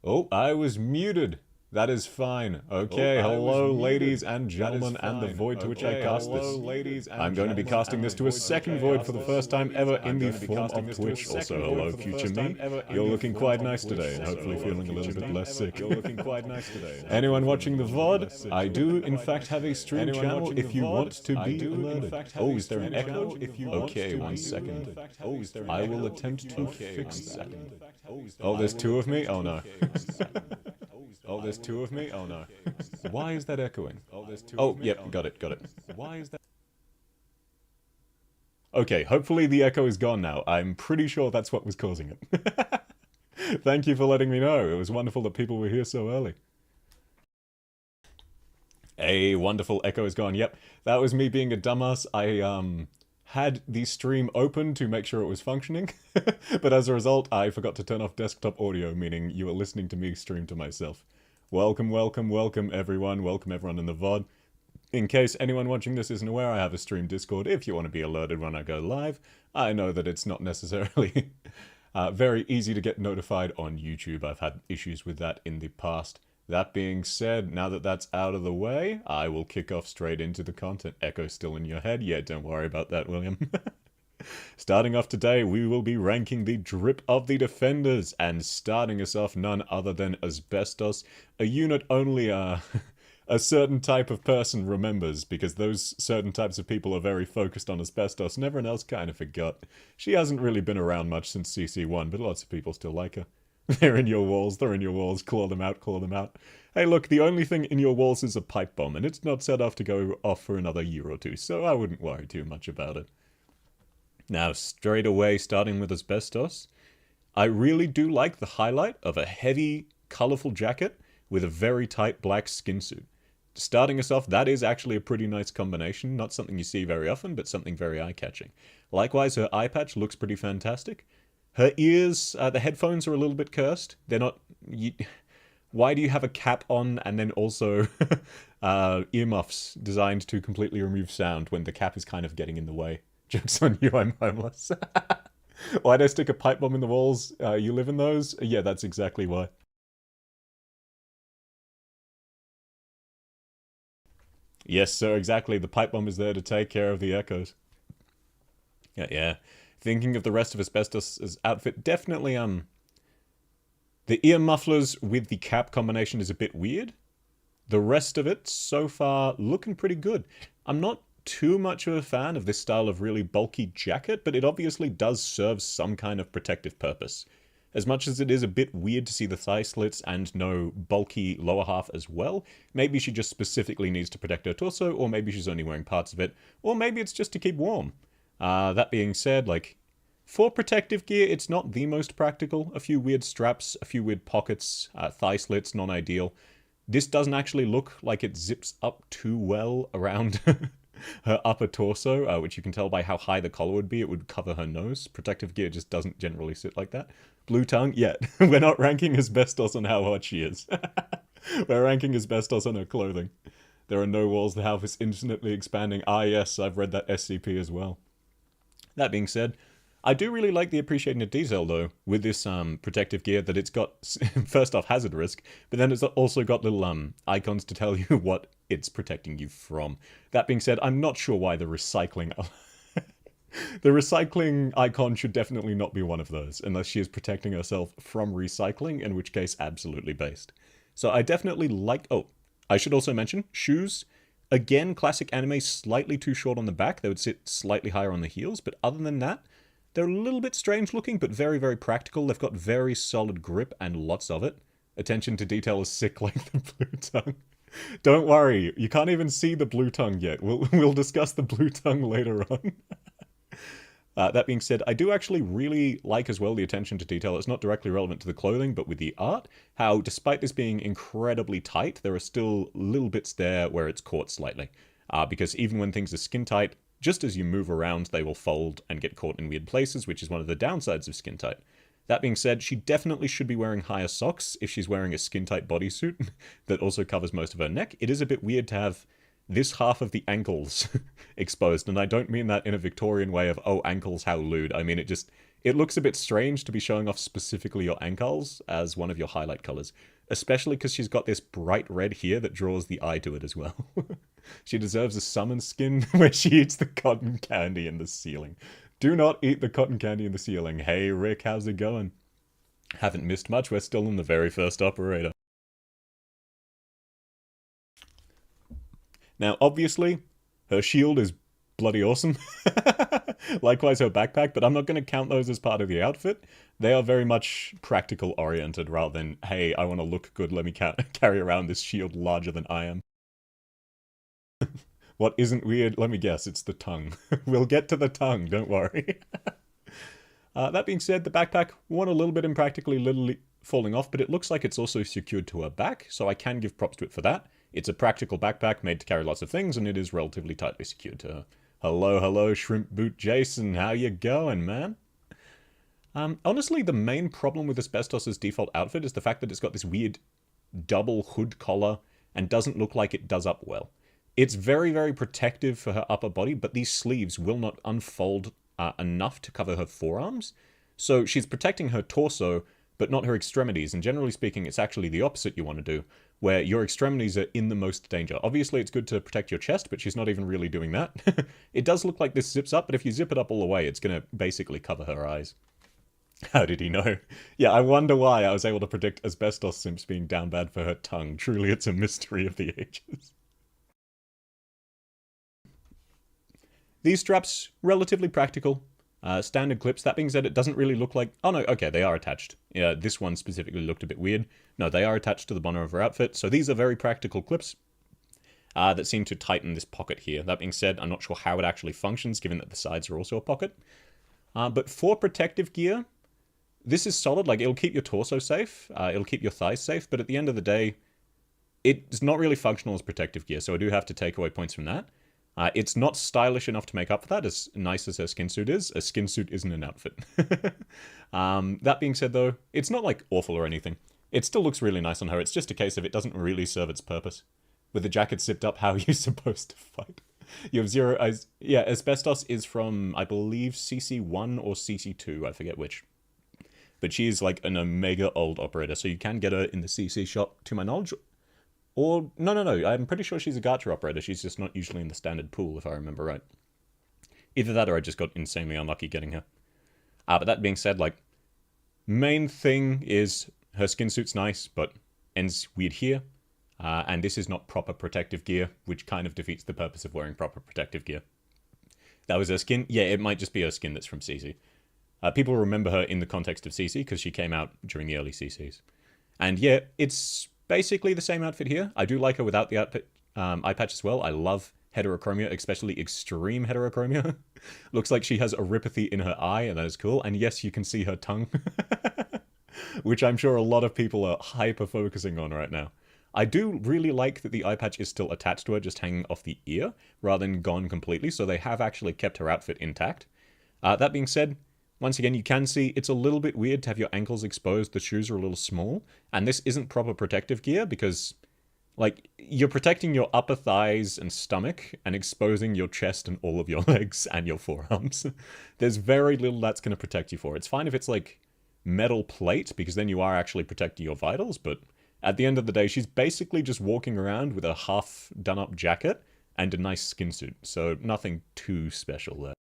Oh, I was muted. That is fine. Okay, hello, ladies and gentlemen, and the void to which I cast this. I'm going to be casting this to a second void for the first time ever in the form of Twitch. Also, hello, future me. You're looking quite nice today, and hopefully feeling a little bit less sick. Anyone watching the VOD, I do in fact have a stream channel if you want to be alerted. Oh, is there an echo? Okay, 1 second. I will attempt to fix that. Oh, there's two of me? Oh no. Oh, there's two of me? Oh no. Why is that echoing? Oh, yep, got it. Why is that? Okay, hopefully the echo is gone now. I'm pretty sure that's what was causing it. Thank you for letting me know. It was wonderful that people were here so early. A wonderful echo is gone. Yep, that was me being a dumbass. I had the stream open to make sure it was functioning, but as a result, I forgot to turn off desktop audio, meaning you are listening to me stream to myself. Welcome everyone. Welcome everyone in the VOD. In case anyone watching this isn't aware, I have a stream Discord if you want to be alerted when I go live. I know that it's not necessarily very easy to get notified on YouTube. I've had issues with that in the past. That being said, now that that's out of the way, I will kick off straight into the content. Echo still in your head? Yeah, don't worry about that, William. Starting off today, we will be ranking the drip of the defenders, and starting us off none other than Asbestos, a unit only a certain type of person remembers, because those certain types of people are very focused on Asbestos, and everyone else kind of forgot. She hasn't really been around much since CC1, but lots of people still like her. They're in your walls, claw them out. Hey look, the only thing in your walls is a pipe bomb, and it's not set off to go off for another year or two, so I wouldn't worry too much about it. Now, straight away, starting with Asbestos, I really do like the highlight of a heavy, colourful jacket with a very tight black skin suit. Starting us off, that is actually a pretty nice combination, not something you see very often, but something very eye-catching. Likewise, her eye patch looks pretty fantastic. Her ears, the headphones are a little bit cursed. They're not... why do you have a cap on and then also earmuffs designed to completely remove sound when the cap is kind of getting in the way? Joke's on you, I'm homeless. Why'd I stick a pipe bomb in the walls? You live in those? Yeah, that's exactly why. Yes, sir, exactly. The pipe bomb is there to take care of the echoes. Yeah. Thinking of the rest of Asbestos' outfit, definitely, the ear mufflers with the cap combination is a bit weird. The rest of it, so far, looking pretty good. I'm not too much of a fan of this style of really bulky jacket, but it obviously does serve some kind of protective purpose. As much as it is a bit weird to see the thigh slits and no bulky lower half as well, maybe she just specifically needs to protect her torso, or maybe she's only wearing parts of it, or maybe it's just to keep warm. That being said, like, for protective gear, it's not the most practical. A few weird straps, a few weird pockets, thigh slits, non-ideal. This doesn't actually look like it zips up too well around her upper torso, which you can tell by how high the collar would be. It would cover her nose. Protective gear just doesn't generally sit like that. Blue tongue? Yeah. We're not ranking Asbestos on how hot she is. We're ranking Asbestos on her clothing. There are no walls. The house is infinitely expanding. Ah, yes, I've read that SCP as well. That being said, I do really like the appreciating of detail, though, with this protective gear, that it's got, first off, hazard risk, but then it's also got little icons to tell you what it's protecting you from. That being said, I'm not sure why the recycling... the recycling icon should definitely not be one of those, unless she is protecting herself from recycling, in which case, absolutely based. So I definitely like... Oh, I should also mention, shoes... Again, classic anime, slightly too short on the back. They would sit slightly higher on the heels, but other than that, they're a little bit strange looking, but very, very practical. They've got very solid grip and lots of it. Attention to detail is sick like the blue tongue. Don't worry, you can't even see the blue tongue yet. We'll discuss the blue tongue later on. That being said, I do actually really like as well the attention to detail. It's not directly relevant to the clothing, but with the art, how despite this being incredibly tight, there are still little bits there where it's caught slightly. Because even when things are skin tight, just as you move around, they will fold and get caught in weird places, which is one of the downsides of skin tight. That being said, she definitely should be wearing higher socks if she's wearing a skin tight bodysuit that also covers most of her neck. It is a bit weird to have this half of the ankles exposed, and I don't mean that in a Victorian way of, oh, ankles, how lewd. I mean, it just It looks a bit strange to be showing off specifically your ankles as one of your highlight colors, especially because she's got this bright red here that draws the eye to it as well. She deserves a summon skin where she eats the cotton candy in the ceiling. Do not eat the cotton candy in the ceiling. Hey Rick, how's it going? Haven't missed much, we're still in the very first operator. Now, obviously, her shield is bloody awesome. Likewise her backpack, but I'm not going to count those as part of the outfit. They are very much practical oriented rather than, hey, I want to look good, let me carry around this shield larger than I am. What isn't weird? Let me guess, it's the tongue. We'll get to the tongue, don't worry. That being said, the backpack, one a little bit impractically literally falling off, but it looks like it's also secured to her back, so I can give props to it for that. It's a practical backpack made to carry lots of things, and it is relatively tightly secured to her. Hello, hello, Shrimp Boot Jason. How you going, man? Honestly, the main problem with Asbestos' default outfit is the fact that it's got this weird double hood collar and doesn't look like it does up well. It's very, very protective for her upper body, but these sleeves will not unfold enough to cover her forearms. So she's protecting her torso, but not her extremities. And generally speaking, it's actually the opposite you want to do, where your extremities are in the most danger. Obviously, it's good to protect your chest, but she's not even really doing that. It does look like this zips up, but if you zip it up all the way, it's going to basically cover her eyes. How did he know? Yeah, I wonder why I was able to predict Asbestos Simps being down bad for her tongue. Truly, it's a mystery of the ages. These straps, relatively practical. Standard clips. That being said, it doesn't really look like... Oh no, okay, they are attached. Yeah, this one specifically looked a bit weird. No, they are attached to the bottom of her outfit. So these are very practical clips that seem to tighten this pocket here. That being said, I'm not sure how it actually functions, given that the sides are also a pocket. But for protective gear, this is solid. Like, it'll keep your torso safe. It'll keep your thighs safe. But at the end of the day, it's not really functional as protective gear. So I do have to take away points from that. It's not stylish enough to make up for that, as nice as her skin suit is. A skin suit isn't an outfit. That being said, though, it's not, like, awful or anything. It still looks really nice on her. It's just a case of it doesn't really serve its purpose. With the jacket zipped up, how are you supposed to fight? You have 0 eyes. Yeah, Asbestos is from, I believe, CC1 or CC2. I forget which. But she is, like, an Omega old operator, so you can get her in the CC shop, to my knowledge. Or, no, I'm pretty sure she's a Garter operator. She's just not usually in the standard pool, if I remember right. Either that or I just got insanely unlucky getting her. But that being said, like, main thing is her skin suit's nice, but ends weird here. And this is not proper protective gear, which kind of defeats the purpose of wearing proper protective gear. That was her skin? Yeah, it might just be her skin that's from CC. People remember her in the context of CC, because she came out during the early CCs. And yeah, it's... basically the same outfit here. I do like her without the outfit eye patch as well. I love heterochromia, especially extreme heterochromia. Looks like she has erypathy in her eye, and that is cool. And yes, you can see her tongue, which I'm sure a lot of people are hyper-focusing on right now. I do really like that the eye patch is still attached to her, just hanging off the ear, rather than gone completely, so they have actually kept her outfit intact. That being said, once again, you can see it's a little bit weird to have your ankles exposed. The shoes are a little small. And this isn't proper protective gear because, like, you're protecting your upper thighs and stomach and exposing your chest and all of your legs and your forearms. There's very little that's going to protect you for. It's fine if it's, like, metal plate because then you are actually protecting your vitals. But at the end of the day, she's basically just walking around with a half done up jacket and a nice skin suit. So nothing too special there.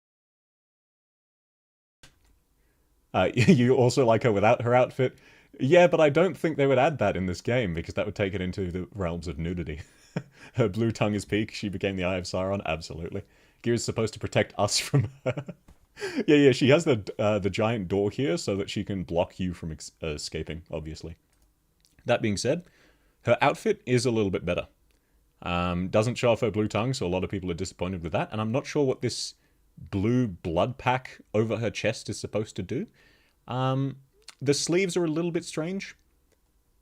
You also like her without her outfit. Yeah, but I don't think they would add that in this game, because that would take it into the realms of nudity. Her blue tongue is peak, she became the Eye of Sauron, absolutely. Gear is supposed to protect us from her. Yeah, she has the giant door here so that she can block you from escaping, obviously. That being said, her outfit is a little bit better. Doesn't show off her blue tongue, so a lot of people are disappointed with that, and I'm not sure what this blue blood pack over her chest is supposed to do. The sleeves are a little bit strange,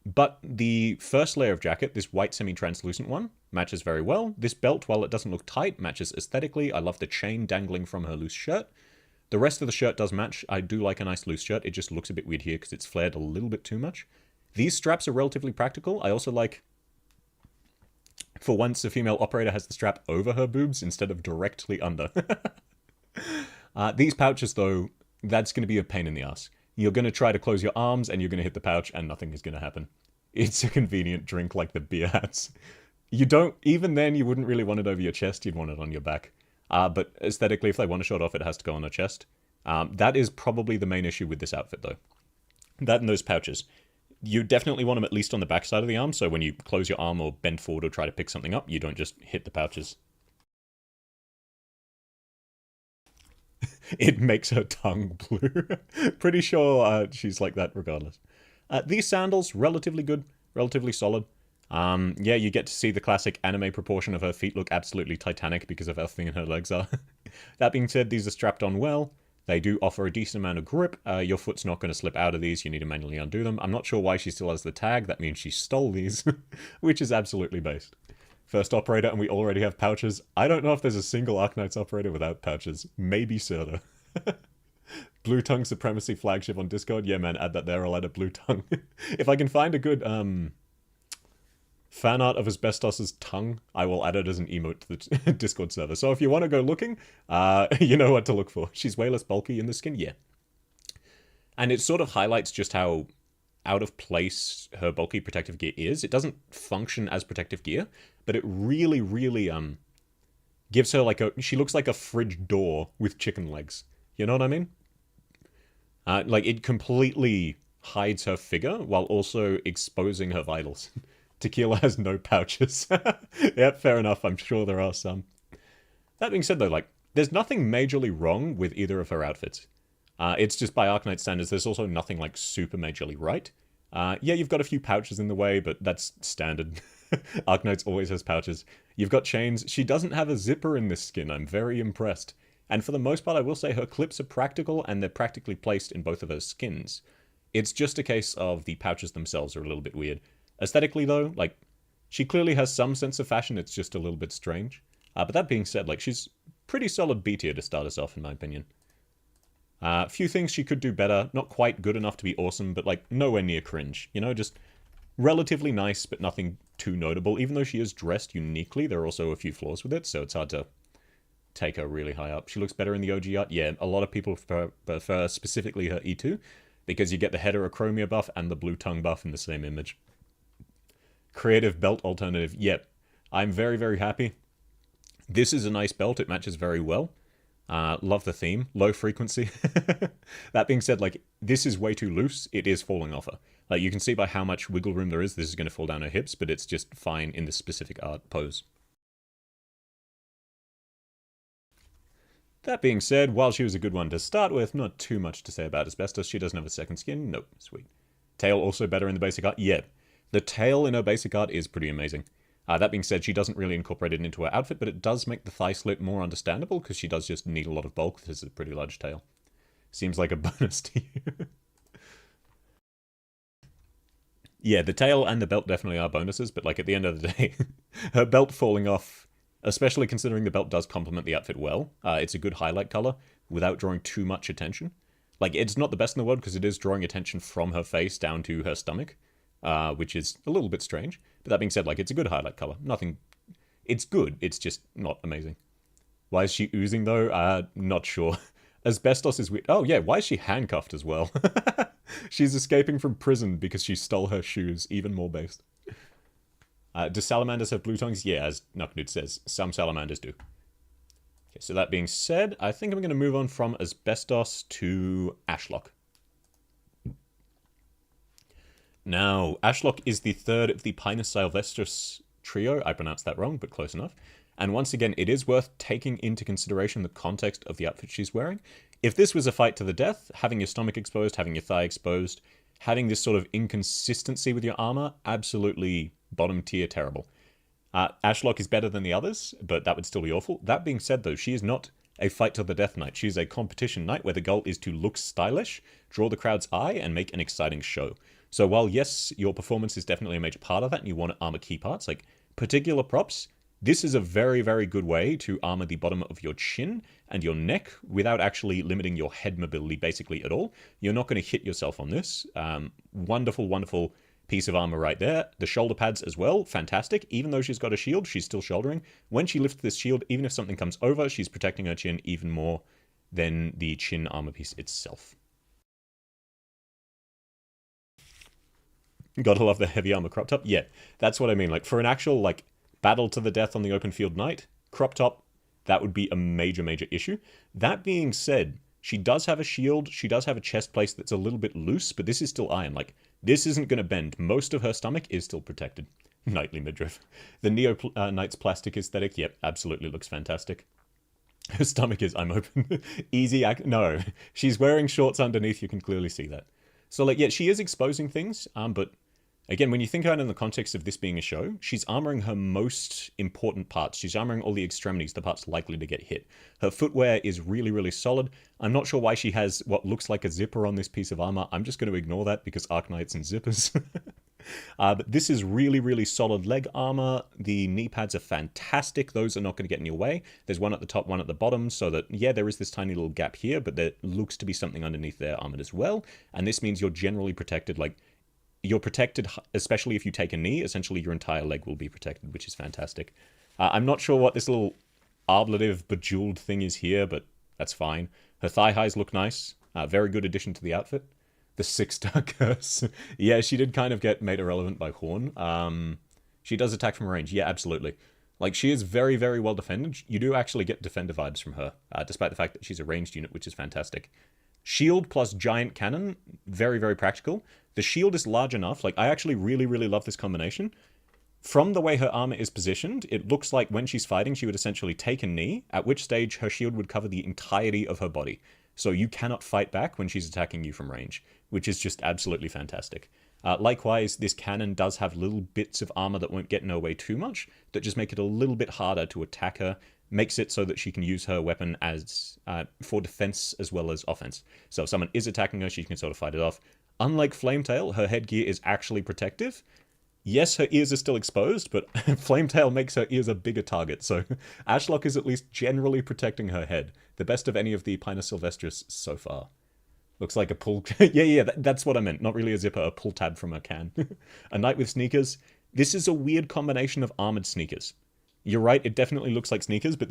but the first layer of jacket, this white semi-translucent one, matches very well. This belt, while it doesn't look tight, matches aesthetically. I love the chain dangling from her loose shirt. The rest of the shirt does match. I do like a nice loose shirt. It just looks a bit weird here because it's flared a little bit too much. These straps are relatively practical. I also like, for once, a female operator has the strap over her boobs instead of directly under. These pouches, though, that's going to be a pain in the ass. You're going to try to close your arms and you're going to hit the pouch and nothing is going to happen. It's a convenient drink like the beer hats. You don't, even then you wouldn't really want it over your chest, you'd want it on your back. But aesthetically, if they want to show it off, it has to go on their chest. That is probably the main issue with this outfit though. That and those pouches. You definitely want them at least on the back side of the arm, so when you close your arm or bend forward or try to pick something up, you don't just hit the pouches. It makes her tongue blue. Pretty sure she's like that regardless. These sandals, relatively good, relatively solid. Yeah, you get to see the classic anime proportion of her feet look absolutely titanic because of how thin her legs are. That being said, these are strapped on well. They do offer a decent amount of grip. Your foot's not going to slip out of these. You need to manually undo them. I'm not sure why she still has the tag. That means she stole these, which is absolutely based. First operator, and we already have pouches. I don't know if there's a single Arknights operator without pouches. Maybe Serta. Blue Tongue Supremacy flagship on Discord. Yeah, man, add that there. I'll add a Blue Tongue. If I can find a good fan art of Asbestos's tongue, I will add it as an emote to the Discord server. So if you want to go looking, you know what to look for. She's way less bulky in the skin, yeah. And it sort of highlights just how out of place her bulky protective gear is. It doesn't function as protective gear, but it really, really gives her like she looks like a fridge door with chicken legs. You know what I mean? Like, it completely hides her figure while also exposing her vitals. Tequila has no pouches. Yep, fair enough. I'm sure there are some. That being said, though, like, there's nothing majorly wrong with either of her outfits. It's just by Arknight standards, there's also nothing, like, super majorly right. Yeah, you've got a few pouches in the way, but that's standard. Arknights always has pouches. You've got chains. She doesn't have a zipper in this skin. I'm very impressed. And for the most part, I will say her clips are practical, and they're practically placed in both of her skins. It's just a case of the pouches themselves are a little bit weird. Aesthetically, though, like, she clearly has some sense of fashion, it's just a little bit strange. But that being said, like, she's pretty solid B tier to start us off, in my opinion. A few things she could do better, not quite good enough to be awesome, but, like, nowhere near cringe. You know, just relatively nice, but nothing too notable. Even though she is dressed uniquely, there are also a few flaws with it, so it's hard to take her really high up. She looks better in the OG art. Yeah, a lot of people prefer specifically her E2, because you get the heterochromia buff and the blue tongue buff in the same image. Creative belt alternative. Yep. I'm very, very happy. This is a nice belt. It matches very well. Love the theme. Low frequency. That being said, like, this is way too loose. It is falling off her. Like, you can see by how much wiggle room there is, this is going to fall down her hips, but it's just fine in this specific art pose. That being said, while she was a good one to start with, not too much to say about Asbestos. She doesn't have a second skin. Nope. Sweet. Tail also better in the basic art. Yep. The tail in her basic art is pretty amazing. That being said, she doesn't really incorporate it into her outfit, but it does make the thigh slit more understandable, because she does just need a lot of bulk. This is a pretty large tail. Seems like a bonus to you. Yeah, the tail and the belt definitely are bonuses, but like at the end of the day, her belt falling off, especially considering the belt does complement the outfit well, it's a good highlight color without drawing too much attention. Like, it's not the best in the world because it is drawing attention from her face down to her stomach. Which is a little bit strange. But that being said, like, it's a good highlight color. Nothing... It's good. It's just not amazing. Why is she oozing, though? Not sure. Asbestos is weird. Oh, yeah, why is she handcuffed as well? She's escaping from prison because she stole her shoes. Even more based. Do salamanders have blue tongues? Yeah, as Nucknude says, some salamanders do. Okay, so that being said, I think I'm going to move on from Asbestos to Ashlock. Now, Ashlock is the third of the Pinus Sylvestris trio. I pronounced that wrong, but close enough. And once again, it is worth taking into consideration the context of the outfit she's wearing. If this was a fight to the death, having your stomach exposed, having your thigh exposed, having this sort of inconsistency with your armor, absolutely bottom tier terrible. Ashlock is better than the others, but that would still be awful. That being said, though, she is not a fight to the death knight. She's a competition knight where the goal is to look stylish, draw the crowd's eye, and make an exciting show. So while, yes, your performance is definitely a major part of that, and you want to armor key parts, like particular props, this is a very, very good way to armor the bottom of your chin and your neck without actually limiting your head mobility basically at all. You're not going to hit yourself on this. Wonderful, wonderful piece of armor right there. The shoulder pads as well, fantastic. Even though she's got a shield, she's still shouldering. When she lifts this shield, even if something comes over, she's protecting her chin even more. than the chin armor piece itself. Gotta love the heavy armor crop top. Yeah, that's what I mean. Like, for an actual, like, battle to the death on the open field knight, crop top, that would be a major, major issue. That being said, she does have a shield, she does have a chest plate that's a little bit loose, but this is still iron. Like, this isn't going to bend. Most of her stomach is still protected. Knightly midriff. The Neo Knight's plastic aesthetic, yep, absolutely looks fantastic. Her stomach is, I'm open. Easy no, she's wearing shorts underneath, you can clearly see that. So, like, yeah, she is exposing things, but again, when you think about it in the context of this being a show, she's armoring her most important parts. She's armoring all the extremities, the parts likely to get hit. Her footwear is really, really solid. I'm not sure why she has what looks like a zipper on this piece of armor. I'm just going to ignore that because Arknights and zippers. But this is really, really solid leg armor. The knee pads are fantastic. Those are not going to get in your way. There's one at the top, one at the bottom, so that, yeah, there is this tiny little gap here, but there looks to be something underneath there armored as well. And this means you're generally protected, like, you're protected, especially if you take a knee. Essentially, your entire leg will be protected, which is fantastic. I'm not sure what this little ablative, bejeweled thing is here, but that's fine. Her thigh highs look nice. Very good addition to the outfit. The 6-star curse. Yeah, she did kind of get made irrelevant by Horn. She does attack from range. Yeah, absolutely. Like, she is very, very well defended. You do actually get defender vibes from her, despite the fact that she's a ranged unit, which is fantastic. Shield plus giant cannon, very, very practical. The shield is large enough. Like, I actually really, really love this combination. From the way her armor is positioned, it looks like when she's fighting, she would essentially take a knee, at which stage her shield would cover the entirety of her body. So you cannot fight back when she's attacking you from range, which is just absolutely fantastic. Likewise, this cannon does have little bits of armor that won't get in her way too much, that just make it a little bit harder to attack her, makes it so that she can use her weapon as for defense as well as offense. So if someone is attacking her, she can sort of fight it off. Unlike Flametail, her headgear is actually protective. Yes, her ears are still exposed, but Flametail makes her ears a bigger target, so Ashlock is at least generally protecting her head. The best of any of the Pinus Sylvestris so far. Looks like a pull... yeah, that's what I meant. Not really a zipper, a pull tab from a can. A knight with sneakers. This is a weird combination of armored sneakers. You're right, it definitely looks like sneakers, but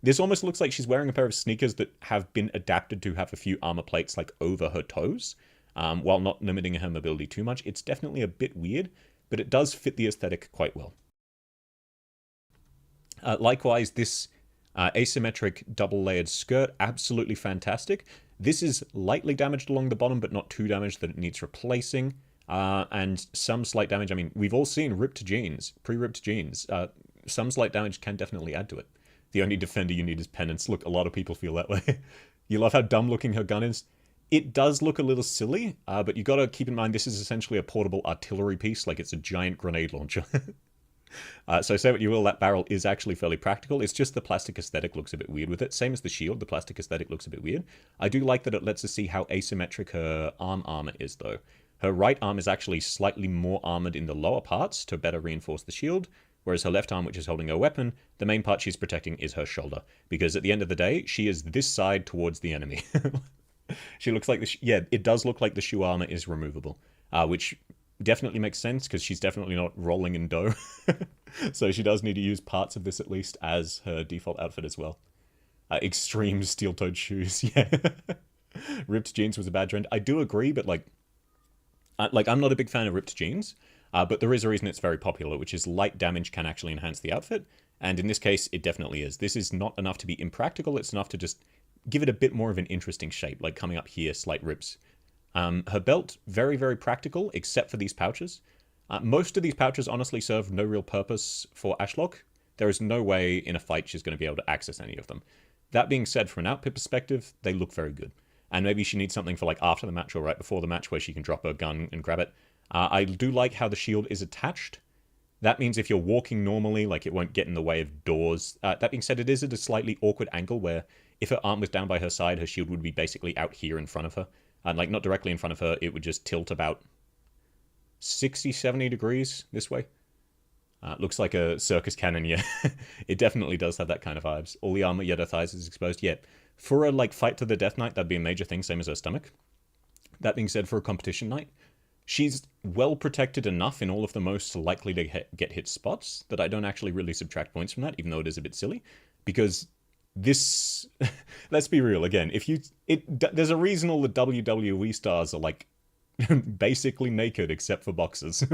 this almost looks like she's wearing a pair of sneakers that have been adapted to have a few armor plates, like, over her toes, while not limiting her mobility too much. It's definitely a bit weird, but it does fit the aesthetic quite well. Likewise, this asymmetric double-layered skirt, absolutely fantastic. This is lightly damaged along the bottom, but not too damaged that it needs replacing. And some slight damage. I mean, we've all seen ripped jeans, pre-ripped jeans. Some slight damage can definitely add to it. The only defender you need is penance. Look, a lot of people feel that way. You love how dumb-looking her gun is. It does look a little silly, but you gotta keep in mind this is essentially a portable artillery piece, like it's a giant grenade launcher. So say what you will, that barrel is actually fairly practical. It's just the plastic aesthetic looks a bit weird with it. Same as the shield, the plastic aesthetic looks a bit weird. I do like that it lets us see how asymmetric her arm armor is, though. Her right arm is actually slightly more armored in the lower parts to better reinforce the shield, whereas her left arm, which is holding her weapon, the main part she's protecting is her shoulder. Because at the end of the day, she is this side towards the enemy. She looks like yeah, it does look like the shoe armor is removable, which definitely makes sense because she's definitely not rolling in dough. So she does need to use parts of this at least as her default outfit as well. Extreme steel-toed shoes, yeah. Ripped jeans was a bad trend. I do agree, but like I'm not a big fan of ripped jeans, but there is a reason it's very popular, which is light damage can actually enhance the outfit, and in this case, it definitely is. This is not enough to be impractical, it's enough to just give it a bit more of an interesting shape, like coming up here, slight rips. Her belt, very, very practical, except for these pouches. Most of these pouches honestly serve no real purpose for Ashlock. There is no way in a fight she's going to be able to access any of them. That being said, from an outfit perspective, they look very good. And maybe she needs something for like after the match or right before the match where she can drop her gun and grab it. I do like how the shield is attached. That means if you're walking normally, like it won't get in the way of doors. That being said, it is at a slightly awkward angle where if her arm was down by her side, her shield would be basically out here in front of her. And like not directly in front of her, it would just tilt about 60, 70 degrees this way. Looks like a circus cannon, yeah. It definitely does have that kind of vibes. All the armor, yet her thighs is exposed, yeah. For a like fight to the death knight, that'd be a major thing, same as her stomach. That being said, for a competition knight, she's well protected enough in all of the most likely to get hit spots that I don't actually really subtract points from that, even though it is a bit silly. Because This, let's be real again. If you, there's a reason all the WWE stars are like basically naked except for boxers.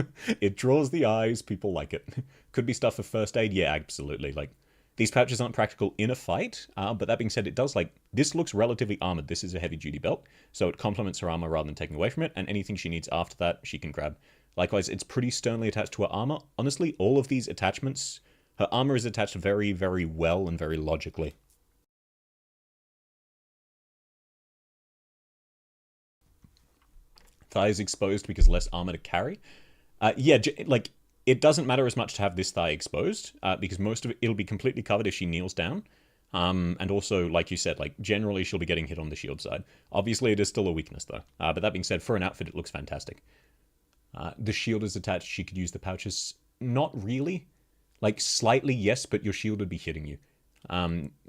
It draws the eyes. People like it. Could be stuff for first aid. Yeah, absolutely. Like, these pouches aren't practical in a fight, but that being said, it does, like, this looks relatively armored. This is a heavy-duty belt, so it complements her armor rather than taking away from it, and anything she needs after that, she can grab. Likewise, it's pretty sternly attached to her armor. Honestly, all of these attachments, her armor is attached very, very well and very logically. Thighs exposed because less armor to carry. Yeah, like, it doesn't matter as much to have this thigh exposed, because most of it, it'll be completely covered if she kneels down. And also, like you said, like, generally she'll be getting hit on the shield side. Obviously, it is still a weakness, though. But that being said, for an outfit, it looks fantastic. The shield is attached. She could use the pouches. Not really. Like, slightly, yes, but your shield would be hitting you.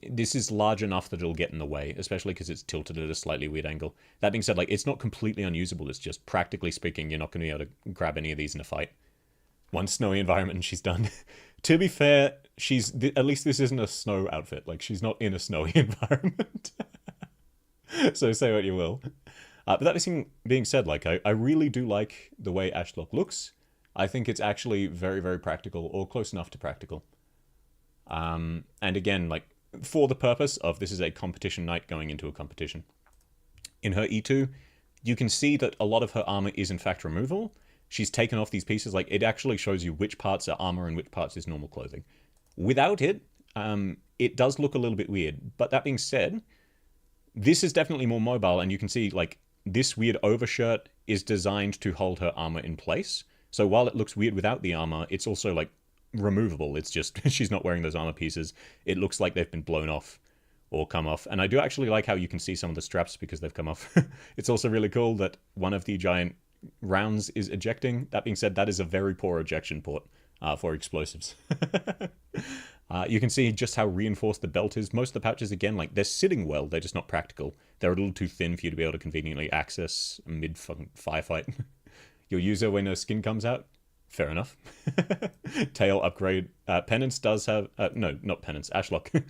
This is large enough that it'll get in the way, especially because it's tilted at a slightly weird angle. That being said, like, it's not completely unusable. It's just, practically speaking, you're not going to be able to grab any of these in a fight. One snowy environment and she's done. To be fair, she's, at least this isn't a snow outfit. Like, she's not in a snowy environment. So say what you will. But that being said, like, I really do like the way Ashlock looks. I think it's actually very, very practical, or close enough to practical. And again, like, for the purpose of this is a competition knight going into a competition. In her E2, you can see that a lot of her armor is in fact removable. She's taken off these pieces. Like, it actually shows you which parts are armor and which parts is normal clothing. Without it, it does look a little bit weird. But that being said, this is definitely more mobile, and you can see, like, this weird overshirt is designed to hold her armor in place. So while it looks weird without the armor, it's also, like, removable. It's just, she's not wearing those armor pieces. It looks like they've been blown off or come off. And I do actually like how you can see some of the straps because they've come off. It's also really cool that one of the giant rounds is ejecting. That being said, that is a very poor ejection port for explosives. You can see just how reinforced the belt is. Most of the pouches, again, like, they're sitting well, they're just not practical. They're a little too thin for you to be able to conveniently access mid-firefight. You'll use her when her skin comes out. Fair enough. Tail upgrade. Penance does have... no, not Penance. Ashlock.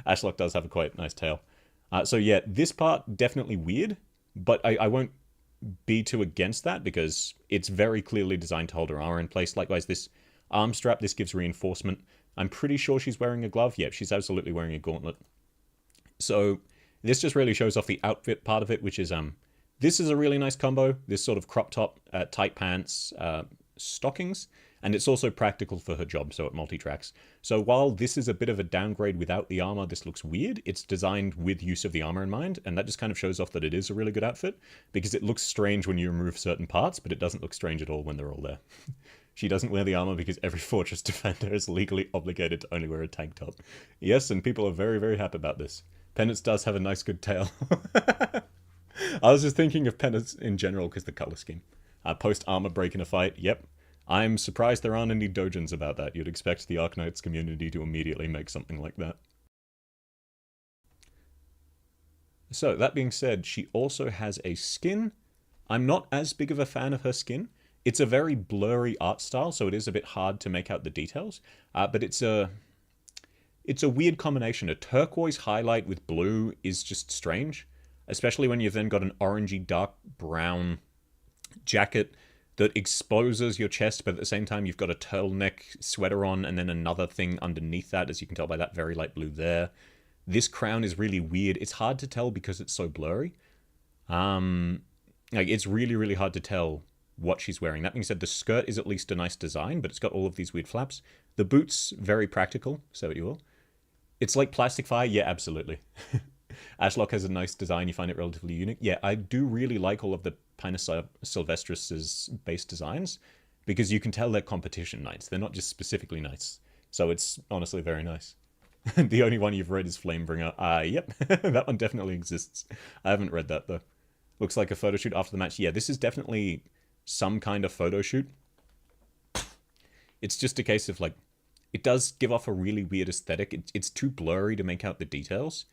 Ashlock does have a quite nice tail. So yeah, this part, definitely weird, but I won't be too against that because it's very clearly designed to hold her armor in place. Likewise, this arm strap, this gives reinforcement. I'm pretty sure she's wearing a glove. Yep, she's absolutely wearing a gauntlet. So this just really shows off the outfit part of it, which is, this is a really nice combo. This sort of crop top, tight pants, stockings, and it's also practical for her job, so it multi-tracks. So while this is a bit of a downgrade without the armor, this looks weird, it's designed with use of the armor in mind, and that just kind of shows off that it is a really good outfit, because it looks strange when you remove certain parts, but it doesn't look strange at all when they're all there. She doesn't wear the armor because every Fortress Defender is legally obligated to only wear a tank top. Yes, and people are very, very happy about this. Penance does have a nice good tail. I was just thinking of Penance in general because the color scheme. Post-armor break in a fight, yep. I'm surprised there aren't any dojins about that. You'd expect the Arknights community to immediately make something like that. So, that being said, she also has a skin. I'm not as big of a fan of her skin. It's a very blurry art style, so it is a bit hard to make out the details. But it's a weird combination. A turquoise highlight with blue is just strange. Especially when you've then got an orangey dark brown jacket that exposes your chest, but at the same time you've got a turtleneck sweater on and then another thing underneath that, as you can tell by that very light blue there. This crown is really weird. It's hard to tell because it's so blurry. Like, it's really, really hard to tell what she's wearing. That being said, the skirt is at least a nice design, but it's got all of these weird flaps. The boots, very practical, say what you will. It's like plastic fire, yeah, absolutely. Ashlock has a nice design, you find it relatively unique. Yeah, I do really like all of the Pinus Sylvestris' base designs, because you can tell they're competition knights. They're not just specifically knights. So it's honestly very nice. The only one you've read is Flamebringer. Yep, that one definitely exists. I haven't read that, though. Looks like a photo shoot after the match. Yeah, this is definitely some kind of photo shoot. It's just a case of, like, it does give off a really weird aesthetic. It's too blurry to make out the details.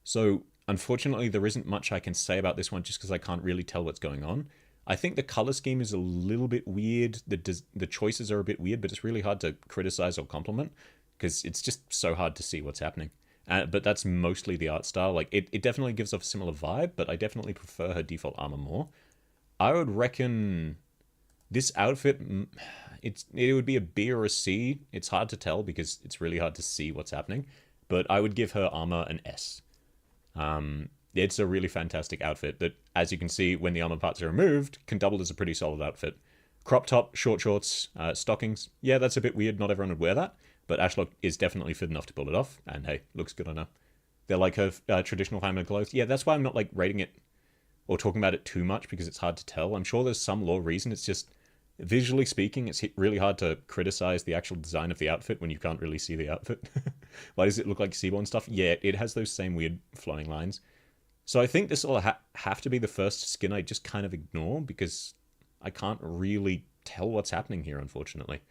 So, unfortunately, there isn't much I can say about this one just because I can't really tell what's going on. I think the color scheme is a little bit weird. The choices are a bit weird, but it's really hard to criticize or compliment because it's just so hard to see what's happening. But that's mostly the art style. Like, it definitely gives off a similar vibe, but I definitely prefer her default armor more. I would reckon this outfit, it would be a B or a C. It's hard to tell because it's really hard to see what's happening. But I would give her armor an S. It's a really fantastic outfit that, as you can see, when the armor parts are removed, can double as a pretty solid outfit. Crop top, short shorts, stockings. Yeah, that's a bit weird. Not everyone would wear that. But Ashlock is definitely fit enough to pull it off. And hey, looks good on her. They're like her traditional feminine clothes. Yeah, that's why I'm not like rating it or talking about it too much, because it's hard to tell. I'm sure there's some lore reason. It's just, visually speaking, it's really hard to criticize the actual design of the outfit when you can't really see the outfit. Why does it look like Seaborn stuff? Yeah, it has those same weird flowing lines. So I think this will have to be the first skin I just kind of ignore, because I can't really tell what's happening here, unfortunately.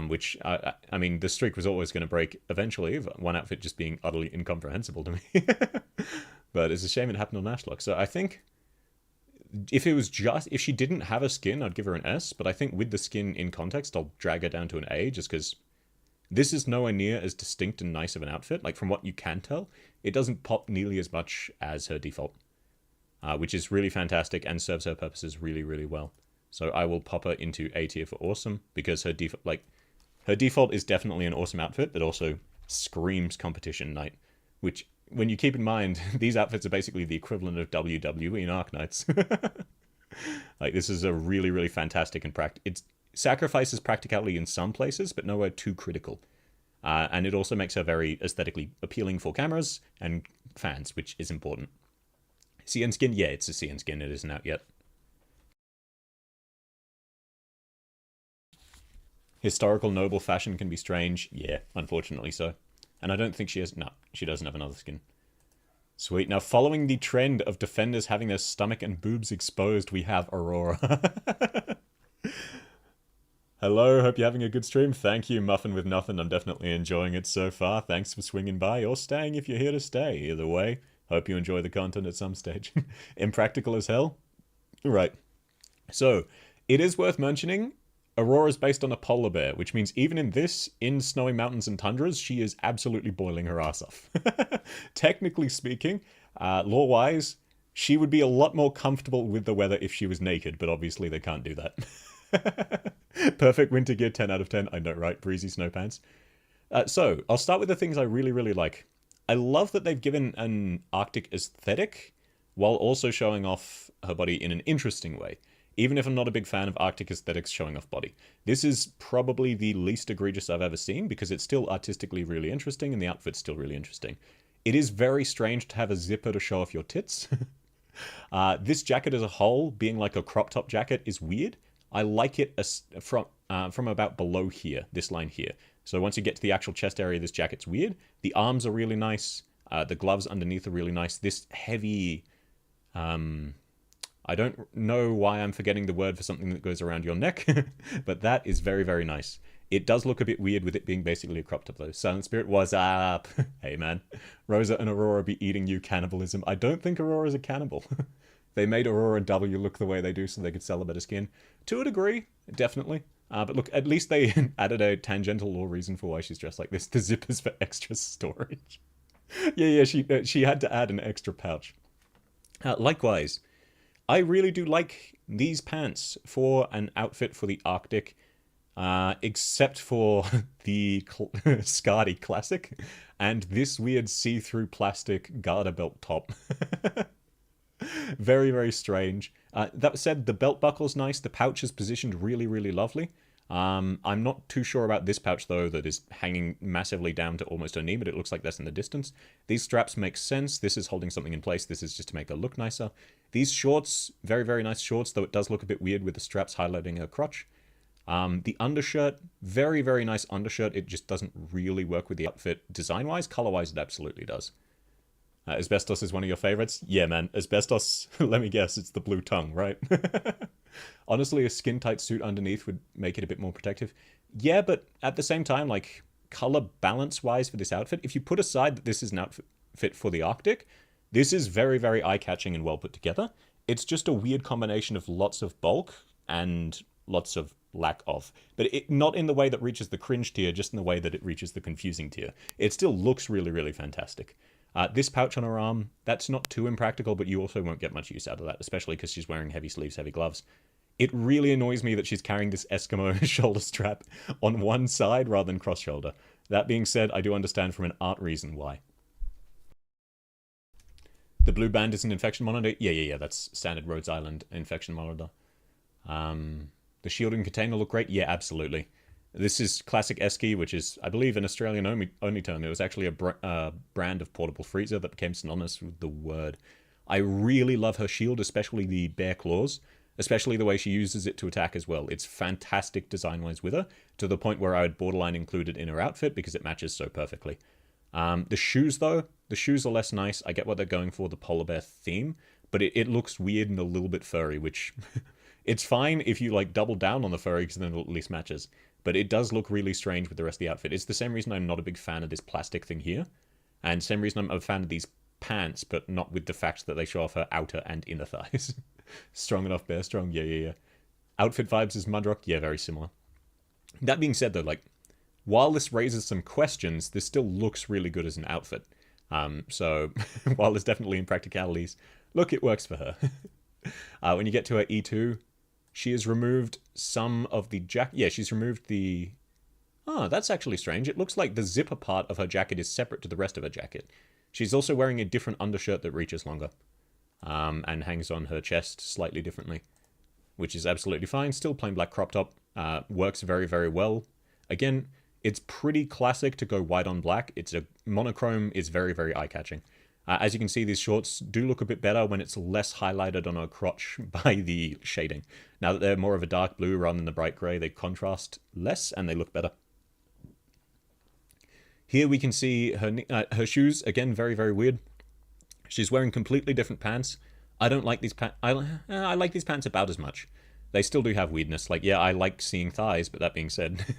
Which, I mean, the streak was always going to break eventually, one outfit just being utterly incomprehensible to me. But it's a shame it happened on Ashlock. So I think if she didn't have a skin, I'd give her an S. But I think with the skin in context, I'll drag her down to an A, just because this is nowhere near as distinct and nice of an outfit. Like, from what you can tell, it doesn't pop nearly as much as her default, which is really fantastic and serves her purposes really, really well. So I will pop her into A tier for awesome, because her default is definitely an awesome outfit that also screams competition night, which, when you keep in mind, these outfits are basically the equivalent of WWE and Arknights. Like, this is a really, really fantastic and it sacrifices practicality in some places, but nowhere too critical. And it also makes her very aesthetically appealing for cameras and fans, which is important. CN skin? Yeah, it's a CN skin. It isn't out yet. Historical noble fashion can be strange. Yeah, unfortunately so. And I don't think she has... No, she doesn't have another skin. Sweet. Now, following the trend of defenders having their stomach and boobs exposed, we have Aurora. Hello, hope you're having a good stream. Thank you, Muffin with Nothing. I'm definitely enjoying it so far. Thanks for swinging by, or staying if you're here to stay. Either way, hope you enjoy the content at some stage. Impractical as hell? Right. So, it is worth mentioning, Aurora is based on a polar bear, which means even in this, in snowy mountains and tundras, she is absolutely boiling her ass off. Technically speaking, lore-wise, she would be a lot more comfortable with the weather if she was naked, but obviously they can't do that. Perfect winter gear, 10 out of 10. I know, right? Breezy snow pants. So, I'll start with the things I really, really like. I love that they've given an Arctic aesthetic, while also showing off her body in an interesting way. Even if I'm not a big fan of Arctic aesthetics showing off body. This is probably the least egregious I've ever seen, because it's still artistically really interesting and the outfit's still really interesting. It is very strange to have a zipper to show off your tits. This jacket as a whole, being like a crop top jacket, is weird. I like it from about below here, this line here. So once you get to the actual chest area, this jacket's weird. The arms are really nice. The gloves underneath are really nice. This heavy... I don't know why I'm forgetting the word for something that goes around your neck, but that is very, very nice. It does look a bit weird with it being basically a crop top though. Silent Spirit, what's up? Hey man. Rosa and Aurora be eating you, cannibalism. I don't think Aurora's a cannibal. They made Aurora and W look the way they do so they could sell a better skin. To a degree, definitely. But look, at least they added a tangential lore reason for why she's dressed like this. The zippers for extra storage. Yeah, she had to add an extra pouch. Likewise, I really do like these pants for an outfit for the Arctic, except for the Skadi Classic and this weird see-through plastic garter belt top. Very, very strange. That said, the belt buckle's nice. The pouch is positioned really, really lovely. I'm not too sure about this pouch, though, that is hanging massively down to almost her knee, but it looks like that's in the distance. These straps make sense. This is holding something in place. This is just to make her look nicer. These shorts, very, very nice shorts, though it does look a bit weird with the straps highlighting her crotch. The undershirt, very, very nice undershirt. It just doesn't really work with the outfit design-wise. Color-wise, it absolutely does. Asbestos is one of your favorites? Yeah, man. Asbestos, let me guess, it's the blue tongue, right? Honestly, a skin-tight suit underneath would make it a bit more protective. Yeah, but at the same time, like, color balance-wise for this outfit, if you put aside that this is an outfit for the Arctic, this is very, very eye-catching and well put together. It's just a weird combination of lots of bulk and lots of lack of. But not in the way that reaches the cringe tier, just in the way that it reaches the confusing tier. It still looks really, really fantastic. This pouch on her arm, that's not too impractical, but you also won't get much use out of that, especially because she's wearing heavy sleeves, heavy gloves. It really annoys me that she's carrying this Eskimo shoulder strap on one side rather than cross shoulder. That being said, I do understand from an art reason why. The blue band is an infection monitor. Yeah, that's standard Rhodes Island infection monitor. The shield and container look great. Yeah, absolutely. This is classic Esky, which is, I believe, an Australian only term. It was actually a brand of portable freezer that became synonymous with the word. I really love her shield, especially the bare claws, especially the way she uses it to attack as well. It's fantastic design-wise with her, to the point where I would borderline include it in her outfit because it matches so perfectly. The shoes, though, the shoes are less nice. I get what they're going for, the polar bear theme, but it looks weird and a little bit furry, which it's fine if you like double down on the furry because then it at least matches. But it does look really strange with the rest of the outfit. It's the same reason I'm not a big fan of this plastic thing here, and same reason I'm a fan of these pants, but not with the fact that they show off her outer and inner thighs. Strong enough, bear strong, yeah. Outfit vibes is Mudrock, yeah, very similar. That being said, though, like, while this raises some questions, this still looks really good as an outfit. So, while there's definitely impracticalities, look, it works for her. When you get to her E2, she has removed some of the jacket. Yeah, she's removed the... Oh, that's actually strange. It looks like the zipper part of her jacket is separate to the rest of her jacket. She's also wearing a different undershirt that reaches longer. And hangs on her chest slightly differently. Which is absolutely fine. Still plain black crop top. Works very, very well. Again, it's pretty classic to go white on black. It's a monochrome is very, very eye-catching. As you can see, these shorts do look a bit better when it's less highlighted on her crotch by the shading. Now that they're more of a dark blue rather than the bright grey, they contrast less and they look better. Here we can see her shoes, again, very, very weird. She's wearing completely different pants. I don't like these pants. I like these pants about as much. They still do have weirdness. Like, yeah, I like seeing thighs, but that being said...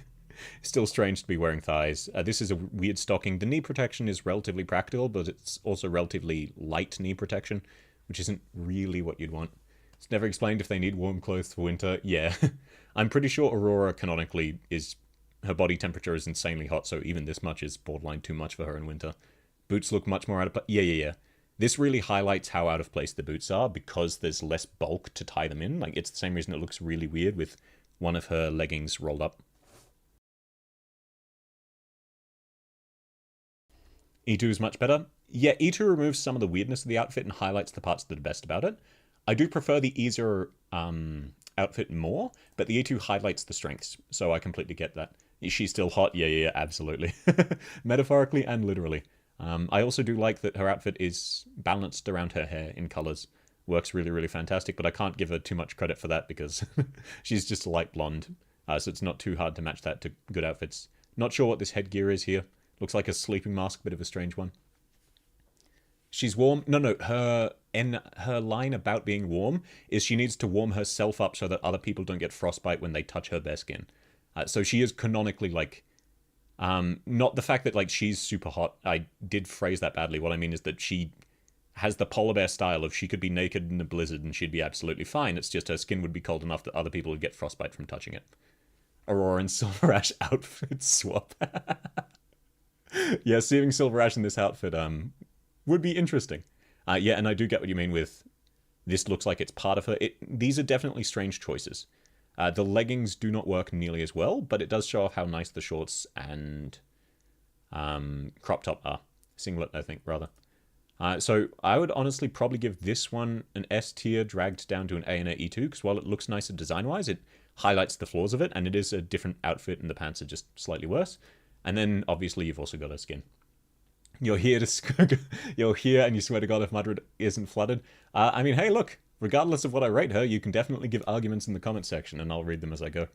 Still strange to be wearing thighs. This is a weird stocking. The knee protection is relatively practical, but it's also relatively light knee protection, which isn't really what you'd want. It's never explained if they need warm clothes for winter. Yeah, I'm pretty sure Aurora canonically is... Her body temperature is insanely hot, so even this much is borderline too much for her in winter. Boots look much more out of place. Yeah. This really highlights how out of place the boots are because there's less bulk to tie them in. Like, it's the same reason it looks really weird with one of her leggings rolled up. E2 is much better. Yeah, E2 removes some of the weirdness of the outfit and highlights the parts that are best about it. I do prefer the easier outfit more, but the E2 highlights the strengths, so I completely get that. Is she still hot? Yeah, absolutely. Metaphorically and literally. I also do like that her outfit is balanced around her hair in colors. Works really, really fantastic, but I can't give her too much credit for that because she's just a light blonde, so it's not too hard to match that to good outfits. Not sure what this headgear is here. Looks like a sleeping mask, bit of a strange one. She's warm. No, her line about being warm is she needs to warm herself up so that other people don't get frostbite when they touch her bare skin. So she is canonically, like, not the fact that, like, she's super hot. I did phrase that badly. What I mean is that she has the polar bear style of she could be naked in a blizzard and she'd be absolutely fine. It's just her skin would be cold enough that other people would get frostbite from touching it. Aurora and Silver Ash outfit swap. Yeah, seeing Silver Ash in this outfit would be interesting. Yeah, and I do get what you mean with this looks like it's part of her. These are definitely strange choices. The leggings do not work nearly as well, but it does show off how nice the shorts and crop top are. Singlet, I think, rather. So I would honestly probably give this one an S tier dragged down to an A and a E2, because while it looks nicer design-wise, it highlights the flaws of it, and it is a different outfit, and the pants are just slightly worse. And then, obviously, you've also got her skin. You're here and you swear to God if Madrid isn't flooded. I mean, hey, look, regardless of what I rate her, you can definitely give arguments in the comment section, and I'll read them as I go.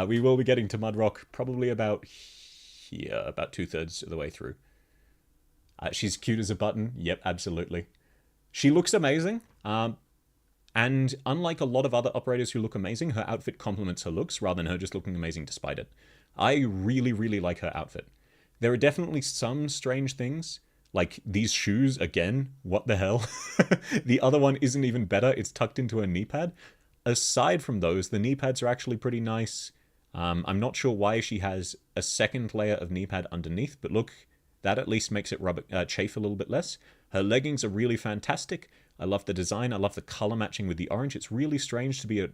We will be getting to Mudrock probably about here, about 2/3 of the way through. She's cute as a button. Yep, absolutely. She looks amazing. And unlike a lot of other operators who look amazing, her outfit complements her looks rather than her just looking amazing despite it. I really, really like her outfit. There are definitely some strange things, like these shoes, again, what the hell? The other one isn't even better, it's tucked into her knee pad. aside from those, the knee pads are actually pretty nice. I'm not sure why she has a second layer of knee pad underneath, but look, that at least makes it chafe a little bit less. Her leggings are really fantastic. I love the design. I love the color matching with the orange. It's really strange to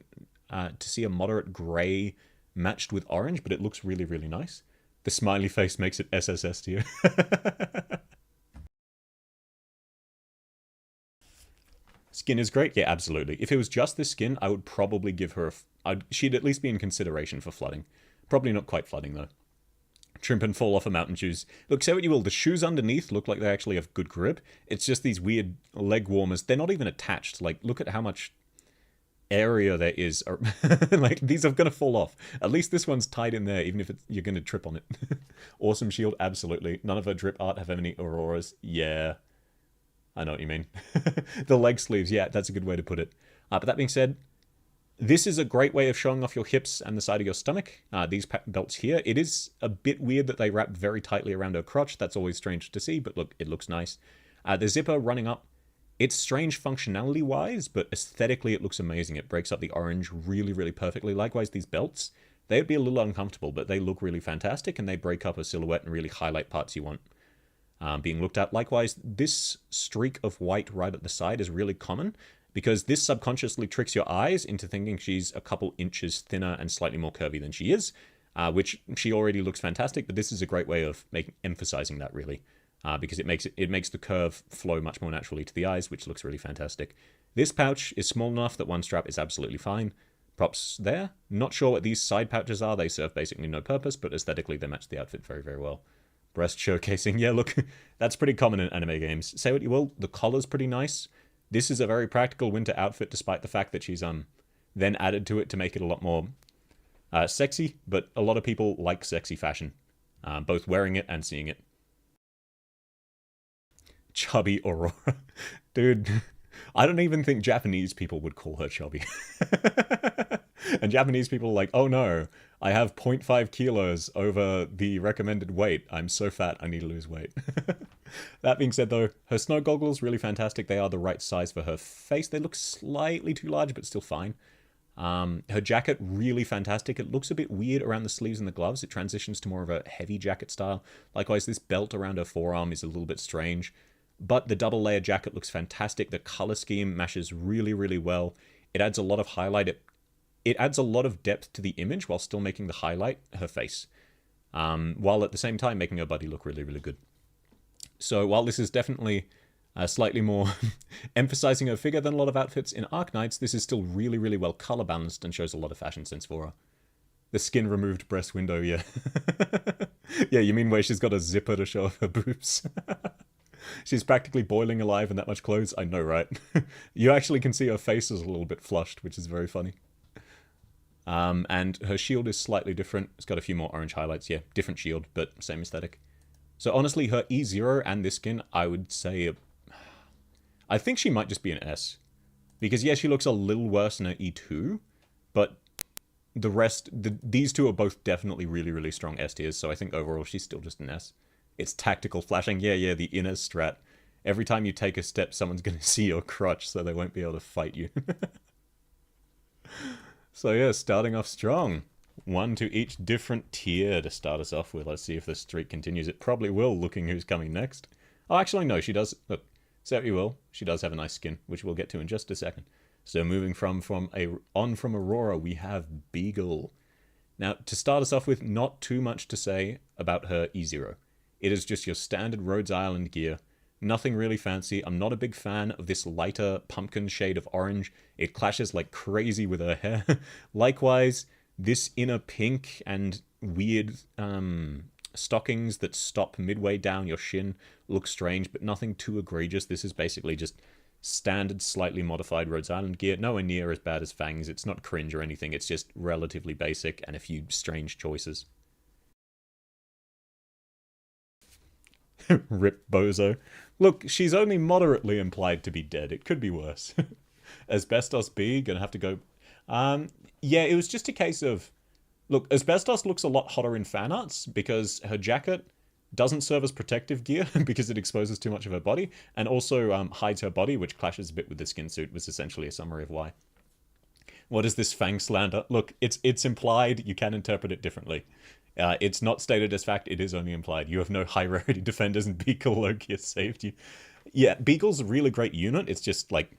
see a moderate gray matched with orange, but it looks really, really nice. The smiley face makes it SSS tier. Skin is great. Yeah, absolutely. If it was just this skin, I would probably give her she'd at least be in consideration for flooding. Probably not quite flooding, though. Trimp and fall off her mountain shoes. Look, say what you will, the shoes underneath look like they actually have good grip. It's just these weird leg warmers. They're not even attached. Like, look at how much area there is. Like, these are going to fall off. At least this one's tied in there, even if you're going to trip on it. Awesome shield, absolutely. None of her drip art have any auroras. Yeah. I know what you mean. The leg sleeves, yeah, that's a good way to put it. But that being said, this is a great way of showing off your hips and the side of your stomach. These belts here, it is a bit weird that they wrap very tightly around her crotch. That's always strange to see, but look, it looks nice. The zipper running up, it's strange functionality-wise, but aesthetically it looks amazing. It breaks up the orange really, really perfectly. Likewise, these belts, they'd be a little uncomfortable, but they look really fantastic, and they break up a silhouette and really highlight parts you want being looked at. Likewise, this streak of white right at the side is really common because this subconsciously tricks your eyes into thinking she's a couple inches thinner and slightly more curvy than she is, which she already looks fantastic, but this is a great way of emphasizing that, really, because it makes the curve flow much more naturally to the eyes, which looks really fantastic. This pouch is small enough that one strap is absolutely fine. Props there. Not sure what these side pouches are. They serve basically no purpose, but aesthetically they match the outfit very, very well. Breast showcasing. Yeah, look, that's pretty common in anime games. Say what you will, the collar's pretty nice. This is a very practical winter outfit, despite the fact that she's then added to it to make it a lot more sexy, but a lot of people like sexy fashion, both wearing it and seeing it. Chubby Aurora. Dude, I don't even think Japanese people would call her chubby. And Japanese people are like, oh no, I have 0.5 kilos over the recommended weight. I'm so fat, I need to lose weight. That being said though, her snow goggles, really fantastic. They are the right size for her face. They look slightly too large, but still fine. Her jacket, really fantastic. It looks a bit weird around the sleeves and the gloves. It transitions to more of a heavy jacket style. Likewise, this belt around her forearm is a little bit strange. But the double layer jacket looks fantastic. The color scheme meshes really, really well. It adds a lot of highlight. It adds a lot of depth to the image while still making the highlight her face. While at the same time making her body look really, really good. So while this is definitely slightly more emphasizing her figure than a lot of outfits in Arknights, this is still really, really well color balanced and shows a lot of fashion sense for her. The skin removed breast window, yeah. Yeah, you mean where she's got a zipper to show off her boobs? She's practically boiling alive in that much clothes. I know, right? You actually can see her face is a little bit flushed, which is very funny. And her shield is slightly different. It's got a few more orange highlights. Yeah, different shield, but same aesthetic. So honestly, her E0 and this skin, I would say... I think she might just be an S. Because yeah, she looks a little worse than her E2, but the rest... these two are both definitely really, really strong S tiers, so I think overall she's still just an S. It's tactical flashing. Yeah, the inner strat. Every time you take a step, someone's going to see your crotch, so they won't be able to fight you. So yeah, starting off strong. One to each different tier to start us off with. Let's see if the streak continues. It probably will, looking who's coming next. Oh, actually, no, she does. Look, say what you will. She does have a nice skin, which we'll get to in just a second. So moving from Aurora, we have Beagle. Now, to start us off with, not too much to say about her E0. It is just your standard Rhodes Island gear. Nothing really fancy. I'm not a big fan of this lighter pumpkin shade of orange. It clashes like crazy with her hair. Likewise, this inner pink and weird stockings that stop midway down your shin look strange, but nothing too egregious. This is basically just standard, slightly modified Rhodes Island gear. Nowhere near as bad as Fangs. It's not cringe or anything. It's just relatively basic and a few strange choices. Rip Bozo. Look, she's only moderately implied to be dead. It could be worse. Asbestos B, gonna have to go... yeah, it was just a case of... Look, Asbestos looks a lot hotter in fan arts because her jacket doesn't serve as protective gear because it exposes too much of her body, and also hides her body, which clashes a bit with the skin suit, was essentially a summary of why. What is this Fang slander? Look, it's implied. You can interpret it differently. It's not stated as fact. It is only implied. You have no high rarity defenders, and Beagle Loki has saved you. Yeah, Beagle's a really great unit. It's just like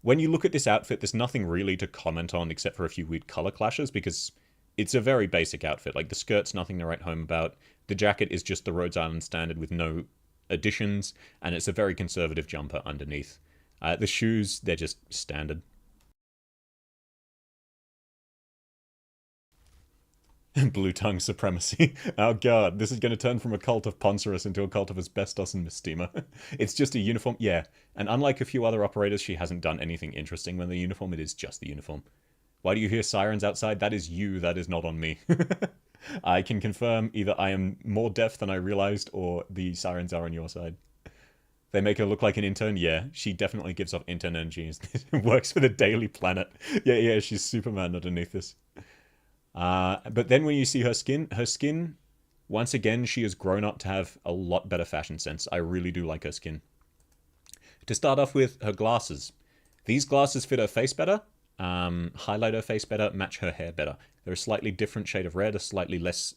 when you look at this outfit, there's nothing really to comment on except for a few weird color clashes because it's a very basic outfit. Like the skirt's nothing to write home about. The jacket is just the Rhodes Island standard with no additions, and it's a very conservative jumper underneath. The shoes, they're just standard. Blue tongue supremacy. Oh god, this is going to turn from a cult of Poncerus into a cult of asbestos and Mystima. It's just a uniform. Yeah, and unlike a few other operators, she hasn't done anything interesting when the uniform. It is just the uniform. Why do you hear sirens outside? That is you, that is not on me. I can confirm either I am more deaf than I realized or the sirens are on your side. They make her look like an intern? Yeah, she definitely gives off intern energy. Works for the Daily Planet. Yeah, she's Superman underneath this. But then when you see her skin, once again, she has grown up to have a lot better fashion sense. I really do like her skin. To start off with, her glasses. These glasses fit her face better, highlight her face better, match her hair better. They're a slightly different shade of red, a slightly less,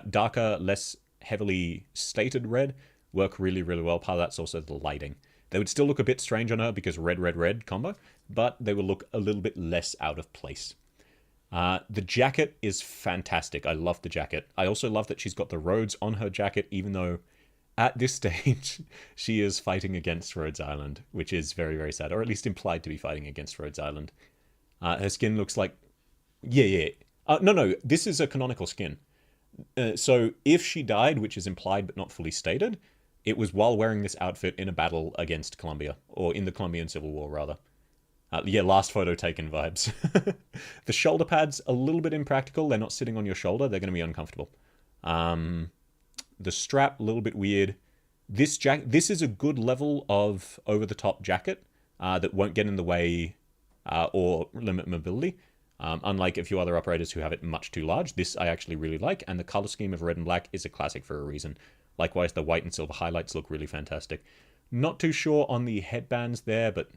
darker, less heavily stated red. Work really, really well. Part of that's also the lighting. They would still look a bit strange on her because red, red, red combo, but they will look a little bit less out of place. The jacket is fantastic. I love the jacket. I also love that she's got the Rhodes on her jacket, even though at this stage she is fighting against Rhodes Island, which is very, very sad, or at least implied to be fighting against Rhodes Island. Her skin looks like... Yeah. No, this is a canonical skin. So if she died, which is implied but not fully stated, it was while wearing this outfit in a battle against Colombia, or in the Colombian Civil War, rather. Yeah, last photo taken vibes. The shoulder pads, a little bit impractical. They're not sitting on your shoulder. They're going to be uncomfortable. The strap, a little bit weird. This is a good level of over-the-top jacket that won't get in the way or limit mobility. Unlike a few other operators who have it much too large, this I actually really like, and the color scheme of red and black is a classic for a reason. Likewise, the white and silver highlights look really fantastic. Not too sure on the headbands there, but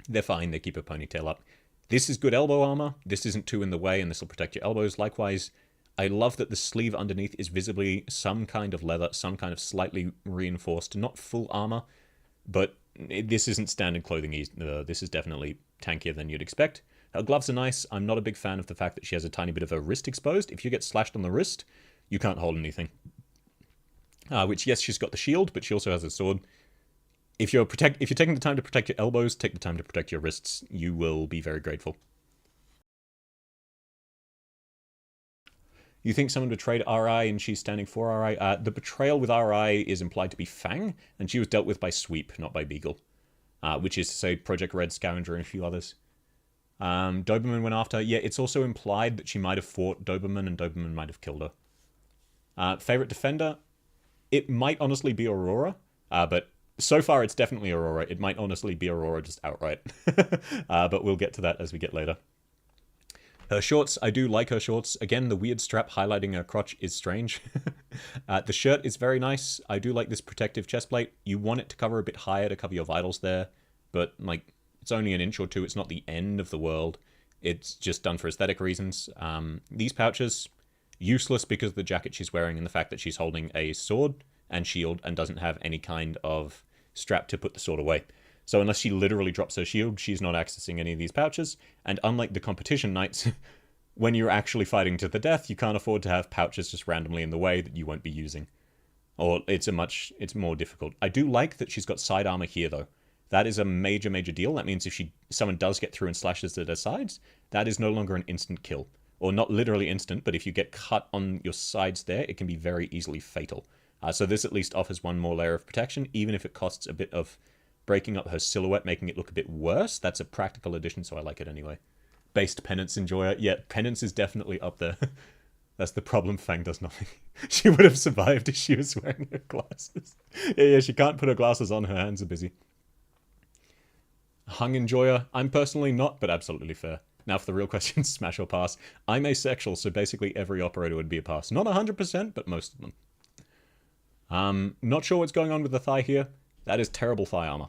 they're fine. They keep a ponytail up. This is good elbow armor. This isn't too in the way, and this will protect your elbows. Likewise, I love that the sleeve underneath is visibly some kind of leather, some kind of slightly reinforced, not full armor, but this isn't standard clothing either. This is definitely tankier than you'd expect. Her gloves are nice. I'm not a big fan of the fact that she has a tiny bit of her wrist exposed. If you get slashed on the wrist, you can't hold anything. Which, yes, she's got the shield, but she also has a sword. If you're taking the time to protect your elbows, take the time to protect your wrists. You will be very grateful. You think someone betrayed RI and she's standing for RI? The betrayal with RI is implied to be Fang, and she was dealt with by Sweep, not by Beagle. Which is to say Project Red, Scavenger, and a few others. Doberman went after her. Yeah, it's also implied that she might have fought Doberman, and Doberman might have killed her. Favorite defender? It might honestly be Aurora, but so far it's definitely Aurora. It might honestly be Aurora just outright. But we'll get to that as we get later. Her shorts, I do like her shorts. Again, the weird strap highlighting her crotch is strange. The shirt is very nice. I do like this protective chest plate. You want it to cover a bit higher to cover your vitals there, but like it's only an inch or two. It's not the end of the world. It's just done for aesthetic reasons. These pouches, useless because of the jacket she's wearing and the fact that she's holding a sword and shield and doesn't have any kind of strap to put the sword away. So unless she literally drops her shield, she's not accessing any of these pouches. And unlike the competition knights, when you're actually fighting to the death, you can't afford to have pouches just randomly in the way that you won't be using. Or it's more difficult. I do like that she's got side armor here, though. That is a major, major deal. That means if someone does get through and slashes at her sides, that is no longer an instant kill. Or not literally instant, but if you get cut on your sides there, it can be very easily fatal. So this at least offers one more layer of protection, even if it costs a bit of breaking up her silhouette, making it look a bit worse. That's a practical addition, so I like it anyway. Based Penance Enjoyer. Yeah, Penance is definitely up there. That's the problem. Fang does nothing. She would have survived if she was wearing her glasses. Yeah, she can't put her glasses on. Her hands are busy. Hung Enjoyer. I'm personally not, but absolutely fair. Now for the real question, smash or pass. I'm asexual, so basically every operator would be a pass. Not 100%, but most of them. Not sure what's going on with the thigh here. That is terrible thigh armor.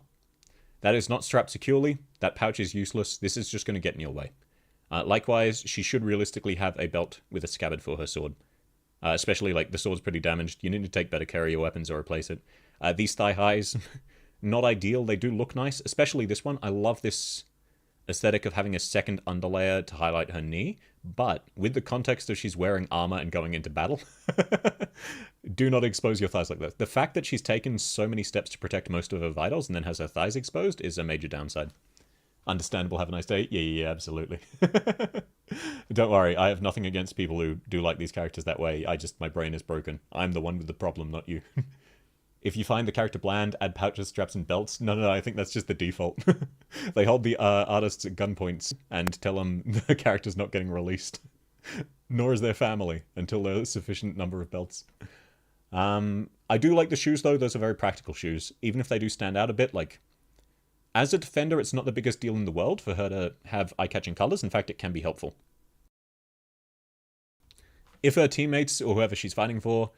That is not strapped securely. That pouch is useless. This is just going to get in your way. Likewise, she should realistically have a belt with a scabbard for her sword. Especially, like, the sword's pretty damaged. You need to take better care of your weapons or replace it. These thigh highs, not ideal. They do look nice, especially this one. I love this aesthetic of having a second underlayer to highlight her knee, but with the context of she's wearing armor and going into battle, do not expose your thighs like that. The fact that she's taken so many steps to protect most of her vitals and then has her thighs exposed is a major downside. Understandable, have a nice day. Yeah, absolutely. Don't worry, I have nothing against people who do like these characters that way. My brain is broken. I'm the one with the problem, not you. If you find the character bland, add pouches, straps, and belts. No, I think that's just the default. They hold the artists at gunpoints and tell them the character's not getting released. Nor is their family, until there's a sufficient number of belts. I do like the shoes, though. Those are very practical shoes. Even if they do stand out a bit, like... As a defender, it's not the biggest deal in the world for her to have eye-catching colors. In fact, it can be helpful. If her teammates, or whoever she's fighting for,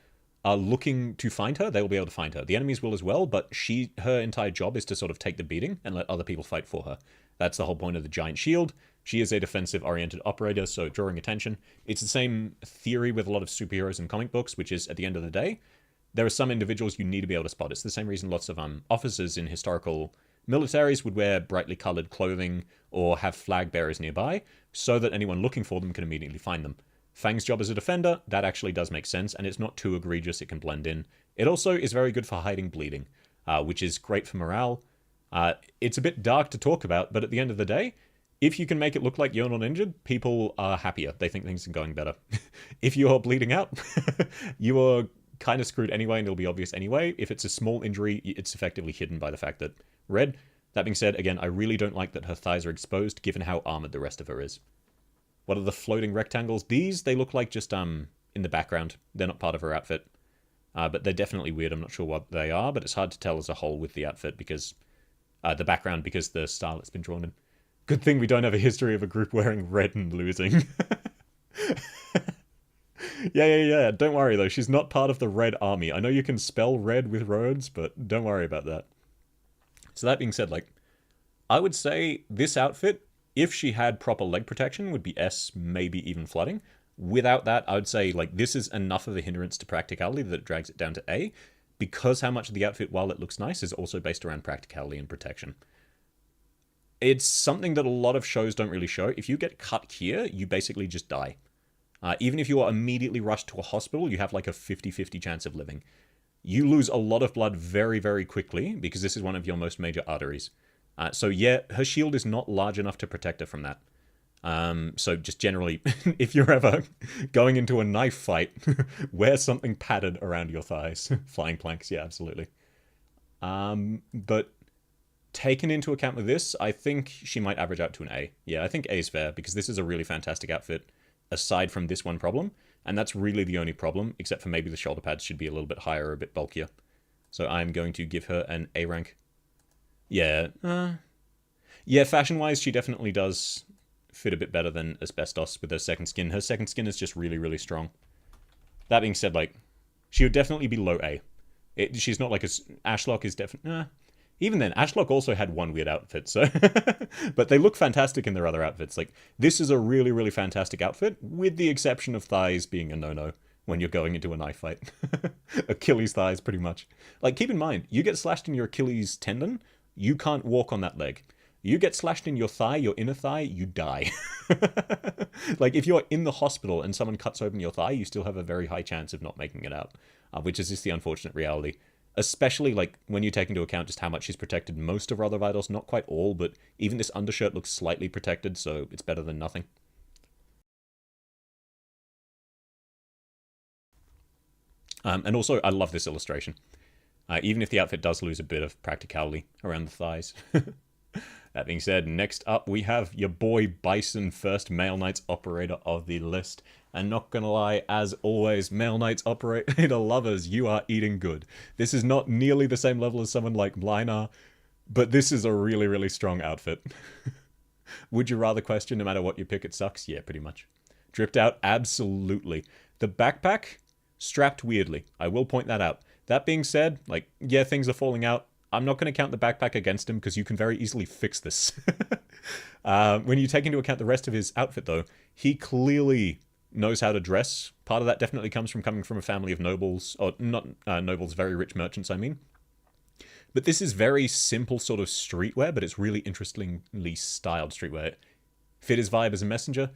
are looking to find her, they will be able to find her. The enemies will as well, but her entire job is to sort of take the beating and let other people fight for her. That's the whole point of the giant shield. She is a defensive-oriented operator, so drawing attention. It's the same theory with a lot of superheroes in comic books, which is, at the end of the day, there are some individuals you need to be able to spot. It's the same reason lots of officers in historical militaries would wear brightly colored clothing or have flag bearers nearby, so that anyone looking for them can immediately find them. Fang's job as a defender, that actually does make sense, and it's not too egregious, it can blend in. It also is very good for hiding bleeding, which is great for morale. It's a bit dark to talk about, but at the end of the day, if you can make it look like you're not injured, people are happier. They think things are going better. If you're bleeding out, you are kind of screwed anyway, and it'll be obvious anyway. If it's a small injury, it's effectively hidden by the fact that red. That being said, again, I really don't like that her thighs are exposed, given how armored the rest of her is. What are the floating rectangles? These, they look like just in the background. They're not part of her outfit. But they're definitely weird. I'm not sure what they are, but it's hard to tell as a whole with the outfit because... the background, because the style it's been drawn in. Good thing we don't have a history of a group wearing red and losing. Yeah. Don't worry, though. She's not part of the Red Army. I know you can spell red with roads, but don't worry about that. So that being said, like, I would say this outfit, if she had proper leg protection, would be S, maybe even flooding. Without that, I would say, like, this is enough of a hindrance to practicality that it drags it down to A, because how much of the outfit, while it looks nice, is also based around practicality and protection. It's something that a lot of shows don't really show. If you get cut here, you basically just die. Even if you are immediately rushed to a hospital, you have like a 50-50 chance of living. You lose a lot of blood very, very quickly, because this is one of your most major arteries. So yeah, her shield is not large enough to protect her from that. So just generally, if you're ever going into a knife fight, wear something padded around your thighs. Flying planks, yeah, absolutely. But taken into account with this, I think she might average out to an A. Yeah, I think A is fair, because this is a really fantastic outfit, aside from this one problem. And that's really the only problem, except for maybe the shoulder pads should be a little bit higher or a bit bulkier. So I'm going to give her an A rank. Yeah, yeah, fashion-wise, she definitely does fit a bit better than Asbestos with her second skin. Her second skin is just really, really strong. That being said, like, she would definitely be low A. She's not like a... Ashlock is definitely... Even then, Ashlock also had one weird outfit, so... But they look fantastic in their other outfits. Like, this is a really, really fantastic outfit, with the exception of thighs being a no-no when you're going into a knife fight. Achilles thighs, pretty much. Like, keep in mind, you get slashed in your Achilles tendon, you can't walk on that leg. You get slashed in your thigh, your inner thigh, you die. Like, if you're in the hospital and someone cuts open your thigh, you still have a very high chance of not making it out, which is just the unfortunate reality. Especially, like, when you take into account just how much she's protected most of her other vitals. Not quite all, but even this undershirt looks slightly protected, so it's better than nothing. And also, I love this illustration. Even if the outfit does lose a bit of practicality around the thighs. That being said, next up we have your boy Bison, first Male Knights operator of the list. And not gonna lie, as always, Male Knights operator lovers, you are eating good. This is not nearly the same level as someone like Blinar, but this is a really, really strong outfit. Would you rather question no matter what you pick, it sucks? Yeah, pretty much. Dripped out? Absolutely. The backpack? Strapped weirdly. I will point that out. That being said, like, yeah, things are falling out. I'm not going to count the backpack against him because you can very easily fix this. When you take into account the rest of his outfit, though, he clearly knows how to dress. Part of that definitely comes from coming from a family of nobles, or not nobles, very rich merchants, I mean. But this is very simple sort of streetwear, but it's really interestingly styled streetwear. Fit his vibe as a messenger.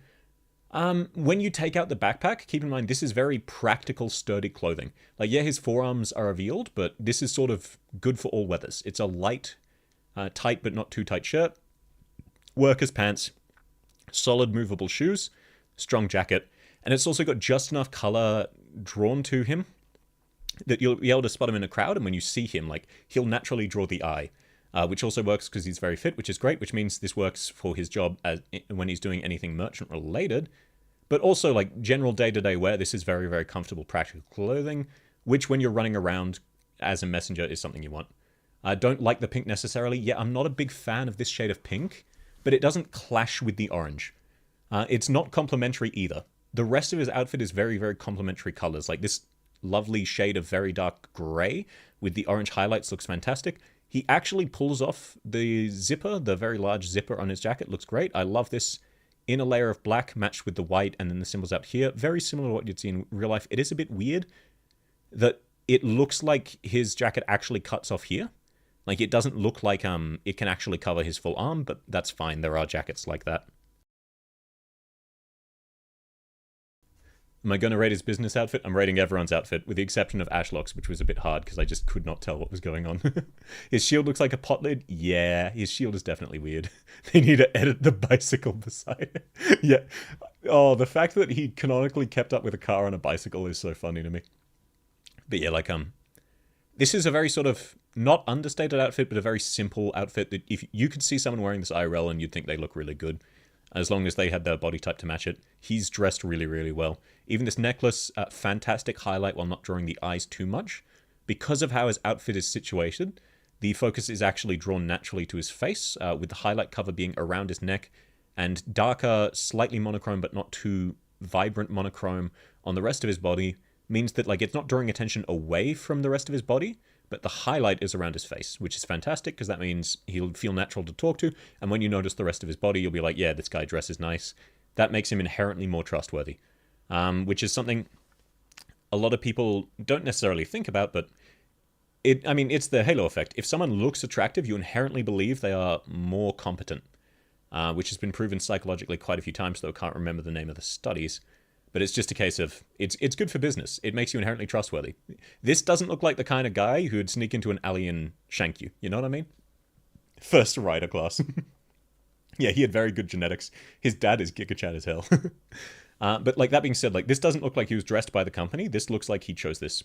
When you take out the backpack, keep in mind this is very practical, sturdy clothing. Like, yeah, his forearms are revealed, but this is sort of good for all weathers. It's a light, tight but not too tight shirt, workers' pants, solid movable shoes, strong jacket, and it's also got just enough color drawn to him that you'll be able to spot him in a crowd, and when you see him, like, he'll naturally draw the eye. Which also works because he's very fit, which is great, which means this works for his job when he's doing anything merchant-related. But also, like, general day-to-day wear, this is very, very comfortable, practical clothing, which when you're running around as a messenger is something you want. I don't like the pink necessarily. Yeah, I'm not a big fan of this shade of pink, but it doesn't clash with the orange. It's not complementary either. The rest of his outfit is very, very complementary colors. Like, this lovely shade of very dark gray with the orange highlights looks fantastic. He actually pulls off the zipper, the very large zipper on his jacket. Looks great. I love this inner layer of black matched with the white and then the symbols out here. Very similar to what you'd see in real life. It is a bit weird that it looks like his jacket actually cuts off here. Like, it doesn't look like it can actually cover his full arm, but that's fine. There are jackets like that. Am I going to rate his business outfit? I'm rating everyone's outfit, with the exception of Ashlock's, which was a bit hard because I just could not tell what was going on. His shield looks like a pot lid. Yeah, his shield is definitely weird. They need to edit the bicycle beside it. Yeah. Oh, the fact that he canonically kept up with a car on a bicycle is so funny to me. But yeah, like, this is a very sort of, not understated outfit, but a very simple outfit that if you could see someone wearing this IRL and you'd think they look really good, as long as they had their body type to match it. He's dressed really, really well. Even this necklace, fantastic highlight while not drawing the eyes too much. Because of how his outfit is situated, the focus is actually drawn naturally to his face, with the highlight cover being around his neck, and darker, slightly monochrome but not too vibrant monochrome on the rest of his body means that, like, it's not drawing attention away from the rest of his body, but the highlight is around his face, which is fantastic because that means he'll feel natural to talk to, and when you notice the rest of his body, you'll be like, yeah, this guy dresses nice. That makes him inherently more trustworthy, which is something a lot of people don't necessarily think about, but it's the halo effect. If someone looks attractive, you inherently believe they are more competent, which has been proven psychologically quite a few times, though I can't remember the name of the studies. But it's just a case of, it's good for business. It makes you inherently trustworthy. This doesn't look like the kind of guy who'd sneak into an alley and shank you. You know what I mean? First rider class. Yeah, he had very good genetics. His dad is Giga Chad as hell. But like, that being said, like, this doesn't look like he was dressed by the company. This looks like he chose this.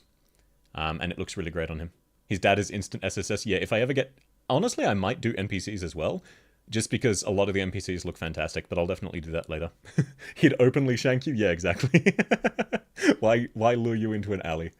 And it looks really great on him. His dad is instant SSS. Yeah, if I ever get... Honestly, I might do NPCs as well. Just because a lot of the NPCs look fantastic, but I'll definitely do that later. He'd openly shank you? Yeah, exactly. Why lure you into an alley?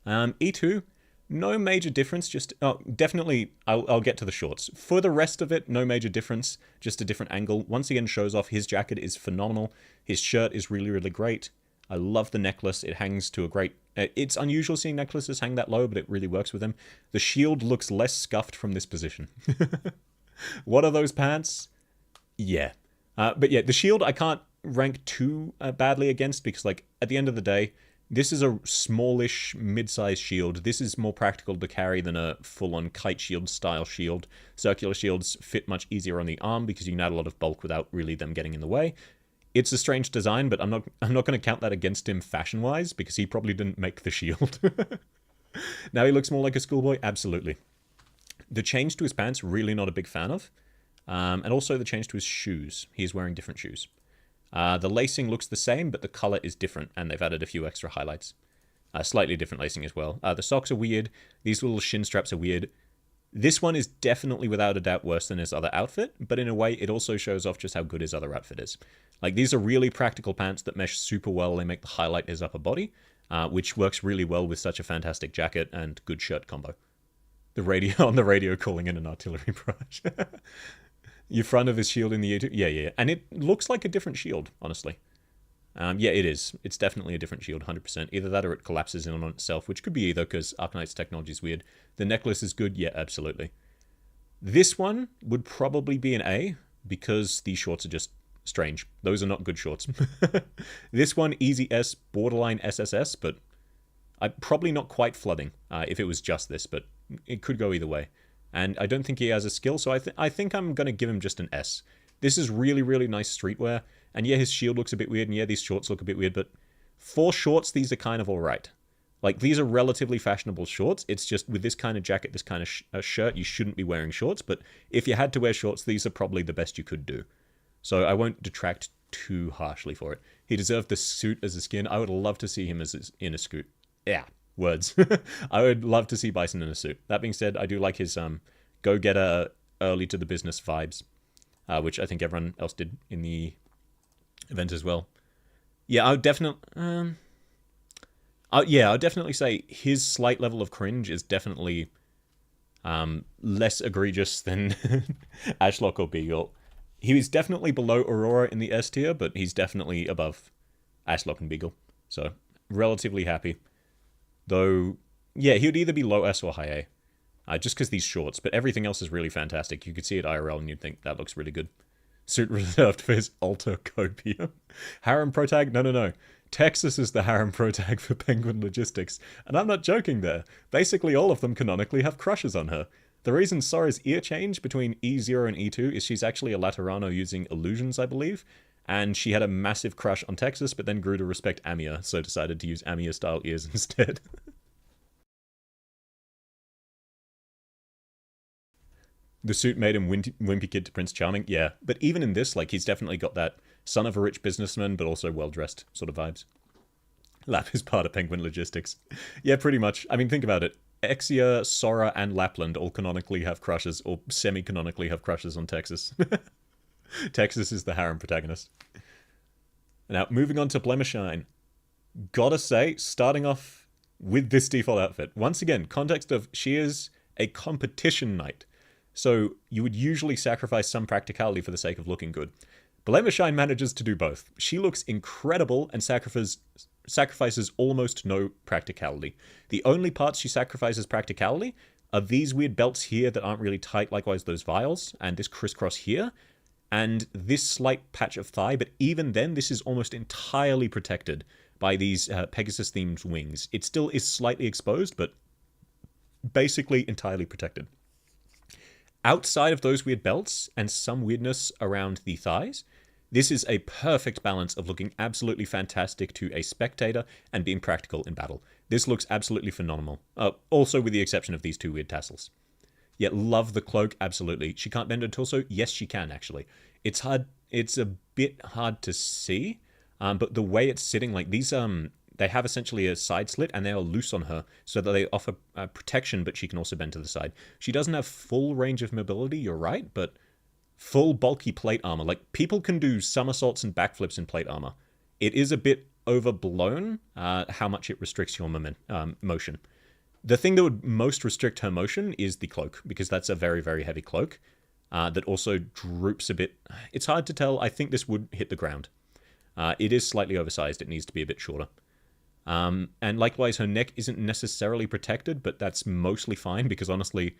E2, no major difference, just... Oh, definitely, I'll get to the shorts. For the rest of it, no major difference, just a different angle. Once again, shows off his jacket is phenomenal. His shirt is really, really great. I love the necklace. It hangs to a great... It's unusual seeing necklaces hang that low, but it really works with them. The shield looks less scuffed from this position. What are those pants? Yeah. But yeah, the shield I can't rank too badly against because, like, at the end of the day, this is a smallish, mid-sized shield. This is more practical to carry than a full-on kite shield style shield. Circular shields fit much easier on the arm because you can add a lot of bulk without really them getting in the way. It's a strange design, but I'm not going to count that against him fashion-wise, because he probably didn't make the shield. Now he looks more like a schoolboy? Absolutely. The change to his pants, really not a big fan of. And also the change to his shoes. He's wearing different shoes. The lacing looks the same, but the color is different, and they've added a few extra highlights. Slightly different lacing as well. The socks are weird. These little shin straps are weird. This one is definitely, without a doubt, worse than his other outfit, but in a way, it also shows off just how good his other outfit is. Like, these are really practical pants that mesh super well. They make the highlight his upper body, which works really well with such a fantastic jacket and good shirt combo. The radio on the radio calling in an artillery barrage. Your front of his shield in the E2. Yeah. And it looks like a different shield, honestly. Yeah, it is. It's definitely a different shield, 100%. Either that or it collapses in on itself, which could be either, because Arknights technology is weird. The necklace is good, yeah, absolutely. This one would probably be an A, because these shorts are just strange. Those are not good shorts. This one, easy S, borderline SSS, but probably not quite flooding if it was just this, but it could go either way. And I don't think he has a skill, so I think I'm going to give him just an S. This is really, really nice streetwear. And yeah, his shield looks a bit weird, and yeah, these shorts look a bit weird, but for shorts, these are kind of alright. Like, these are relatively fashionable shorts. It's just with this kind of jacket, this kind of shirt, you shouldn't be wearing shorts, but if you had to wear shorts, these are probably the best you could do. So I won't detract too harshly for it. He deserved the suit as a skin. I would love to see him as in a suit. Yeah, words. I would love to see Bison in a suit. That being said, I do like his go-getter, early to the business vibes, which I think everyone else did in the event as well. Yeah, I would definitely... yeah, I would definitely say his slight level of cringe is definitely less egregious than Ashlock or Beagle. He was definitely below Aurora in the S tier, but he's definitely above Ashlock and Beagle. So, relatively happy. Though, yeah, he would either be low S or high A. Just because these shorts, but everything else is really fantastic. You could see it IRL and you'd think that looks really good. Suit reserved for his alter copium. Harem pro tag? No. Texas is the harem pro tag for Penguin Logistics. And I'm not joking there. Basically all of them canonically have crushes on her. The reason Sora's ear change between E0 and E2 is she's actually a Laterano using illusions, I believe. And she had a massive crush on Texas, but then grew to respect Amiya, so decided to use Amiya-style ears instead. The suit made him wimpy kid to Prince Charming, yeah. But even in this, like, he's definitely got that son of a rich businessman, but also well-dressed sort of vibes. Lap is part of Penguin Logistics. Yeah, pretty much. I mean, think about it. Exia, Sora, and Lapland all canonically have crushes, or semi-canonically have crushes on Texas. Texas is the harem protagonist. Now, moving on to Blemishine. Gotta say, starting off with this default outfit. Once again, context of she is a competition knight. So you would usually sacrifice some practicality for the sake of looking good. Blemishine manages to do both. She looks incredible and sacrifices almost no practicality. The only parts she sacrifices practicality are these weird belts here that aren't really tight, likewise those vials, and this crisscross here, and this slight patch of thigh, but even then this is almost entirely protected by these Pegasus-themed wings. It still is slightly exposed, but basically entirely protected. Outside of those weird belts and some weirdness around the thighs, this is a perfect balance of looking absolutely fantastic to a spectator and being practical in battle. This looks absolutely phenomenal. Also with the exception of these two weird tassels. Yet love the cloak, absolutely. She can't bend her torso? Yes, she can, actually. It's hard. It's a bit hard to see, but the way it's sitting, like these, they have essentially a side slit and they are loose on her so that they offer protection, but she can also bend to the side. She doesn't have full range of mobility, you're right, but full bulky plate armor. Like, people can do somersaults and backflips in plate armor. It is a bit overblown how much it restricts your motion. The thing that would most restrict her motion is the cloak, because that's a very, very heavy cloak that also droops a bit. It's hard to tell. I think this would hit the ground. It is slightly oversized. It needs to be a bit shorter. And likewise, her neck isn't necessarily protected, but that's mostly fine because honestly,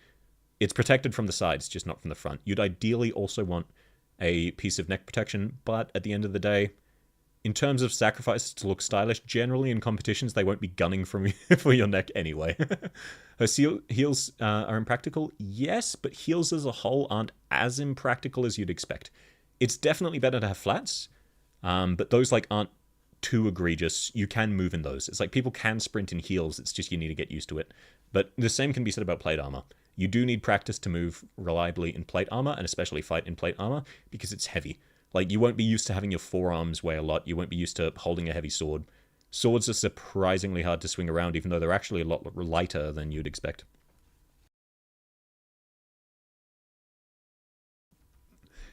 it's protected from the sides, just not from the front. You'd ideally also want a piece of neck protection, but at the end of the day, in terms of sacrifices to look stylish, generally in competitions, they won't be gunning for your neck anyway. Her heels are impractical, yes, but heels as a whole aren't as impractical as you'd expect. It's definitely better to have flats, but those like aren't too egregious. You can move in those. It's like people can sprint in heels, it's just you need to get used to it. But the same can be said about plate armor. You do need practice to move reliably in plate armor, and especially fight in plate armor, because it's heavy. Like, you won't be used to having your forearms weigh a lot. You won't be used to holding a heavy sword. Swords are surprisingly hard to swing around, even though they're actually a lot lighter than you'd expect.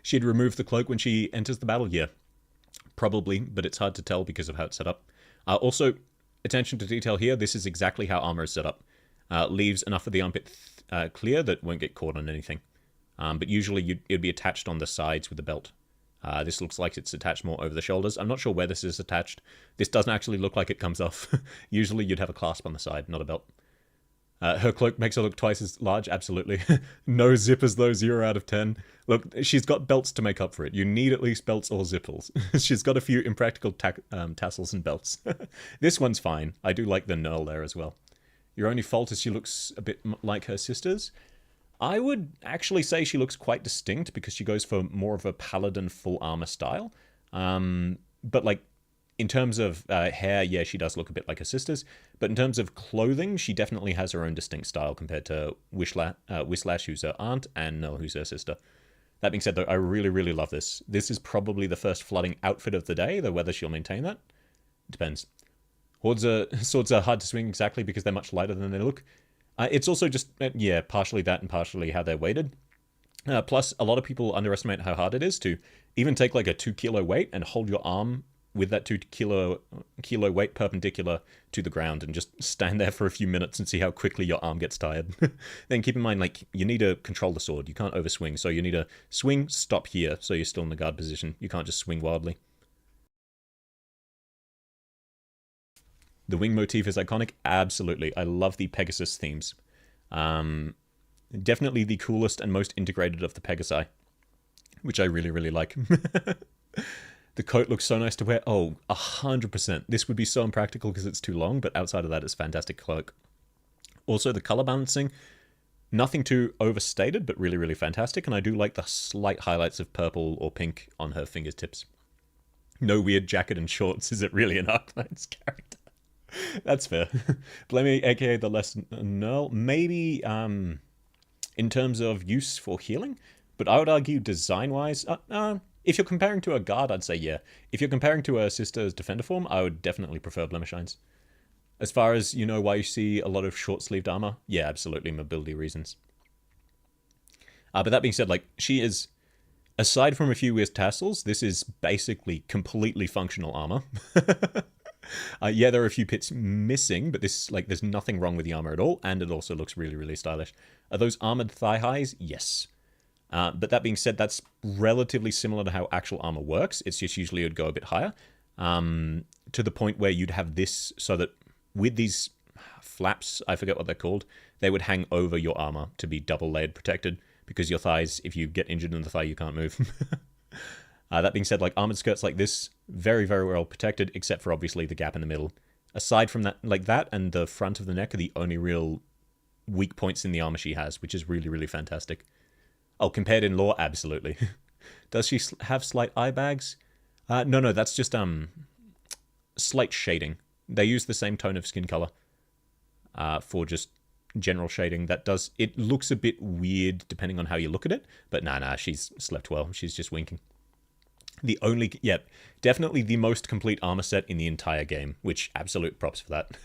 She'd remove the cloak when she enters the battle? Yeah, probably, but it's hard to tell because of how it's set up. Also, attention to detail here, this is exactly how armor is set up. Leaves enough of the armpit clear that won't get caught on anything. But usually it'd be attached on the sides with the belt. This looks like it's attached more over the shoulders. I'm not sure where this is attached. This doesn't actually look like it comes off. Usually you'd have a clasp on the side, not a belt. Her cloak makes her look twice as large, absolutely. No zippers though, 0 out of 10. Look, she's got belts to make up for it. You need at least belts or zippers. She's got a few impractical tassels and belts. This one's fine. I do like the knurl there as well. Your only fault is she looks a bit like her sisters. I would actually say she looks quite distinct because she goes for more of a paladin full armor style. But like, in terms of hair, yeah, she does look a bit like her sisters. But in terms of clothing, she definitely has her own distinct style compared to Whisslash, who's her aunt, and Nell, who's her sister. That being said, though, I really, really love this. This is probably the first flooding outfit of the day, though whether she'll maintain that depends. Swords are hard to swing exactly because they're much lighter than they look. It's also just, yeah, partially that and partially how they're weighted. Plus, a lot of people underestimate how hard it is to even take like a 2 kilo weight and hold your arm with that 2 kilo weight perpendicular to the ground and just stand there for a few minutes and see how quickly your arm gets tired. Then keep in mind, like, you need to control the sword. You can't overswing, so you need to swing, stop here, so you're still in the guard position. You can't just swing wildly. The wing motif is iconic. Absolutely. I love the Pegasus themes. Definitely the coolest and most integrated of the Pegasi, which I really, really like. The coat looks so nice to wear. Oh, 100%. This would be so impractical because it's too long, but outside of that, it's fantastic cloak. Also, the color balancing, nothing too overstated, but really, really fantastic. And I do like the slight highlights of purple or pink on her fingertips. No weird jacket and shorts. Is it really an Arknights character? That's fair. Blamey, aka the less null, maybe in terms of use for healing, but I would argue design-wise, if you're comparing to a guard, I'd say yeah. If you're comparing to a sister's defender form, I would definitely prefer Blemishines. As far as, you know, why you see a lot of short-sleeved armor, yeah, absolutely, mobility reasons. But that being said, like, she is, aside from a few weird tassels, this is basically completely functional armor. Yeah, there are a few bits missing, but this, like, there's nothing wrong with the armor at all, and it also looks really, really stylish. Are those armored thigh highs? Yes. But that being said, that's relatively similar to how actual armor works. It's just usually it would go a bit higher, to the point where you'd have this so that with these flaps, I forget what they're called, they would hang over your armor to be double layered protected, because your thighs, if you get injured in the thigh, you can't move. That being said, like, armored skirts like this, very, very well protected, except for obviously the gap in the middle. Aside from that, like that and the front of the neck are the only real weak points in the armor she has, which is really, really fantastic. Oh, compared in lore, absolutely. Does she have slight eye bags? No, that's just slight shading. They use the same tone of skin color for just general shading. That does, it looks a bit weird depending on how you look at it, but nah, she's slept well. She's just winking. The only, yeah, definitely the most complete armor set in the entire game, which absolute props for that.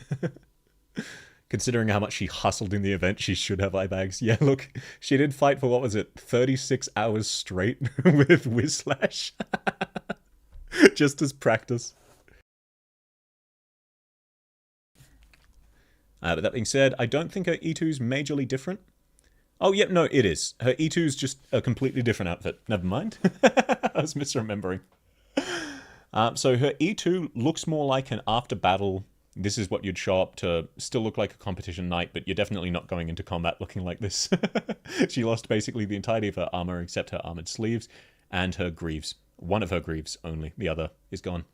Considering how much she hustled in the event, she should have eye bags. Yeah, look, she did fight for, what was it, 36 hours straight with Whisslash. Just as practice. But that being said, I don't think her E2's majorly different. Oh, yep, no, it is. Her E2's just a completely different outfit. Never mind. I was misremembering. So her E2 looks more like an after battle. This is what you'd show up to still look like a competition knight, but you're definitely not going into combat looking like this. She lost basically the entirety of her armor except her armored sleeves and her greaves. One of her greaves only. The other is gone.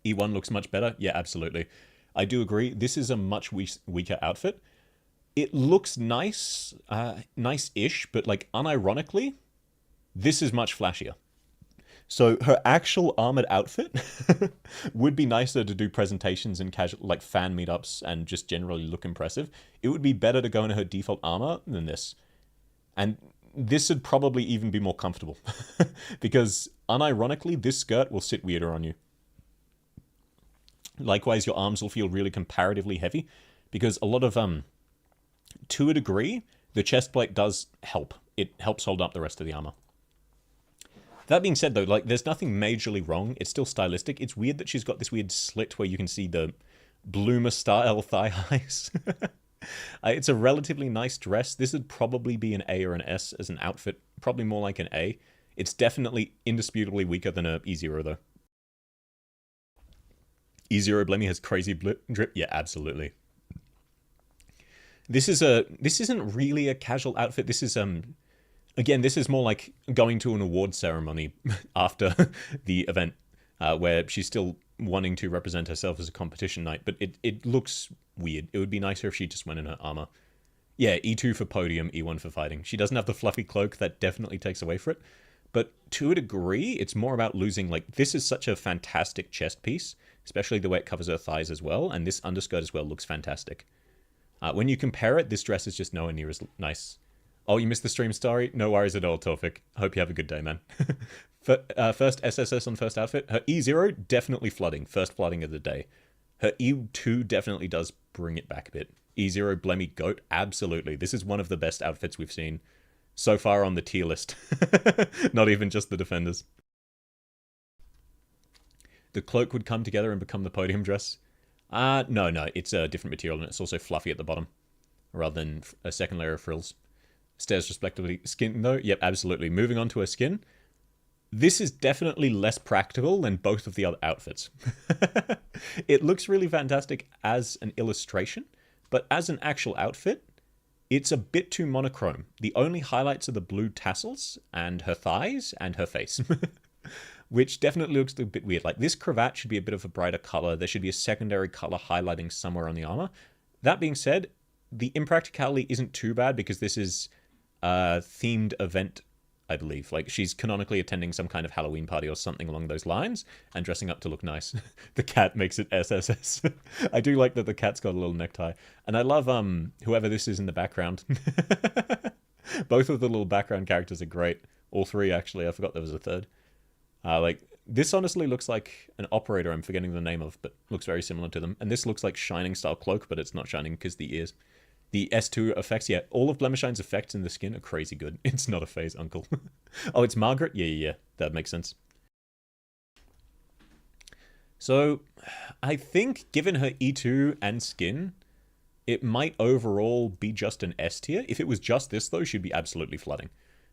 E1 looks much better. Yeah, absolutely. I do agree. This is a much weaker outfit. It looks nice, nice-ish, but like unironically, this is much flashier. So her actual armored outfit would be nicer to do presentations and casual, like fan meetups and just generally look impressive. It would be better to go in her default armor than this. And this would probably even be more comfortable because unironically, this skirt will sit weirder on you. Likewise, your arms will feel really comparatively heavy because a lot of, to a degree, the chest plate does help. It helps hold up the rest of the armor. That being said, though, like, there's nothing majorly wrong. It's still stylistic. It's weird that she's got this weird slit where you can see the bloomer-style thigh highs. It's a relatively nice dress. This would probably be an A or an S as an outfit. Probably more like an A. It's definitely indisputably weaker than a E0 though. E0 Blemmy has crazy drip. Yeah, absolutely. This isn't really a casual outfit. This is again, this is more like going to an award ceremony after the event, where she's still wanting to represent herself as a competition knight, but it looks weird. It would be nicer if she just went in her armor. Yeah, E2 for podium, E1 for fighting. She doesn't have the fluffy cloak, that definitely takes away for it. But to a degree, it's more about losing, like, this is such a fantastic chest piece, especially the way it covers her thighs as well, and this underskirt as well looks fantastic. When you compare it, this dress is just nowhere near as nice. Oh, you missed the stream story? No worries at all, Torfik. Hope you have a good day, man. First SSS on first outfit. Her E0, definitely flooding. First flooding of the day. Her E2 definitely does bring it back a bit. E0 Blemmy Goat, absolutely. This is one of the best outfits we've seen so far on the tier list. Not even just the defenders. The cloak would come together and become the podium dress. No, it's a different material and it's also fluffy at the bottom, rather than a second layer of frills. Stairs respectively. Skin, though? Yep, absolutely. Moving on to her skin. This is definitely less practical than both of the other outfits. It looks really fantastic as an illustration, but as an actual outfit, it's a bit too monochrome. The only highlights are the blue tassels and her thighs and her face. Which definitely looks a bit weird. Like, this cravat should be a bit of a brighter color. There should be a secondary color highlighting somewhere on the armor. That being said, the impracticality isn't too bad because this is a themed event, I believe. Like, she's canonically attending some kind of Halloween party or something along those lines and dressing up to look nice. The cat makes it SSS. I do like that the cat's got a little necktie. And I love whoever this is in the background. Both of the little background characters are great. All three, actually. I forgot there was a third. Like, this honestly looks like an operator I'm forgetting the name of, but looks very similar to them. And this looks like Shining style cloak, but it's not Shining because the ears. The S2 effects, yeah, all of Blemishine's effects in the skin are crazy good. It's not a phase, uncle. Oh, it's Margaret? Yeah, that makes sense. So, I think given her E2 and skin, it might overall be just an S tier. If it was just this, though, she'd be absolutely flooding.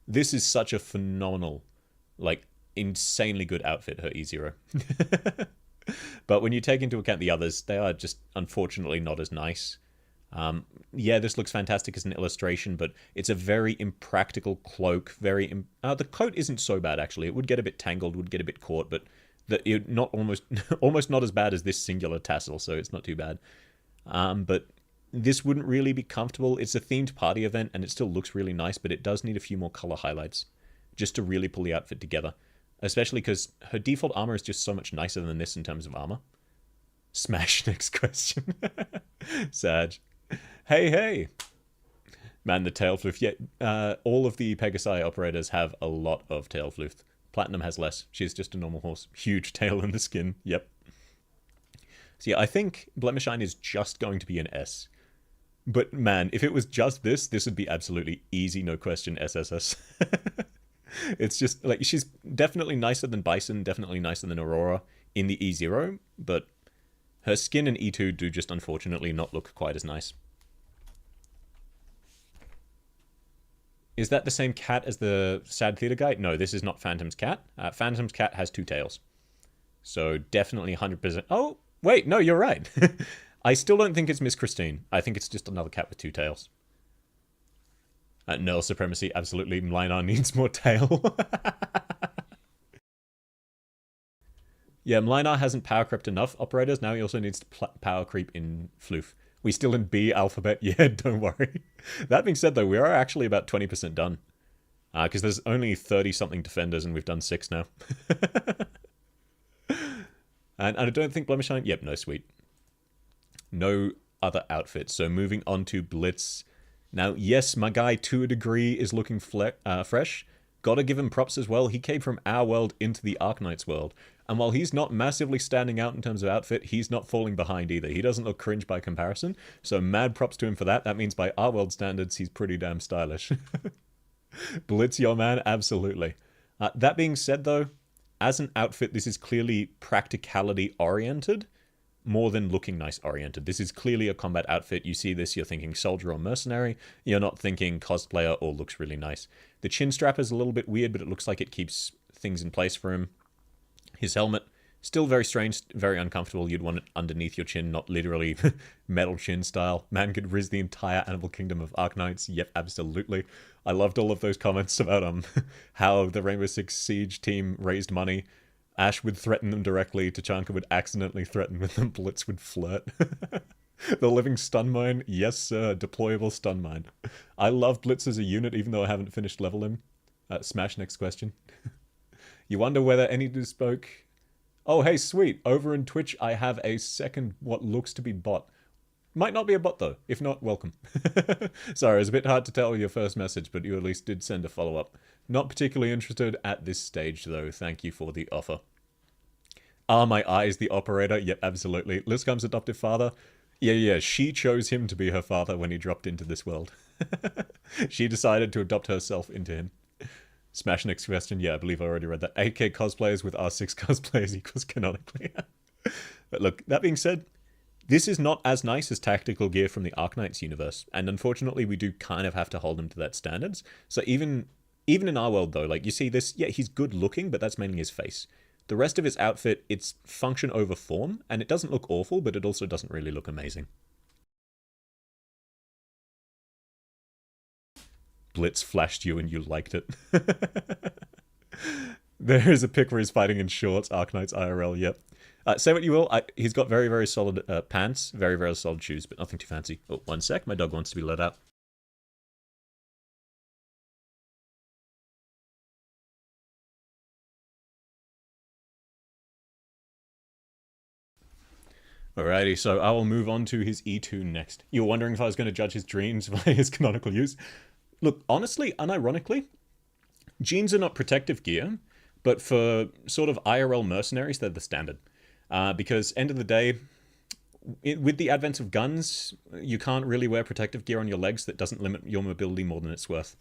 This is such a phenomenal, like, insanely good outfit, her E0. But when you take into account the others, they are just unfortunately not as nice. Yeah, this looks fantastic as an illustration, but it's a very impractical cloak. The coat isn't so bad, actually. It would get a bit tangled, would get a bit caught, but not almost not as bad as this singular tassel, so it's not too bad. But this wouldn't really be comfortable. It's a themed party event, and it still looks really nice, but it does need a few more color highlights just to really pull the outfit together. Especially because her default armor is just so much nicer than this in terms of armor. Smash, next question. Sag. Hey. Man, the tail floof. Yeah, all of the Pegasi operators have a lot of tail floof. Platinum has less. She's just a normal horse. Huge tail in the skin. Yep. So yeah, I think Blemishine is just going to be an S. But man, if it was just this would be absolutely easy, no question, SSS. It's just, like, she's definitely nicer than Bison, definitely nicer than Aurora in the E0, but her skin and E2 do just unfortunately not look quite as nice. Is that the same cat as the Sad Theater guy? No, this is not Phantom's cat. Phantom's cat has two tails. So definitely 100%. Oh, wait, no, you're right. I still don't think it's Miss Christine. I think it's just another cat with two tails. Neural supremacy, absolutely. Mlinar needs more tail. Yeah, Mlinar hasn't power crept enough operators. Now he also needs to power creep in Floof. We still in B alphabet? Yeah, don't worry. That being said, though, we are actually about 20% done. Because there's only 30-something defenders, and we've done 6 now. And I don't think Blemishine... Yep, no, sweet. No other outfits. So moving on to Blitz... Now, yes, my guy, to a degree, is looking fresh. Gotta give him props as well. He came from our world into the Arknights world. And while he's not massively standing out in terms of outfit, he's not falling behind either. He doesn't look cringe by comparison. So mad props to him for that. That means by our world standards, he's pretty damn stylish. Blitz your man? Absolutely. That being said, though, as an outfit, this is clearly practicality-oriented. more than looking nice oriented. This is clearly a combat outfit. You see this, you're thinking soldier or mercenary. You're not thinking cosplayer or looks really nice. The chin strap is a little bit weird, but it looks like it keeps things in place for him. His helmet, still very strange, very uncomfortable. You'd want it underneath your chin, not literally metal chin style. Man could riz the entire animal kingdom of Arknights. Yep, absolutely. I loved all of those comments about how the Rainbow Six Siege team raised money. Ash would threaten them directly, Tachanka would accidentally threaten with them, Blitz would flirt. The living stun mine, yes sir, deployable stun mine. I love Blitz as a unit even though I haven't finished level him. Smash next question. You wonder whether any bespoke... Oh hey sweet, over in Twitch I have a second what looks to be bot. Might not be a bot though, if not, welcome. Sorry, it's a bit hard to tell your first message, but you at least did send a follow-up. Not particularly interested at this stage though, thank you for the offer. Are my eyes the operator? Yep, absolutely. Lizcom's adoptive father? Yeah, she chose him to be her father when he dropped into this world. She decided to adopt herself into him. Smash next question. Yeah, I believe I already read that. 8K cosplayers with R6 cosplayers equals canonically. But look, that being said, this is not as nice as tactical gear from the Arknights universe, and unfortunately we do kind of have to hold him to that standards. So even in our world though, like you see this, yeah, he's good looking, but that's mainly his face. The rest of his outfit, it's function over form, and it doesn't look awful, but it also doesn't really look amazing. Blitz flashed you and you liked it. There is a pic where he's fighting in shorts, Arknights IRL, yep. Say what you will, he's got very, very solid pants, very, very solid shoes, but nothing too fancy. Oh, one sec, my dog wants to be let out. Alrighty, so I will move on to his E2 next. You were wondering if I was going to judge his dreams by his canonical use? Look, honestly, unironically, jeans are not protective gear, but for sort of IRL mercenaries, they're the standard. Because end of the day, with the advent of guns, you can't really wear protective gear on your legs that doesn't limit your mobility more than it's worth.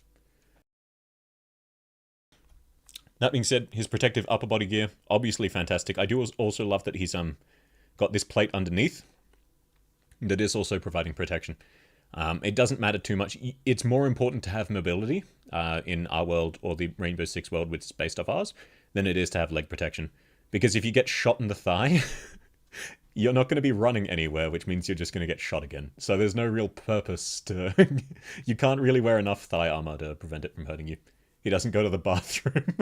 That being said, his protective upper body gear, obviously fantastic. I do also love that he's got this plate underneath that is also providing protection. It doesn't matter too much. It's more important to have mobility in our world or the Rainbow Six world with based off ours than it is to have leg protection. Because if you get shot in the thigh, you're not going to be running anywhere, which means you're just going to get shot again. So there's no real purpose to... You can't really wear enough thigh armor to prevent it from hurting you. He doesn't go to the bathroom.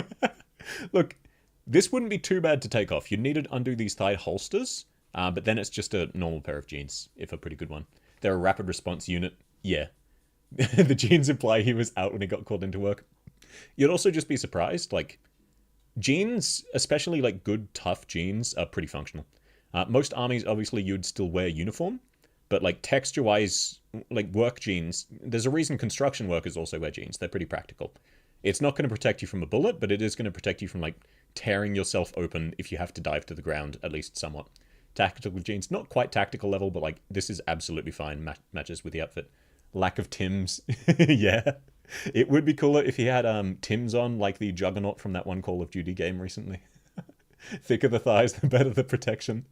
Look, this wouldn't be too bad to take off. You'd need to undo these thigh holsters, but then it's just a normal pair of jeans, if a pretty good one. They're a rapid response unit. Yeah. The jeans imply he was out when he got called into work. You'd also just be surprised, like, jeans, especially like good, tough jeans, are pretty functional. Most armies, obviously, you'd still wear uniform, but like texture-wise, like work jeans, there's a reason construction workers also wear jeans. They're pretty practical. It's not going to protect you from a bullet, but it is going to protect you from like tearing yourself open if you have to dive to the ground, at least somewhat. Tactical jeans, not quite tactical level, but like this is absolutely fine, matches with the outfit. Lack of Tims, yeah. It would be cooler if he had Tims on, like the Juggernaut from that one Call of Duty game recently. Thicker the thighs, the better the protection.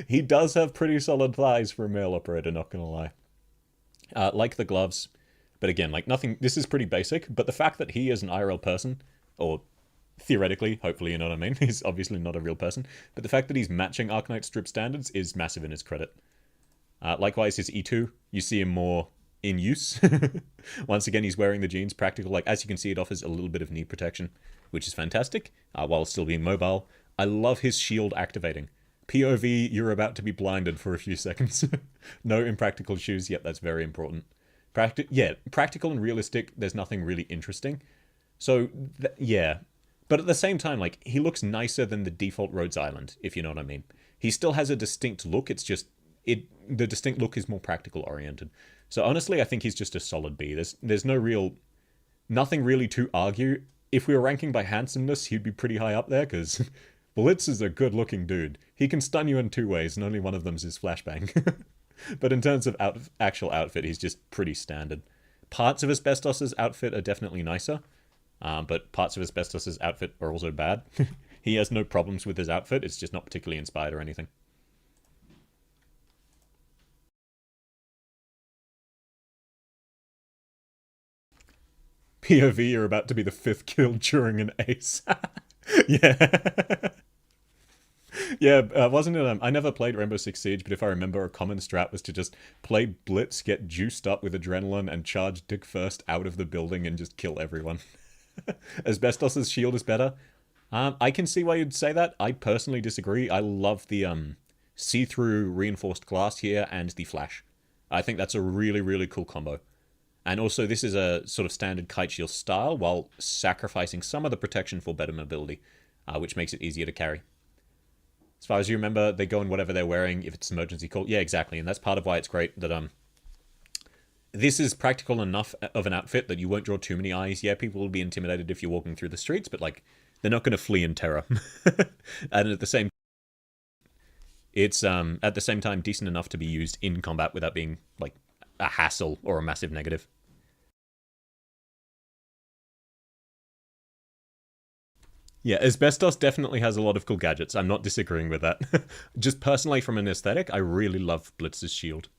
He does have pretty solid thighs for a male operator, not gonna lie. Like the gloves, but again, like nothing, this is pretty basic, but the fact that he is an IRL person, or theoretically, hopefully you know what I mean, he's obviously not a real person, but the fact that he's matching Arknight strip standards is massive in his credit. Likewise, his E2, you see him more in use. Once again, he's wearing the jeans, practical, like as you can see, it offers a little bit of knee protection, which is fantastic, while still being mobile. I love his shield activating. POV, you're about to be blinded for a few seconds. No impractical shoes, yep, that's very important. Practical and realistic, there's nothing really interesting. So, yeah. But at the same time, like, he looks nicer than the default Rhodes Island, if you know what I mean. He still has a distinct look, it's just, the distinct look is more practical oriented. So honestly, I think he's just a solid B. There's nothing really to argue. If we were ranking by handsomeness, he'd be pretty high up there, because Blitz is a good-looking dude. He can stun you in two ways, and only one of them is his flashbang. But in terms of actual outfit, he's just pretty standard. Parts of Asbestos's outfit are definitely nicer, but parts of Asbestos's outfit are also bad. He has no problems with his outfit, it's just not particularly inspired or anything. POV, you're about to be the 5th kill during an ace. Yeah. Yeah, wasn't it? I never played Rainbow Six Siege, but if I remember, a common strat was to just play Blitz, get juiced up with adrenaline, and charge dick first out of the building and just kill everyone. Asbestos's shield is better. I can see why you'd say that. I personally disagree. I love the see-through reinforced glass here and the flash. I think that's a really, really cool combo. And also, this is a sort of standard kite shield style while sacrificing some of the protection for better mobility, which makes it easier to carry. As far as you remember, they go in whatever they're wearing if it's emergency call. Yeah, exactly. And that's part of why it's great that this is practical enough of an outfit that you won't draw too many eyes. Yeah, people will be intimidated if you're walking through the streets, but like they're not going to flee in terror. And at the same time decent enough to be used in combat without being like a hassle or a massive negative. Yeah, Asbestos definitely has a lot of cool gadgets. I'm not disagreeing with that. Just personally, from an aesthetic, I really love Blitz's shield.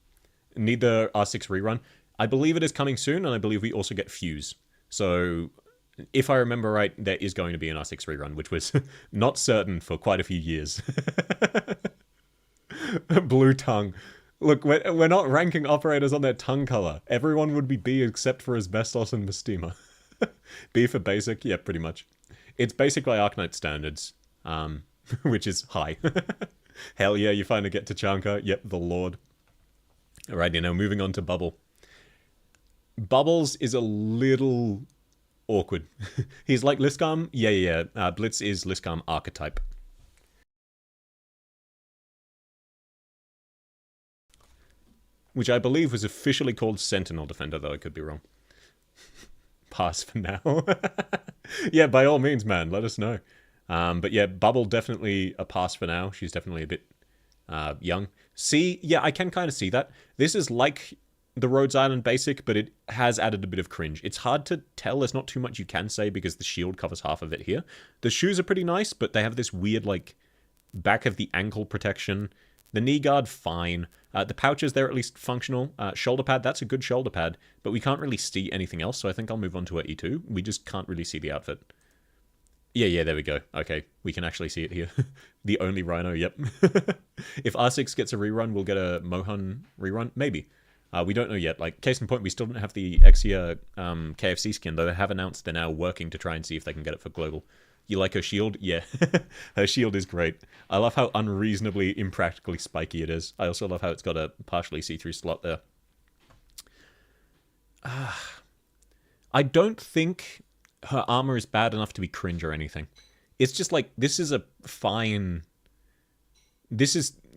Need the R6 rerun. I believe it is coming soon, and I believe we also get Fuse. So, if I remember right, there is going to be an R6 rerun, which was not certain for quite a few years. Blue tongue. Look, we're not ranking operators on their tongue color. Everyone would be B except for Asbestos and Mystima. B for basic, yeah, pretty much. It's basic by Arknight standards, which is high. Hell yeah, you finally get to Chanka. Yep, the Lord. Alright, now moving on to Bubble. Bubbles is a little awkward. He's like Liscam. Yeah. Blitz is Liscam archetype. Which I believe was officially called Sentinel Defender, though I could be wrong. Pass for now. Yeah, by all means, man, let us know. But yeah, Bubble definitely a pass for now. She's definitely a bit young. C, yeah, I can kind of see that. This is like the Rhodes Island basic, but it has added a bit of cringe. It's hard to tell. There's not too much you can say because the shield covers half of it here. The shoes are pretty nice, but they have this weird, like, back of the ankle protection. The knee guard, fine. The pouches, they're at least functional. Shoulder pad, that's a good shoulder pad, but we can't really see anything else, so I think I'll move on to her E2. We just can't really see the outfit. Yeah, there we go. Okay, we can actually see it here. The only Rhino, yep. If R6 gets a rerun, we'll get a Mohan rerun? Maybe. We don't know yet. Like, case in point, we still don't have the Exia KFC skin, though they have announced they're now working to try and see if they can get it for global. You like her shield? Yeah. Her shield is great. I love how unreasonably, impractically spiky it is. I also love how it's got a partially see-through slot there. I don't think her armor is bad enough to be cringe or anything. It's just like, this is a fine...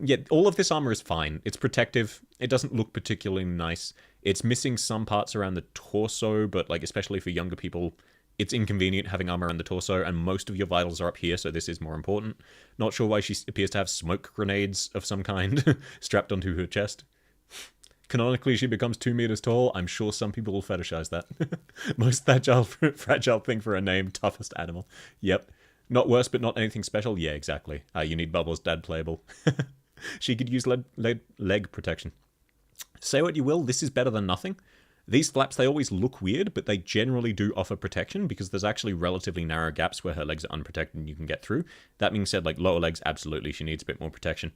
Yeah, all of this armor is fine. It's protective. It doesn't look particularly nice. It's missing some parts around the torso, but like, especially for younger people... It's inconvenient having armor on the torso, and most of your vitals are up here, so this is more important. Not sure why she appears to have smoke grenades of some kind strapped onto her chest. Canonically, she becomes 2 meters tall. I'm sure some people will fetishize that. Most fragile thing for a name, toughest animal. Yep. Not worse, but not anything special? Yeah, exactly. You need Bubbles, dad playable. She could use leg protection. Say what you will, this is better than nothing. These flaps, they always look weird, but they generally do offer protection because there's actually relatively narrow gaps where her legs are unprotected and you can get through. That being said, like, lower legs, absolutely, she needs a bit more protection.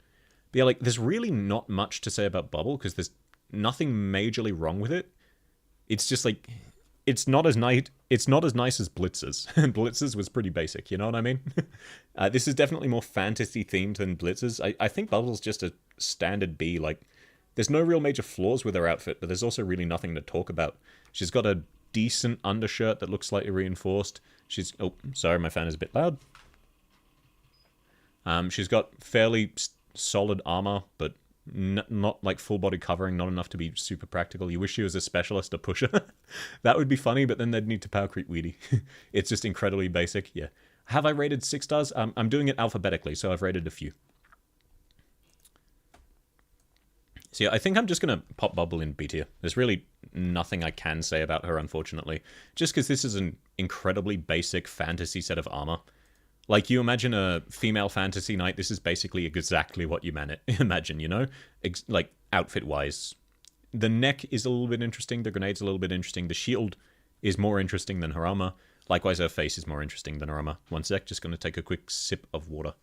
But yeah, like, there's really not much to say about Bubble because there's nothing majorly wrong with it. It's just, like, it's not as nice as Blitz's. Blitz's was pretty basic, you know what I mean? This is definitely more fantasy-themed than Blitz's. I think Bubble's just a standard B, like... There's no real major flaws with her outfit, but there's also really nothing to talk about. She's got a decent undershirt that looks slightly reinforced. She's... Oh, sorry, my fan is a bit loud. She's got fairly solid armor, but not like full body covering, not enough to be super practical. You wish she was a specialist, a pusher. That would be funny, but then they'd need to power creep Weedy. It's just incredibly basic, yeah. Have I rated 6 stars? I'm doing it alphabetically, so I've rated a few. So yeah, I think I'm just going to pop Bubble in B tier. There's really nothing I can say about her, unfortunately. Just because this is an incredibly basic fantasy set of armor. Like, you imagine a female fantasy knight, this is basically exactly what you imagine, you know? Like, outfit-wise. The neck is a little bit interesting, the grenade's a little bit interesting, the shield is more interesting than her armor. Likewise, her face is more interesting than her armor. One sec, just going to take a quick sip of water.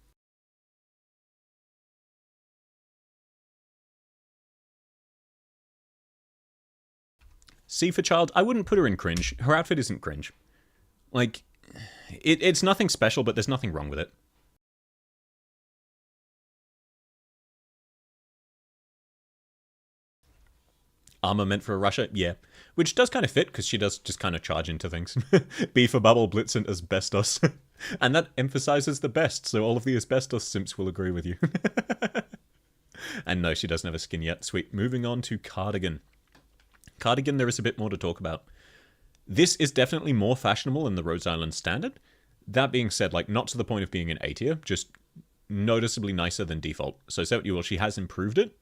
C for child, I wouldn't put her in cringe. Her outfit isn't cringe. Like, it's nothing special, but there's nothing wrong with it. Armor meant for a Russia? Yeah. Which does kind of fit, because she does just kind of charge into things. B for bubble, blitz, and asbestos. And that emphasizes the best, so all of the asbestos simps will agree with you. And no, she doesn't have a skin yet. Sweet. Moving on to Cardigan. Cardigan, there is a bit more to talk about. This is definitely more fashionable than the Rhode Island Standard. That being said, like, not to the point of being an A tier, just noticeably nicer than default. So say what you will, she has improved it.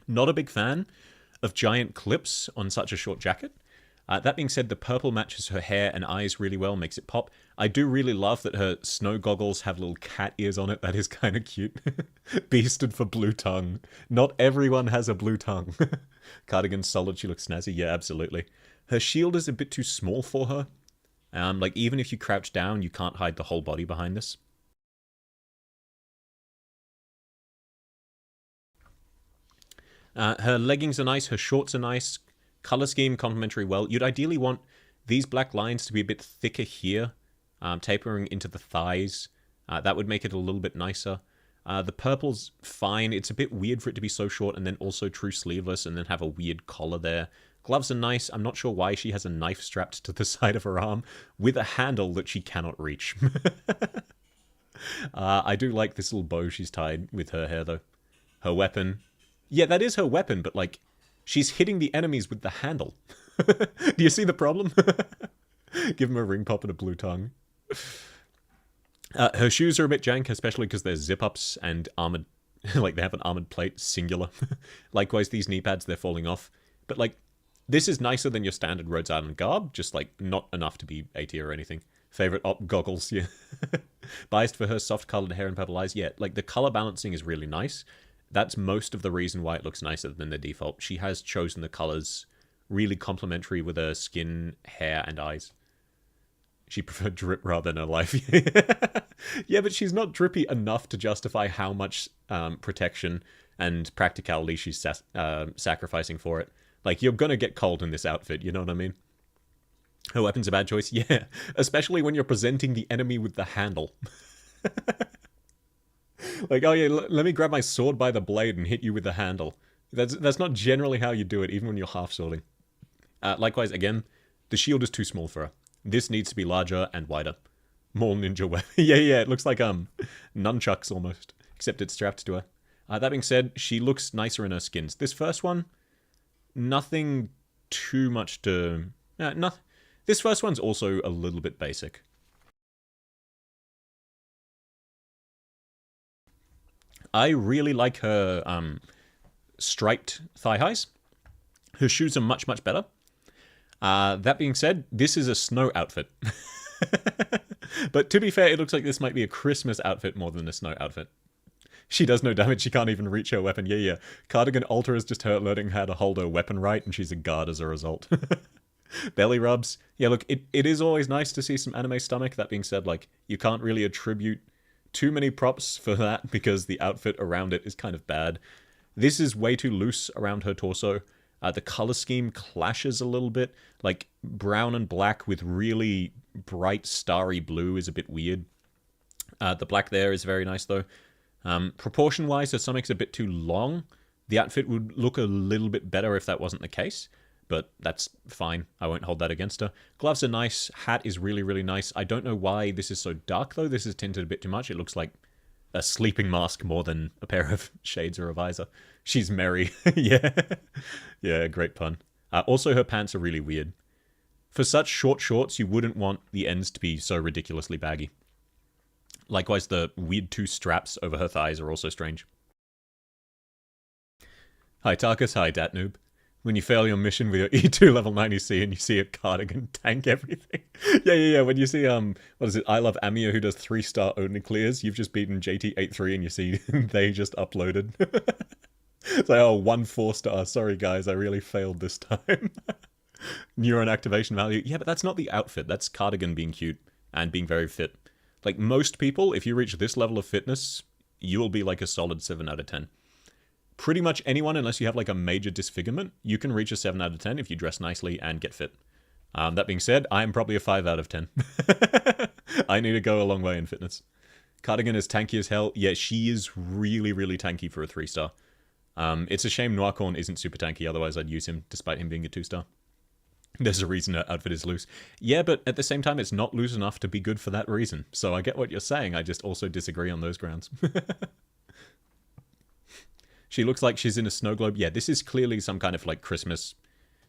Not a big fan of giant clips on such a short jacket. That being said, the purple matches her hair and eyes really well, makes it pop. I do really love that her snow goggles have little cat ears on it. That is kind of cute. B stood for blue tongue. Not everyone has a blue tongue. Cardigan's solid, she looks snazzy. Yeah, absolutely. Her shield is a bit too small for her. Like, even if you crouch down, you can't hide the whole body behind this. Her leggings are nice, her shorts are nice, color scheme complementary well. You'd ideally want these black lines to be a bit thicker here, tapering into the thighs. That would make it a little bit nicer. The purple's fine. It's a bit weird for it to be so short and then also true sleeveless and then have a weird collar there. Gloves are nice. I'm not sure why she has a knife strapped to the side of her arm with a handle that she cannot reach. I do like this little bow she's tied with her hair, though. Her weapon. Yeah, that is her weapon, but, like, she's hitting the enemies with the handle. Do you see the problem? Give him a ring pop and a blue tongue. Her shoes are a bit jank, especially because they're zip-ups and armored. Like, they have an armored plate, singular. Likewise, these knee pads, they're falling off. But, like, this is nicer than your standard Rhode Island garb, just, like, not enough to be A tier or anything. Favorite op goggles, yeah. Biased for her soft-colored hair and purple eyes, yeah. Like, the color balancing is really nice. That's most of the reason why it looks nicer than the default. She has chosen the colors really complementary with her skin, hair, and eyes. She preferred drip rather than her life. Yeah, but she's not drippy enough to justify how much protection and practicality she's sacrificing for it. Like, you're gonna get cold in this outfit, you know what I mean? Her weapon's a bad choice? Yeah, especially when you're presenting the enemy with the handle. Like, oh yeah, let me grab my sword by the blade and hit you with the handle. That's not generally how you do it, even when you're half-swording. Likewise, again, the shield is too small for her. This needs to be larger and wider. More ninja weapon. Yeah, it looks like, nunchucks almost. Except it's strapped to her. That being said, she looks nicer in her skins. This first one, nothing too much to... This first one's also a little bit basic. I really like her striped thigh highs. Her shoes are much, much better. That being said, this is a snow outfit. But to be fair, it looks like this might be a Christmas outfit more than a snow outfit. She does no damage, she can't even reach her weapon. Yeah. Cardigan Alter is just her learning how to hold her weapon right, and she's a guard as a result. Belly rubs. Yeah, look, it is always nice to see some anime stomach. That being said, like, you can't really attribute too many props for that because the outfit around it is kind of bad. This is way too loose around her torso. The color scheme clashes a little bit. Like, brown and black with really bright starry blue is a bit weird. The black there is very nice, though. Proportion-wise, her stomach's a bit too long. The outfit would look a little bit better if that wasn't the case. But that's fine. I won't hold that against her. Gloves are nice. Hat is really, really nice. I don't know why this is so dark, though. This is tinted a bit too much. It looks like a sleeping mask more than a pair of shades or a visor. She's merry. Yeah. Yeah, great pun. Also, her pants are really weird. For such short shorts, you wouldn't want the ends to be so ridiculously baggy. Likewise, the weird two straps over her thighs are also strange. Hi, Tarkus. Hi, Datnoob. When you fail your mission with your E2 level 90C and you see a Cardigan tank everything. Yeah. When you see, what is it, I Love Amia who does 3-star only clears, you've just beaten JT83 and you see they just uploaded. It's like, oh, 1 4-star. Sorry, guys, I really failed this time. Neuron activation value. Yeah, but that's not the outfit. That's Cardigan being cute and being very fit. Like, most people, if you reach this level of fitness, you will be like a solid 7 out of 10. Pretty much anyone, unless you have like a major disfigurement, you can reach a 7 out of 10 if you dress nicely and get fit. That being said, I am probably a 5 out of 10. I need to go a long way in fitness. Cardigan is tanky as hell. Yeah, she is really, really tanky for a 3-star. It's a shame Noircorn isn't super tanky, otherwise I'd use him, despite him being a 2-star. There's a reason her outfit is loose. Yeah, but at the same time, it's not loose enough to be good for that reason. So I get what you're saying, I just also disagree on those grounds. She looks like she's in a snow globe. Yeah, this is clearly some kind of like Christmas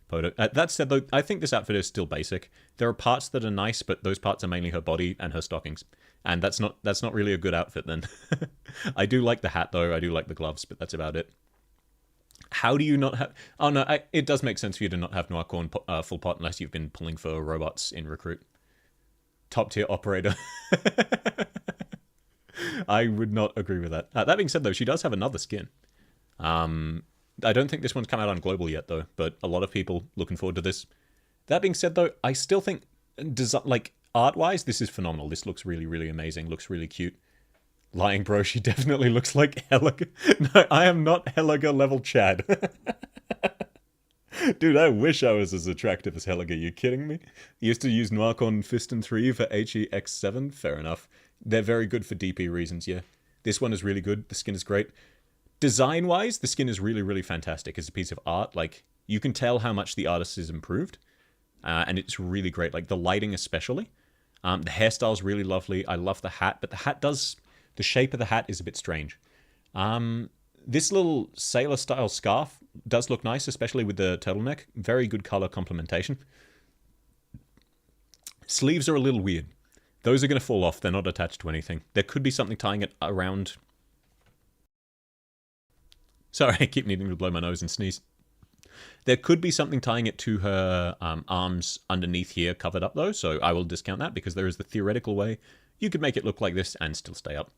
photo. That said, though, I think this outfit is still basic. There are parts that are nice, but those parts are mainly her body and her stockings. And that's not really a good outfit then. I do like the hat, though. I do like the gloves, but that's about it. How do you not have... Oh, no, it does make sense for you to not have Noircorn full pot unless you've been pulling for robots in Recruit. Top tier operator. I would not agree with that. That being said, though, she does have another skin. I don't think this one's come out on Global yet, though, but a lot of people looking forward to this. That being said, though, I still think, like, art-wise, this is phenomenal. This looks really, really amazing. Looks really cute. Lying, bro, she definitely looks like Helga. No, I am not Helga level Chad. Dude, I wish I was as attractive as Helga. You kidding me? Used to use Noircorn Fiston 3 for HEX7. Fair enough. They're very good for DP reasons, yeah. This one is really good. The skin is great. Design-wise, the skin is really, really fantastic. It's a piece of art. Like, you can tell how much the artist has improved. And it's really great. Like, the lighting especially. The hairstyle's really lovely. I love the hat. But the hat does... The shape of the hat is a bit strange. This little sailor-style scarf does look nice, especially with the turtleneck. Very good color complementation. Sleeves are a little weird. Those are going to fall off. They're not attached to anything. There could be something tying it around... Sorry, I keep needing to blow my nose and sneeze. There could be something tying it to her arms underneath here covered up, though, so I will discount that because there is the theoretical way you could make it look like this and still stay up.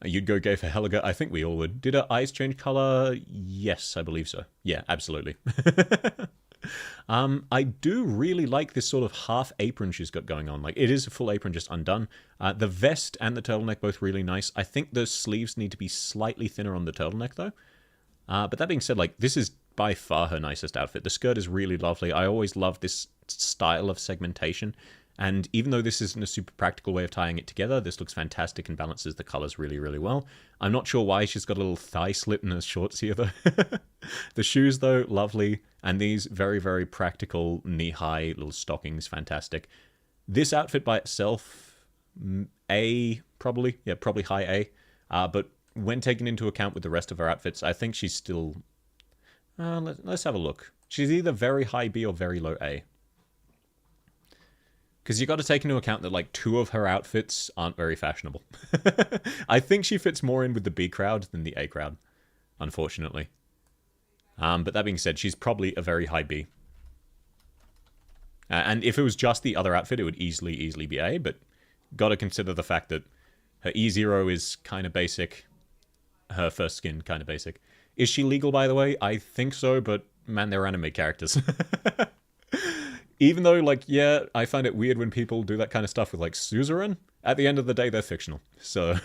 You'd go gay for Helga. I think we all would. Did her eyes change color? Yes, I believe so. Yeah, absolutely. I do really like this sort of half apron she's got going on. Like, it is a full apron just undone. The vest and the turtleneck both really nice. I think those sleeves need to be slightly thinner on the turtleneck, though. But that being said, like, this is by far her nicest outfit. The skirt is really lovely. I always love this style of segmentation. And even though this isn't a super practical way of tying it together, this looks fantastic and balances the colors really, really well. I'm not sure why she's got a little thigh slit in her shorts here, though. The shoes, though, lovely. And these very, very practical knee-high little stockings, fantastic. This outfit by itself, A, probably. Yeah, probably high A. But when taken into account with the rest of her outfits, I think she's still... let's have a look. She's either very high B or very low A. Because you got to take into account that, like, 2 of her outfits aren't very fashionable. I think she fits more in with the B crowd than the A crowd, unfortunately. But that being said, she's probably a very high B. And if it was just the other outfit, it would easily be A, but got to consider the fact that her E0 is kind of basic. Her first skin, kind of basic. Is she legal, by the way? I think so, but man, they're anime characters. Even though, like, yeah, I find it weird when people do that kind of stuff with, like, Suzerain. At the end of the day, they're fictional. So,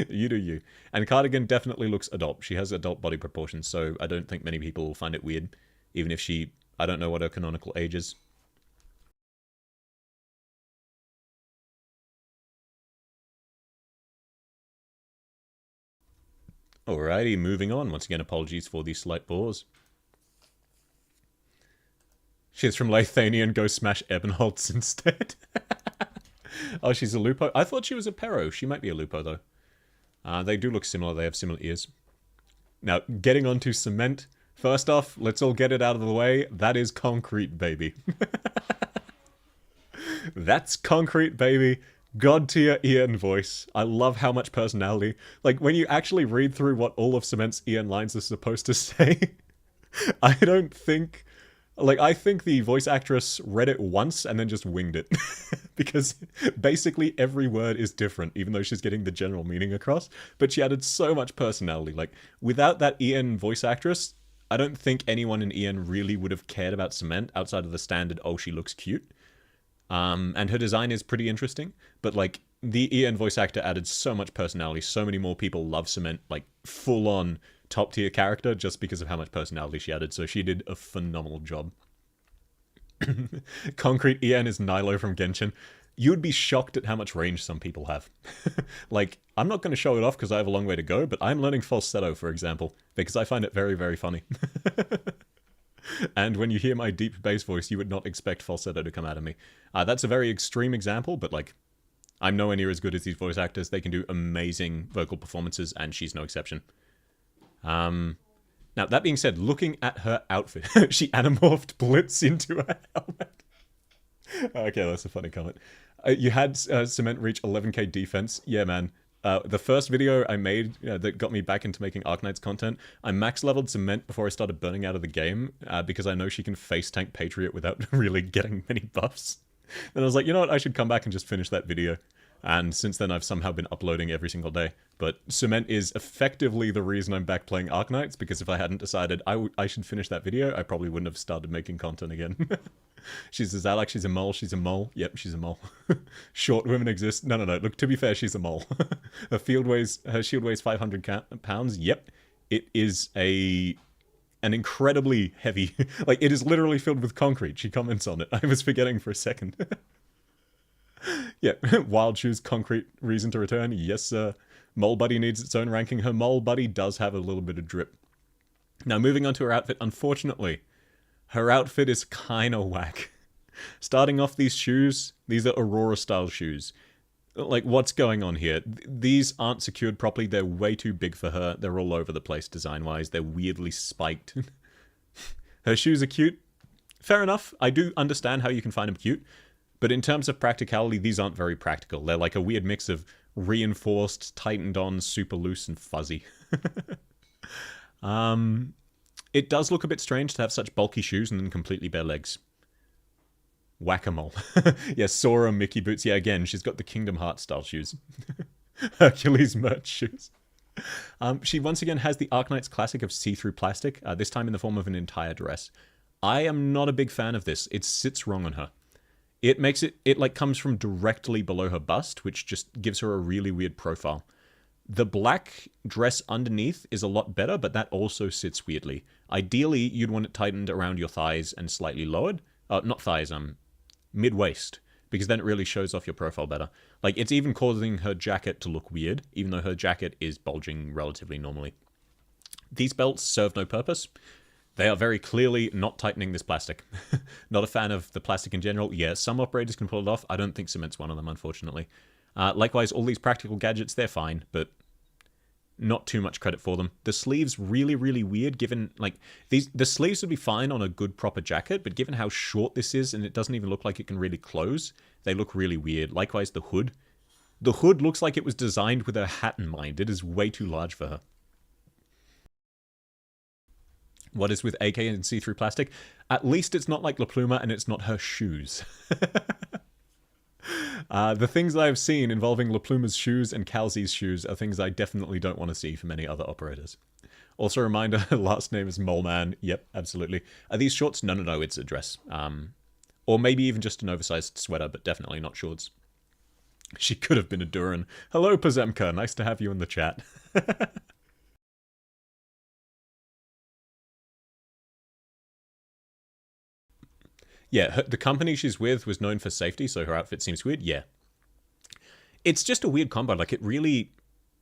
you do you. And Cardigan definitely looks adult. She has adult body proportions, so I don't think many people will find it weird. Even if she... I don't know what her canonical age is. Alrighty, moving on. Once again, apologies for the slight pause. She's from Lathania and go smash Ebonholtz instead. Oh, she's a Lupo? I thought she was a Pero. She might be a Lupo, though. They do look similar. They have similar ears. Now, getting on to Cement. First off, let's all get it out of the way. That is Concrete, baby. That's Concrete, baby. God tier Ian voice. I love how much personality. Like, when you actually read through what all of Cement's Ian lines are supposed to say, I don't think... Like, I think the voice actress read it once and then just winged it. Because basically every word is different, even though she's getting the general meaning across. But she added so much personality. Like, without that Ian voice actress, I don't think anyone in EN really would have cared about Cement outside of the standard, oh, she looks cute. And her design is pretty interesting, but like the EN voice actor added so much personality, so many more people love Cement, like full on top tier character just because of how much personality she added, so she did a phenomenal job. Concrete EN is Nilo from Genshin. You'd be shocked at how much range some people have. Like, I'm not going to show it off because I have a long way to go, but I'm learning falsetto, for example, because I find it very, very funny. And when you hear my deep bass voice, you would not expect falsetto to come out of me. That's a very extreme example, but like, I'm nowhere near as good as these voice actors. They can do amazing vocal performances, and she's no exception. Now, that being said, looking at her outfit, she anamorphed Blitz into a helmet. Okay, that's a funny comment. You had Cement reach 11k defense. Yeah, man. The first video I made that got me back into making Arknights content, I max leveled Cement before I started burning out of the game because I know she can face tank Patriot without really getting many buffs. And I was like, you know what, I should come back and just finish that video. And since then I've somehow been uploading every single day. But Cement is effectively the reason I'm back playing Arknights, because if I hadn't decided I should finish that video, I probably wouldn't have started making content again. She's a Zalak, she's a mole, she's a mole. Yep, she's a mole. Short women exist. No, look, to be fair, she's a mole. Her shield weighs 500 pounds. Yep, it is an incredibly heavy, like, it is literally filled with concrete. She comments on it. I was forgetting for a second. Yeah, Wild Shoes, concrete reason to return. Yes, sir. Mole Buddy needs its own ranking. Her Mole Buddy does have a little bit of drip. Now, moving on to her outfit, unfortunately, her outfit is kinda whack. Starting off these shoes, these are Aurora-style shoes. Like, what's going on here? These aren't secured properly. They're way too big for her. They're all over the place design-wise. They're weirdly spiked. Her shoes are cute. Fair enough. I do understand how you can find them cute. But in terms of practicality, these aren't very practical. They're like a weird mix of reinforced, tightened on, super loose, and fuzzy. It does look a bit strange to have such bulky shoes and then completely bare legs. Whack-a-mole. Yeah, Sora Mickey boots. Yeah, again, she's got the Kingdom Hearts style shoes. Hercules merch shoes. She once again has the Arknights classic of see-through plastic, this time in the form of an entire dress. I am not a big fan of this. It sits wrong on her. It makes it like comes from directly below her bust, which just gives her a really weird profile. The black dress underneath is a lot better, but that also sits weirdly. Ideally, you'd want it tightened around your thighs and slightly lowered. Not thighs, mid-waist, because then it really shows off your profile better. Like, it's even causing her jacket to look weird, even though her jacket is bulging relatively normally. These belts serve no purpose. They are very clearly not tightening this plastic. Not a fan of the plastic in general. Yeah, some operators can pull it off. I don't think Cement's one of them, unfortunately. Likewise, all these practical gadgets, they're fine, but not too much credit for them. The sleeves, really, really weird, given, like, the sleeves would be fine on a good, proper jacket, but given how short this is, and it doesn't even look like it can really close, they look really weird. Likewise, the hood. The hood looks like it was designed with her hat in mind. It is way too large for her. What is with AK and see-through plastic? At least it's not like La Pluma and it's not her shoes. The things I've seen involving La Pluma's shoes and Calzi's shoes are things I definitely don't want to see from any other operators. Also a reminder, last name is Moleman. Yep, absolutely. Are these shorts? No, it's a dress. Or maybe even just an oversized sweater, but definitely not shorts. She could have been a Duran. Hello, Pazemka. Nice to have you in the chat. Yeah, the company she's with was known for safety, so her outfit seems weird. Yeah. It's just a weird combo. Like, it really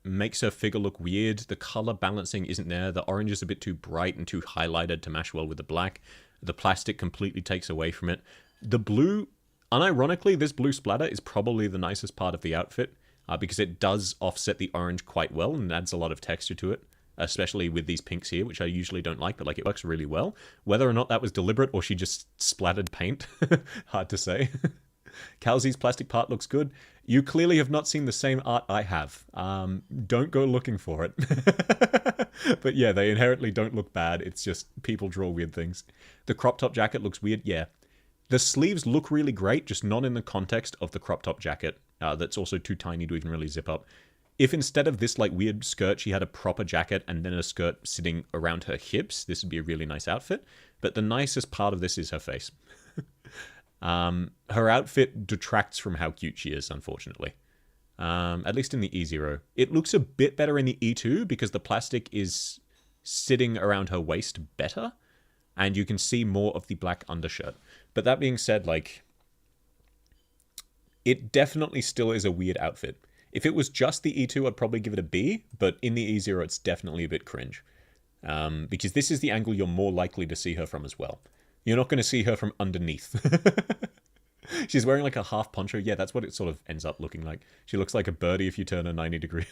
makes her figure look weird. The color balancing isn't there. The orange is a bit too bright and too highlighted to mash well with the black. The plastic completely takes away from it. The blue, unironically, this blue splatter is probably the nicest part of the outfit, because it does offset the orange quite well and adds a lot of texture to it. Especially with these pinks here, which I usually don't like, but like it works really well. Whether or not that was deliberate or she just splattered paint, hard to say. Calzi's plastic part looks good. You clearly have not seen the same art I have. Don't go looking for it. But yeah, they inherently don't look bad. It's just people draw weird things. The crop top jacket looks weird, yeah. The sleeves look really great, just not in the context of the crop top jacket. That's also too tiny to even really zip up. If instead of this like weird skirt, she had a proper jacket and then a skirt sitting around her hips, this would be a really nice outfit. But the nicest part of this is her face. Her outfit detracts from how cute she is, unfortunately. At least in the E0. It looks a bit better in the E2 because the plastic is sitting around her waist better, and you can see more of the black undershirt. But that being said, like, it definitely still is a weird outfit. If it was just the E2, I'd probably give it a B, but in the E0, it's definitely a bit cringe. Because this is the angle you're more likely to see her from as well. You're not going to see her from underneath. She's wearing like a half poncho. Yeah, that's what it sort of ends up looking like. She looks like a birdie if you turn her 90 degrees.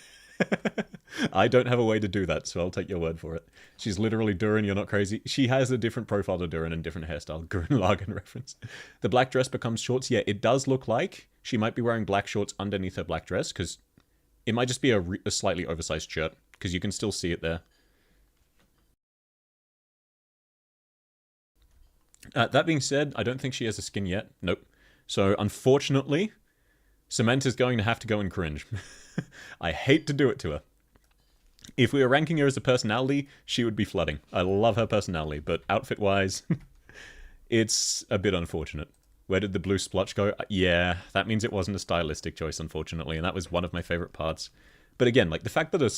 I don't have a way to do that, so I'll take your word for it. She's literally Durin, you're not crazy. She has a different profile to Durin and different hairstyle. Gurren Lagann reference. The black dress becomes shorts. Yeah, it does look like she might be wearing black shorts underneath her black dress, because it might just be a slightly oversized shirt, because you can still see it there. That being said, I don't think she has a skin yet. Nope. So, unfortunately, Samantha's going to have to go in cringe. I hate to do it to her. If we were ranking her as a personality, she would be flooding. I love her personality, but outfit-wise, it's a bit unfortunate. Where did the blue splotch go? Yeah, that means it wasn't a stylistic choice, unfortunately, and that was one of my favorite parts. But again, like, the fact that a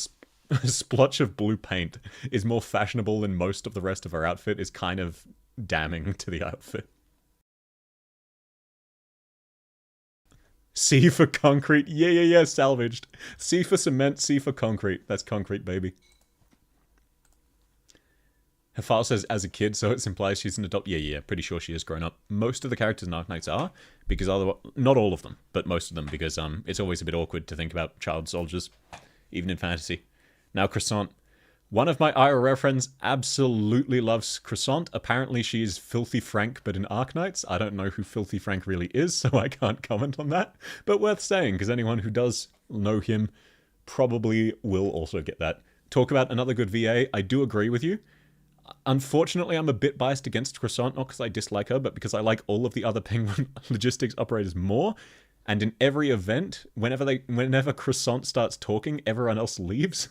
splotch of blue paint is more fashionable than most of the rest of her outfit is kind of damning to the outfit. C for concrete. Yeah, salvaged. C for cement, C for concrete. That's concrete, baby. Her file says as a kid, so it implies she's an adult. Yeah, pretty sure she has grown up. Most of the characters in Arknights are, because not all of them, but most of them, because it's always a bit awkward to think about child soldiers, even in fantasy. Now, Croissant. One of my IRL friends absolutely loves Croissant. Apparently she's Filthy Frank, but in Arknights. I don't know who Filthy Frank really is, so I can't comment on that. But worth saying, because anyone who does know him probably will also get that. Talk about another good VA. I do agree with you. Unfortunately, I'm a bit biased against Croissant, not because I dislike her, but because I like all of the other Penguin logistics operators more. And in every event, whenever Croissant starts talking, everyone else leaves.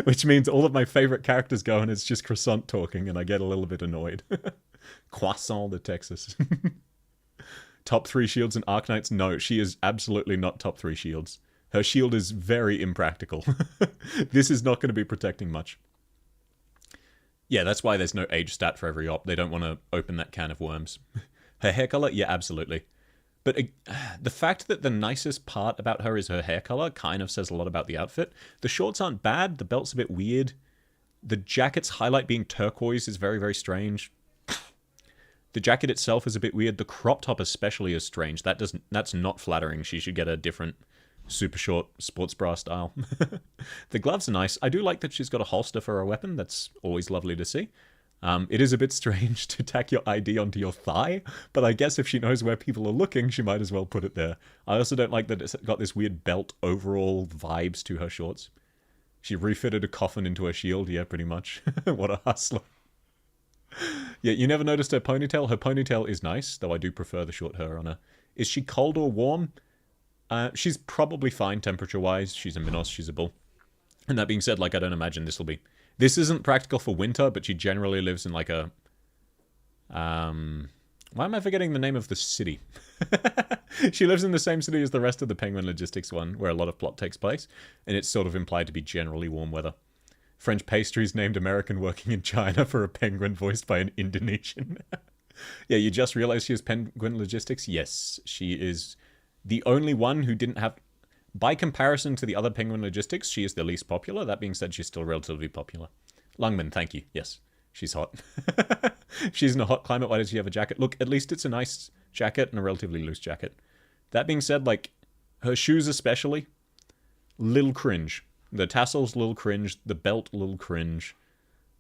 Which means all of my favorite characters go and it's just Croissant talking, and I get a little bit annoyed. Croissant de Texas. Top 3 shields in Arknights? No, she is absolutely not top 3 shields. Her shield is very impractical. This is not going to be protecting much. Yeah, that's why there's no age stat for every op. They don't want to open that can of worms. Her hair color? Yeah, absolutely. But the fact that the nicest part about her is her hair color kind of says a lot about the outfit. The shorts aren't bad. The belt's a bit weird. The jacket's highlight being turquoise is very, very strange. The jacket itself is a bit weird. The crop top especially is strange. That's not flattering. She should get a different super short sports bra style. The gloves are nice. I do like that she's got a holster for her weapon. That's always lovely to see. It is a bit strange to tack your ID onto your thigh, but I guess if she knows where people are looking, she might as well put it there. I also don't like that it's got this weird belt overall vibes to her shorts. She refitted a coffin into her shield, yeah, pretty much. What a hustler. Yeah, you never noticed her ponytail? Her ponytail is nice, though I do prefer the short hair on her. Is she cold or warm? She's probably fine temperature-wise. She's a Minos, she's a bull. And that being said, like, I don't imagine this will be... This isn't practical for winter, but she generally lives in like a... Why am I forgetting the name of the city? She lives in the same city as the rest of the Penguin Logistics one, where a lot of plot takes place, and it's sort of implied to be generally warm weather. French pastries named American working in China for a penguin voiced by an Indonesian. Yeah, you just realized she has Penguin Logistics? Yes, she is the only one who didn't have... By comparison to the other Penguin Logistics, she is the least popular. That being said, she's still relatively popular. Lungman, thank you. Yes, she's hot. She's in a hot climate. Why does she have a jacket? Look, at least it's a nice jacket and a relatively loose jacket. That being said, like, her shoes especially, little cringe. The tassels, little cringe. The belt, little cringe.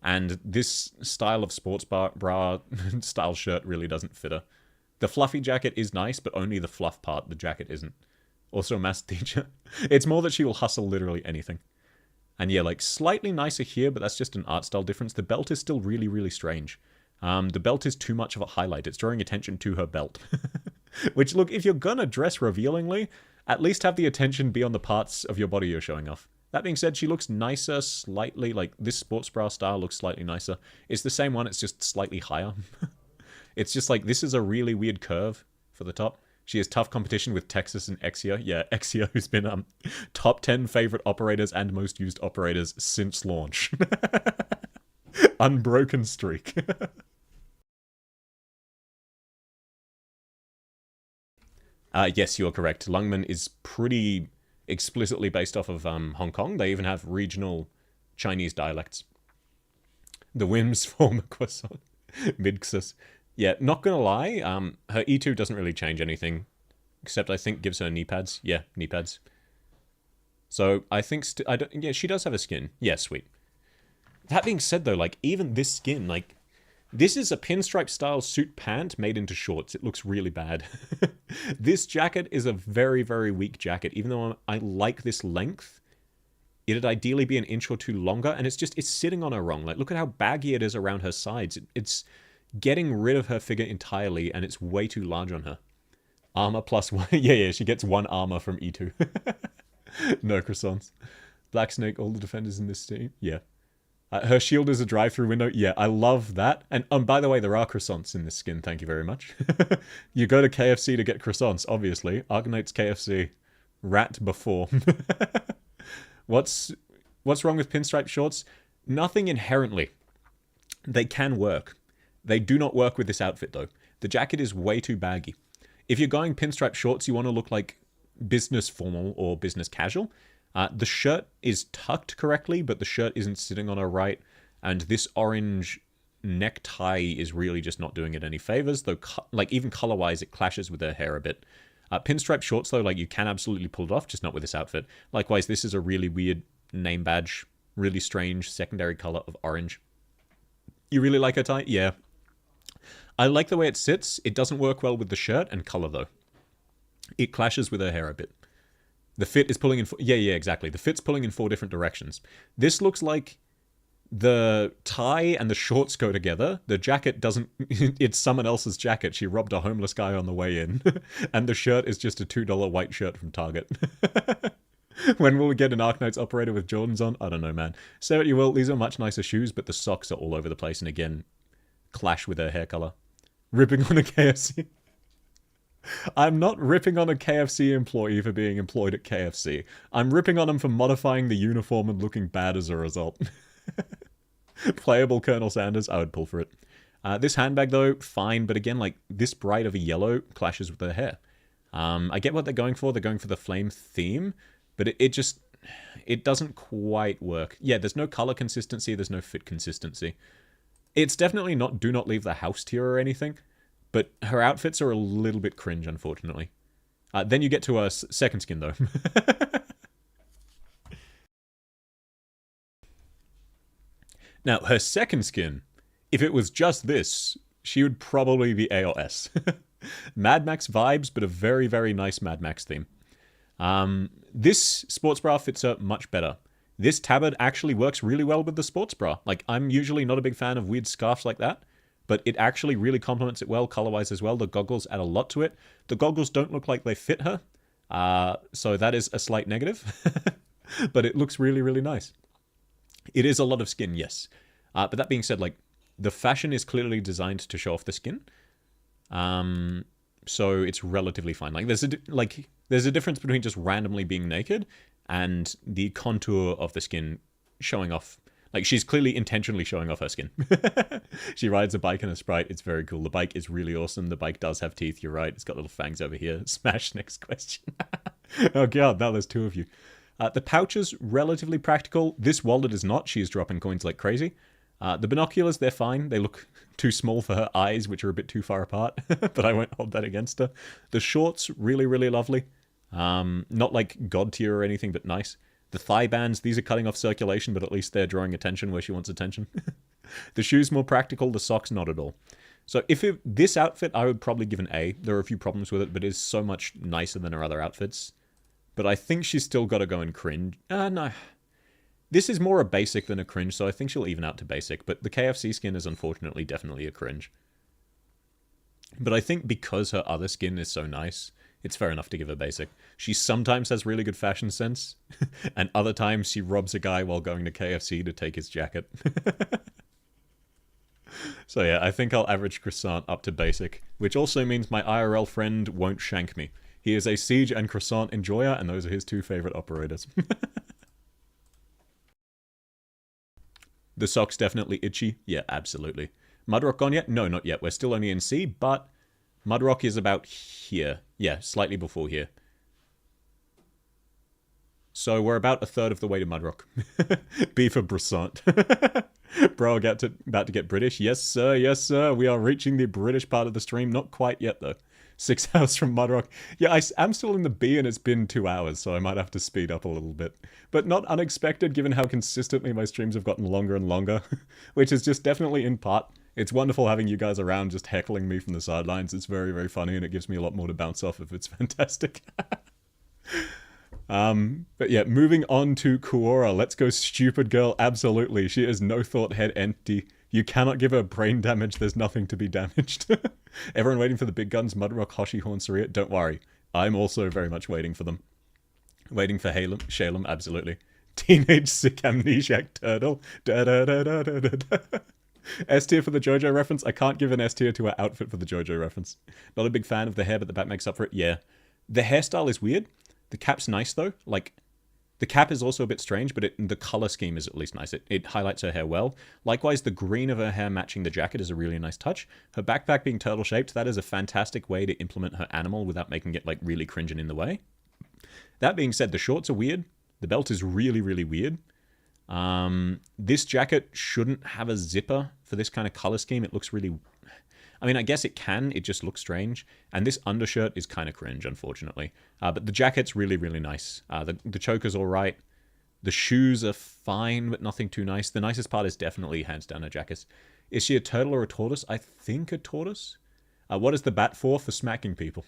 And this style of sports bra style shirt really doesn't fit her. The fluffy jacket is nice, but only the fluff part. The jacket isn't. Also a math teacher. It's more that she will hustle literally anything. And yeah, like, slightly nicer here, but that's just an art style difference. The belt is still really, really strange. The belt is too much of a highlight. It's drawing attention to her belt. Which, look, if you're gonna dress revealingly, At least have the attention be on the parts of your body you're showing off. That being said, she looks nicer slightly, like this sports bra style looks slightly nicer. It's the same one, it's just slightly higher. It's just like, this is a really weird curve for the top. She has tough competition with Texas and Exia. Yeah, Exia, who's been top 10 favorite operators and most used operators since launch. Unbroken streak. Yes, you're correct. Lungmen is pretty explicitly based off of Hong Kong. They even have regional Chinese dialects. The Wims form a croissant. Midxus. Yeah, not gonna lie, her E2 doesn't really change anything, except I think gives her knee pads. Yeah, knee pads. So I think yeah, she does have a skin. Yeah, sweet. That being said, though, like even this skin, like this is a pinstripe style suit pant made into shorts. It looks really bad. This jacket is a very, very weak jacket. Even though I like this length, it'd ideally be an inch or two longer, and it's sitting on her wrong. Like look at how baggy it is around her sides. It's getting rid of her figure entirely, and it's way too large on her. Armor plus one. Yeah, she gets one armor from E2. No croissants. Black Snake, all the defenders in this team. Yeah. Her shield is a drive-through window. Yeah, I love that. And by the way, there are croissants in this skin. Thank you very much. You go to KFC to get croissants, obviously. Arknights KFC. Rat before. What's wrong with pinstripe shorts? Nothing inherently. They can work. They do not work with this outfit, though. The jacket is way too baggy. If you're going pinstripe shorts, you want to look like business formal or business casual. The shirt is tucked correctly, but the shirt isn't sitting on her right. And this orange necktie is really just not doing it any favors. Though, like, even color-wise, it clashes with her hair a bit. Pinstripe shorts, though, like, you can absolutely pull it off, just not with this outfit. Likewise, this is a really weird name badge. Really strange secondary color of orange. You really like her tie? Yeah. I like the way it sits. It doesn't work well with the shirt and color, though. It clashes with her hair a bit. The fit is pulling in... Yeah, exactly. The fit's pulling in 4 different directions. This looks like the tie and the shorts go together. The jacket doesn't... It's someone else's jacket. She robbed a homeless guy on the way in. And the shirt is just a $2 white shirt from Target. When will we get an Arknights operator with Jordans on? I don't know, man. Say what you will. These are much nicer shoes, but the socks are all over the place. And again, clash with her hair color. Ripping on a KFC. I'm not ripping on a KFC employee for being employed at KFC. I'm ripping on him for modifying the uniform and looking bad as a result. Playable Colonel Sanders, I would pull for it. This handbag, though, fine, but again, like, this bright of a yellow clashes with her hair. I get what they're going for. They're going for the flame theme, but it doesn't quite work. Yeah, there's no color consistency. There's no fit consistency. It's definitely not do not leave the house tier or anything, but her outfits are a little bit cringe, unfortunately. Then you get to her second skin, though. Now, her second skin, if it was just this, she would probably be A or S. Mad Max vibes, but a very, very nice Mad Max theme. This sports bra fits her much better. This tabard actually works really well with the sports bra. Like, I'm usually not a big fan of weird scarves like that, but it actually really complements it well, color-wise as well. The goggles add a lot to it. The goggles don't look like they fit her, so that is a slight negative. But it looks really, really nice. It is a lot of skin, yes. But that being said, like, the fashion is clearly designed to show off the skin. So it's relatively fine. Like, there's a difference between just randomly being naked and the contour of the skin showing off. Like, she's clearly intentionally showing off her skin. She rides a bike in a Sprite. It's very cool. The bike is really awesome. The bike does have teeth. You're right. It's got little fangs over here. Smash next question. Oh, God. Now there's 2 of you. The pouch is relatively practical. This wallet is not. She's dropping coins like crazy. The binoculars, they're fine. They look too small for her eyes, which are a bit too far apart. But I won't hold that against her. The shorts, really, really lovely. Not like god tier or anything, but nice. The thigh bands, these are cutting off circulation, but at least they're drawing attention where she wants attention. The shoes more practical, the socks not at all. So this outfit, I would probably give an A. There are a few problems with it, but it is so much nicer than her other outfits. But I think she's still got to go and cringe. No. This is more a basic than a cringe, so I think she'll even out to basic. But the KFC skin is unfortunately definitely a cringe. But I think because her other skin is so nice, It's fair enough to give her basic. She sometimes has really good fashion sense, and other times she robs a guy while going to KFC to take his jacket. So yeah, I think I'll average Croissant up to basic, which also means my IRL friend won't shank me. He is a Siege and Croissant enjoyer, and those are his two favorite operators. The sock's definitely itchy. Yeah, absolutely. Mudrock gone yet? No, not yet. We're still only in C, but Mudrock is about here. Yeah, slightly before here. So we're about a third of the way to Mudrock. B for Brissant. Bro, about to get British. Yes, sir. Yes, sir. We are reaching the British part of the stream. Not quite yet, though. 6 hours from Mudrock. Yeah, I'm still in the B and it's been 2 hours, so I might have to speed up a little bit. But not unexpected, given how consistently my streams have gotten longer and longer. Which is just definitely in part. It's wonderful having you guys around just heckling me from the sidelines. It's very, very funny and it gives me a lot more to bounce off if it's fantastic. But yeah, moving on to Quora. Let's go stupid girl. Absolutely. She is no thought head entity. You cannot give her brain damage. There's nothing to be damaged. Everyone waiting for the big guns, Mudrock, Hoshi, Horn, Saria. Don't worry. I'm also very much waiting for them. Waiting for Shalem, absolutely. Teenage sick amnesiac turtle. Da da da da da da. S tier for the JoJo reference. I can't give an S tier to her outfit for the JoJo reference. Not a big fan of the hair, but the bat makes up for it. Yeah. The hairstyle is weird. The cap's nice, though. Like, the cap is also a bit strange, but the color scheme is at least nice. It highlights her hair well. Likewise, the green of her hair matching the jacket is a really nice touch. Her backpack being turtle-shaped, that is a fantastic way to implement her animal without making it, like, really cringe and in the way. That being said, the shorts are weird. The belt is really, really weird. This jacket shouldn't have a zipper for this kind of color scheme. It looks really... I mean, I guess it can. It just looks strange. And this undershirt is kind of cringe, unfortunately. But the jacket's really, really nice. The choker's all right. The shoes are fine, but nothing too nice. The nicest part is definitely, hands down, her jacket. Is she a turtle or a tortoise? I think a tortoise. What is the bat for? For smacking people.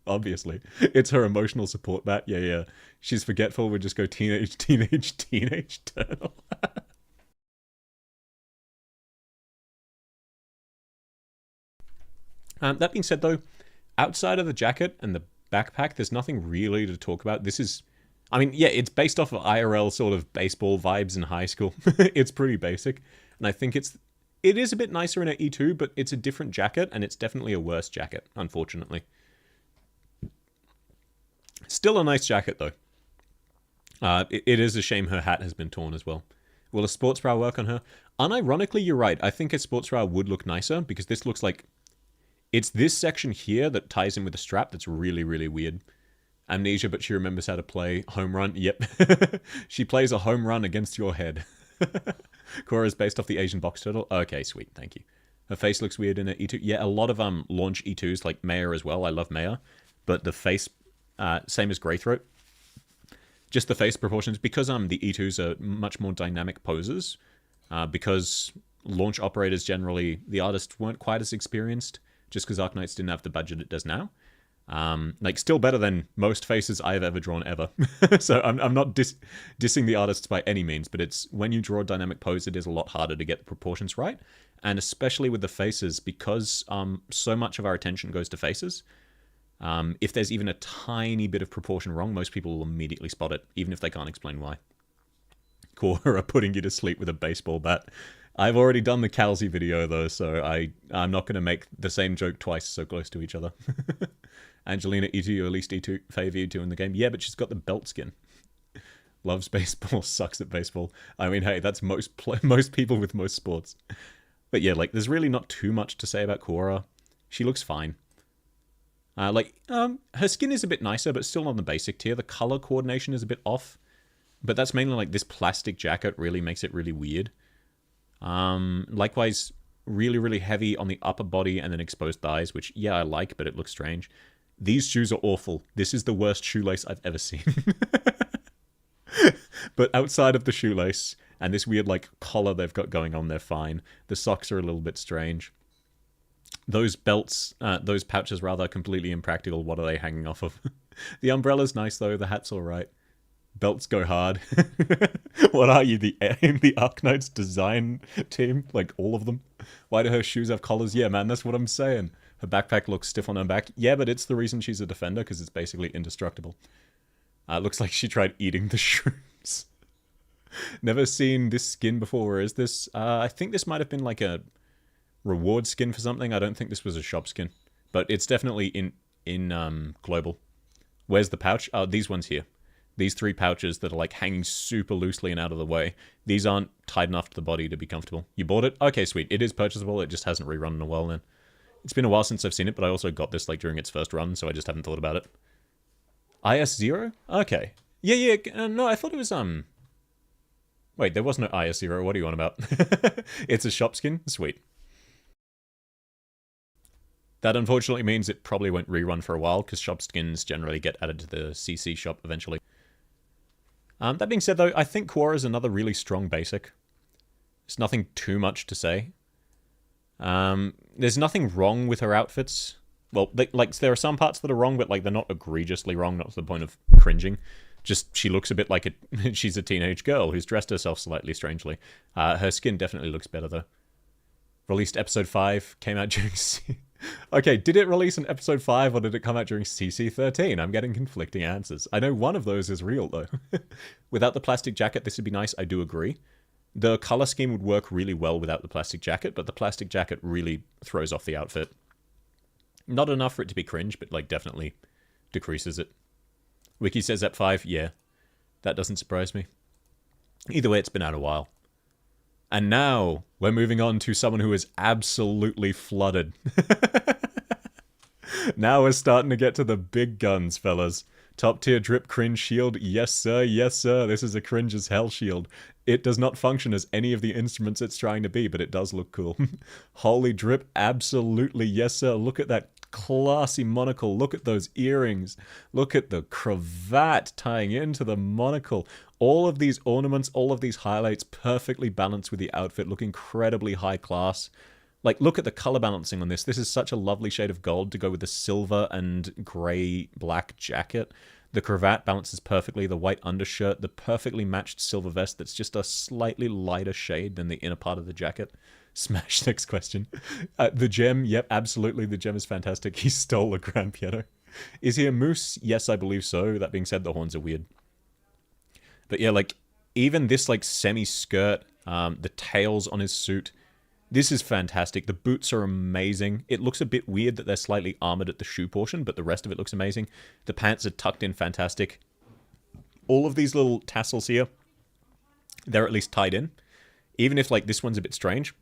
Obviously. It's her emotional support bat. Yeah, yeah. She's forgetful. We'll just go teenage turtle. That being said, though, outside of the jacket and the backpack, there's nothing really to talk about. This is... I mean, yeah, it's based off of IRL sort of baseball vibes in high school. It's pretty basic. And I think it is a bit nicer in an E2, but it's a different jacket, and it's definitely a worse jacket, unfortunately. Still a nice jacket, though. It is a shame her hat has been torn as well. Will a sports bra work on her? Unironically, you're right. I think a sports bra would look nicer, because this looks like... It's this section here that ties in with the strap that's really, really weird. Amnesia, but she remembers how to play home run. Yep. She plays a home run against your head. Korra is based off the Asian box turtle. Okay, sweet. Thank you. Her face looks weird in an E2. Yeah, a lot of launch E2s, like Maya as well. I love Maya. But the face, same as Greythroat. Just the face proportions. Because the E2s are much more dynamic poses. Because launch operators generally, the artists weren't quite as experienced. Just because Arknights didn't have the budget it does now. Like, still better than most faces I've ever drawn ever. So I'm not dissing the artists by any means, but it's when you draw a dynamic pose, it is a lot harder to get the proportions right. And especially with the faces, because so much of our attention goes to faces, if there's even a tiny bit of proportion wrong, most people will immediately spot it, even if they can't explain why. Korra putting you to sleep with a baseball bat. I've already done the Calzy video, though, so I'm not going to make the same joke twice so close to each other. Angelina E2, or at least E2, favor E2 in the game. Yeah, but she's got the belt skin. Loves baseball, sucks at baseball. I mean, hey, that's most people with most sports. But yeah, like, there's really not too much to say about Korra. She looks fine. Her skin is a bit nicer, but still on the basic tier. The color coordination is a bit off. But that's mainly, like, this plastic jacket really makes it really weird. Likewise, really, really heavy on the upper body and then exposed thighs, which, yeah, I like, but it looks strange. These shoes are awful. This is the worst shoelace I've ever seen. But outside of the shoelace and this weird, like, collar they've got going on, they're fine. The socks are a little bit strange. Those belts, those pouches, rather, completely impractical. What are they hanging off of? The umbrella's nice, though. The hat's alright. Belts go hard. What are you, the Arknights design team? Like, all of them? Why do her shoes have collars? Yeah, man, that's what I'm saying. Her backpack looks stiff on her back. Yeah, but it's the reason she's a defender, because it's basically indestructible. Looks like she tried eating the shrooms. Never seen this skin before. Where is this? I think this might have been like a reward skin for something. I don't think this was a shop skin. But it's definitely in global. Where's the pouch? Oh, these ones here. These 3 pouches that are like hanging super loosely and out of the way. These aren't tight enough to the body to be comfortable. You bought it? Okay, sweet. It is purchasable. It just hasn't rerun in a while then. It's been a while since I've seen it, but I also got this like during its first run, so I just haven't thought about it. IS0? Okay. Yeah. No, I thought it was, Wait, there was no IS0. What are you on about? It's a shop skin? Sweet. That unfortunately means it probably won't rerun for a while, because shop skins generally get added to the CC shop eventually. That being said, though, I think Quora is another really strong basic. There's nothing too much to say. There's nothing wrong with her outfits. Well, there are some parts that are wrong, but like they're not egregiously wrong, not to the point of cringing. Just she looks a bit like she's a teenage girl who's dressed herself slightly strangely. Her skin definitely looks better, though. Released episode 5, came out during... Okay, did it release in episode 5 or did it come out during CC13? I'm getting conflicting answers. I know one of those is real, though. Without the plastic jacket, this would be nice, I do agree. The color scheme would work really well without the plastic jacket, but the plastic jacket really throws off the outfit. Not enough for it to be cringe, but like definitely decreases it. Wiki says Ep5, yeah. That doesn't surprise me. Either way, it's been out a while. And now, we're moving on to someone who is absolutely flooded. Now we're starting to get to the big guns, fellas. Top tier drip cringe shield, yes sir, this is a cringe as hell shield. It does not function as any of the instruments it's trying to be, but it does look cool. Holy drip, absolutely yes sir, look at that classy monocle, look at those earrings, look at the cravat tying into the monocle. All of these ornaments, all of these highlights perfectly balanced with the outfit, look incredibly high class. Like, look at the color balancing on this. This is such a lovely shade of gold to go with the silver and gray black jacket. The cravat balances perfectly, the white undershirt, the perfectly matched silver vest that's just a slightly lighter shade than the inner part of the jacket. Smash, next question. The gem, yep, absolutely, the gem is fantastic. He stole a grand piano. Is he a moose? Yes, I believe so. That being said, the horns are weird. But yeah, like, even this, like, semi-skirt, the tails on his suit, this is fantastic. The boots are amazing. It looks a bit weird that they're slightly armored at the shoe portion, but the rest of it looks amazing. The pants are tucked in fantastic. All of these little tassels here, they're at least tied in. Even if, like, this one's a bit strange,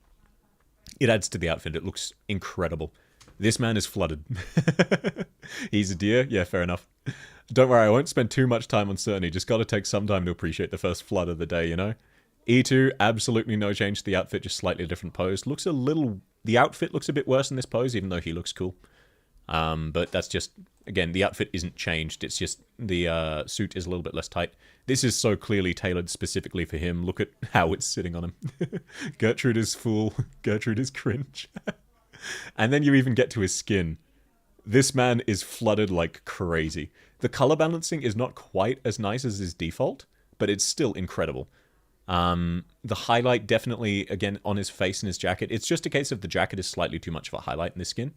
it adds to the outfit. It looks incredible. This man is flooded. He's a deer? Yeah, fair enough. Don't worry, I won't spend too much time on Cerny. Just gotta take some time to appreciate the first flood of the day, you know? E2, absolutely no change to the outfit, just slightly different pose. Looks a little... The outfit looks a bit worse in this pose, even though he looks cool. But that's just... Again, the outfit isn't changed. It's just the suit is a little bit less tight. This is so clearly tailored specifically for him. Look at how it's sitting on him. Gertrude is fool. Gertrude is cringe. And then you even get to his skin. This man is flooded like crazy. The color balancing is not quite as nice as his default, but it's still incredible. The highlight definitely, again, on his face and his jacket. It's just a case of the jacket is slightly too much of a highlight in this skin.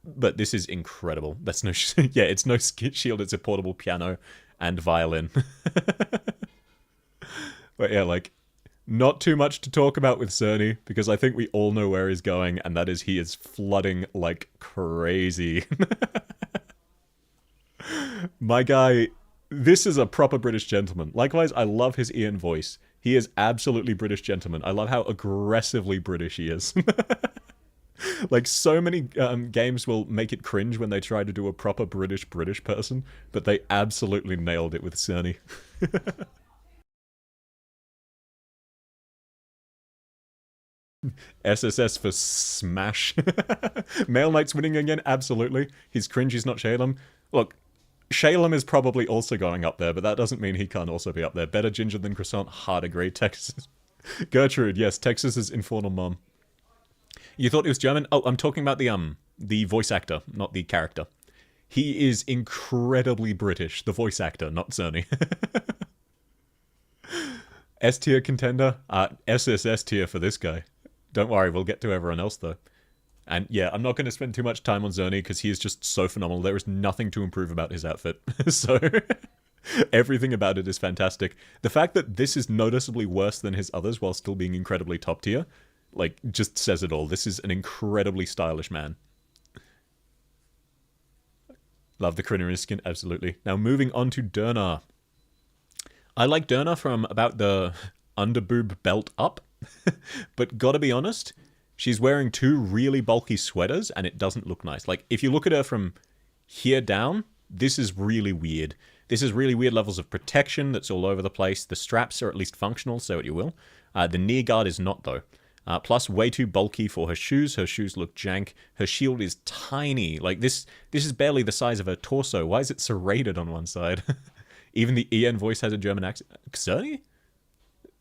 But this is incredible. That's no... yeah, it's no shield, it's a portable piano and violin. But yeah, like, not too much to talk about with Cerny, because I think we all know where he's going, and that is he is flooding like crazy. My guy, this is a proper British gentleman. Likewise, I love his Ian voice. He is absolutely British gentleman. I love how aggressively British he is. Like, so many games will make it cringe when they try to do a proper British person, but they absolutely nailed it with Cerny. SSS for smash. Male Knight's winning again, absolutely. He's cringe, he's not Shalem. Look, Shalem is probably also going up there, but that doesn't mean he can't also be up there. Better ginger than croissant, hard agree. Texas. Gertrude, yes, Texas's infernal mom. You thought he was German? Oh, I'm talking about the voice actor, not the character. He is incredibly British, the voice actor, not Cerny. S-tier contender? SSS tier for this guy. Don't worry, we'll get to everyone else, though. And yeah, I'm not going to spend too much time on Zerny because he is just so phenomenal. There is nothing to improve about his outfit. So everything about it is fantastic. The fact that this is noticeably worse than his others while still being incredibly top tier, like, just says it all. This is an incredibly stylish man. Love the Critter in his skin, absolutely. Now moving on to Durnar. I like Durnar from about the underboob belt up, but gotta be honest, she's wearing two really bulky sweaters and it doesn't look nice. Like, if you look at her from here down, this is really weird. This is really weird levels of protection that's all over the place. The straps are at least functional, say what you will. The knee guard is not, though. Plus, way too bulky for her shoes. Her shoes look jank. Her shield is tiny. Like, this is barely the size of her torso. Why is it serrated on one side? Even the EN voice has a German accent. Zerny?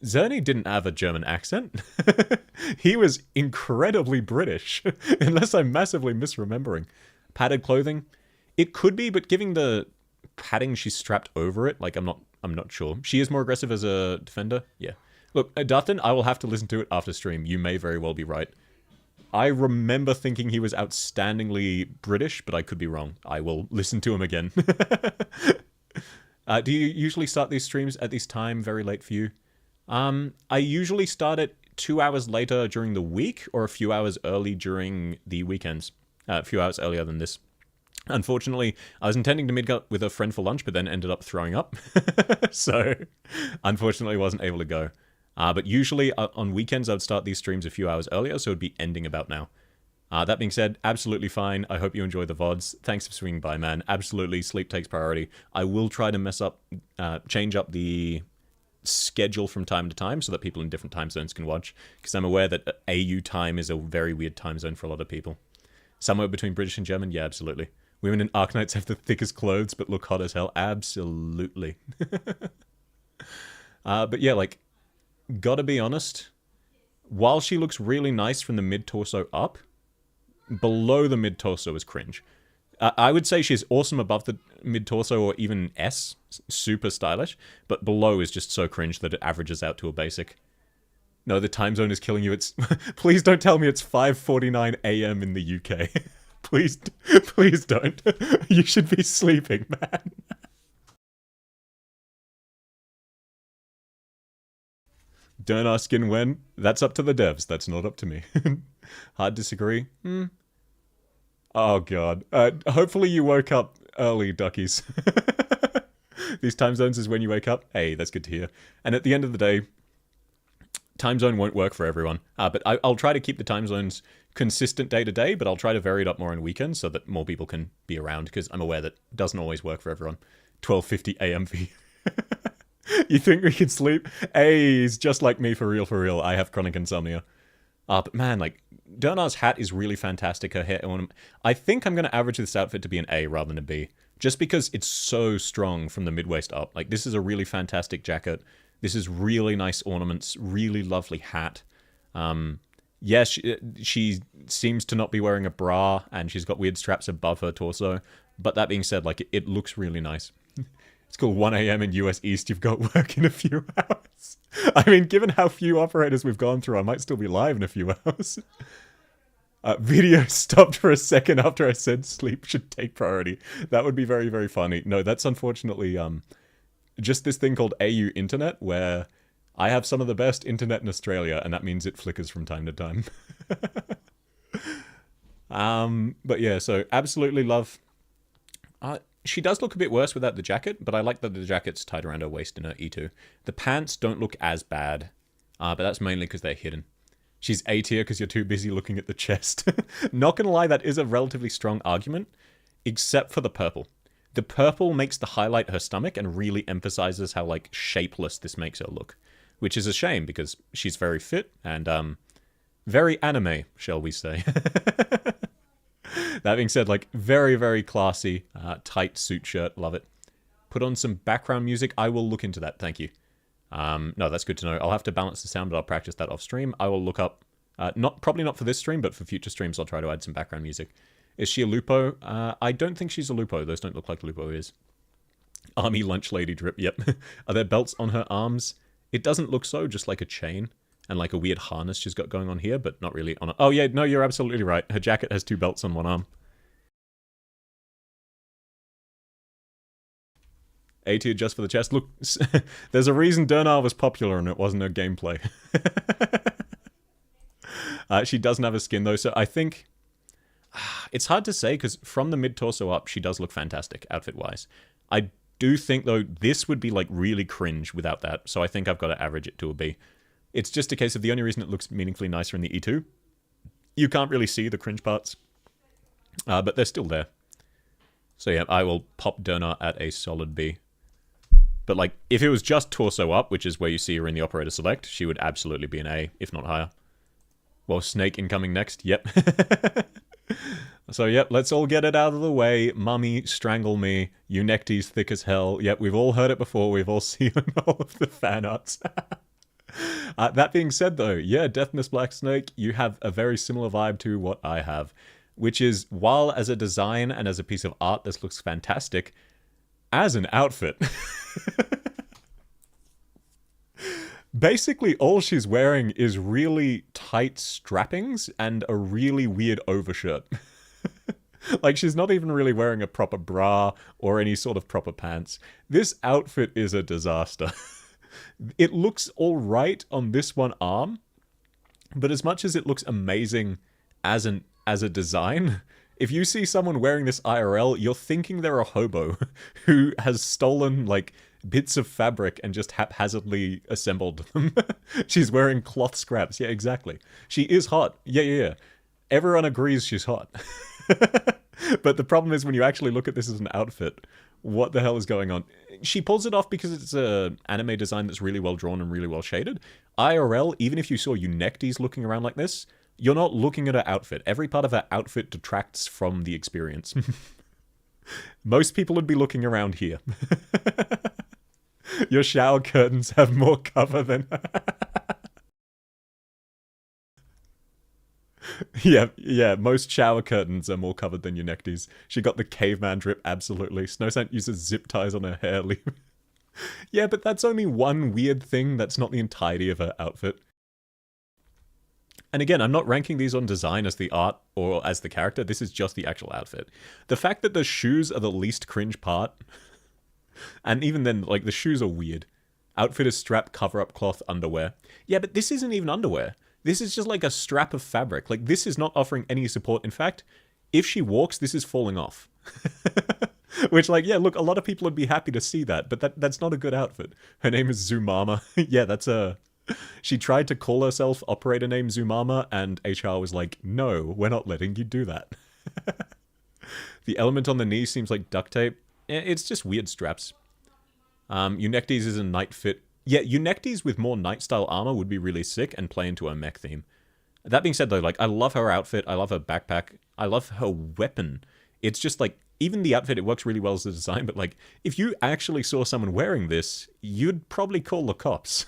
Zerny didn't have a German accent. He was incredibly British, unless I'm massively misremembering. Padded clothing? It could be, but giving the padding she's strapped over it, like, I'm not sure. She is more aggressive as a defender? Yeah. Look, Dutton, I will have to listen to it after stream. You may very well be right. I remember thinking he was outstandingly British, but I could be wrong. I will listen to him again. Do you usually start these streams at this time, very late for you? I usually start it 2 hours later during the week, or a few hours early during the weekends. A few hours earlier than this. Unfortunately, I was intending to meet up with a friend for lunch, but then ended up throwing up. So, unfortunately, wasn't able to go. But usually, on weekends, I would start these streams a few hours earlier, so it would be ending about now. That being said, absolutely fine. I hope you enjoy the VODs. Thanks for swinging by, man. Absolutely, sleep takes priority. I will try to change up the schedule from time to time so that people in different time zones can watch, because I'm aware that AU time is a very weird time zone for a lot of people. Somewhere between British and German? Yeah, absolutely. Women in Arknights have the thickest clothes but look hot as hell? Absolutely. But yeah, like, gotta be honest, while she looks really nice from the mid-torso up, below the mid-torso is cringe. I would say she's awesome above the mid-torso or even S, super stylish, but below is just so cringe that it averages out to a basic. No, the time zone is killing you. It's please don't tell me it's 5:49 a.m. in the UK. Please don't. You should be sleeping, man. Don't ask in when. That's up to the devs. That's not up to me. Hard disagree. Oh, God. Hopefully you woke up early, duckies. These time zones is when you wake up. Hey, that's good to hear. And at the end of the day, time zone won't work for everyone. But I'll try to keep the time zones consistent day to day, but I'll try to vary it up more on weekends so that more people can be around, because I'm aware that it doesn't always work for everyone. 12:50 a.m. for you. You think we can sleep? Hey, he's just like me for real. I have chronic insomnia. But man, like, Durnar's hat is really fantastic. Her hair ornament. I think I'm going to average this outfit to be an A rather than a B, just because it's so strong from the mid-waist up. Like, this is a really fantastic jacket. This is really nice ornaments, really lovely hat. Yes, she seems to not be wearing a bra, and she's got weird straps above her torso. But that being said, like, it looks really nice. It's called 1 a.m. in US East. You've got work in a few hours. I mean, given how few operators we've gone through, I might still be live in a few hours. Video stopped for a second after I said sleep should take priority. That would be very, very funny. No, that's unfortunately just this thing called AU Internet, where I have some of the best internet in Australia, and that means it flickers from time to time. But yeah, so absolutely love... she does look a bit worse without the jacket, but I like that the jacket's tied around her waist in her E2. The pants don't look as bad, but that's mainly because they're hidden. She's A tier because you're too busy looking at the chest. Not gonna lie, that is a relatively strong argument, except for the purple. The purple makes the highlight her stomach and really emphasizes how, like, shapeless this makes her look. Which is a shame, because she's very fit and, very anime, shall we say. That being said, like, very, very classy, tight suit shirt, love it. Put on some background music, I will look into that, thank you. No, that's good to know. I'll have to balance the sound, but I'll practice that off stream. I will look up, probably not for this stream, but for future streams, I'll try to add some background music. Is she a Lupo? I don't think she's a Lupo. Those don't look like Lupo is. Army lunch lady drip, yep. Are there belts on her arms? It doesn't look so, just like a chain. and like a weird harness she's got going on here, but not really on it. Oh yeah, no, you're absolutely right. Her jacket has 2 belts on one arm. A tier just for the chest. Look, there's a reason Dernar was popular and it wasn't her gameplay. She doesn't have a skin though, so I think it's hard to say because from the mid-torso up, she does look fantastic outfit-wise. I do think though this would be like really cringe without that, so I think I've got to average it to a B. It's just a case of the only reason it looks meaningfully nicer in the E2. You can't really see the cringe parts, but they're still there. So yeah, I will pop Dernar at a solid B. But like, if it was just torso up, which is where you see her in the operator select, she would absolutely be an A, if not higher. Well, Snake incoming next, yep. So yep, let's all get it out of the way. Mummy, strangle me. Eunectes thick as hell. Yep, we've all heard it before. We've all seen all of the fan arts. That being said though, yeah, Deathness Black Snake, you have a very similar vibe to what I have. Which is, while as a design and as a piece of art this looks fantastic, as an outfit... Basically, all she's wearing is really tight strappings and a really weird overshirt. Like, she's not even really wearing a proper bra or any sort of proper pants. This outfit is a disaster. It looks alright on this one arm, but as much as it looks amazing as a design, if you see someone wearing this IRL, you're thinking they're a hobo who has stolen, like, bits of fabric and just haphazardly assembled them. She's wearing cloth scraps. Yeah, exactly. She is hot. Yeah. Everyone agrees she's hot. But the problem is when you actually look at this as an outfit, what the hell is going on? She pulls it off because it's an anime design that's really well drawn and really well shaded. IRL, even if you saw Eunectes looking around like this, you're not looking at her outfit. Every part of her outfit detracts from the experience. Most people would be looking around here. Your shower curtains have more cover than... yeah, most shower curtains are more covered than Eunectes. She got the caveman drip, absolutely. Snowsant uses zip ties on her hair. Yeah, but that's only one weird thing. That's not the entirety of her outfit. And again, I'm not ranking these on design as the art or as the character. This is just the actual outfit. The fact that the shoes are the least cringe part... And even then, like, the shoes are weird. Outfit is strap, cover-up cloth, underwear. Yeah, but this isn't even underwear. This is just like a strap of fabric. Like, this is not offering any support. In fact, if she walks, this is falling off. Which, like, yeah, look, a lot of people would be happy to see that, but that's not a good outfit. Her name is Zumama. Yeah, that's a... She tried to call herself operator name Zumama, and HR was like, no, we're not letting you do that. The element on the knee seems like duct tape. It's just weird straps. Eunectes is a knight fit. Yeah, Eunectes with more knight-style armor would be really sick and play into a mech theme. That being said, though, like, I love her outfit. I love her backpack. I love her weapon. It's just, like, even the outfit, it works really well as a design, but, like, if you actually saw someone wearing this, you'd probably call the cops.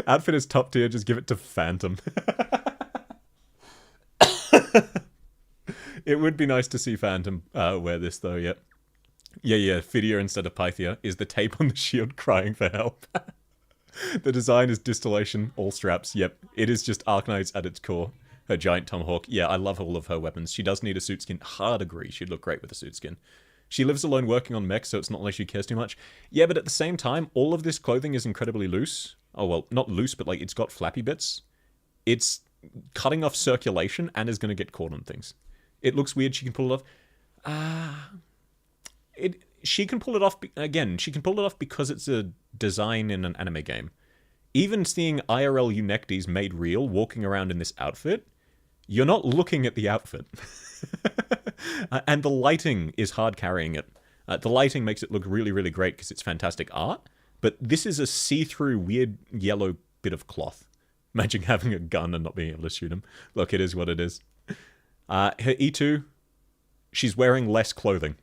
Outfit is top tier, just give it to Phantom. It would be nice to see Phantom wear this, though, yeah. Yeah, Phidia instead of Pythia. Is the tape on the shield crying for help? The design is distillation, all straps. Yep, it is just Arknights at its core. Her giant tomahawk. Yeah, I love all of her weapons. She does need a suit skin. Hard agree, she'd look great with a suit skin. She lives alone working on mechs, so it's not like she cares too much. Yeah, but at the same time, all of this clothing is incredibly loose. Oh, well, not loose, but like it's got flappy bits. It's cutting off circulation and is going to get caught on things. It looks weird. She can pull it off. She can pull it off, again, she can pull it off because it's a design in an anime game. Even seeing IRL Eunectes made real, walking around in this outfit, you're not looking at the outfit. And the lighting is hard carrying it. The lighting makes it look really, really great because it's fantastic art, but this is a see-through weird yellow bit of cloth. Imagine having a gun and not being able to shoot him. Look, it is what it is. Her E2... She's wearing less clothing.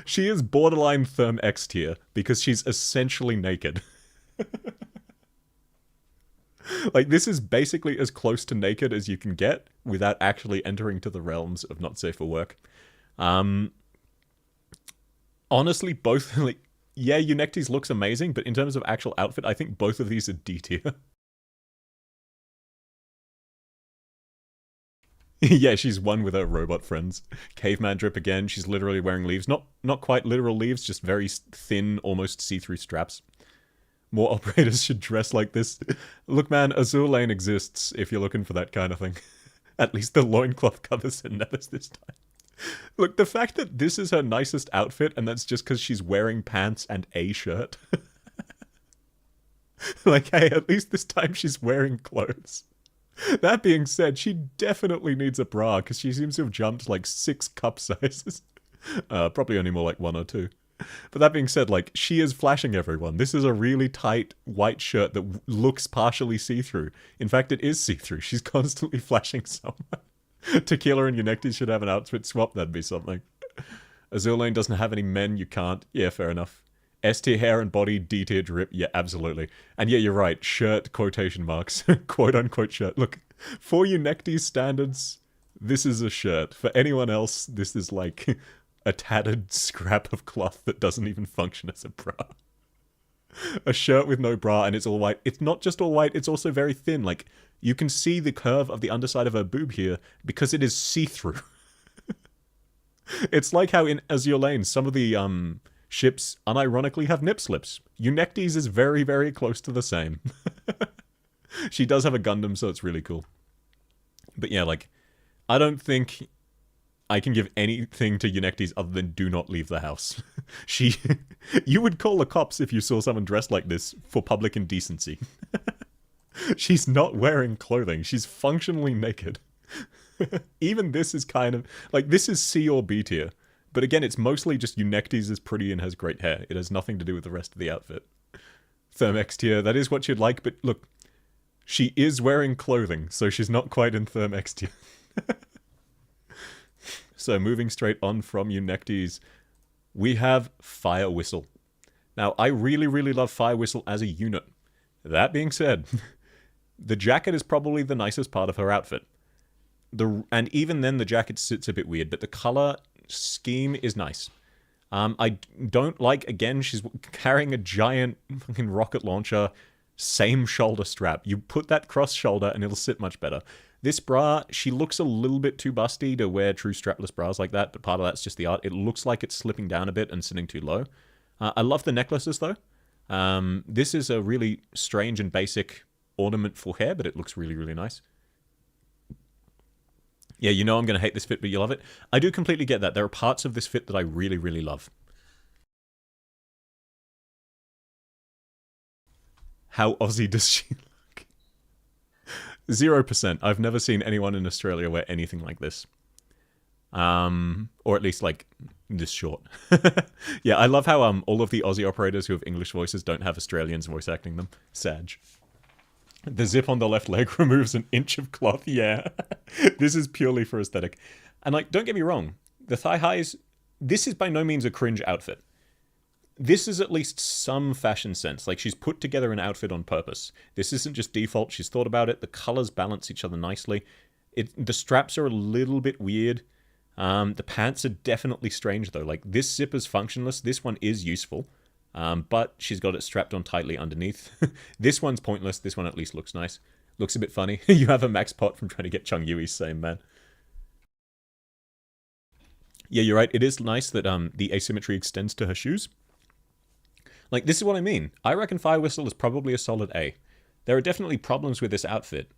She is borderline Therm X tier because she's essentially naked. Like, this is basically as close to naked as you can get without actually entering to the realms of not safe for work. Honestly, both, like, Yeah, Eunectes looks amazing, but in terms of actual outfit, I think both of these are D tier. Yeah, she's one with her robot friends. Caveman drip again. She's literally wearing leaves. Not quite literal leaves, just very thin, almost see-through straps. More operators should dress like this. Look, man, Azur Lane exists if you're looking for that kind of thing. At least the loincloth covers her nethers this time. Look, the fact that this is her nicest outfit, and that's just because she's wearing pants and a shirt. Like, hey, at least this time she's wearing clothes. That being said, she definitely needs a bra, because she seems to have jumped like 6 cup sizes. Probably only more like 1 or 2. But that being said, like, she is flashing everyone. This is a really tight white shirt that looks partially see-through. In fact, it is see-through. She's constantly flashing someone. Tequila and Eunectes should have an outfit swap. That'd be something. Azur Lane doesn't have any men. You can't. Yeah, fair enough. S-tier hair and body, D-tier drip. Yeah, absolutely. And yeah, you're right. Shirt, quotation marks. Quote-unquote shirt. Look, for Eunectes standards, this is a shirt. For anyone else, this is like a tattered scrap of cloth that doesn't even function as a bra. A shirt with no bra and it's all white. It's not just all white, it's also very thin. Like, you can see the curve of the underside of her boob here because it is see-through. It's like how in Azur Lane, some of the ships unironically have nip slips. Eunectes is very, very close to the same. She does have a Gundam, so it's really cool. But yeah, like, I don't think I can give anything to Eunectes other than do not leave the house. You would call the cops if you saw someone dressed like this for public indecency. She's not wearing clothing. She's functionally naked. Even this is kind of, like, this is C or B tier. But again, it's mostly just Eunectes is pretty and has great hair. It has nothing to do with the rest of the outfit. Thermex tier, that is what you'd like, but look, she is wearing clothing, so she's not quite in Thermex tier. So moving straight on from Eunectes, we have Fire Whistle. Now, I really, really love Fire Whistle as a unit. That being said, the jacket is probably the nicest part of her outfit. And even then, the jacket sits a bit weird, but the color scheme is nice. I don't like, again, she's carrying a giant fucking rocket launcher, same shoulder strap. You put that cross shoulder and it'll sit much better. This bra, she looks a little bit too busty to wear true strapless bras like that, but part of that's just the art. It looks like it's slipping down a bit and sitting too low. I love the necklaces, though. This is a really strange and basic ornament for hair, but it looks really, really nice. Yeah, you know I'm going to hate this fit, but you love it. I do completely get that. There are parts of this fit that I really, really love. How Aussie does she look? 0%. I've never seen anyone in Australia wear anything like this. Or at least, like, this short. Yeah, I love how all of the Aussie operators who have English voices don't have Australians voice acting them. Sag. The zip on the left leg removes an inch of cloth. Yeah. This is purely for aesthetic. And, like, don't get me wrong. The thigh highs, this is by no means a cringe outfit. This is at least some fashion sense. Like, she's put together an outfit on purpose. This isn't just default. She's thought about it. The colors balance each other nicely. The straps are a little bit weird. The pants are definitely strange, though. Like, this zip is functionless. This one is useful. But she's got it strapped on tightly underneath. This one's pointless. This one at least looks nice. Looks a bit funny. You have a max pot from trying to get Chung Yui's same, man. Yeah, you're right. It is nice that the asymmetry extends to her shoes. Like, this is what I mean. I reckon Fire Whistle is probably a solid A. There are definitely problems with this outfit.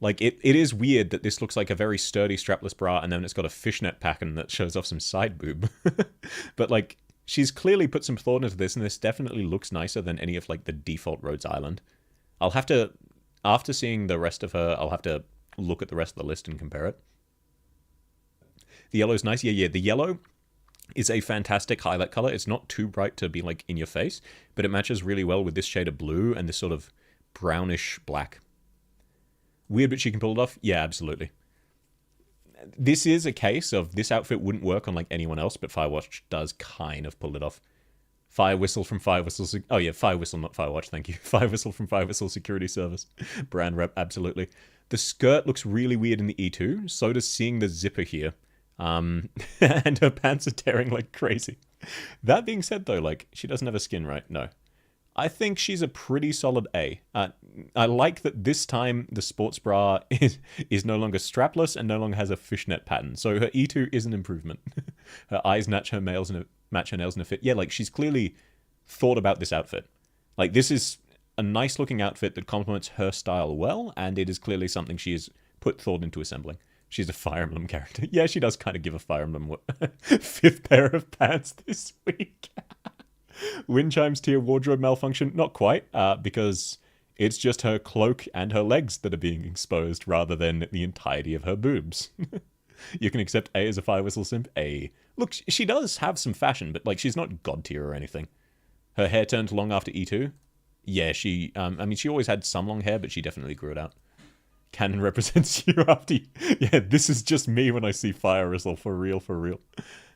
Like, it is weird that this looks like a very sturdy strapless bra and then it's got a fishnet pattern that shows off some side boob. But, like, she's clearly put some thought into this, and this definitely looks nicer than any of, like, the default Rhodes Island. I'll have to, after seeing the rest of her, I'll have to look at the rest of the list and compare it. The yellow's nice. Yeah, the yellow is a fantastic highlight color. It's not too bright to be, like, in your face, but it matches really well with this shade of blue and this sort of brownish black. Weird, but she can pull it off? Yeah, absolutely. This is a case of this outfit wouldn't work on, like, anyone else, but Firewatch does kind of pull it off. Fire Whistle from Fire Whistle... Oh, yeah, Fire Whistle, not Firewatch, thank you. Fire Whistle from Fire Whistle Security Service. Brand rep, absolutely. The skirt looks really weird in the E2. So does seeing the zipper here. And her pants are tearing like crazy. That being said, though, like, she doesn't have a skin, right? No. I think she's a pretty solid A. I like that this time the sports bra is no longer strapless and no longer has a fishnet pattern. So her E2 is an improvement. Her eyes match her nails in a fit. Yeah, like, she's clearly thought about this outfit. Like, this is a nice looking outfit that complements her style well, and it is clearly something she has put thought into assembling. She's a Fire Emblem character. Yeah, she does kind of give a Fire Emblem fifth pair of pants this week. Wind chimes tier wardrobe malfunction? Not quite, because it's just her cloak and her legs that are being exposed rather than the entirety of her boobs. You can accept A as a fire whistle simp? A. Look, she does have some fashion, but like, she's not god tier or anything. Her hair turned long after E2? Yeah, she, I mean, she always had some long hair, but she definitely grew it out. Canon represents you after yeah, this is just me when I see fire whistle, for real, for real.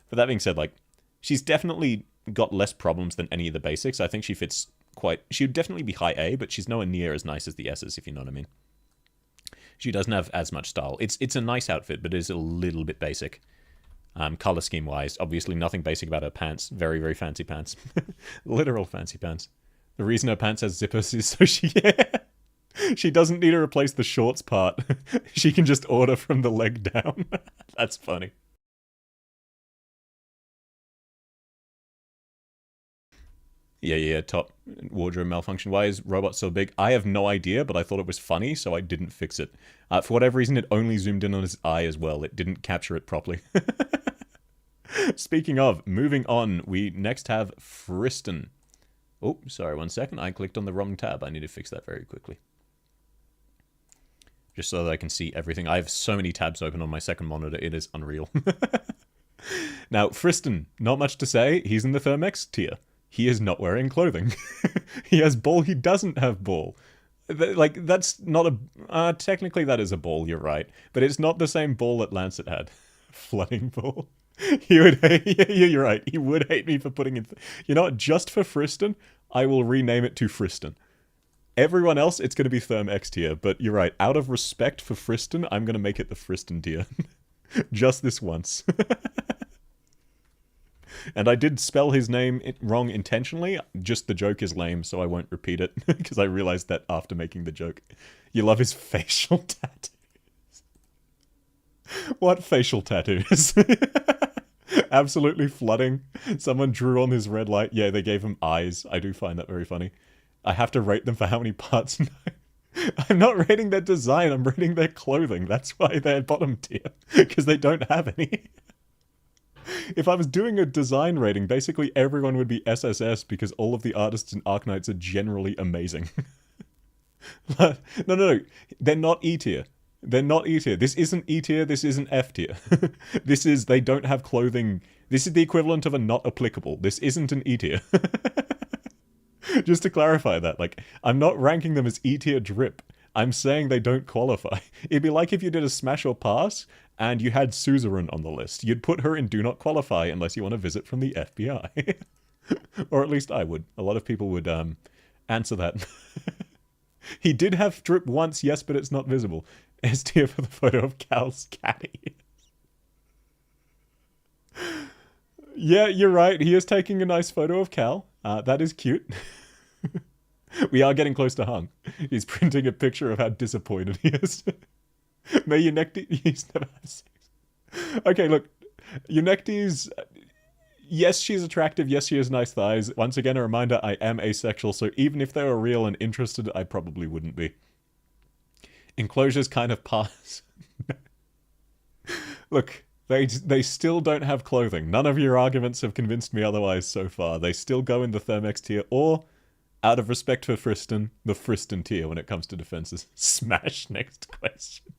But that being said, like, she's definitely got less problems than any of the basics. I think she fits quite, she would definitely be high A, but she's nowhere near as nice as the S's, if you know what I mean. She doesn't have as much style. It's a nice outfit, but it is a little bit basic. Color scheme wise, obviously nothing basic about her pants. Very, very fancy pants. Literal fancy pants. The reason her pants has zippers is so she doesn't need to replace the shorts part. She can just order from the leg down. That's funny. Yeah, top wardrobe malfunction. Why is robot so big? I have no idea, but I thought it was funny, so I didn't fix it. For whatever reason, it only zoomed in on his eye as well. It didn't capture it properly. Speaking of, moving on, we next have Friston. Oh, sorry, 1 second. I clicked on the wrong tab. I need to fix that very quickly. Just so that I can see everything. I have so many tabs open on my second monitor. It is unreal. Now, Friston, not much to say. He's in the Thermex tier. He is not wearing clothing. He has ball. He doesn't have ball. Like, that's not a... technically, that is a ball, you're right. But it's not the same ball that Lancet had. Flooding ball. He would hate... Yeah, you're right. He would hate me for putting in... You know what? Just for Friston, I will rename it to Friston. Everyone else, it's going to be Therm X tier. But you're right. Out of respect for Friston, I'm going to make it the Friston tier. Just this once. And I did spell his name wrong intentionally. Just the joke is lame, so I won't repeat it. Because I realized that after making the joke. You love his facial tattoos. What facial tattoos? Absolutely flooding. Someone drew on his red light. Yeah, they gave him eyes. I do find that very funny. I have to rate them for how many parts. I'm not rating their design, I'm rating their clothing. That's why they're bottom tier. Because they don't have any. If I was doing a design rating, basically everyone would be SSS because all of the artists in Arknights are generally amazing. No. They're not E tier. They're not E tier. This isn't E tier, this isn't F tier. This is, they don't have clothing. This is the equivalent of a not applicable. This isn't an E tier. Just to clarify that, like, I'm not ranking them as E tier drip. I'm saying they don't qualify. It'd be like if you did a smash or pass, and you had Suzerain on the list. You'd put her in do not qualify unless you want a visit from the FBI. Or at least I would. A lot of people would answer that. He did have drip once, yes, but it's not visible. S tier for the photo of Cal's caddy. Yeah, you're right. He is taking a nice photo of Cal. That is cute. We are getting close to hung. He's printing a picture of how disappointed he is. May Eunectes... He's never had sex. Okay, look. Eunectes... Yes, she's attractive. Yes, she has nice thighs. Once again, a reminder, I am asexual, so even if they were real and interested, I probably wouldn't be. Enclosures kind of pass. Look, they still don't have clothing. None of your arguments have convinced me otherwise so far. They still go in the Thermex tier, or... out of respect for Friston, the Friston tier when it comes to defenses. Smash, next question.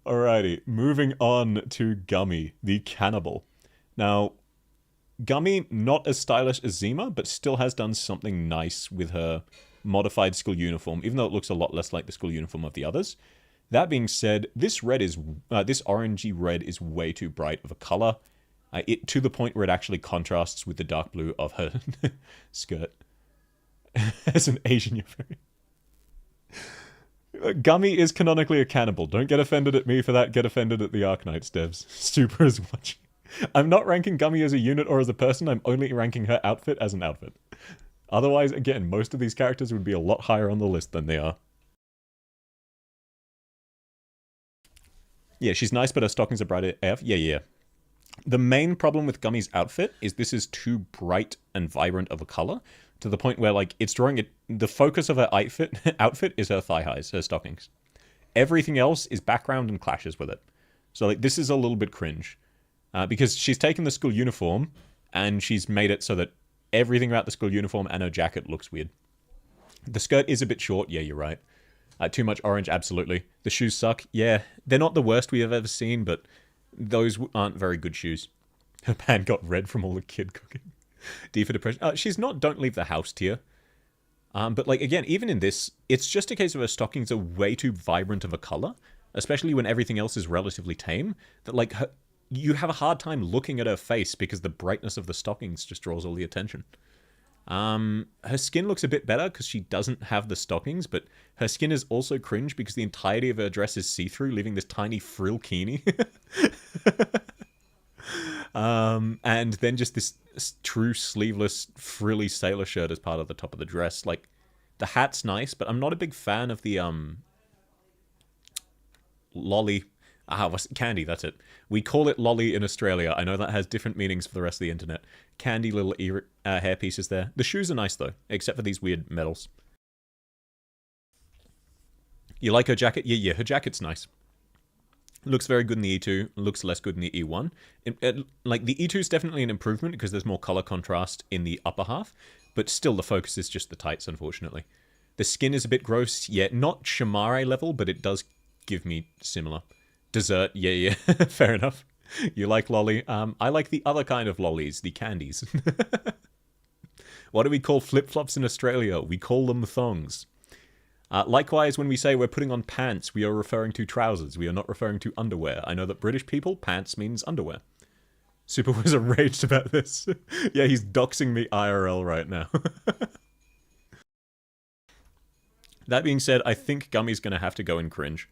Alrighty, moving on to Gummy, the cannibal. Now, Gummy, not as stylish as Zima, but still has done something nice with her modified school uniform, even though it looks a lot less like the school uniform of the others. That being said, this orangey red is way too bright of a color. To the point where it actually contrasts with the dark blue of her skirt. As an Asian, you're very... Gummy is canonically a cannibal. Don't get offended at me for that. Get offended at the Arknights devs. Super is watching. I'm not ranking Gummy as a unit or as a person. I'm only ranking her outfit as an outfit. Otherwise, again, most of these characters would be a lot higher on the list than they are. Yeah, she's nice, but her stockings are bright AF. Yeah. The main problem with Gummy's outfit is this is too bright and vibrant of a color, to the point where, like, it's drawing it. The focus of her outfit is her thigh highs, her stockings. Everything else is background and clashes with it. So, like, this is a little bit cringe. Because she's taken the school uniform, and she's made it so that everything about the school uniform and her jacket looks weird. The skirt is a bit short, yeah, you're right. Too much orange, absolutely. The shoes suck, yeah. They're not the worst we have ever seen, but those aren't very good shoes. Her pan got red from all the kid cooking. D for depression. She's not don't leave the house tier. But, like, again, even in this, it's just a case of her stockings are way too vibrant of a color, especially when everything else is relatively tame, that, like, you have a hard time looking at her face because the brightness of the stockings just draws all the attention. Her skin looks a bit better because she doesn't have the stockings, but her skin is also cringe because the entirety of her dress is see-through, leaving this tiny frill kini. And then just this true sleeveless frilly sailor shirt as part of the top of the dress. Like, the hat's nice, but I'm not a big fan of the, lolly. Candy, that's it. We call it lolly in Australia. I know that has different meanings for the rest of the internet. Candy little hair pieces there. The shoes are nice, though, except for these weird medals. You like her jacket? Yeah, her jacket's nice. Looks very good in the E2. Looks less good in the E1. Like, the E2 is definitely an improvement because there's more color contrast in the upper half, but still the focus is just the tights, unfortunately. The skin is a bit gross. Yeah, not Shamare level, but it does give me similar. Dessert, yeah, fair enough. You like lolly. I like the other kind of lollies, the candies. What do we call flip-flops in Australia? We call them thongs. Likewise, when we say we're putting on pants, we are referring to trousers. We are not referring to underwear. I know that British people, pants means underwear. Super was enraged about this. Yeah, he's doxing me IRL right now. That being said, I think Gummy's going to have to go in cringe.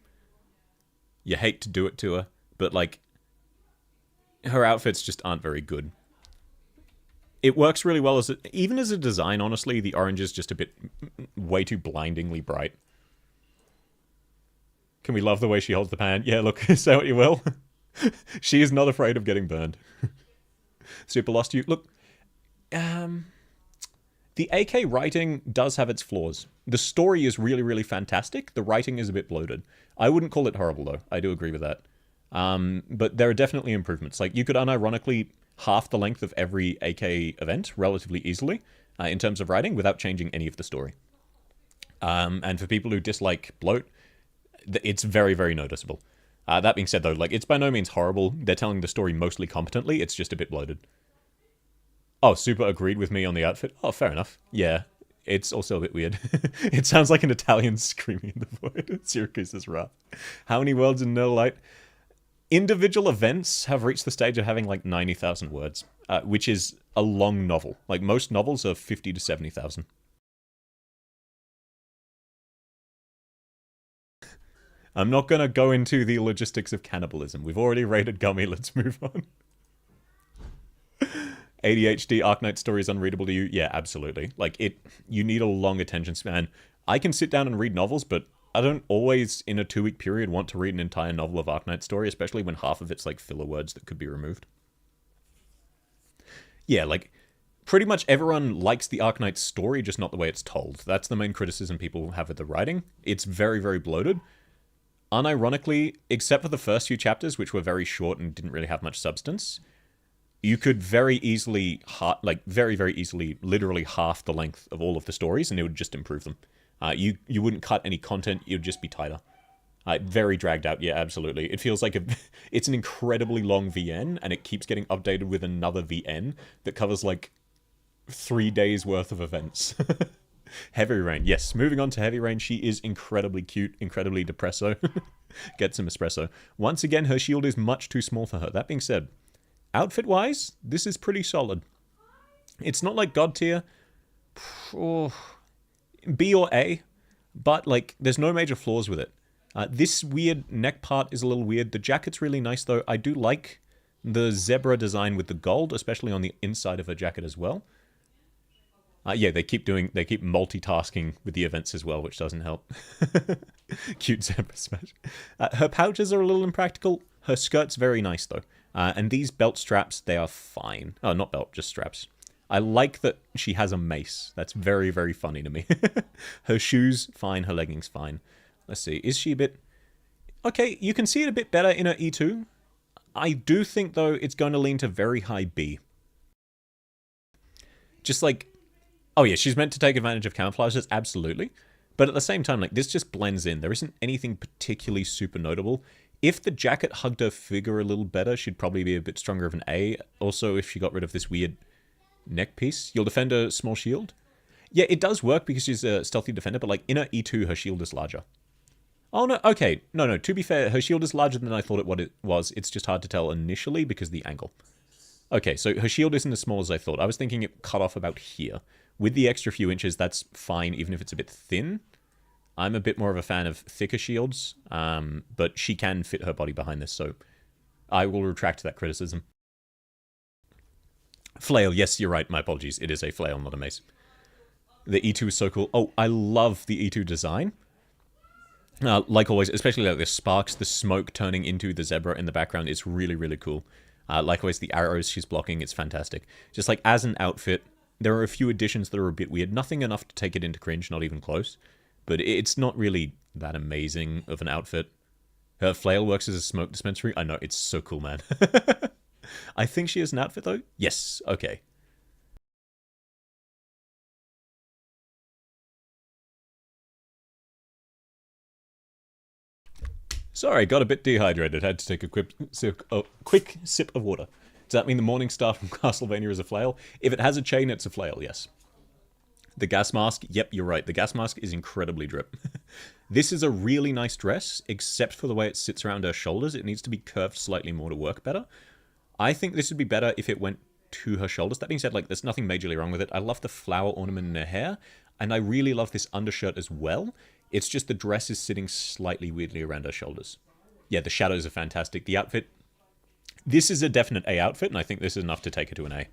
You hate to do it to her, but, like, her outfits just aren't very good. It works really well even as a design, honestly, the orange is just a bit way too blindingly bright. Can we love the way she holds the pan? Yeah, look, say what you will. She is not afraid of getting burned. Super lost you. Look, the AK writing does have its flaws. The story is really, really fantastic. The writing is a bit bloated. I wouldn't call it horrible, though. I do agree with that. But there are definitely improvements. Like, you could unironically half the length of every AK event relatively easily in terms of writing without changing any of the story. And for people who dislike bloat, it's very, very noticeable. That being said, though, like, it's by no means horrible. They're telling the story mostly competently. It's just a bit bloated. Oh, Super agreed with me on the outfit. Oh, fair enough. Yeah, it's also a bit weird. It sounds like an Italian screaming in the void. Syracuse is rough. How many words in No Light? Individual events have reached the stage of having like 90,000 words, which is a long novel. Like, most novels are 50 to 70,000. I'm not going to go into the logistics of cannibalism. We've already rated Gummy. Let's move on. ADHD Arknight story is unreadable to you? Yeah, absolutely. Like, you need a long attention span. I can sit down and read novels, but I don't always, in a 2-week period, want to read an entire novel of Arknight story, especially when half of it's, like, filler words that could be removed. Yeah, like, pretty much everyone likes the Arknight story, just not the way it's told. That's the main criticism people have with the writing. It's very, very bloated. Unironically, except for the first few chapters, which were very short and didn't really have much substance, you could very easily, very, very easily, literally half the length of all of the stories, and it would just improve them. You wouldn't cut any content, it would just be tighter. Very dragged out, yeah, absolutely. It feels like it's an incredibly long VN, and it keeps getting updated with another VN that covers, like, 3 days worth of events. Heavy Rain, yes. Moving on to Heavy Rain, she is incredibly cute, incredibly depresso. Get some espresso. Once again, her shield is much too small for her. That being said, outfit-wise, this is pretty solid. It's not like God tier. Oh, B or A, But, like, there's no major flaws with it. This weird neck part is a little weird. The jacket's really nice, though. I do like the zebra design with the gold, especially on the inside of her jacket as well. Yeah, they keep multitasking with the events as well, which doesn't help. Cute zebra smash. Her pouches are a little impractical. Her skirt's very nice, though. And these belt straps, they are fine. Oh, not belt, just straps. I like that she has a mace. That's very, very funny to me. Her shoes, fine. Her leggings, fine. Let's see. Is she a bit... Okay, you can see it a bit better in her E2. I do think, though, it's going to lean to very high B. Just like... Oh, yeah, she's meant to take advantage of camouflages, absolutely. But at the same time, like, this just blends in. There isn't anything particularly super notable. If the jacket hugged her figure a little better, she'd probably be a bit stronger of an A. Also, if she got rid of this weird neck piece. You'll defend a small shield? Yeah, it does work because she's a stealthy defender, but, like, in her E2, her shield is larger. Oh, no, okay. No, to be fair, her shield is larger than I thought it was. It's just hard to tell initially because of the angle. Okay, so her shield isn't as small as I thought. I was thinking it cut off about here. With the extra few inches, that's fine, even if it's a bit thin. I'm a bit more of a fan of thicker shields, but she can fit her body behind this, so I will retract that criticism. Flail, yes, you're right, my apologies. It is a flail, not a mace. The E2 is so cool. Oh, I love the E2 design. Like always, especially like the sparks, the smoke turning into the zebra in the background is really, really cool. Likewise, the arrows she's blocking, it's fantastic. Just like as an outfit, there are a few additions that are a bit weird. Nothing enough to take it into cringe, not even close. But it's not really that amazing of an outfit. Her flail works as a smoke dispensary. I know, it's so cool, man. I think she has an outfit, though. Yes, okay. Sorry, got a bit dehydrated. Had to take a quick sip of water. Does that mean the Morning Star from Castlevania is a flail? If it has a chain, it's a flail, yes. The gas mask, yep, you're right. The gas mask is incredibly drip. This is a really nice dress, except for the way it sits around her shoulders. It needs to be curved slightly more to work better. I think this would be better if it went to her shoulders. That being said, like, there's nothing majorly wrong with it. I love the flower ornament in her hair, and I really love this undershirt as well. It's just the dress is sitting slightly weirdly around her shoulders. Yeah, the shadows are fantastic. The outfit, this is a definite A outfit, and I think this is enough to take her to an A.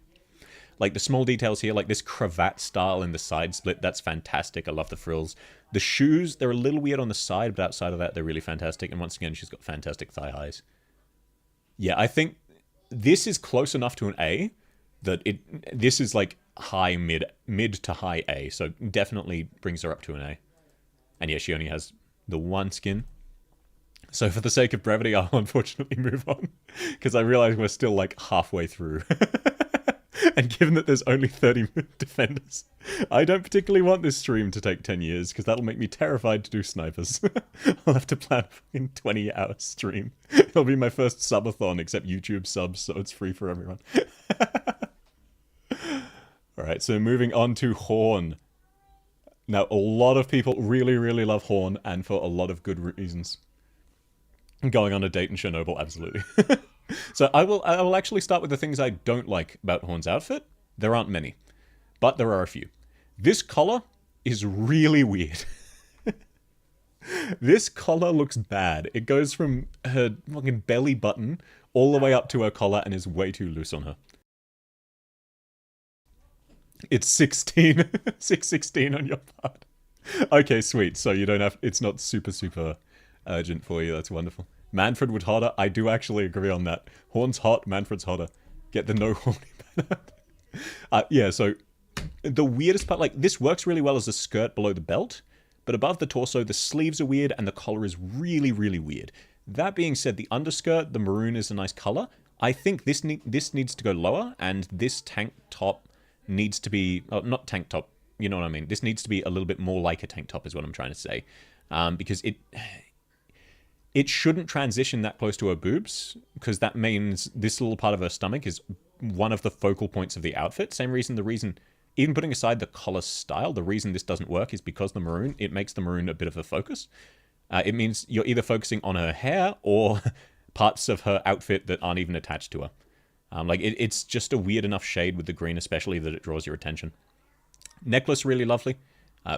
Like, the small details here, like this cravat style in the side split, that's fantastic. I love the frills. The shoes, they're a little weird on the side, but outside of that, they're really fantastic. And once again, she's got fantastic thigh highs. Yeah, I think this is close enough to an A that this is like high mid to high A, so definitely brings her up to an A. And yeah, she only has the one skin. So for the sake of brevity, I'll unfortunately move on, because I realize we're still like halfway through. And given that there's only 30 defenders, I don't particularly want this stream to take 10 years, because that'll make me terrified to do snipers. I'll have to plan a 20-hour stream. It'll be my first subathon, except YouTube subs, so it's free for everyone. Alright, so moving on to Horn. Now, a lot of people really, really love Horn, and for a lot of good reasons. Going on a date in Chernobyl, absolutely. So I will actually start with the things I don't like about Horn's outfit. There aren't many, but there are a few. This collar is really weird. This collar looks bad. It goes from her fucking belly button all the way up to her collar and is way too loose on her. It's 16. 616 on your part. Okay, sweet. So you don't have... It's not super, super urgent for you. That's wonderful. Manfred would hotter. I do actually agree on that. Horn's hot, Manfred's hotter. Get the no horny man. Yeah, so the weirdest part, like, this works really well as a skirt below the belt, but above the torso, the sleeves are weird and the collar is really, really weird. That being said, the underskirt, the maroon is a nice color. I think this needs to go lower, and this tank top needs to be... Oh, not tank top, you know what I mean. This needs to be a little bit more like a tank top is what I'm trying to say. Because it shouldn't transition that close to her boobs, because that means this little part of her stomach is one of the focal points of the outfit. Same reason, even putting aside the collar style, the reason this doesn't work is because the maroon, it makes the maroon a bit of a focus. It means you're either focusing on her hair or parts of her outfit that aren't even attached to her. Like, it's just a weird enough shade with the green especially that it draws your attention. Necklace, really lovely.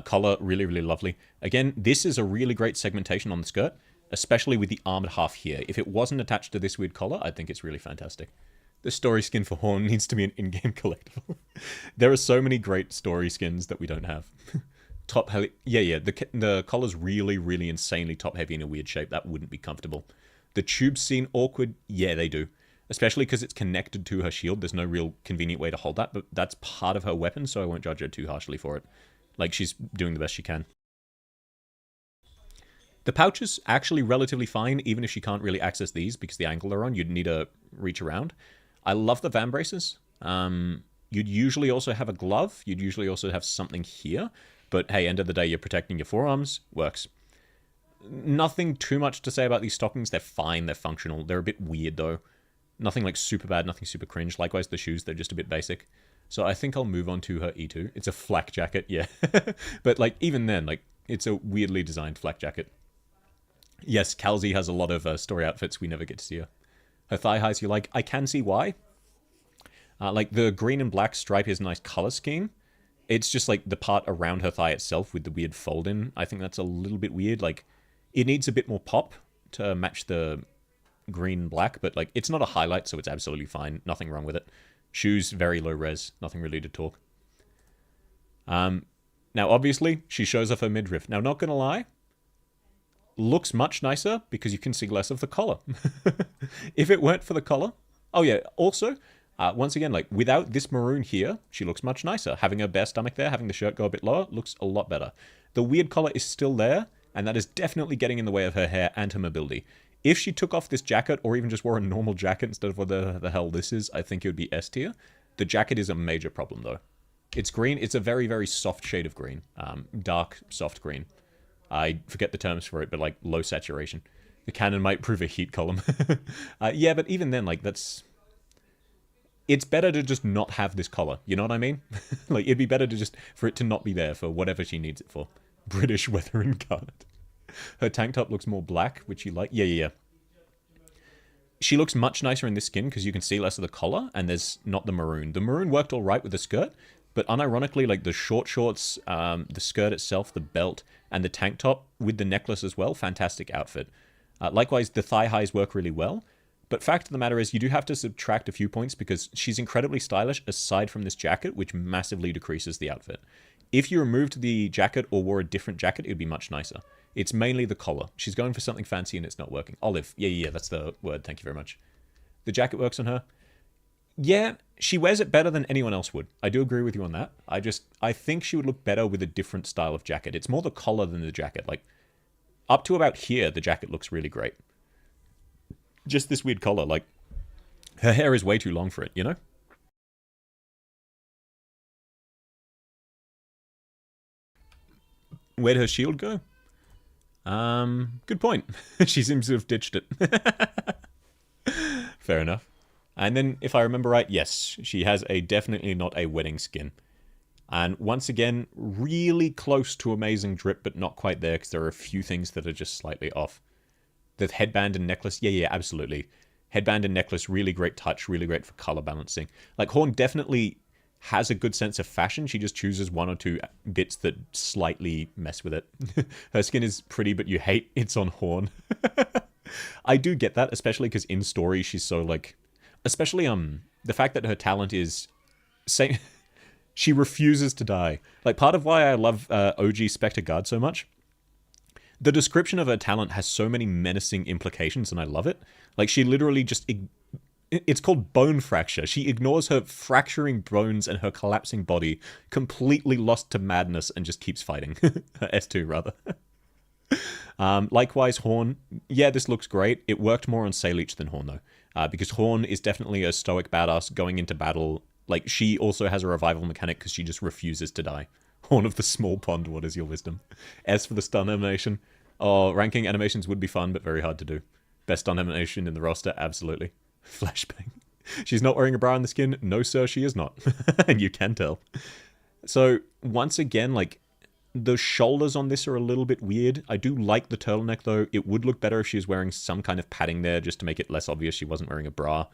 Collar, really, really lovely. Again, this is a really great segmentation on the skirt, especially with the armored half here. If it wasn't attached to this weird collar, I think it's really fantastic. The story skin for Horn needs to be an in-game collectible. There are so many great story skins that we don't have. Top heavy. Yeah. The collar's really, really insanely top heavy in a weird shape. That wouldn't be comfortable. The tubes seem awkward. Yeah, they do. Especially because it's connected to her shield. There's no real convenient way to hold that, but that's part of her weapon, so I won't judge her too harshly for it. Like, she's doing the best she can. The pouch is actually relatively fine, even if she can't really access these, because the angle they're on, you'd need to reach around. I love the van braces. You'd usually also have a glove. You'd usually also have something here. But hey, end of the day, you're protecting your forearms. Works. Nothing too much to say about these stockings. They're fine. They're functional. They're a bit weird, though. Nothing like super bad. Nothing super cringe. Likewise, the shoes, they're just a bit basic. So I think I'll move on to her E2. It's a flak jacket, yeah. But like, even then, like, it's a weirdly designed flak jacket. Yes, Calzi has a lot of story outfits. We never get to see her. Her thigh highs you like. I can see why. Like, the green and black stripe is a nice color scheme. It's just, like, the part around her thigh itself with the weird fold-in. I think that's a little bit weird. Like, it needs a bit more pop to match the green and black, but, like, it's not a highlight, so it's absolutely fine. Nothing wrong with it. Shoes, very low res. Nothing really to talk. Now, obviously, she shows off her midriff. Now, not gonna lie, looks much nicer because you can see less of the collar. If it weren't for the collar... Oh, yeah, also... once again, like, without this maroon here, she looks much nicer. Having her bare stomach there, having the shirt go a bit lower, looks a lot better. The weird collar is still there, and that is definitely getting in the way of her hair and her mobility. If she took off this jacket, or even just wore a normal jacket instead of what the hell this is, I think it would be S tier. The jacket is a major problem, though. It's green. It's a very, very soft shade of green. Dark, soft green. I forget the terms for it, but, like, low saturation. The cannon might prove a heat column. Yeah, but even then, like, that's... It's better to just not have this collar, you know what I mean? Like, it'd be better to just, for it to not be there for whatever she needs it for. British weather incarnate. Her tank top looks more black, which you like. Yeah. She looks much nicer in this skin because you can see less of the collar, and there's not the maroon. The maroon worked all right with the skirt, but unironically, like, the short shorts, the skirt itself, the belt, and the tank top with the necklace as well, fantastic outfit. Likewise, the thigh highs work really well. But fact of the matter is, you do have to subtract a few points because she's incredibly stylish aside from this jacket, which massively decreases the outfit. If you removed the jacket or wore a different jacket, it would be much nicer. It's mainly the collar. She's going for something fancy and it's not working. Olive. Yeah, that's the word. Thank you very much. The jacket works on her. Yeah, she wears it better than anyone else would. I do agree with you on that. I think she would look better with a different style of jacket. It's more the collar than the jacket. Like, up to about here, the jacket looks really great. Just this weird collar, like, her hair is way too long for it, you know? Where'd her shield go? Good point. She seems to have ditched it. Fair enough. And then, if I remember right, yes, she has definitely not a wedding skin. And once again, really close to amazing drip, but not quite there, because there are a few things that are just slightly off. The headband and necklace, yeah, absolutely. Headband and necklace, really great touch, really great for color balancing. Like, Horn definitely has a good sense of fashion. She just chooses one or two bits that slightly mess with it. Her skin is pretty, but you hate it's on Horn. I do get that, especially because in story she's so, like... Especially, the fact that her talent is... She refuses to die. Like, part of why I love OG Spectre Guard so much... The description of her talent has so many menacing implications, and I love it. Like, she literally just... It's called bone fracture. She ignores her fracturing bones and her collapsing body, completely lost to madness, and just keeps fighting. Her S2, rather. Likewise, Horn. Yeah, this looks great. It worked more on Saleech than Horn, though. Because Horn is definitely a stoic badass going into battle. Like, she also has a revival mechanic because she just refuses to die. Horn of the Small Pond, what is your wisdom? S for the stun animation. Oh, ranking animations would be fun, but very hard to do. Best stun animation in the roster, absolutely. Flashbang. She's not wearing a bra in the skin. No, sir, she is not. And you can tell. So, once again, like, the shoulders on this are a little bit weird. I do like the turtleneck, though. It would look better if she was wearing some kind of padding there, just to make it less obvious she wasn't wearing a bra.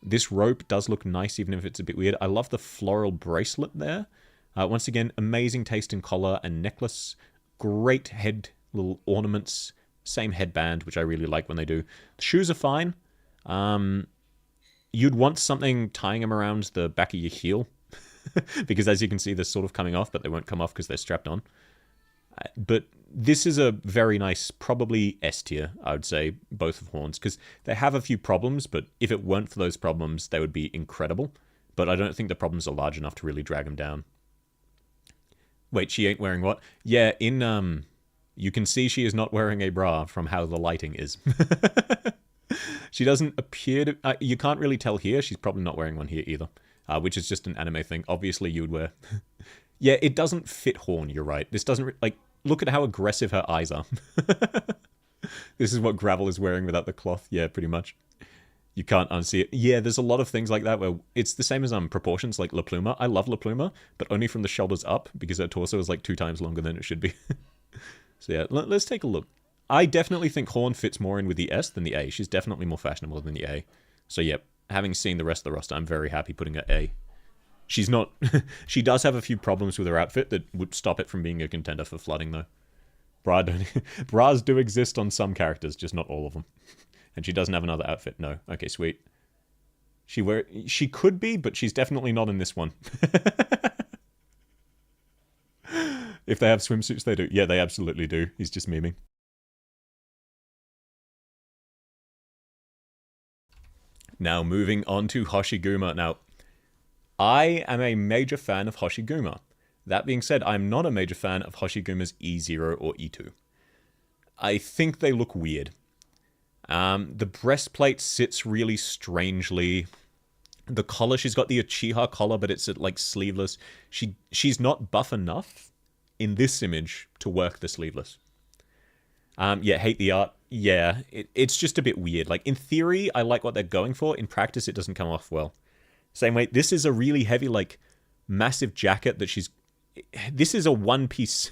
This rope does look nice, even if it's a bit weird. I love the floral bracelet there. Once again, amazing taste in collar and necklace. Great head little ornaments. Same headband, which I really like when they do. The shoes are fine. You'd want something tying them around the back of your heel. Because as you can see, they're sort of coming off, but they won't come off because they're strapped on. But this is a very nice, probably S tier, I would say, both of Horns. Because they have a few problems, but if it weren't for those problems, they would be incredible. But I don't think the problems are large enough to really drag them down. Wait, she ain't wearing what? Yeah, you can see she is not wearing a bra from how the lighting is. She doesn't appear to... you can't really tell here. She's probably not wearing one here either. Which is just an anime thing. Obviously, you would wear... Yeah, it doesn't fit Horn, you're right. This doesn't... Like, look at how aggressive her eyes are. This is what Gravel is wearing without the cloth. Yeah, pretty much. You can't unsee it. Yeah, there's a lot of things like that where it's the same as proportions, like La Pluma. I love La Pluma, but only from the shoulders up, because her torso is like 2 times longer than it should be. So yeah, let's take a look. I definitely think Horn fits more in with the S than the A. She's definitely more fashionable than the A. So yeah, having seen the rest of the roster, I'm very happy putting her A. She's not... She does have a few problems with her outfit that would stop it from being a contender for flooding, though. Bras do exist on some characters, just not all of them. And she doesn't have another outfit. No. Okay, sweet. She could be, but she's definitely not in this one. If they have swimsuits, they do. Yeah, they absolutely do. He's just memeing. Now, moving on to Hoshiguma. Now, I am a major fan of Hoshiguma. That being said, I'm not a major fan of Hoshiguma's E0 or E2. I think they look weird. The breastplate sits really strangely. The collar, she's got the Uchiha collar, but it's like sleeveless. She's not buff enough in this image to work the sleeveless. Yeah, hate the art. Yeah, it's just a bit weird. Like, in theory, I like what they're going for. In practice, it doesn't come off well. Same way, this is a really heavy, like, massive jacket that she's... This is a one-piece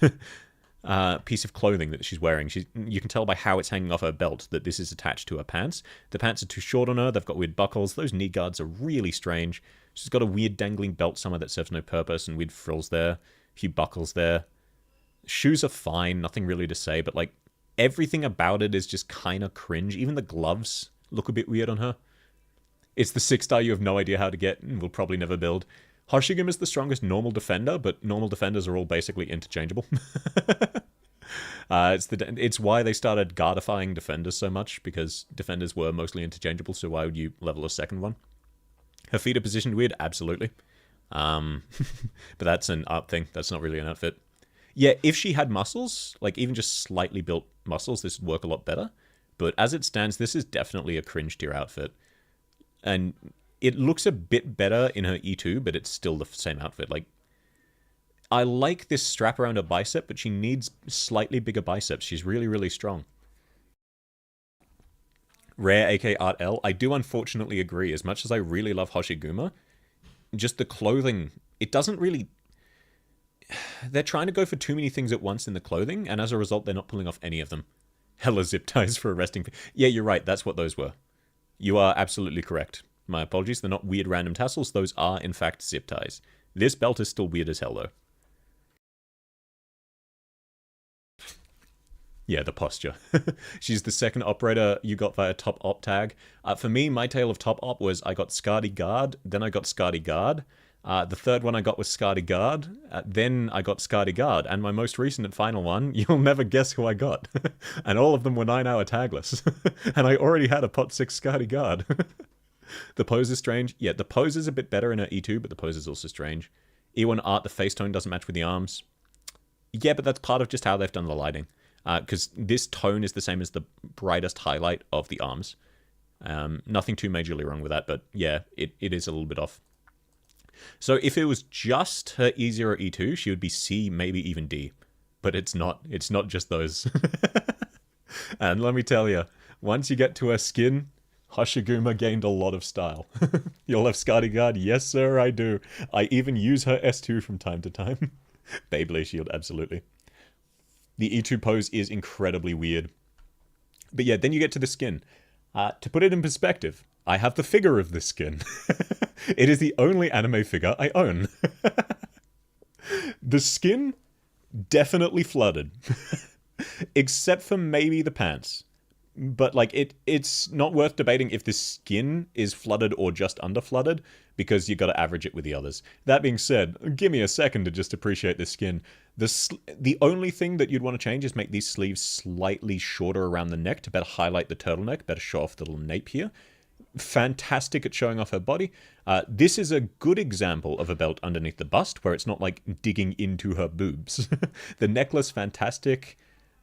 piece of clothing that she's wearing. You can tell by how it's hanging off her belt that this is attached to her pants. The pants are too short on her. They've got weird buckles. Those knee guards are really strange. She's got a weird dangling belt somewhere that serves no purpose and weird frills there. A few buckles there. Shoes are fine. Nothing really to say, but, like, everything about it is just kind of cringe. Even the gloves look a bit weird on her. It's the 6-star you have no idea how to get and will probably never build. Hoshiguma is the strongest normal defender, but normal defenders are all basically interchangeable. It's why they started guardifying defenders so much, because defenders were mostly interchangeable, so why would you level a second one? Her feet are positioned weird? Absolutely. But that's an art thing. That's not really an outfit. Yeah, if she had muscles, like even just slightly built muscles, this would work a lot better. But as it stands, this is definitely a cringe tier outfit. And it looks a bit better in her E2, but it's still the same outfit. Like, I like this strap around her bicep, but she needs slightly bigger biceps. She's really, really strong. Rare AK Art L. I do unfortunately agree. As much as I really love Hoshiguma, just the clothing, it doesn't really... They're trying to go for too many things at once in the clothing, and as a result, they're not pulling off any of them. Hella zip ties for a resting... Yeah, you're right. That's what those were. You are absolutely correct. My apologies. They're not weird random tassels. Those are, in fact, zip ties. This belt is still weird as hell, though. Yeah, the posture. She's the second operator you got via top op tag. For me, my tale of top op was I got Skadi Guard, then I got Skadi Guard. The third one I got was Skadi Guard, then I got Skadi Guard, and my most recent and final one, you'll never guess who I got. And all of them were 9-hour tagless. And I already had a pot 6 Skadi Guard. The pose is strange. Yeah, the pose is a bit better in her E2, but the pose is also strange. E1 art, the face tone doesn't match with the arms. Yeah, but that's part of just how they've done the lighting. Because this tone is the same as the brightest highlight of the arms. Nothing too majorly wrong with that, but yeah, it is a little bit off. So if it was just her E0, E2, she would be C, maybe even D. But it's not. It's not just those. And let me tell you, once you get to her skin, Hoshiguma gained a lot of style. You'll have Skadi Guard? Yes, sir, I do. I even use her S2 from time to time. Beyblade Shield, absolutely. The E2 pose is incredibly weird. But yeah, then you get to the skin. To put it in perspective, I have the figure of this skin. It is the only anime figure I own. The skin, definitely flooded. Except for maybe the pants. But, like, it's not worth debating if the skin is flooded or just under flooded, because you gotta average it with the others. That being said, give me a second to just appreciate the skin. The only thing that you'd want to change is make these sleeves slightly shorter around the neck to better highlight the turtleneck, better show off the little nape here. Fantastic at showing off her body. This is a good example of a belt underneath the bust, where it's not, like, digging into her boobs. The necklace, fantastic.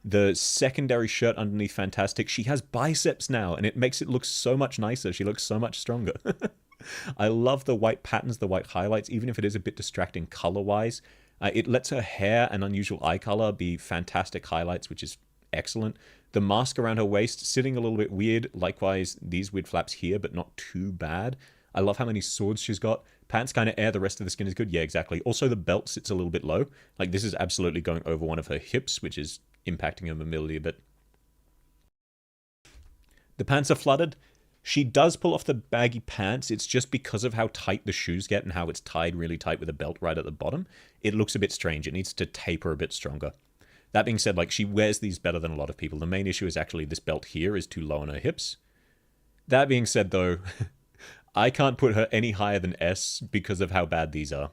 The secondary shirt underneath, fantastic. She has biceps now, and it makes it look so much nicer. She looks so much stronger. I love the white patterns, the white highlights, even if it is a bit distracting color-wise. It lets her hair and unusual eye color be fantastic highlights, which is excellent. The mask around her waist, sitting a little bit weird. Likewise, these weird flaps here, but not too bad. I love how many swords she's got. Pants kind of air, the rest of the skin is good. Yeah, exactly. Also, the belt sits a little bit low. Like, this is absolutely going over one of her hips, which is impacting her mobility a bit. The pants are flooded. She does pull off the baggy pants. It's just because of how tight the shoes get and how it's tied really tight with a belt right at the bottom. It looks a bit strange. It needs to taper a bit stronger. That being said, like, she wears these better than a lot of people. The main issue is actually this belt here is too low on her hips. That being said, though, I can't put her any higher than S because of how bad these are.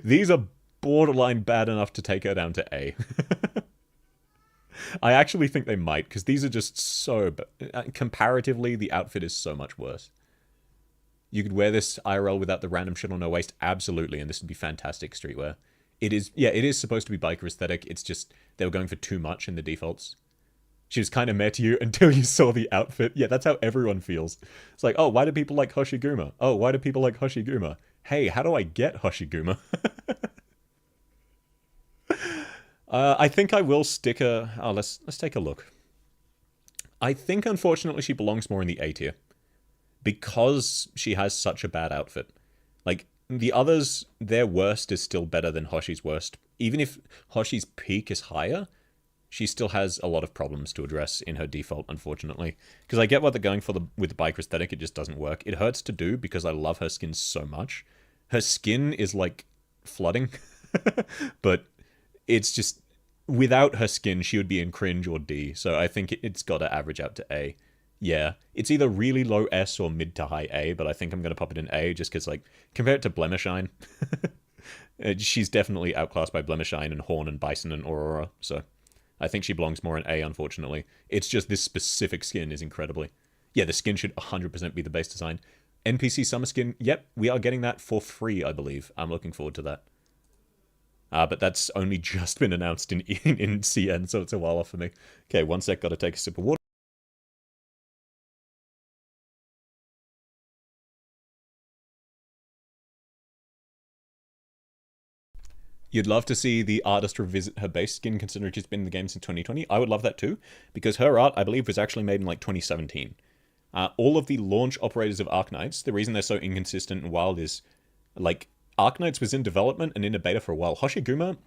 These are borderline bad enough to take her down to A. I actually think they might, because these are just so... comparatively, the outfit is so much worse. You could wear this IRL without the random shit on her waist, absolutely, and this would be fantastic streetwear. It is, yeah, it is supposed to be biker aesthetic, it's just, they were going for too much in the defaults. She was kind of meh to you until you saw the outfit. Yeah, that's how everyone feels. It's like, oh, why do people like Hoshiguma? Oh, why do people like Hoshiguma? Hey, how do I get Hoshiguma? I think I will stick her... Oh, let's take a look. I think, unfortunately, she belongs more in the A tier. Because she has such a bad outfit. Like, the others, their worst is still better than Hoshi's worst. Even if Hoshi's peak is higher, she still has a lot of problems to address in her default, unfortunately. Because I get what they're going for with the biker aesthetic, it just doesn't work. It hurts to do because I love her skin so much. Her skin is, like, flooding. But it's just... Without her skin, she would be in cringe or D, so I think it's got to average out to A. Yeah, it's either really low S or mid to high A, but I think I'm going to pop it in A just because, like, compare it to Blemishine. She's definitely outclassed by Blemishine and Horn and Bison and Aurora, so I think she belongs more in A, unfortunately. It's just this specific skin is incredibly... Yeah, the skin should 100% be the base design. NPC Summer Skin, yep, we are getting that for free, I believe. I'm looking forward to that. But that's only just been announced in CN, so it's a while off for me. Okay, one sec, gotta take a sip of water. You'd love to see the artist revisit her base skin, considering she's been in the game since 2020. I would love that too, because her art, I believe, was actually made in, like, 2017. All of the launch operators of Arknights, the reason they're so inconsistent and wild is, like, Arknights was in development and in a beta for a while. Hoshiguma,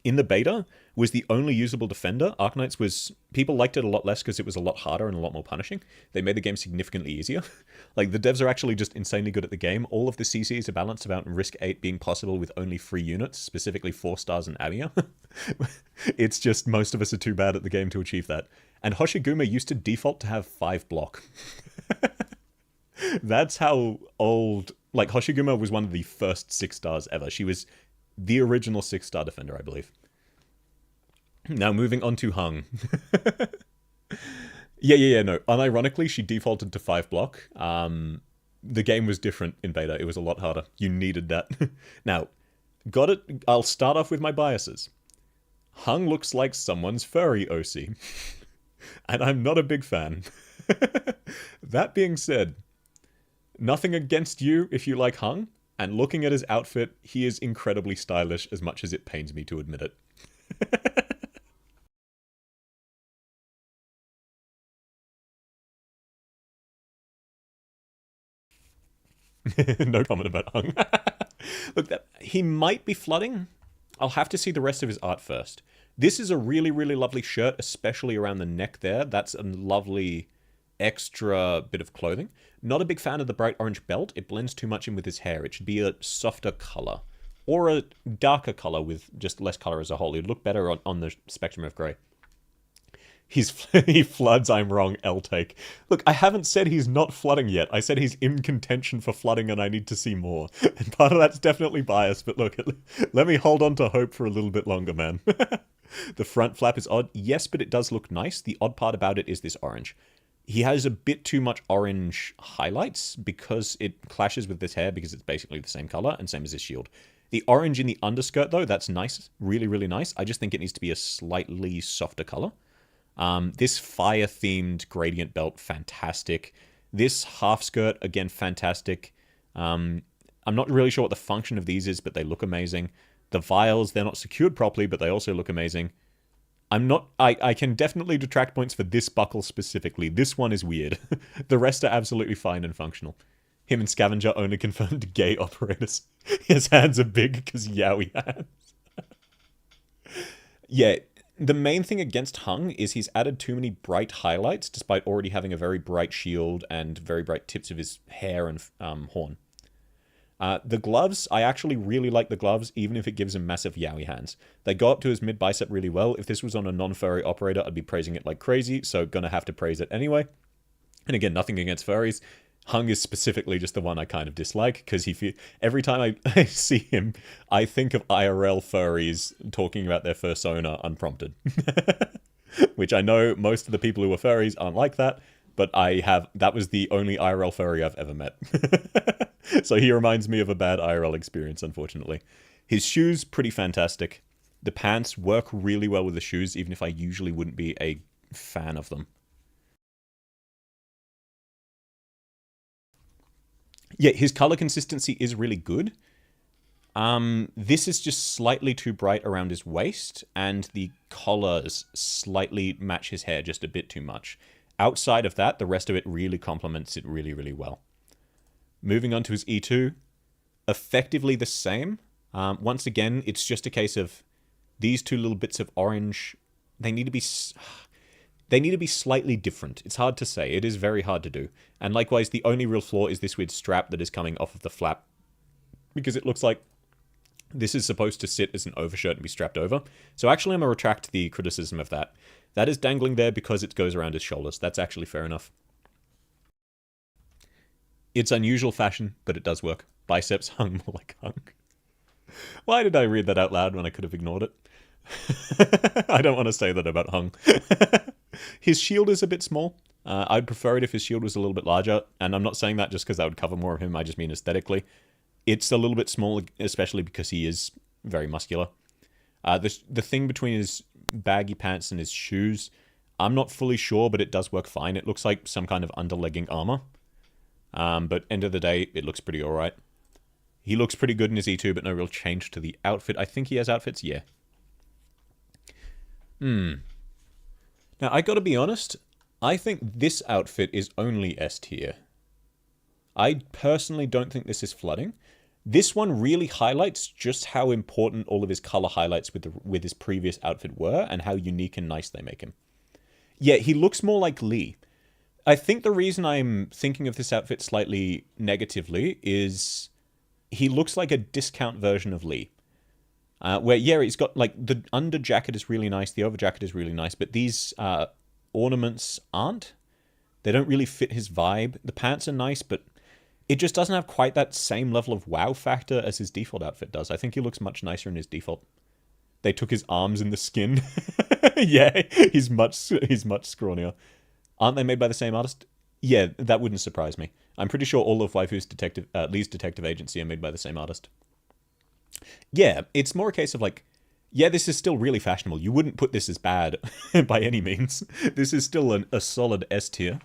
in the beta, was the only usable defender. Arknights was... People liked it a lot less because it was a lot harder and a lot more punishing. They made the game significantly easier. Like, the devs are actually just insanely good at the game. All of the CCs are balanced about Risk 8 being possible with only 3 units, specifically 4 stars and Amiya. It's just most of us are too bad at the game to achieve that. And Hoshiguma used to default to have 5 block. That's how old... Like, Hoshiguma was one of the first 6 stars ever. She was the original 6-star defender, I believe. Now, moving on to Hung. Yeah, no. Unironically, she defaulted to 5 block. The game was different in beta. It was a lot harder. You needed that. Now, got it. I'll start off with my biases. Hung looks like someone's furry OC. And I'm not a big fan. That being said... Nothing against you if you like Hung, and looking at his outfit, he is incredibly stylish as much as it pains me to admit it. No comment about Hung. Look, he might be flooding. I'll have to see the rest of his art first. This is a really, really lovely shirt, especially around the neck there. That's a lovely... extra bit of clothing. Not a big fan of the bright orange belt. It blends too much in with his hair. It should be a softer color. or a darker color with just less color as a whole. It would look better on the spectrum of grey. He floods, I'm wrong, L-take. Look, I haven't said he's not flooding yet. I said he's in contention for flooding and I need to see more. And part of that's definitely biased, but look, let me hold on to hope for a little bit longer, man. The front flap is odd. Yes, but it does look nice. The odd part about it is this orange. He has a bit too much orange highlights because it clashes with this hair because it's basically the same color and same as his shield. The orange in the underskirt, though, that's nice. Really, really nice. I just think it needs to be a slightly softer color. This fire-themed gradient belt, fantastic. This half skirt, again, fantastic. I'm not really sure what the function of these is, but they look amazing. The vials, they're not secured properly, but they also look amazing. I can definitely detract points for this buckle specifically. This one is weird. The rest are absolutely fine and functional. Him and Scavenger only confirmed gay operators. His hands are big because Yowie hands. Yeah. The main thing against Hung is he's added too many bright highlights, despite already having a very bright shield and very bright tips of his hair and horn. The gloves, I actually really like the gloves, even if it gives him massive Yowie hands. They go up to his mid-bicep really well. If this was on a non-furry operator, I'd be praising it like crazy, so gonna have to praise it anyway. And again, nothing against furries. Hung is specifically just the one I kind of dislike, because every time I see him, I think of IRL furries talking about their fursona unprompted. Which I know most of the people who are furries aren't like that, but that was the only IRL furry I've ever met. So he reminds me of a bad IRL experience, unfortunately. His shoes, pretty fantastic. The pants work really well with the shoes, even if I usually wouldn't be a fan of them. Yeah, his color consistency is really good. This is just slightly too bright around his waist, and the collars slightly match his hair just a bit too much. Outside of that, the rest of it really complements it really, really well. Moving on to his E2, effectively the same. Once again, it's just a case of these two little bits of orange. They need to be slightly different. It's hard to say. It is very hard to do. And likewise, the only real flaw is this weird strap that is coming off of the flap, because it looks like this is supposed to sit as an overshirt and be strapped over. So actually, I'm going to retract the criticism of that. That is dangling there because it goes around his shoulders. That's actually fair enough. It's unusual fashion, but it does work. Biceps hung more like hung. Why did I read that out loud when I could have ignored it? I don't want to say that about Hung. His shield is a bit small. I'd prefer it if his shield was a little bit larger, and I'm not saying that just because that would cover more of him, I just mean aesthetically. It's a little bit small, especially because he is very muscular. The thing between his baggy pants and his shoes, I'm not fully sure, but it does work fine. It looks like some kind of underlegging armor. But end of the day, it looks pretty alright. He looks pretty good in his E2, but no real change to the outfit. I think he has outfits, yeah. Now, I gotta be honest, I think this outfit is only S tier. I personally don't think this is flooding. This one really highlights just how important all of his color highlights with his previous outfit were, and how unique and nice they make him. Yeah, he looks more like Lee. I think the reason I'm thinking of this outfit slightly negatively is he looks like a discount version of Lee. Where, yeah, he's got, like, the under jacket is really nice, the over jacket is really nice, but these ornaments aren't. They don't really fit his vibe. The pants are nice, but it just doesn't have quite that same level of wow factor as his default outfit does. I think he looks much nicer in his default. They took his arms in the skin. Yeah, he's much scrawnier. Aren't they made by the same artist? Yeah, that wouldn't surprise me. I'm pretty sure all of Waifu's Lee's detective agency are made by the same artist. Yeah, it's more a case of like, yeah, this is still really fashionable. You wouldn't put this as bad by any means. This is still a solid S tier.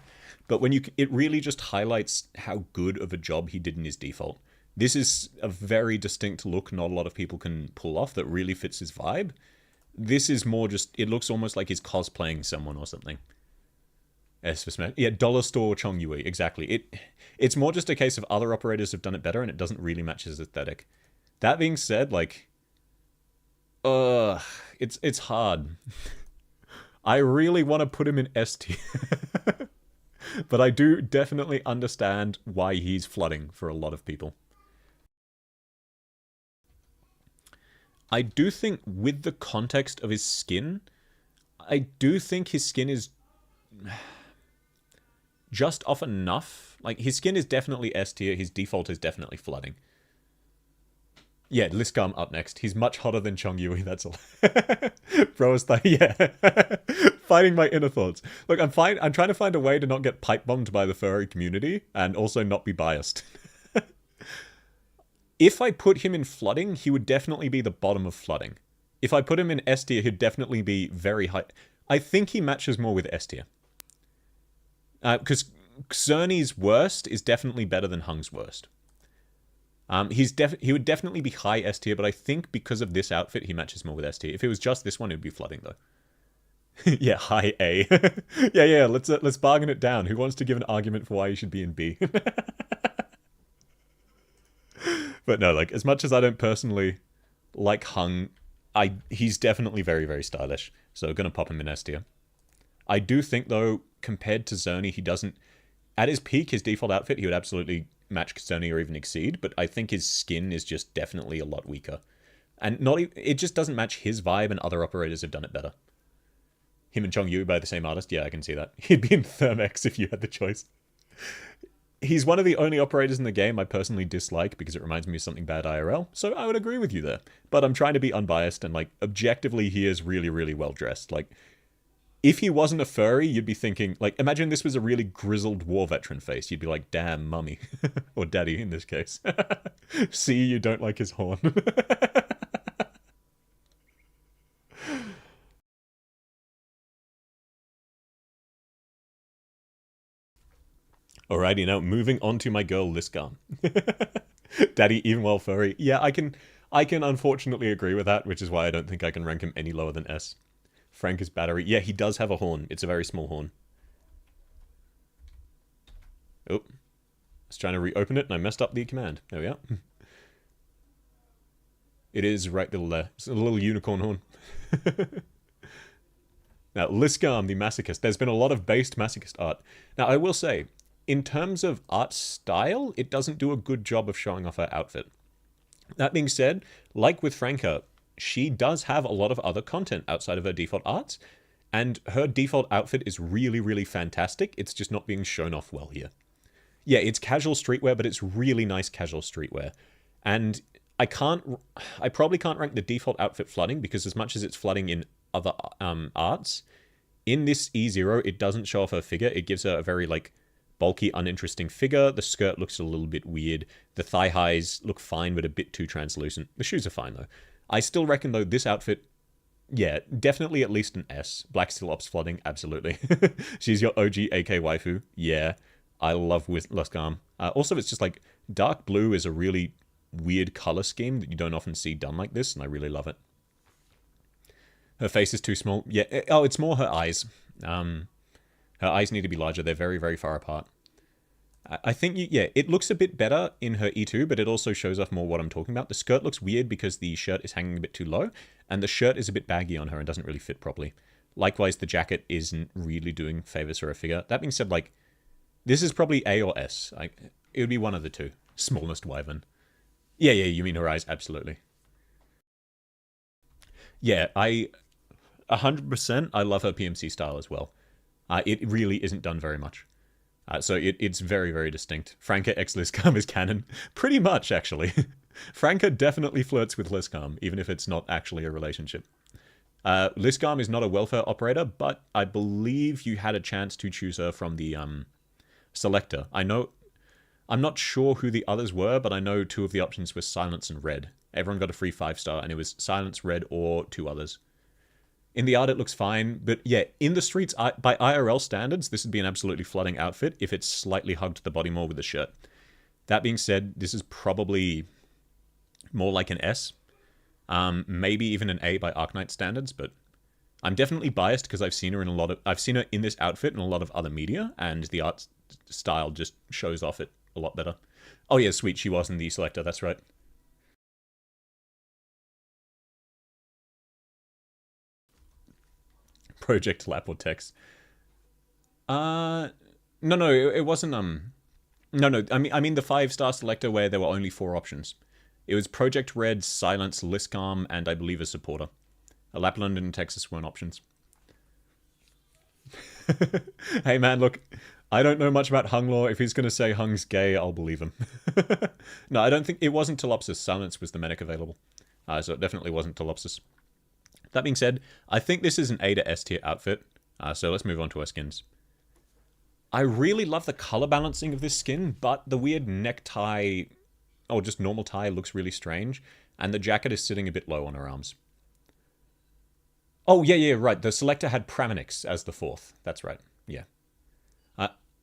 But when it really just highlights how good of a job he did in his default. This is a very distinct look not a lot of people can pull off that really fits his vibe. This is more just, it looks almost like he's cosplaying someone or something. S for Smash. Yeah, Dollar Store Chong Yui, exactly. It's more just a case of other operators have done it better and it doesn't really match his aesthetic. That being said, like, it's hard. I really want to put him in S tier. But I do definitely understand why he's flooding for a lot of people. I do think with the context of his skin, I do think his skin is just off enough. Like, his skin is definitely S tier. His default is definitely flooding. Yeah, Liscam up next. He's much hotter than Chong Yui, that's all. Bro is like, yeah. Fighting my inner thoughts. Look, I'm trying to find a way to not get pipe bombed by the furry community and also not be biased. If I put him in flooding, he would definitely be the bottom of flooding. If I put him in S tier, he'd definitely be very high. I think he matches more with S tier. Because Xerne's worst is definitely better than Hung's worst. He would definitely be high S tier, but I think because of this outfit, he matches more with S tier. If it was just this one, it would be flooding though. Yeah, high A. yeah. Let's bargain it down. Who wants to give an argument for why he should be in B? But no, like, as much as I don't personally like Hung, he's definitely very, very stylish. So gonna pop him in S tier. I do think though, compared to Xerne, he doesn't. At his peak, his default outfit, he would absolutely match Xerne or even exceed, but I think his skin is just definitely a lot weaker. And it just doesn't match his vibe, and other operators have done it better. Him and Chong Yu by the same artist? Yeah, I can see that. He'd be in Thermex if you had the choice. He's one of the only operators in the game I personally dislike because it reminds me of something bad IRL, so I would agree with you there. But I'm trying to be unbiased, and, like, objectively, he is really, really well dressed. Like, if he wasn't a furry, you'd be thinking, like, imagine this was a really grizzled war veteran face. You'd be like, damn, mummy. Or daddy, in this case. See, you don't like his horn. Alrighty, now moving on to my girl, Liscam. Daddy, even while furry. Yeah, I can unfortunately agree with that, which is why I don't think I can rank him any lower than S. Frank is battery. Yeah, he does have a horn. It's a very small horn. Oh. I was trying to reopen it and I messed up the command. There we are. It is right there. It's a little unicorn horn. Now, Liscam, the masochist. There's been a lot of based masochist art. Now, I will say, in terms of art style, it doesn't do a good job of showing off her outfit. That being said, like with Franca, she does have a lot of other content outside of her default arts, and her default outfit is really, really fantastic. It's just not being shown off well here. Yeah, it's casual streetwear, but it's really nice casual streetwear. And I probably can't rank the default outfit flooding, because as much as it's flooding in other arts, in this E0, it doesn't show off her figure. It gives her a very, like, bulky, uninteresting figure. The skirt looks a little bit weird. The thigh highs look fine, but a bit too translucent. The shoes are fine, though. I still reckon, though, this outfit, yeah, definitely at least an S. Black Steel Ops flooding, absolutely. She's your OG AK waifu. Yeah, I love Liscam. Also, it's just like, dark blue is a really weird color scheme that you don't often see done like this, and I really love it. Her face is too small. Yeah, oh, it's more her eyes. Her eyes need to be larger. They're very, very far apart. I think, yeah, it looks a bit better in her E2, but it also shows off more what I'm talking about. The skirt looks weird because the shirt is hanging a bit too low, and the shirt is a bit baggy on her and doesn't really fit properly. Likewise, the jacket isn't really doing favors for her figure. That being said, like, this is probably A or S. It would be one of the two. Smallest wyvern. Yeah, you mean her eyes? Absolutely. Yeah, 100%, I love her PMC style as well. It really isn't done very much. So it's very, very distinct. Franca x Liscam is canon. Pretty much, actually. Franca definitely flirts with Liscam, even if it's not actually a relationship. Liscam is not a welfare operator, but I believe you had a chance to choose her from the selector. I'm not sure who the others were, but I know two of the options were Silence and Red. Everyone got a free 5-star, and it was Silence, Red, or two others. In the art, it looks fine, but yeah, in the streets, by IRL standards, this would be an absolutely flooding outfit if it's slightly hugged the body more with the shirt. That being said, this is probably more like an S. Maybe even an A by Arknights standards, but I'm definitely biased because I've seen her in this outfit in a lot of other media, and the art style just shows off it a lot better. Oh yeah, sweet, she was in the selector, that's right. Project Lap or Text. No, it wasn't, no, I mean the 5-star selector where there were only 4 options. It was Project Red, Silence, Liskarm, and I believe a supporter. Lapland and Texas weren't options. Hey man, look, I don't know much about Hung lore. If he's going to say Hung's gay, I'll believe him. No, I don't think... It wasn't Telopsis. Silence was the medic available. So it definitely wasn't Telopsis. That being said, I think this is an A to S tier outfit. So let's move on to our skins. I really love the color balancing of this skin, but the weird necktie, or just normal tie, looks really strange. And the jacket is sitting a bit low on her arms. Oh, yeah, right. The selector had Praminix as the 4th. That's right. Yeah.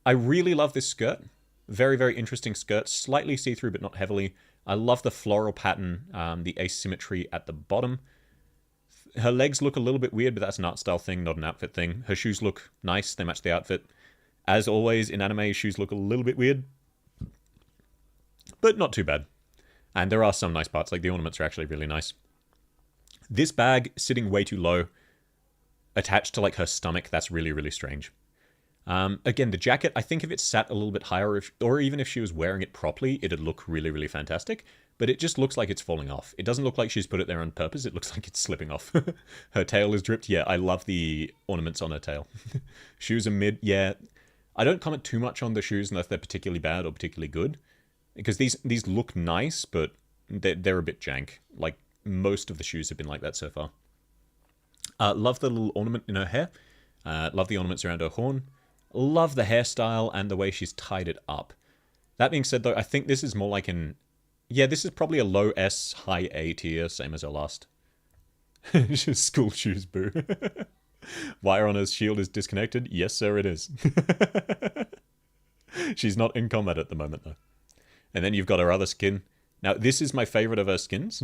I really love this skirt. Very, very interesting skirt. Slightly see-through, but not heavily. I love the floral pattern, the asymmetry at the bottom. Her legs look a little bit weird, but that's an art style thing, not an outfit thing. Her shoes look nice. They match the outfit. As always, in anime, shoes look a little bit weird. But not too bad. And there are some nice parts, like the ornaments are actually really nice. This bag sitting way too low, attached to like her stomach, that's really, really strange. Again, the jacket, I think if it sat a little bit higher, or even if she was wearing it properly, it'd look really, really fantastic. But it just looks like it's falling off. It doesn't look like she's put it there on purpose. It looks like it's slipping off. Her tail is dripped. Yeah, I love the ornaments on her tail. Shoes are mid. Yeah, I don't comment too much on the shoes unless they're particularly bad or particularly good. Because these look nice, but they're a bit jank. Like, most of the shoes have been like that so far. Love the little ornament in her hair. Love the ornaments around her horn. Love the hairstyle and the way she's tied it up. That being said, though, I think this is more like an... Yeah, this is probably a low S, high A tier, same as our last. Just school shoes, boo. Wire on her shield is disconnected. Yes, sir, it is. She's not in combat at the moment, though. And then you've got her other skin. Now, this is my favorite of her skins.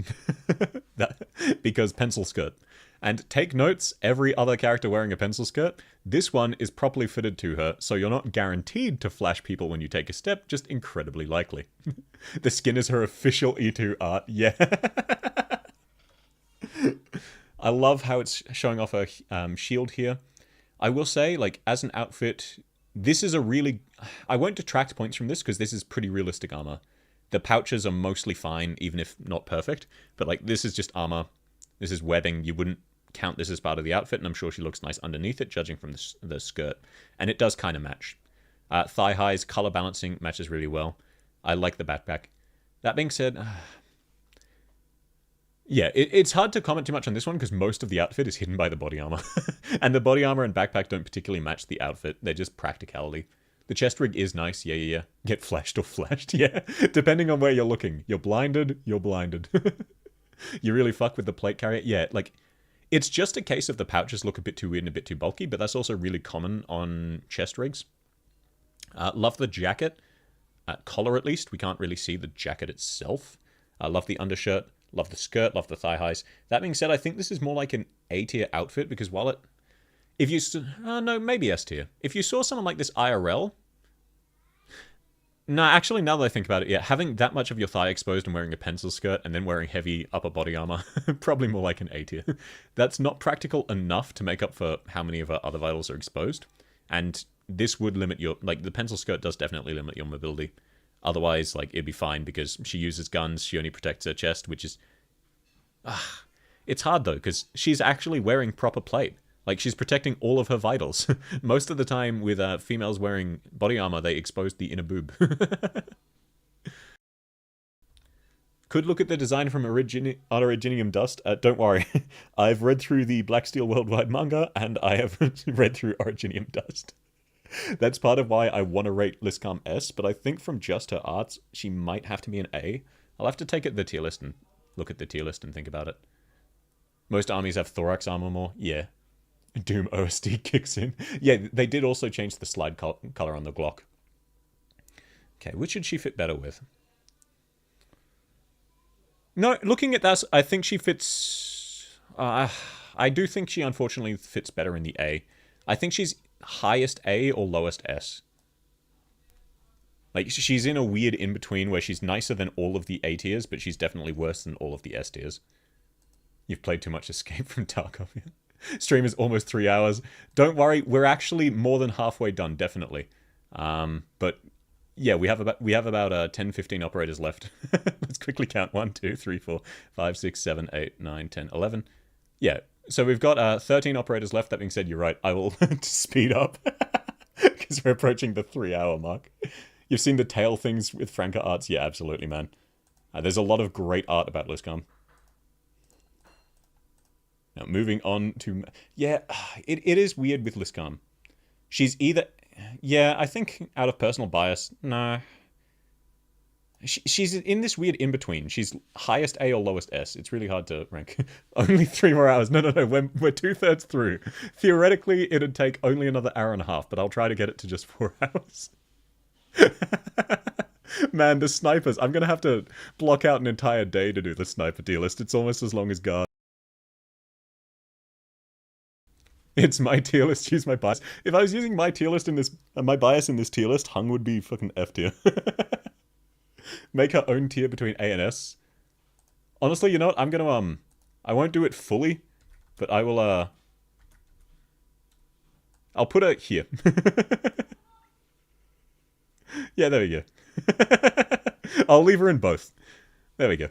Because pencil skirt. And take notes, every other character wearing a pencil skirt, this one is properly fitted to her, so you're not guaranteed to flash people when you take a step, just incredibly likely. The skin is her official E2 art, yeah. I love how it's showing off her shield here. I will say, like, as an outfit, this is a really... I won't detract points from this, because this is pretty realistic armor. The pouches are mostly fine, even if not perfect, but, like, this is just armor. This is webbing. You wouldn't count this as part of the outfit, and I'm sure she looks nice underneath it, judging from the skirt. And it does kind of match. Thigh highs, color balancing matches really well. I like the backpack. That being said, yeah, it's hard to comment too much on this one because most of the outfit is hidden by the body armor. And the body armor and backpack don't particularly match the outfit. They're just practicality. The chest rig is nice. Yeah. Get flashed or flashed. Yeah. Depending on where you're looking. You're blinded. You really fuck with the plate carrier. Yeah, like, it's just a case of the pouches look a bit too weird and a bit too bulky, but that's also really common on chest rigs. Love the jacket. Collar, at least. We can't really see the jacket itself. Love the undershirt. Love the skirt. Love the thigh highs. That being said, I think this is more like an A-tier outfit, because while it... If you... no, maybe S-tier. If you saw someone like this IRL... No, actually, now that I think about it, yeah, having that much of your thigh exposed and wearing a pencil skirt and then wearing heavy upper body armor, probably more like an A tier. That's not practical enough to make up for how many of her other vitals are exposed. And this would limit your... Like, the pencil skirt does definitely limit your mobility. Otherwise, like, it'd be fine because she uses guns, she only protects her chest, which is... It's hard, though, because she's actually wearing proper plate. Like, she's protecting all of her vitals. Most of the time with females wearing body armor, they expose the inner boob. Could look at the design from Originium Dust. Don't worry. I've read through the Black Steel Worldwide manga, and I have read through Originium Dust. That's part of why I want to rate Liskarm S, but I think from just her arts, she might have to be an A. I'll have to take it the tier list and look at the tier list and think about it. Most armies have thorax armor more. Yeah. Doom OSD kicks in. Yeah, they did also change the slide color on the Glock. Okay, which should she fit better with? No, looking at that, I think she fits... I do think she unfortunately fits better in the A. I think she's highest A or lowest S. Like, she's in a weird in-between where she's nicer than all of the A tiers, but she's definitely worse than all of the S tiers. You've played too much Escape from Tarkov. Stream is almost 3 hours. Don't worry, we're actually more than halfway done, definitely. But Yeah, we have about 10, 15 operators left. Let's quickly count. 1, 2, 3, 4, 5, 6, 7, 8, 9, 10, 11. Yeah, so we've got 13 operators left. That being said, you're right. I will speed up because we're approaching the 3-hour mark. You've seen the tail things with Franca arts? Yeah, absolutely, man. There's a lot of great art about Liscom. Now, moving on to... Yeah, it is weird with Liscom. She's either... Yeah, I think out of personal bias, nah. She's in this weird in-between. She's highest A or lowest S. It's really hard to rank. Only 3 more hours. No. We're 2/3 through. Theoretically, it'd take only another hour and a half, but I'll try to get it to just 4 hours. Man, the snipers. I'm going to have to block out an entire day to do the sniper tier list. It's almost as long as guard. It's my tier list, use my bias. If I was using my tier list in this, my bias in this tier list, Hung would be fucking F tier. Make her own tier between A and S. Honestly, you know what? I'm gonna, I won't do it fully, but I will, I'll put her here. Yeah, there we go. I'll leave her in both. There we go.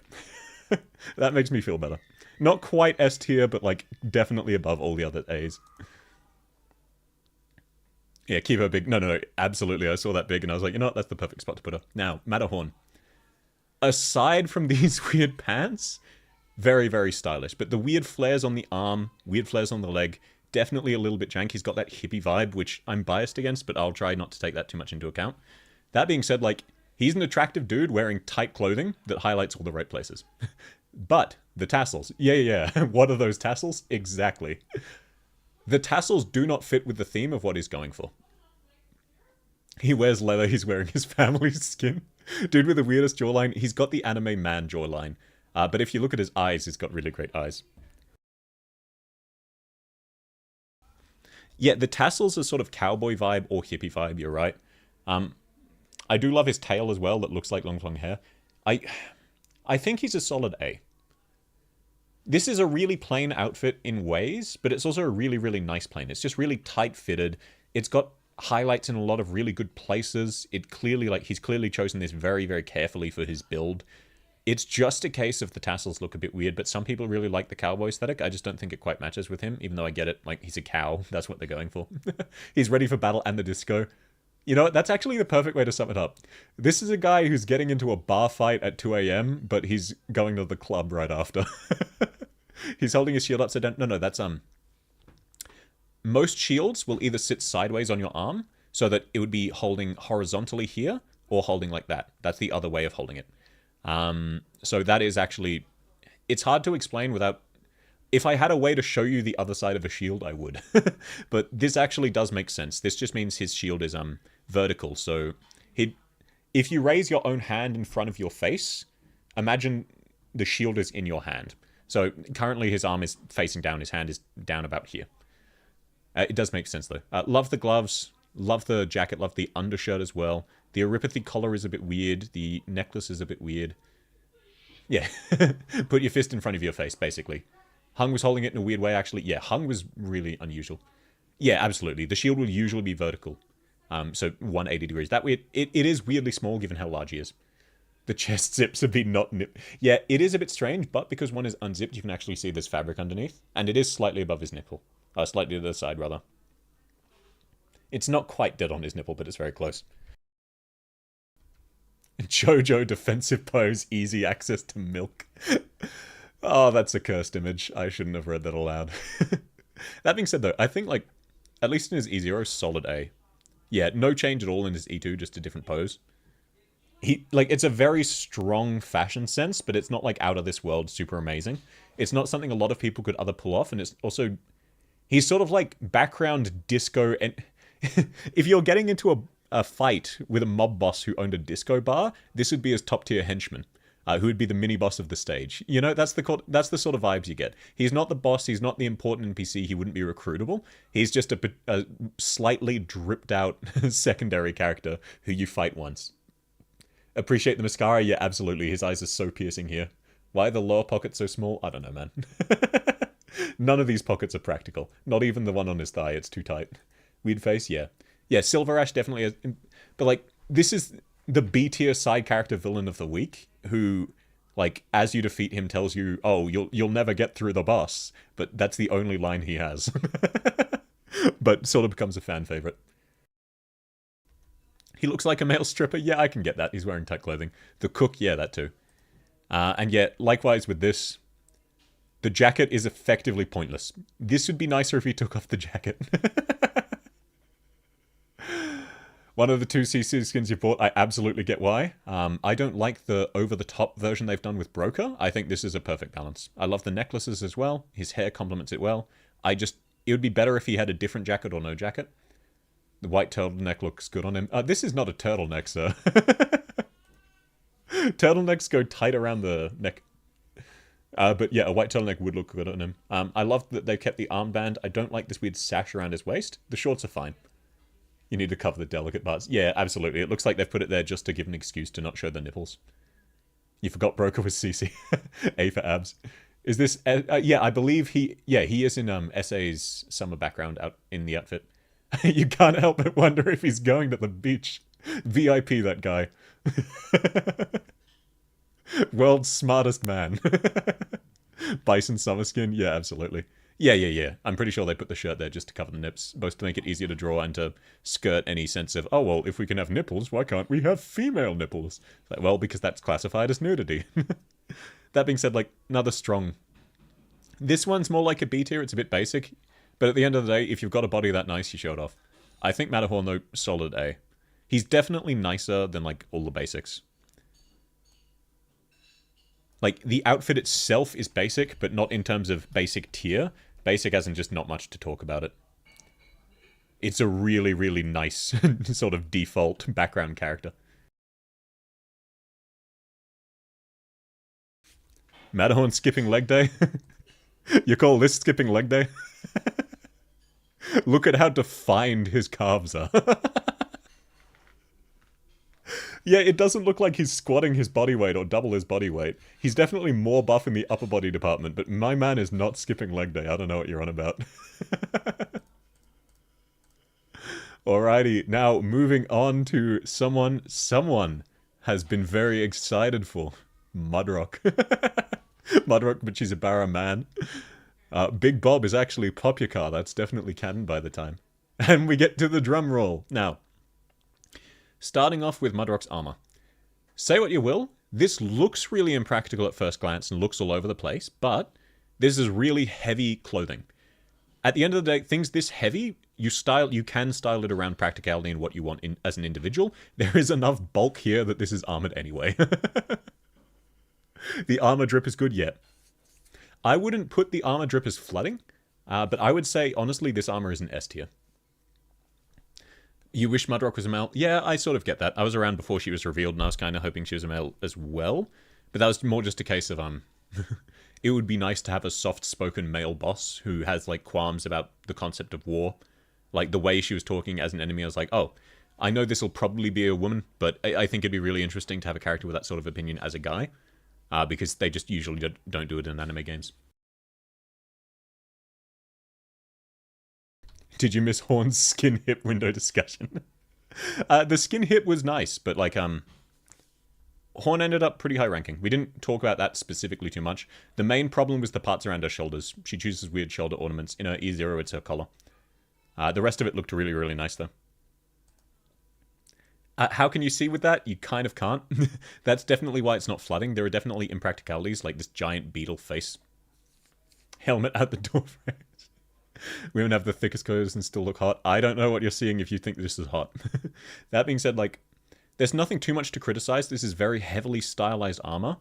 That makes me feel better. Not quite S tier, but like definitely above all the other A's. Yeah, keep her big. No, absolutely. I saw that big and I was like, you know what? That's the perfect spot to put her. Now, Matterhorn. Aside from these weird pants, very, very stylish. But the weird flares on the arm, weird flares on the leg, definitely a little bit jank. He's got that hippie vibe, which I'm biased against, but I'll try not to take that too much into account. That being said, like, he's an attractive dude wearing tight clothing that highlights all the right places. But the tassels. Yeah. What are those tassels? Exactly. The tassels do not fit with the theme of what he's going for. He wears leather, he's wearing his family's skin. Dude with the weirdest jawline. He's got the anime man jawline. But if you look at his eyes, he's got really great eyes. Yeah, the tassels are sort of cowboy vibe or hippie vibe, you're right. I do love his tail as well that looks like long hair. I think he's a solid A. This is a really plain outfit in ways, but it's also a really, really nice plain. It's just really tight-fitted. It's got highlights in a lot of really good places. It clearly, like, he's clearly chosen this very, very carefully for his build. It's just a case of the tassels look a bit weird, but some people really like the cowboy aesthetic. I just don't think it quite matches with him, even though I get it. Like, he's a cow. That's what they're going for. He's ready for battle and the disco. You know what? That's actually the perfect way to sum it up. This is a guy who's getting into a bar fight at 2 a.m., but he's going to the club right after. He's holding his shield upside down. No, that's, most shields will either sit sideways on your arm, so that it would be holding horizontally here, or holding like that. That's the other way of holding it. So that is actually... It's hard to explain without... If I had a way to show you the other side of a shield, I would. But this actually does make sense. This just means his shield is vertical. So if you raise your own hand in front of your face, imagine the shield is in your hand. So currently his arm is facing down. His hand is down about here. It does make sense, though. Love the gloves. Love the jacket. Love the undershirt as well. The Oripathy collar is a bit weird. The necklace is a bit weird. Yeah. Put your fist in front of your face, basically. Hung was holding it in a weird way, actually. Yeah, Hung was really unusual. Yeah, absolutely. The shield will usually be vertical. So 180 degrees. That weird. It is weirdly small, given how large he is. The chest zips have been not nipped. Yeah, it is a bit strange, but because one is unzipped, you can actually see this fabric underneath. And it is slightly above his nipple. Slightly to the side, rather. It's not quite dead on his nipple, but it's very close. Jojo defensive pose, easy access to milk. Oh, that's a cursed image. I shouldn't have read that aloud. That being said, though, I think, like, at least in his E0, solid A. Yeah, no change at all in his E2, just a different pose. It's a very strong fashion sense, but it's not, like, out of this world super amazing. It's not something a lot of people could pull off, and it's also... He's sort of, like, background disco... And if you're getting into a fight with a mob boss who owned a disco bar, this would be his top-tier henchman. Who would be the mini-boss of the stage. You know, that's the sort of vibes you get. He's not the boss, he's not the important NPC, he wouldn't be recruitable. He's just a slightly dripped-out secondary character who you fight once. Appreciate the mascara? Yeah, absolutely. His eyes are so piercing here. Why are the lower pockets so small? I don't know, man. None of these pockets are practical. Not even the one on his thigh, it's too tight. Weird face? Yeah. Yeah, Silver Ash definitely is... But, like, this is... the B tier side character villain of the week who, like, as you defeat him, tells you, "Oh, you'll never get through the boss," but that's the only line he has. But sort of becomes a fan favorite. He looks like a male stripper. Yeah, I can get that. He's wearing tight clothing. The cook, yeah, that too. And yet, likewise with this, the jacket is effectively pointless. This would be nicer if he took off the jacket. One of the two CC skins you bought, I absolutely get why. I don't like the over-the-top version they've done with Broker. I think this is a perfect balance. I love the necklaces as well. His hair complements it well. It would be better if he had a different jacket or no jacket. The white turtleneck looks good on him. This is not a turtleneck, sir. Turtlenecks go tight around the neck. But yeah, a white turtleneck would look good on him. I love that they kept the armband. I don't like this weird sash around his waist. The shorts are fine. You need to cover the delicate parts. Yeah, absolutely. It looks like they've put it there just to give an excuse to not show the nipples. You forgot Broker was CC. A for abs. Is this... yeah, I believe he... Yeah, he is in SA's summer background out in the outfit. You can't help but wonder if he's going to the beach. VIP, that guy. World's smartest man. Bison summer skin? Yeah, absolutely. Yeah. I'm pretty sure they put the shirt there just to cover the nips, both to make it easier to draw and to skirt any sense of, oh, well, if we can have nipples, why can't we have female nipples? Like, well, because that's classified as nudity. That being said, like, another strong... This one's more like a B tier, it's a bit basic, but at the end of the day, if you've got a body that nice, you show it off. I think Matterhorn, though, solid A. He's definitely nicer than, like, all the basics. Like, the outfit itself is basic, but not in terms of basic tier. Basic as in just not much to talk about it. It's a really, really nice sort of default background character. Matterhorn skipping leg day? You call this skipping leg day? Look at how defined his calves are. Yeah, it doesn't look like he's squatting his body weight or double his body weight. He's definitely more buff in the upper body department, but my man is not skipping leg day. I don't know what you're on about. Alrighty, now moving on to someone has been very excited for. Mudrock. Mudrock, but she's a Barra man. Big Bob is actually Popycar. That's definitely canon by the time. And we get to the drum roll. Now, starting off with Mudrock's armor. Say what you will, this looks really impractical at first glance and looks all over the place, but this is really heavy clothing. At the end of the day, things this heavy, you can style it around practicality and what you want as an individual. There is enough bulk here that this is armored anyway. The armor drip is good yet. I wouldn't put the armor drip as flooding, but I would say, honestly, this armor is an S tier. You wish Mudrock was a male? Yeah, I sort of get that. I was around before she was revealed, and I was kind of hoping she was a male as well. But that was more just a case of, it would be nice to have a soft-spoken male boss who has, like, qualms about the concept of war. Like, the way she was talking as an enemy, I was like, oh, I know this will probably be a woman, but I think it'd be really interesting to have a character with that sort of opinion as a guy. Because they just usually don't do it in anime games. Did you miss Horn's skin hip window discussion? The skin hip was nice, but like, Horn ended up pretty high ranking. We didn't talk about that specifically too much. The main problem was the parts around her shoulders. She chooses weird shoulder ornaments. In her E0, it's her collar. The rest of it looked really, really nice, though. How can you see with that? You kind of can't. That's definitely why it's not flooding. There are definitely impracticalities, like this giant beetle face. Helmet at the door frames. Women have the thickest clothes and still look hot. I don't know what you're seeing if you think this is hot. That being said, like, there's nothing too much to criticize. This is very heavily stylized armor.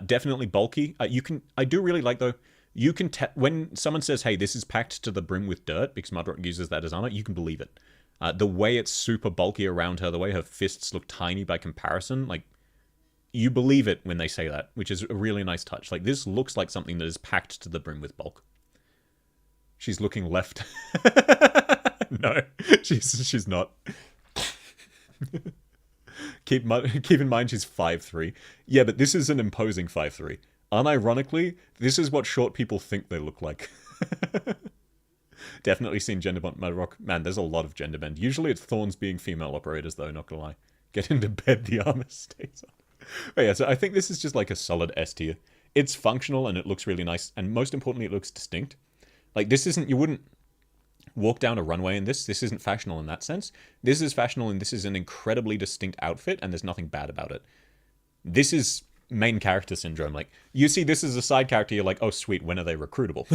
Definitely bulky. I do really like, though, you can when someone says, hey, this is packed to the brim with dirt, because Mudrock uses that as armor, you can believe it. The way it's super bulky around her, the way her fists look tiny by comparison, like, you believe it when they say that, which is a really nice touch. Like, this looks like something that is packed to the brim with bulk. She's looking left. No, she's not. Keep in mind she's 5'3". Yeah, but this is an imposing 5'3". Unironically, this is what short people think they look like. Definitely seen gender bend Mudrock. Man, there's a lot of gender bend. Usually it's Thorns being female operators, though, not gonna lie. Get into bed, the armor stays on. But yeah, so I think this is just like a solid S tier. It's functional and it looks really nice, and most importantly, it looks distinct. Like, this isn't, you wouldn't walk down a runway in this. This isn't fashionable in that sense. This is fashionable and this is an incredibly distinct outfit, and there's nothing bad about it. This is main character syndrome. Like, you see this as a side character, you're like, oh sweet, when are they recruitable?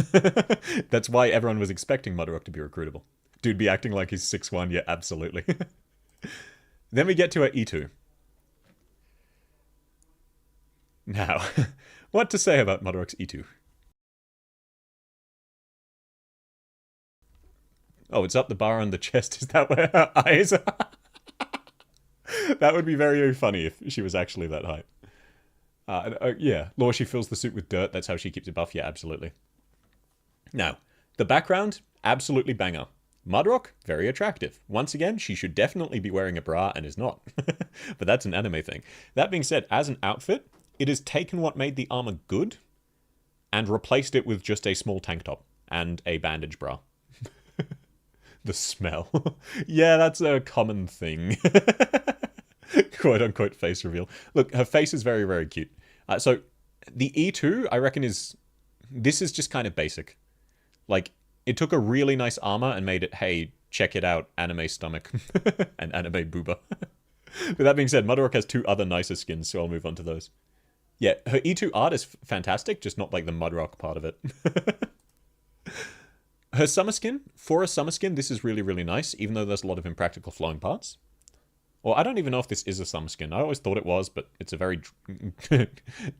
That's why everyone was expecting Mudrock to be recruitable. Dude be acting like he's 6'1", yeah, absolutely. Then we get to our E2. Now, what to say about Mudrock's E2? Oh, it's up the bar on the chest. Is that where her eyes are? That would be very, very funny if she was actually that height. Yeah, Law, she fills the suit with dirt. That's how she keeps it buff. Yeah, absolutely. Now, the background, absolutely banger. Mudrock, very attractive. Once again, she should definitely be wearing a bra and is not. But that's an anime thing. That being said, as an outfit, it has taken what made the armor good and replaced it with just a small tank top and a bandage bra. The smell. Yeah, that's a common thing. Quote-unquote face reveal. Look, her face is very, very cute. So, the E2, I reckon, is... This is just kind of basic. Like, it took a really nice armor and made it, hey, check it out, anime stomach. And anime booba. With that being said, Mudrock has two other nicer skins, so I'll move on to those. Yeah, her E2 art is fantastic, just not like the Mudrock part of it. Her summer skin, for a summer skin, this is really, really nice, even though there's a lot of impractical flowing parts. Or I don't even know if this is a summer skin. I always thought it was, but it's a very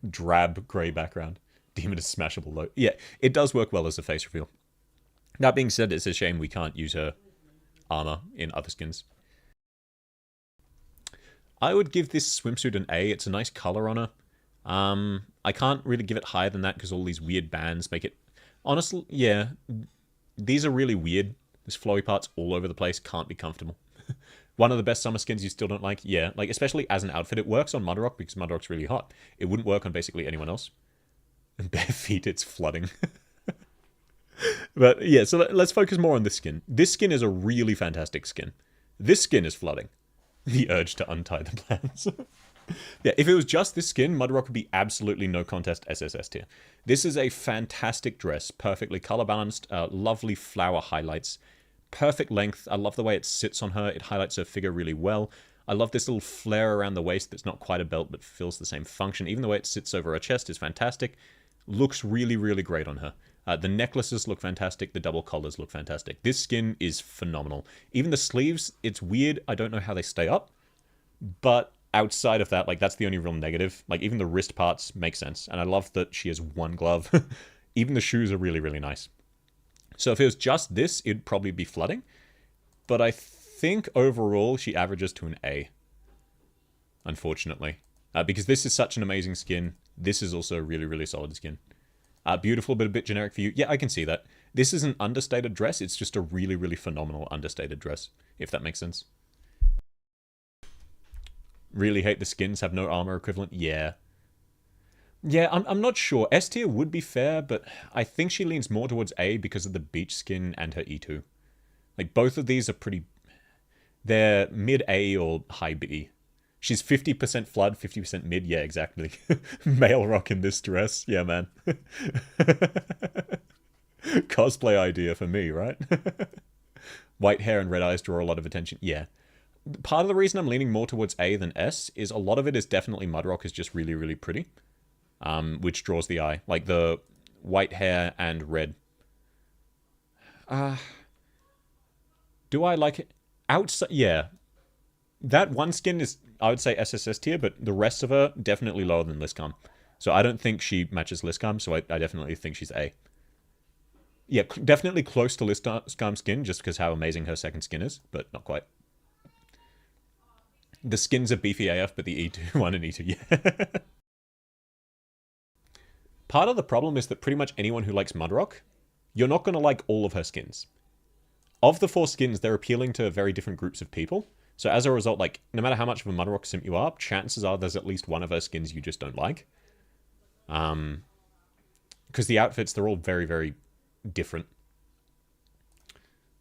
drab grey background. Demon is smashable though. Yeah, it does work well as a face reveal. That being said, it's a shame we can't use her armor in other skins. I would give this swimsuit an A. It's a nice color on her. I can't really give it higher than that because all these weird bands make it... Honestly, yeah, these are really weird. There's flowy parts all over the place. Can't be comfortable. One of the best summer skins you still don't like? Yeah, like especially as an outfit. It works on Mudrock because Mudrock's really hot. It wouldn't work on basically anyone else. And bare feet, it's flooding. But yeah, so let's focus more on this skin. This skin is a really fantastic skin. This skin is flooding. The urge to untie the plans. Yeah, if it was just this skin, Mudrock would be absolutely no contest SSS tier. This is a fantastic dress, perfectly color balanced, lovely flower highlights, perfect length. I love the way it sits on her. It highlights her figure really well. I love this little flare around the waist that's not quite a belt but fills the same function. Even the way it sits over her chest is fantastic. Looks really, really great on her. The necklaces look fantastic. The double collars look fantastic. This skin is phenomenal. Even the sleeves, it's weird. I don't know how they stay up. But outside of that, like, that's the only real negative. Like, even the wrist parts make sense. And I love that she has one glove. Even the shoes are really, really nice. So if it was just this, it'd probably be flooding. But I think overall, she averages to an A. Unfortunately. Because this is such an amazing skin. This is also a really, really solid skin. Beautiful, but a bit generic for you. Yeah, I can see that. This is an understated dress. It's just a really, really phenomenal understated dress, if that makes sense. Really hate the skins have no armor equivalent. Yeah. Yeah, I'm not sure. S tier would be fair, but I think she leans more towards A because of the beach skin and her E2. Like, both of these are pretty... They're mid-A or high B. She's 50% flood, 50% mid. Yeah, exactly. Male rock in this dress. Yeah, man. Cosplay idea for me, right? White hair and red eyes draw a lot of attention. Yeah. Part of the reason I'm leaning more towards A than S is a lot of it is definitely Mudrock is just really, really pretty. Which draws the eye. Like the white hair and red. Do I like it? Outside, yeah. That one skin is, I would say, SSS tier, but the rest of her, definitely lower than Liscam. So I don't think she matches Liscam, so I definitely think she's A. Yeah, definitely close to Liscam's skin, just because how amazing her second skin is, but not quite. The skins are beefy AF, but the E2 one and E2, yeah. Part of the problem is that pretty much anyone who likes Mudrock, you're not going to like all of her skins. Of the 4 skins, they're appealing to very different groups of people. So as a result, like, no matter how much of a Mudrock simp you are, chances are there's at least one of her skins you just don't like. Because the outfits, they're all very, very different.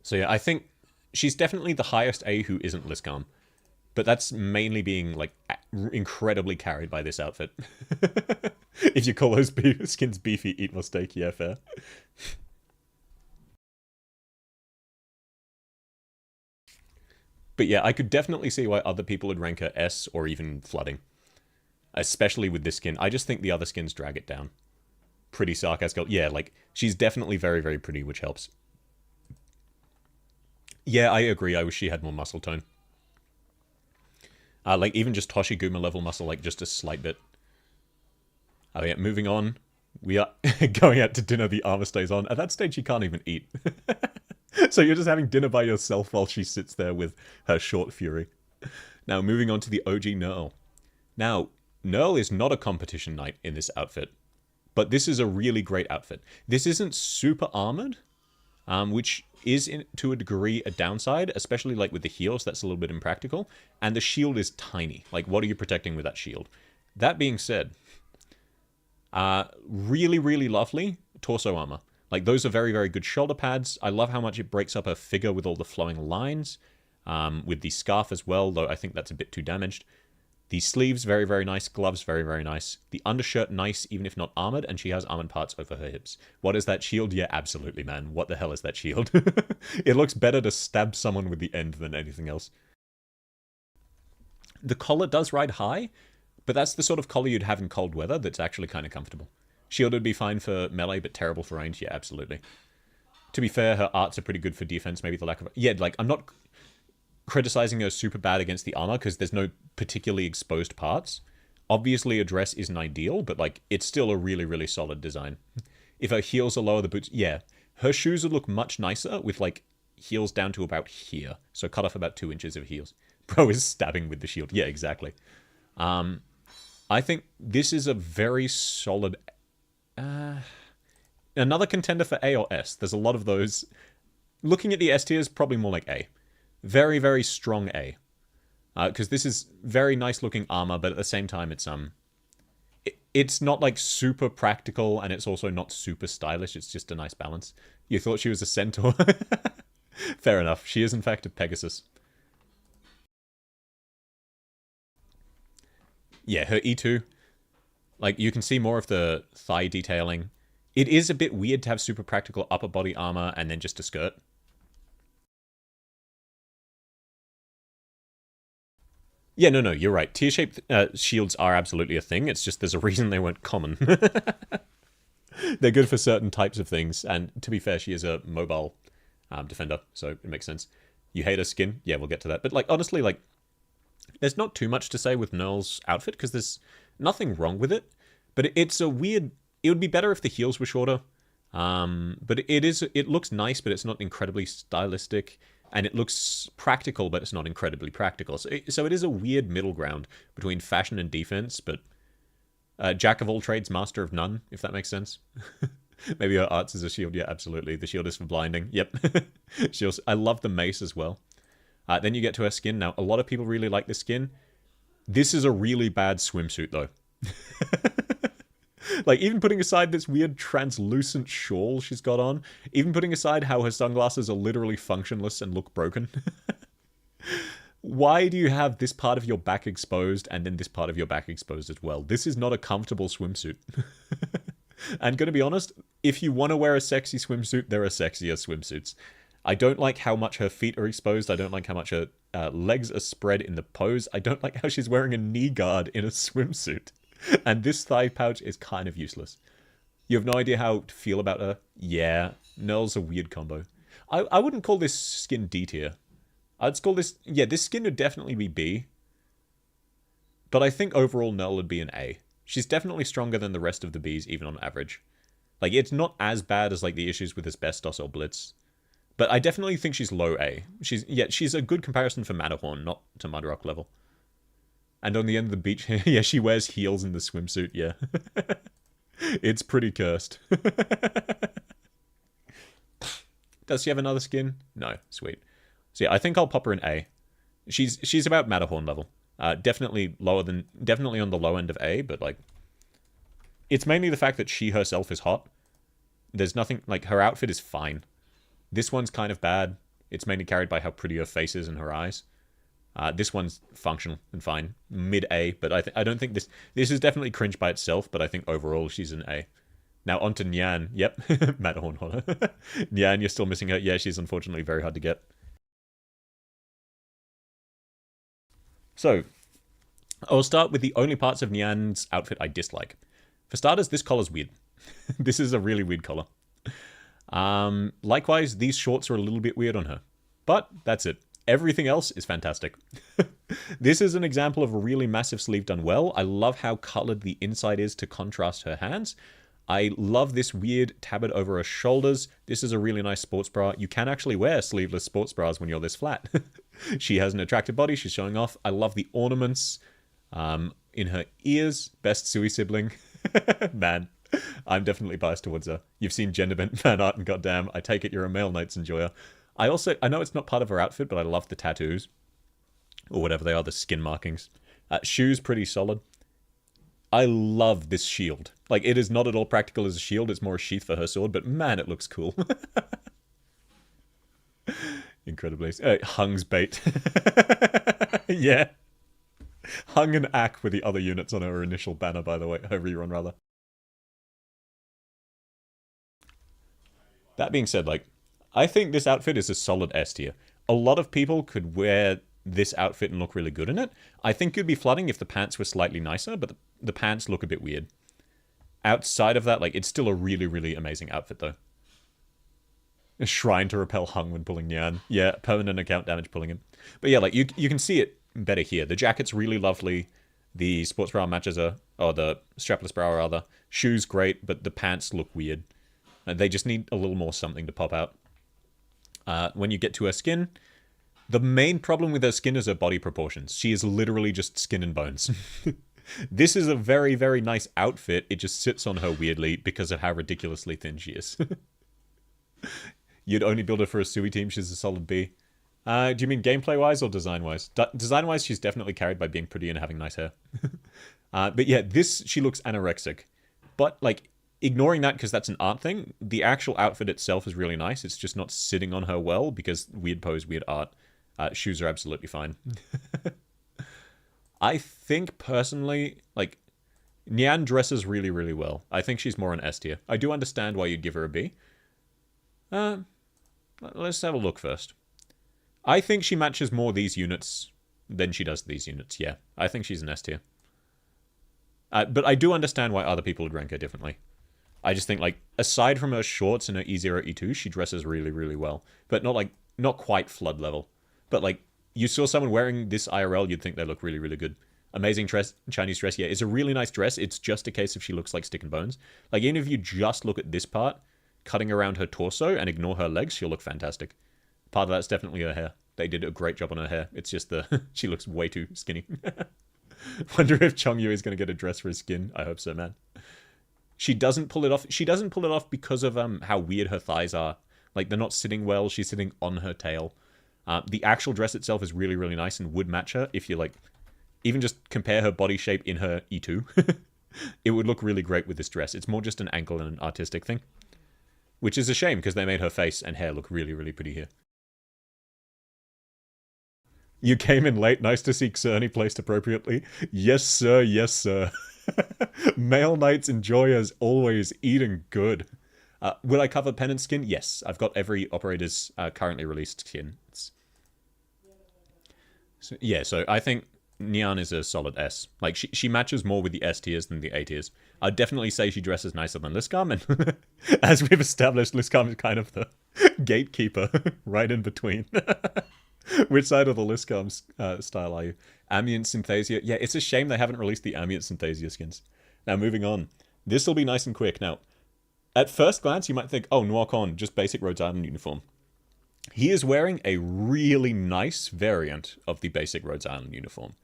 So yeah, I think she's definitely the highest A who isn't Liscam. But that's mainly being, like, incredibly carried by this outfit. If you call those skins beefy, eat more steak, yeah, fair. But yeah, I could definitely see why other people would rank her S or even flooding. Especially with this skin. I just think the other skins drag it down. Pretty sarcastic. Yeah, like, she's definitely very, very pretty, which helps. Yeah, I agree. I wish she had more muscle tone. Like, even just Toshiguma level muscle, like, just a slight bit. Oh yeah, moving on. We are going out to dinner, the armor stays on. At that stage, you can't even eat. So you're just having dinner by yourself while she sits there with her short fury. Now, moving on to the OG Nerl. Now, Nerl is not a competition knight in this outfit, but this is a really great outfit. This isn't super armored, which is, to a degree, a downside, especially like with the heals. That's a little bit impractical. And the shield is tiny. Like, what are you protecting with that shield? That being said, really, really lovely torso armor. Like, those are very, very good shoulder pads. I love how much it breaks up her figure with all the flowing lines. With the scarf as well, though I think that's a bit too damaged. The sleeves, very, very nice. Gloves, very, very nice. The undershirt, nice, even if not armored, and she has armored parts over her hips. What is that shield? Yeah, absolutely, man. What the hell is that shield? It looks better to stab someone with the end than anything else. The collar does ride high, but that's the sort of collar you'd have in cold weather that's actually kind of comfortable. Shield would be fine for melee, but terrible for range. Yeah, absolutely. To be fair, her arts are pretty good for defense. Maybe the lack of... Yeah, like, I'm not criticizing her super bad against the armor because there's no particularly exposed parts. Obviously, a dress isn't ideal, but, like, it's still a really, really solid design. If her heels are lower, the boots... Yeah. Her shoes would look much nicer with, like, heels down to about here. So cut off about 2 inches of heels. Bro is stabbing with the shield. Yeah, exactly. I think this is a very solid... another contender for A or S. There's a lot of those. Looking at the S tiers, probably more like A. Very, very strong A. Because this is very nice looking armor, but at the same time it's not like super practical, and it's also not super stylish. It's just a nice balance. You thought she was a centaur? Fair enough. She is in fact a Pegasus. Yeah, her E2. Like, you can see more of the thigh detailing. It is a bit weird to have super practical upper body armor and then just a skirt. Yeah, no, you're right. Tear-shaped shields are absolutely a thing. It's just there's a reason they weren't common. They're good for certain types of things, and to be fair, she is a mobile defender, so it makes sense. You hate her skin? Yeah, we'll get to that. But, like, honestly, like, there's not too much to say with Nerl's outfit, because there's nothing wrong with it. But it's a weird... It would be better if the heels were shorter. But it looks nice, but it's not incredibly stylistic. And it looks practical, but it's not incredibly practical. So it is a weird middle ground between fashion and defense, but jack of all trades, master of none, if that makes sense. Maybe her arts is a shield. Yeah, absolutely. The shield is for blinding. Yep. I love the mace as well. Then you get to her skin. Now, a lot of people really like the skin. This is a really bad swimsuit, though. Like, even putting aside this weird translucent shawl she's got on, even putting aside how her sunglasses are literally functionless and look broken. Why do you have this part of your back exposed and then this part of your back exposed as well? This is not a comfortable swimsuit. And gonna be honest, if you want to wear a sexy swimsuit, there are sexier swimsuits. I don't like how much her feet are exposed. I don't like how much her legs are spread in the pose. I don't like how she's wearing a knee guard in a swimsuit. And this thigh pouch is kind of useless. You have no idea how to feel about her? Yeah, Nerl's a weird combo. I wouldn't call this skin D tier. I'd call this... Yeah, this skin would definitely be B. But I think overall Nerl would be an A. She's definitely stronger than the rest of the Bs, even on average. Like, it's not as bad as, like, the issues with Asbestos or Blitz. But I definitely think she's low A. She's a good comparison for Matterhorn, not to Mudrock level. And on the end of the beach, yeah, she wears heels in the swimsuit, yeah. It's pretty cursed. Does she have another skin? No, sweet. So yeah, I think I'll pop her an A. She's about Matterhorn level. Definitely on the low end of A, but like... It's mainly the fact that she herself is hot. There's nothing, like, her outfit is fine. This one's kind of bad. It's mainly carried by how pretty her face is and her eyes. This one's functional and fine. Mid-A, but I don't think this... This is definitely cringe by itself, but I think overall she's an A. Now on to Nyan. Yep, Matterhorn Holler. Nyan, you're still missing her. Yeah, she's unfortunately very hard to get. So, I'll start with the only parts of Nyan's outfit I dislike. For starters, this collar's weird. This is a really weird collar. Likewise, these shorts are a little bit weird on her. But that's it. Everything else is fantastic. This is an example of a really massive sleeve done well. I love how colored the inside is to contrast her hands. I love this weird tabard over her shoulders. This is a really nice sports bra. You can actually wear sleeveless sports bras when you're this flat. She has an attractive body. She's showing off. I love the ornaments in her ears. Best Sui sibling. Man, I'm definitely biased towards her. You've seen gender bent fan art and goddamn, I take it you're a male Knights enjoyer. I know it's not part of her outfit, but I love the tattoos. Or whatever they are, the skin markings. Shoes, pretty solid. I love this shield. Like, it is not at all practical as a shield. It's more a sheath for her sword, but man, it looks cool. Incredibly. Hung's bait. Yeah. Hung and Ack were the other units on her initial banner, by the way. Her rerun, rather. That being said, like, I think this outfit is a solid S tier. A lot of people could wear this outfit and look really good in it. I think you'd be flooding if the pants were slightly nicer, but the pants look a bit weird. Outside of that, like, it's still a really, really amazing outfit, though. A shrine to repel Hung when pulling Nyan. Yeah, permanent account damage pulling him. But yeah, like, you can see it better here. The jacket's really lovely. The sports bra matches her, or the strapless bra rather. Shoes great, but the pants look weird. They just need a little more something to pop out. When you get to her skin, the main problem with her skin is her body proportions. She is literally just skin and bones. This is a very, very nice outfit. It just sits on her weirdly because of how ridiculously thin she is. You'd only build her for a Sui team. She's a solid B. Do you mean gameplay-wise or design-wise? Design-wise, she's definitely carried by being pretty and having nice hair. But yeah, she looks anorexic. But, like, ignoring that because that's an art thing, the actual outfit itself is really nice. It's just not sitting on her well because weird pose, weird art. Shoes are absolutely fine. I think, personally, like, Nyan dresses really, really well. I think she's more an S tier. I do understand why you'd give her a B. Let's have a look first. I think she matches more these units than she does these units, yeah. I think she's an S tier. But I do understand why other people would rank her differently. I just think, like, aside from her shorts and her E0, E2, she dresses really, really well. But not quite flood level. But, like, you saw someone wearing this IRL, you'd think they look really, really good. Amazing dress, Chinese dress, yeah. It's a really nice dress. It's just a case of she looks like stick and bones. Like, even if you just look at this part, cutting around her torso and ignore her legs, she'll look fantastic. Part of that's definitely her hair. They did a great job on her hair. It's just she looks way too skinny. Wonder if Chongyu is going to get a dress for his skin. I hope so, man. She doesn't pull it off. She doesn't pull it off because of how weird her thighs are. Like, they're not sitting well. She's sitting on her tail. The actual dress itself is really, really nice and would match her if you, like, even just compare her body shape in her E2. It would look really great with this dress. It's more just an ankle and an artistic thing. Which is a shame because they made her face and hair look really, really pretty here. You came in late. Nice to see Xerny placed appropriately. Yes, sir. Yes, sir. Male Knights enjoy as always eating good. Would I cover Pennant skin? Yes. I've got every operator's currently released skins. So, yeah, so I think Nyan is a solid S. Like, she matches more with the S tiers than the A tiers. I'd definitely say she dresses nicer than Liskam, and as we've established, Liskam is kind of the gatekeeper right in between. Which side of the Liskam style are you? Ambient Synthesia. Yeah, it's a shame they haven't released the Ambient Synthesia skins. Now, moving on. This will be nice and quick. Now, at first glance, you might think, oh, Noircon, just basic Rhodes Island uniform. He is wearing a really nice variant of the basic Rhodes Island uniform.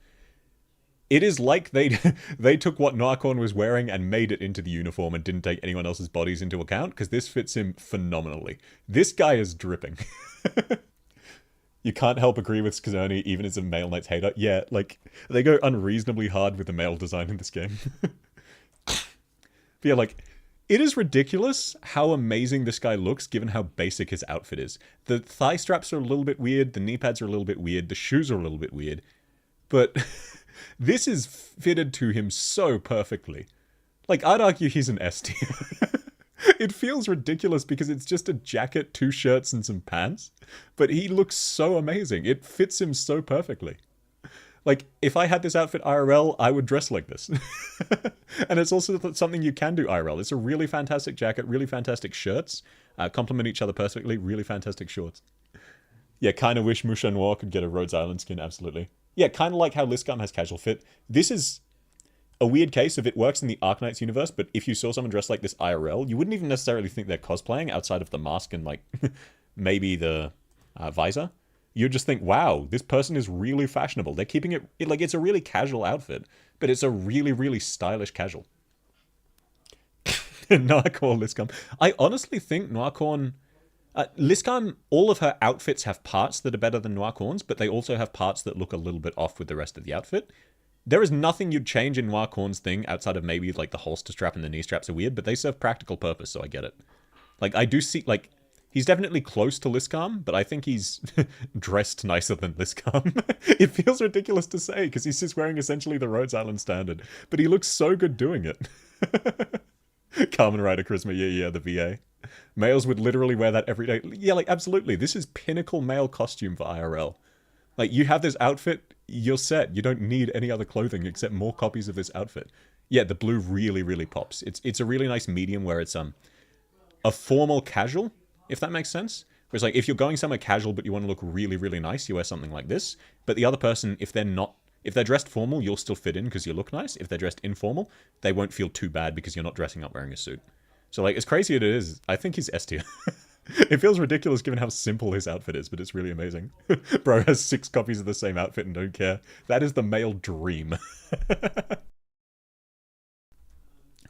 It is like they took what Noircon was wearing and made it into the uniform and didn't take anyone else's bodies into account, because this fits him phenomenally. This guy is dripping. You can't help agree with Skazoni, even as a male Knights hater. Yeah, like, they go unreasonably hard with the male design in this game. But yeah, like, It is ridiculous how amazing this guy looks given how basic his outfit is. The thigh straps are a little bit weird, the knee pads are a little bit weird, the shoes are a little bit weird, but this is fitted to him so perfectly. Like, I'd argue he's an S tier. It feels ridiculous because it's just a jacket, 2 shirts, and some pants, but he looks so amazing. It fits him so perfectly. Like, if I had this outfit IRL, I would dress like this. And it's also something you can do IRL. It's a really fantastic jacket, really fantastic shirts, complement each other perfectly, really fantastic shorts. Yeah, kind of wish Musha Noir could get a Rhodes Island skin, absolutely. Yeah, kind of like how Liscam has casual fit. This is a weird case if it works in the Arknights universe, but if you saw someone dressed like this IRL, you wouldn't even necessarily think they're cosplaying outside of the mask and, like, maybe the visor. You just think, wow, this person is really fashionable. They're keeping it, like, it's a really casual outfit, but it's a really, really stylish casual. Noircorn Liscam. I honestly think Noircorn... Liscam, all of her outfits have parts that are better than Noircorn's, but they also have parts that look a little bit off with the rest of the outfit. There is nothing you'd change in Noircorn's thing outside of maybe, like, the holster strap and the knee straps are weird, but they serve practical purpose, so I get it. Like, I do see, like... He's definitely close to Liscam, but I think he's dressed nicer than Liscam. It feels ridiculous to say, because he's just wearing essentially the Rhodes Island standard. But he looks so good doing it. Kamen Rider Charisma, yeah, the VA. Males would literally wear that every day. Yeah, like, absolutely. This is pinnacle male costume for IRL. Like, you have this outfit, you're set. You don't need any other clothing except more copies of this outfit. Yeah, the blue really, really pops. It's a really nice medium where it's a formal casual, if that makes sense. Whereas, like, if you're going somewhere casual but you want to look really, really nice, you wear something like this. But the other person, if they're dressed formal, you'll still fit in because you look nice. If they're dressed informal, they won't feel too bad because you're not dressing up wearing a suit. So, like, as crazy as it is, I think he's S tier. It feels ridiculous given how simple his outfit is, but it's really amazing. Bro has 6 copies of the same outfit and don't care. That is the male dream.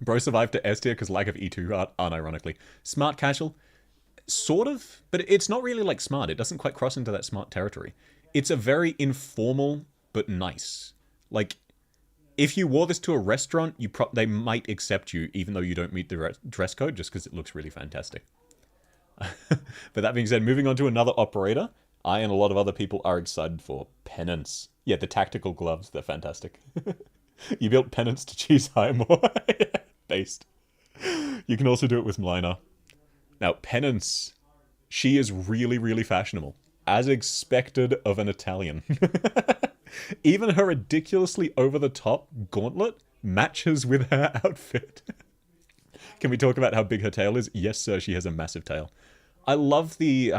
Bro survived to S tier because lack of E2 art, unironically. Smart casual? Sort of, but it's not really like smart. It doesn't quite cross into that smart territory. It's a very informal, but nice. Like, if you wore this to a restaurant, they might accept you, even though you don't meet the dress code, just because it looks really fantastic. But that being said, moving on to another operator, I and a lot of other people are excited for Penance. Yeah, the tactical gloves, they're fantastic. You built Penance to choose Highmore. Based. You can also do it with Mlina. Now, Penance, she is really, really fashionable, as expected of an Italian. Even her ridiculously over-the-top gauntlet matches with her outfit. Can we talk about how big her tail is? Yes, sir, she has a massive tail. I love the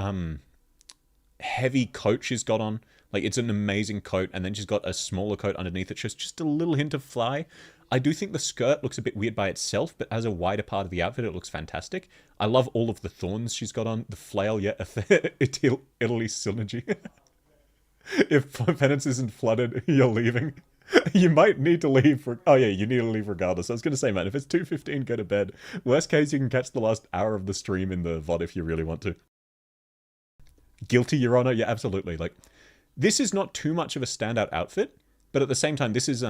heavy coat she's got on. Like, it's an amazing coat, and then she's got a smaller coat underneath it. Just a little hint of fly. I do think the skirt looks a bit weird by itself, but as a wider part of the outfit, it looks fantastic. I love all of the thorns she's got on. The flail, yeah, Italy synergy. If Penance isn't flooded, you're leaving. You might need to leave for... Oh yeah, you need to leave regardless. I was going to say, man, if it's 2:15, go to bed. Worst case, you can catch the last hour of the stream in the VOD if you really want to. Guilty, Your Honor? Yeah, absolutely. Like, this is not too much of a standout outfit, but at the same time, this is...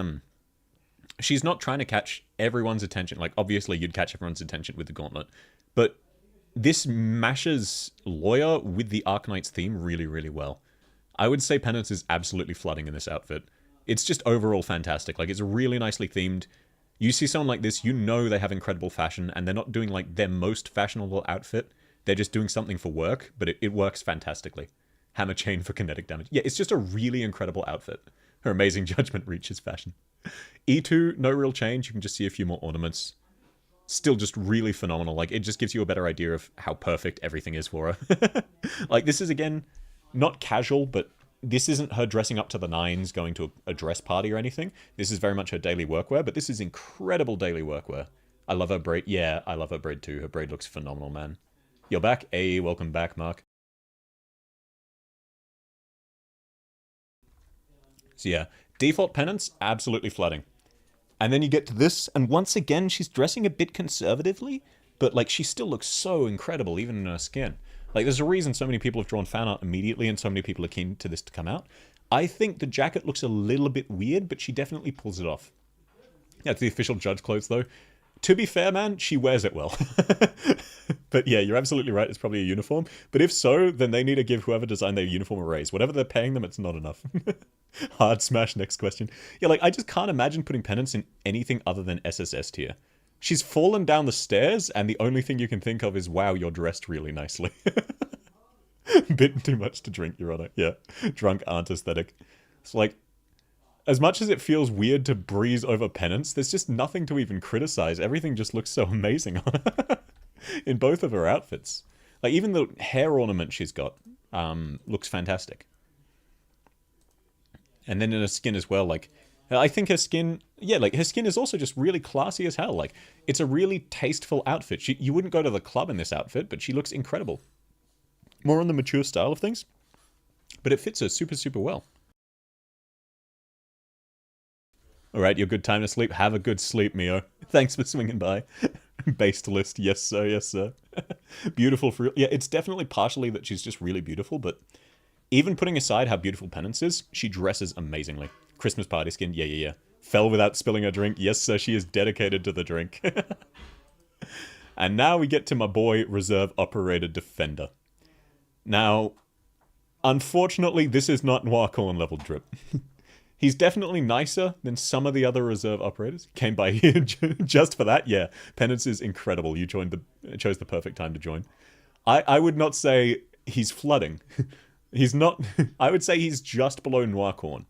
She's not trying to catch everyone's attention. Like, obviously, you'd catch everyone's attention with the gauntlet. But this mashes Lawyer with the Arknights theme really, really well. I would say Penance is absolutely flooding in this outfit. It's just overall fantastic. Like, it's really nicely themed. You see someone like this, you know they have incredible fashion, and they're not doing, like, their most fashionable outfit. They're just doing something for work, but it works fantastically. Hammer chain for kinetic damage. Yeah, it's just a really incredible outfit. Her amazing judgment reaches fashion. E2, no real change. You can just see a few more ornaments. Still just really phenomenal. Like, it just gives you a better idea of how perfect everything is for her. Like, this is, again, not casual, but this isn't her dressing up to the nines, going to a dress party or anything. This is very much her daily workwear, but this is incredible daily workwear. I love her braid. Yeah, I love her braid too. Her braid looks phenomenal, man. You're back? Hey, welcome back, Mark. So yeah, default Penance, absolutely flooding. And then you get to this, and once again, she's dressing a bit conservatively, but, like, she still looks so incredible, even in her skin. Like, there's a reason so many people have drawn fan art immediately, and so many people are keen to this to come out. I think the jacket looks a little bit weird, but she definitely pulls it off. That's the official judge clothes, though. To be fair, man, she wears it well. But yeah, you're absolutely right. It's probably a uniform. But if so, then they need to give whoever designed their uniform a raise. Whatever they're paying them, it's not enough. Hard smash, next question. Yeah, like, I just can't imagine putting Penance in anything other than SSS tier. She's fallen down the stairs, and the only thing you can think of is, wow, you're dressed really nicely. Bit too much to drink, Your Honor. Yeah, drunk aren't aesthetic. It's like, as much as it feels weird to breeze over Penance, there's just nothing to even criticize. Everything just looks so amazing on her. In both of her outfits. Like, even the hair ornament she's got looks fantastic. And then in her skin as well, like, I think her skin, yeah, like, her skin is also just really classy as hell. Like, it's a really tasteful outfit. You wouldn't go to the club in this outfit, but she looks incredible. More on the mature style of things, but it fits her super, super well. Alright, your good time to sleep. Have a good sleep, Mio. Thanks for swinging by. Based list, yes sir, yes sir. Beautiful for... Yeah, it's definitely partially that she's just really beautiful, but even putting aside how beautiful Penance is, she dresses amazingly. Christmas party skin, yeah, yeah, yeah. Fell without spilling her drink, yes sir, she is dedicated to the drink. And now we get to my boy, Reserve Operator Defender. Now, unfortunately, this is not Noircorn level drip. He's definitely nicer than some of the other reserve operators. Came by here just for that. Yeah, Penance is incredible. You chose the perfect time to join. I would not say he's flooding. He's not... I would say he's just below Noircorn.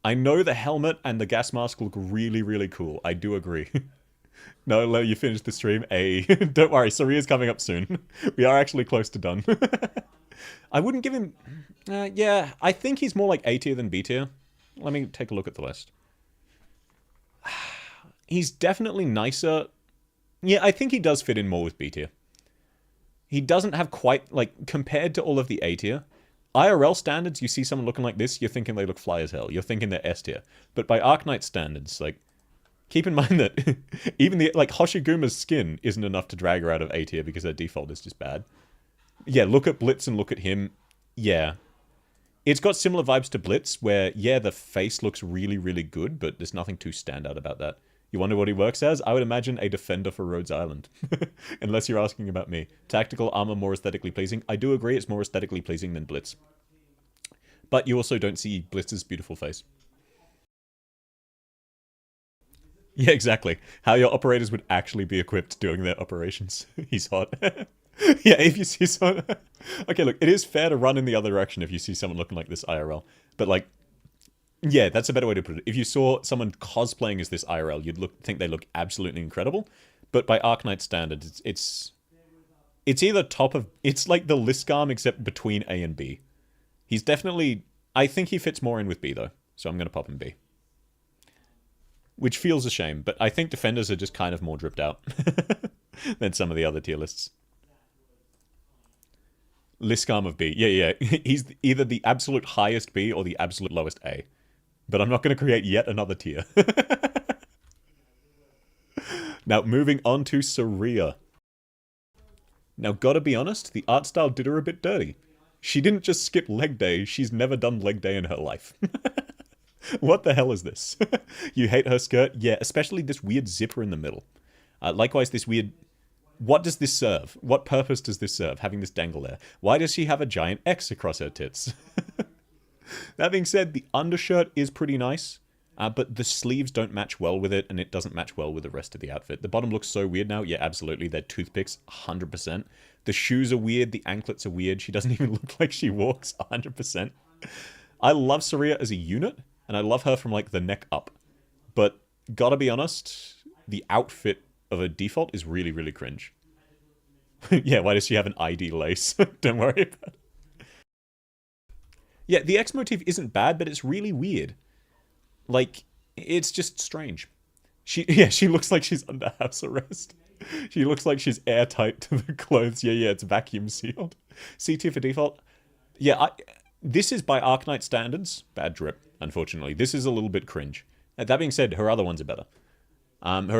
I know the helmet and the gas mask look really, really cool. I do agree. No, let you finish the stream. Don't worry, Saria's coming up soon. We are actually close to done. I wouldn't give him... yeah, I think he's more like A tier than B tier. Let me take a look at the list. He's definitely nicer. Yeah, I think he does fit in more with B tier. He doesn't have quite, like, compared to all of the A tier. IRL standards, you see someone looking like this, you're thinking they look fly as hell. You're thinking they're S tier. But by Arknight standards, like, keep in mind that even the, like, Hoshiguma's skin isn't enough to drag her out of A tier because her default is just bad. Yeah, look at Blitz and look at him. Yeah. It's got similar vibes to Blitz, where, yeah, the face looks really, really good, but there's nothing too standout about that. You wonder what he works as? I would imagine a defender for Rhodes Island. Unless you're asking about me. Tactical armor more aesthetically pleasing. I do agree it's more aesthetically pleasing than Blitz. But you also don't see Blitz's beautiful face. Yeah, exactly. How your operators would actually be equipped doing their operations. He's hot. Yeah, if you see someone... Okay, look, it is fair to run in the other direction if you see someone looking like this IRL. But, like, yeah, that's a better way to put it. If you saw someone cosplaying as this IRL, you'd think they look absolutely incredible. But by Arknight standards, it's either top of... It's like the Liskarm except between A and B. He's definitely... I think he fits more in with B, though. So I'm going to pop him B. Which feels a shame, but I think defenders are just kind of more dripped out than some of the other tier lists. Liskarm of B. Yeah. He's either the absolute highest B or the absolute lowest A. But I'm not going to create yet another tier. Now, moving on to Saria. Now, gotta be honest, the art style did her a bit dirty. She didn't just skip leg day, she's never done leg day in her life. What the hell is this? You hate her skirt? Yeah, especially this weird zipper in the middle. Likewise, this weird... What does this serve? What purpose does this serve, having this dangle there? Why does she have a giant X across her tits? That being said, the undershirt is pretty nice, but the sleeves don't match well with it, and it doesn't match well with the rest of the outfit. The bottom looks so weird now. Yeah, absolutely. They're toothpicks, 100%. The shoes are weird. The anklets are weird. She doesn't even look like she walks, 100%. I love Saria as a unit, and I love her from, like, the neck up. But, gotta be honest, the outfit of a default is really, really cringe. Yeah, why does she have an ID lace? Don't worry about it. Yeah, the X motif isn't bad, but it's really weird. Like, it's just strange. She looks like she's under house arrest. She looks like she's airtight to the clothes. Yeah, it's vacuum sealed. C tier for default. Yeah, this is by Arknight standards. Bad drip, unfortunately. This is a little bit cringe. That being said, her other ones are better. Her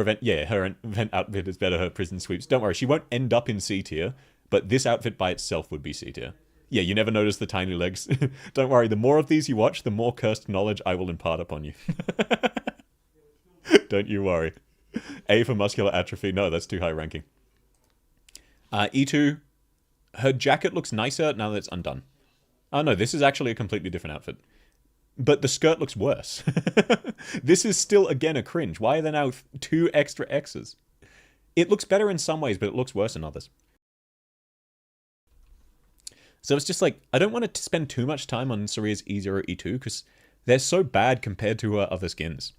event outfit is better, her prison sweeps. Don't worry, she won't end up in C tier, but this outfit by itself would be C tier. Yeah, you never notice the tiny legs. Don't worry, the more of these you watch, the more cursed knowledge I will impart upon you. Don't you worry. A for muscular atrophy. No, that's too high ranking. E2, her jacket looks nicer now that it's undone. Oh no, this is actually a completely different outfit. But the skirt looks worse. This is still, again, a cringe. Why are there now 2 extra X's? It looks better in some ways, but it looks worse in others. So it's just like, I don't want to spend too much time on Saria's E0, E2, because they're so bad compared to her other skins.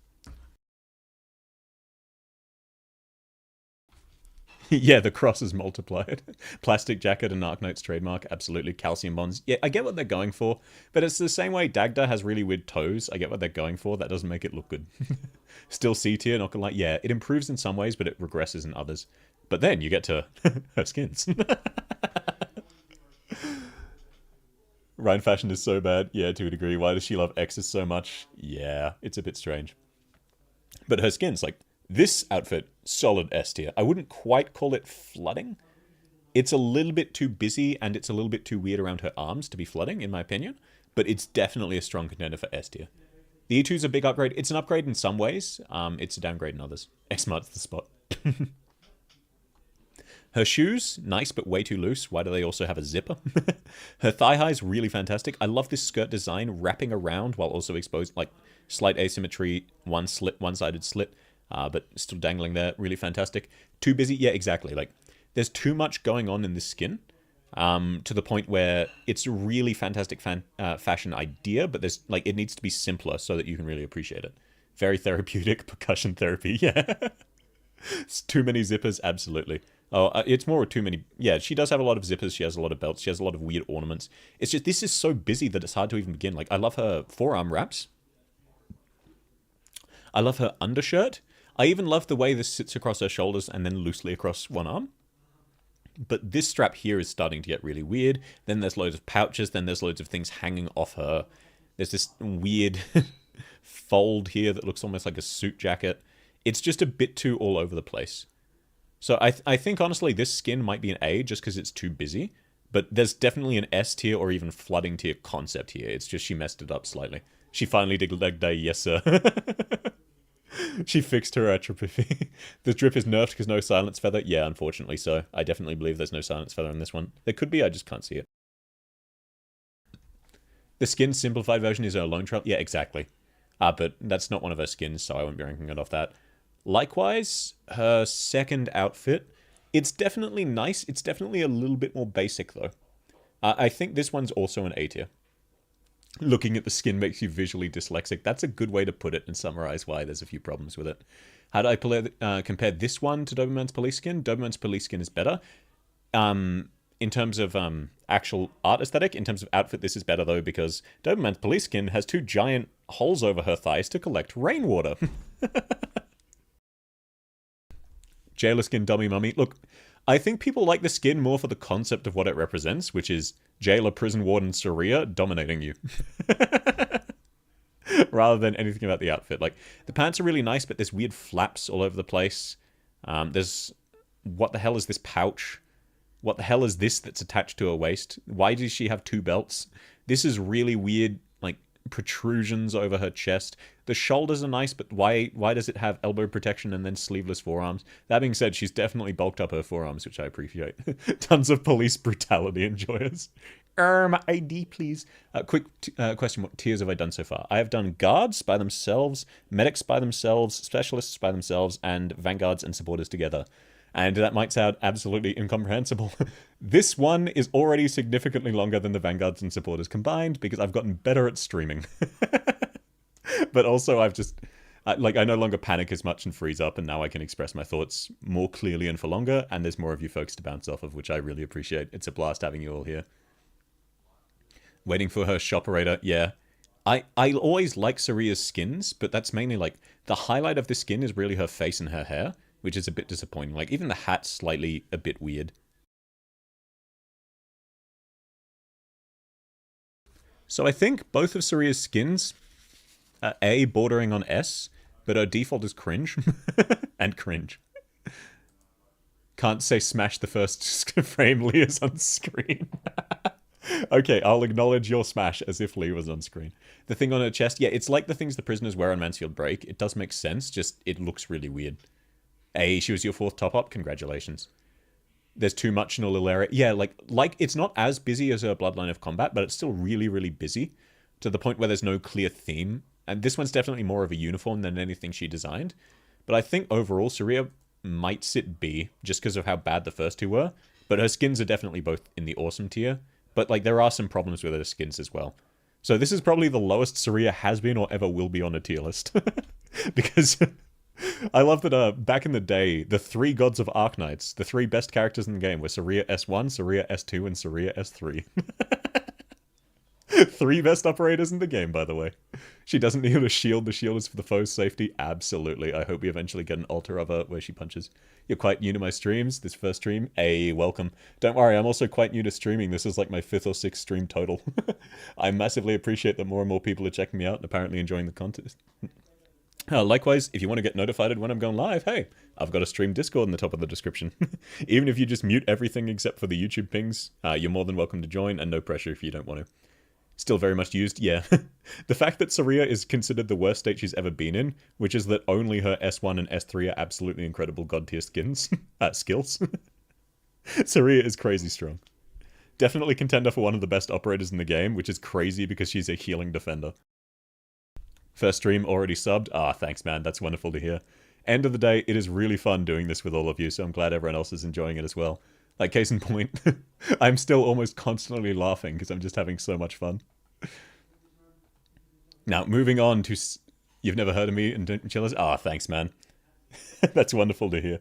Yeah, the cross is multiplied. Plastic jacket and Arknights trademark, absolutely. Calcium bonds. Yeah, I get what they're going for, but it's the same way Dagda has really weird toes. I get what they're going for. That doesn't make it look good. Still C tier, not gonna lie. Yeah, it improves in some ways, but it regresses in others. But then you get to her skins. Ryan fashion is so bad. Yeah, to a degree. Why does she love X's so much? Yeah, it's a bit strange. But her skins, like, this outfit, solid S tier. I wouldn't quite call it flooding. It's a little bit too busy, and it's a little bit too weird around her arms to be flooding, in my opinion. But it's definitely a strong contender for S tier. The E2 is a big upgrade. It's an upgrade in some ways. It's a downgrade in others. X marks the spot. Her shoes, nice but way too loose. Why do they also have a zipper? Her thigh high is really fantastic. I love this skirt design, wrapping around while also exposed, like, slight asymmetry, one-sided slit, but still dangling there. Really fantastic. Too busy? Yeah, exactly. Like, there's too much going on in this skin, to the point where it's a really fantastic fashion idea, but there's, like, it needs to be simpler so that you can really appreciate it. Very therapeutic percussion therapy, yeah. It's too many zippers, absolutely. Oh, it's more too many. Yeah, she does have a lot of zippers. She has a lot of belts. She has a lot of weird ornaments. It's just, this is so busy that it's hard to even begin. Like, I love her forearm wraps. I love her undershirt. I even love the way this sits across her shoulders and then loosely across one arm. But this strap here is starting to get really weird. Then there's loads of pouches. Then there's loads of things hanging off her. There's this weird fold here that looks almost like a suit jacket. It's just a bit too all over the place. So I think, honestly, this skin might be an A just because it's too busy. But there's definitely an S tier or even flooding tier concept here. It's just she messed it up slightly. She finally did leg day, yes sir. She fixed her atrophy. The drip is nerfed because no silence feather. Yeah, unfortunately so. I definitely believe there's no silence feather in this one. There could be, I just can't see it. The skin simplified version is her lone trail. Yeah, exactly. But that's not one of her skins, so I won't be ranking it off that. Likewise, her second outfit, it's definitely nice. It's definitely a little bit more basic, though. I think this one's also an A tier. Looking at the skin makes you visually dyslexic. That's a good way to put it and summarize why there's a few problems with it. How do I compare this one to Doberman's police skin? Doberman's police skin is better. In terms of actual art aesthetic, in terms of outfit, this is better, though, because Doberman's police skin has 2 giant holes over her thighs to collect rainwater. Jailer skin dummy mummy. Look, I think people like the skin more for the concept of what it represents, which is jailer, prison warden, Saria dominating you. Rather than anything about the outfit. Like, the pants are really nice, but there's weird flaps all over the place. There's... What the hell is this pouch? What the hell is this that's attached to her waist? Why does she have 2 belts? This is really weird, like, protrusions over her chest. The shoulders are nice, but why does it have elbow protection and then sleeveless forearms? That being said, she's definitely bulked up her forearms, which I appreciate. Tons of police brutality enjoyers. ID, please. Quick question, what tiers have I done so far? I have done guards by themselves, medics by themselves, specialists by themselves, and vanguards and supporters together. And that might sound absolutely incomprehensible. This one is already significantly longer than the vanguards and supporters combined because I've gotten better at streaming. But also I've just... I no longer panic as much and freeze up, and now I can express my thoughts more clearly and for longer, and there's more of you folks to bounce off of, which I really appreciate. It's a blast having you all here. Waiting for her shoperator, yeah. I always like Saria's skins, but that's mainly like... The highlight of the skin is really her face and her hair, which is a bit disappointing. Like, even the hat's slightly a bit weird. So I think both of Saria's skins are A, bordering on S, but her default is cringe. And cringe. Can't say smash the first frame Leah's on screen. Okay, I'll acknowledge your smash as if Lee was on screen. The thing on her chest, yeah, it's like the things the prisoners wear on Mansfield Break. It does make sense, just it looks really weird. Hey, she was your 4th top up. Congratulations. There's too much in a little area. Yeah, like it's not as busy as a Bloodline of Combat, but it's still really, really busy to the point where there's no clear theme. And this one's definitely more of a uniform than anything she designed. But I think overall, Saria might sit B just because of how bad the first two were. But her skins are definitely both in the awesome tier. But like there are some problems with her skins as well. So this is probably the lowest Saria has been or ever will be on a tier list. Because I love that back in the day, the 3 gods of Arknights, the 3 best characters in the game were Saria S1, Saria S2, and Saria S3. 3 best operators in the game, by the way. She doesn't need a shield. The shield is for the foe's safety. Absolutely. I hope we eventually get an altar of her where she punches. You're quite new to my streams. This first stream. Hey, welcome. Don't worry, I'm also quite new to streaming. This is like my 5th or 6th stream total. I massively appreciate that more and more people are checking me out and apparently enjoying the content. Likewise, if you want to get notified when I'm going live, hey, I've got a stream Discord in the top of the description. Even if you just mute everything except for the YouTube pings, you're more than welcome to join, and no pressure if you don't want to. Still very much used, yeah. The fact that Saria is considered the worst state she's ever been in, which is that only her S1 and S3 are absolutely incredible god tier skills. Saria is crazy strong. Definitely contender for one of the best operators in the game, which is crazy because she's a healing defender. First stream already subbed. Ah, thanks man, that's wonderful to hear. End of the day, it is really fun doing this with all of you, so I'm glad everyone else is enjoying it as well. Like, case in point, I'm still almost constantly laughing because I'm just having so much fun. Now, moving on to... You've never heard of me and Chillers? Ah, thanks, man. That's wonderful to hear.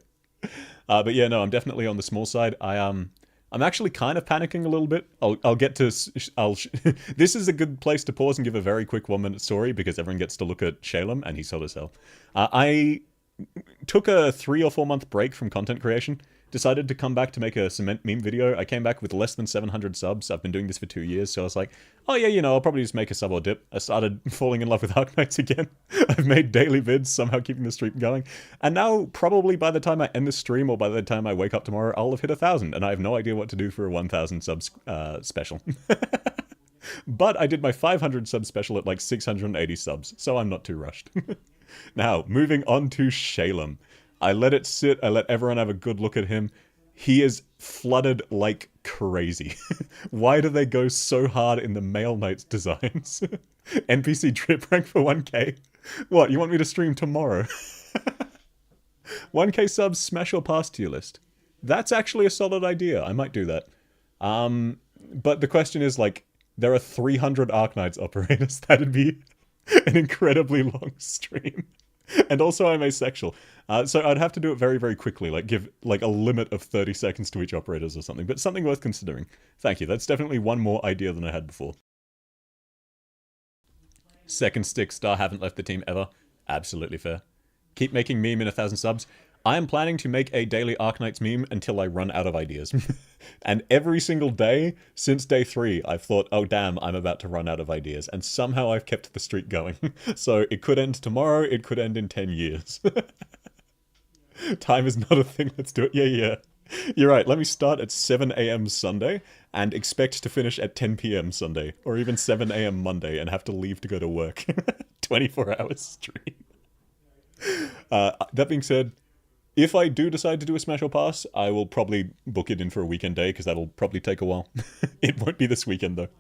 But yeah, no, I'm definitely on the small side. I'm actually kind of panicking a little bit. I'll get to... This is a good place to pause and give a very quick 1-minute story because everyone gets to look at Shalem, and he's hot as hell. I took a 3 or 4 month break from content creation. Decided to come back to make a cement meme video. I came back with less than 700 subs. I've been doing this for 2 years, so I was like, oh yeah, you know, I'll probably just make a sub or dip. I started falling in love with Arknights again. I've made daily vids, somehow keeping the stream going. And now, probably by the time I end this stream, or by the time I wake up tomorrow, I'll have hit 1,000, and I have no idea what to do for a 1,000 subs special. But I did my 500 sub special at like 680 subs, so I'm not too rushed. Now, moving on to Shalem. I let it sit, I let everyone have a good look at him. He is flooded like crazy. Why do they go so hard in the Male Knights designs? NPC drip rank for 1k? What, you want me to stream tomorrow? 1k subs, smash or pass tier list. That's actually a solid idea, I might do that. But the question is, like, there are 300 Arknights operators. That'd be an incredibly long stream. And also I'm asexual. So I'd have to do it very, very quickly, like give like a limit of 30 seconds to each operators or something, but something worth considering. Thank you, that's definitely one more idea than I had before. Second stick star, haven't left the team ever. Absolutely fair. Keep making meme in 1,000 subs. I am planning to make a daily Arknights meme until I run out of ideas. And every single day, since day 3, I've thought, oh damn, I'm about to run out of ideas. And somehow I've kept the streak going. So it could end tomorrow, it could end in 10 years. Time is not a thing, let's do it. Yeah. You're right, let me start at 7 AM Sunday and expect to finish at 10 PM Sunday. Or even 7 AM Monday and have to leave to go to work. 24 hours stream. That being said, if I do decide to do a smash or pass, I will probably book it in for a weekend day, because that'll probably take a while. It won't be this weekend, though.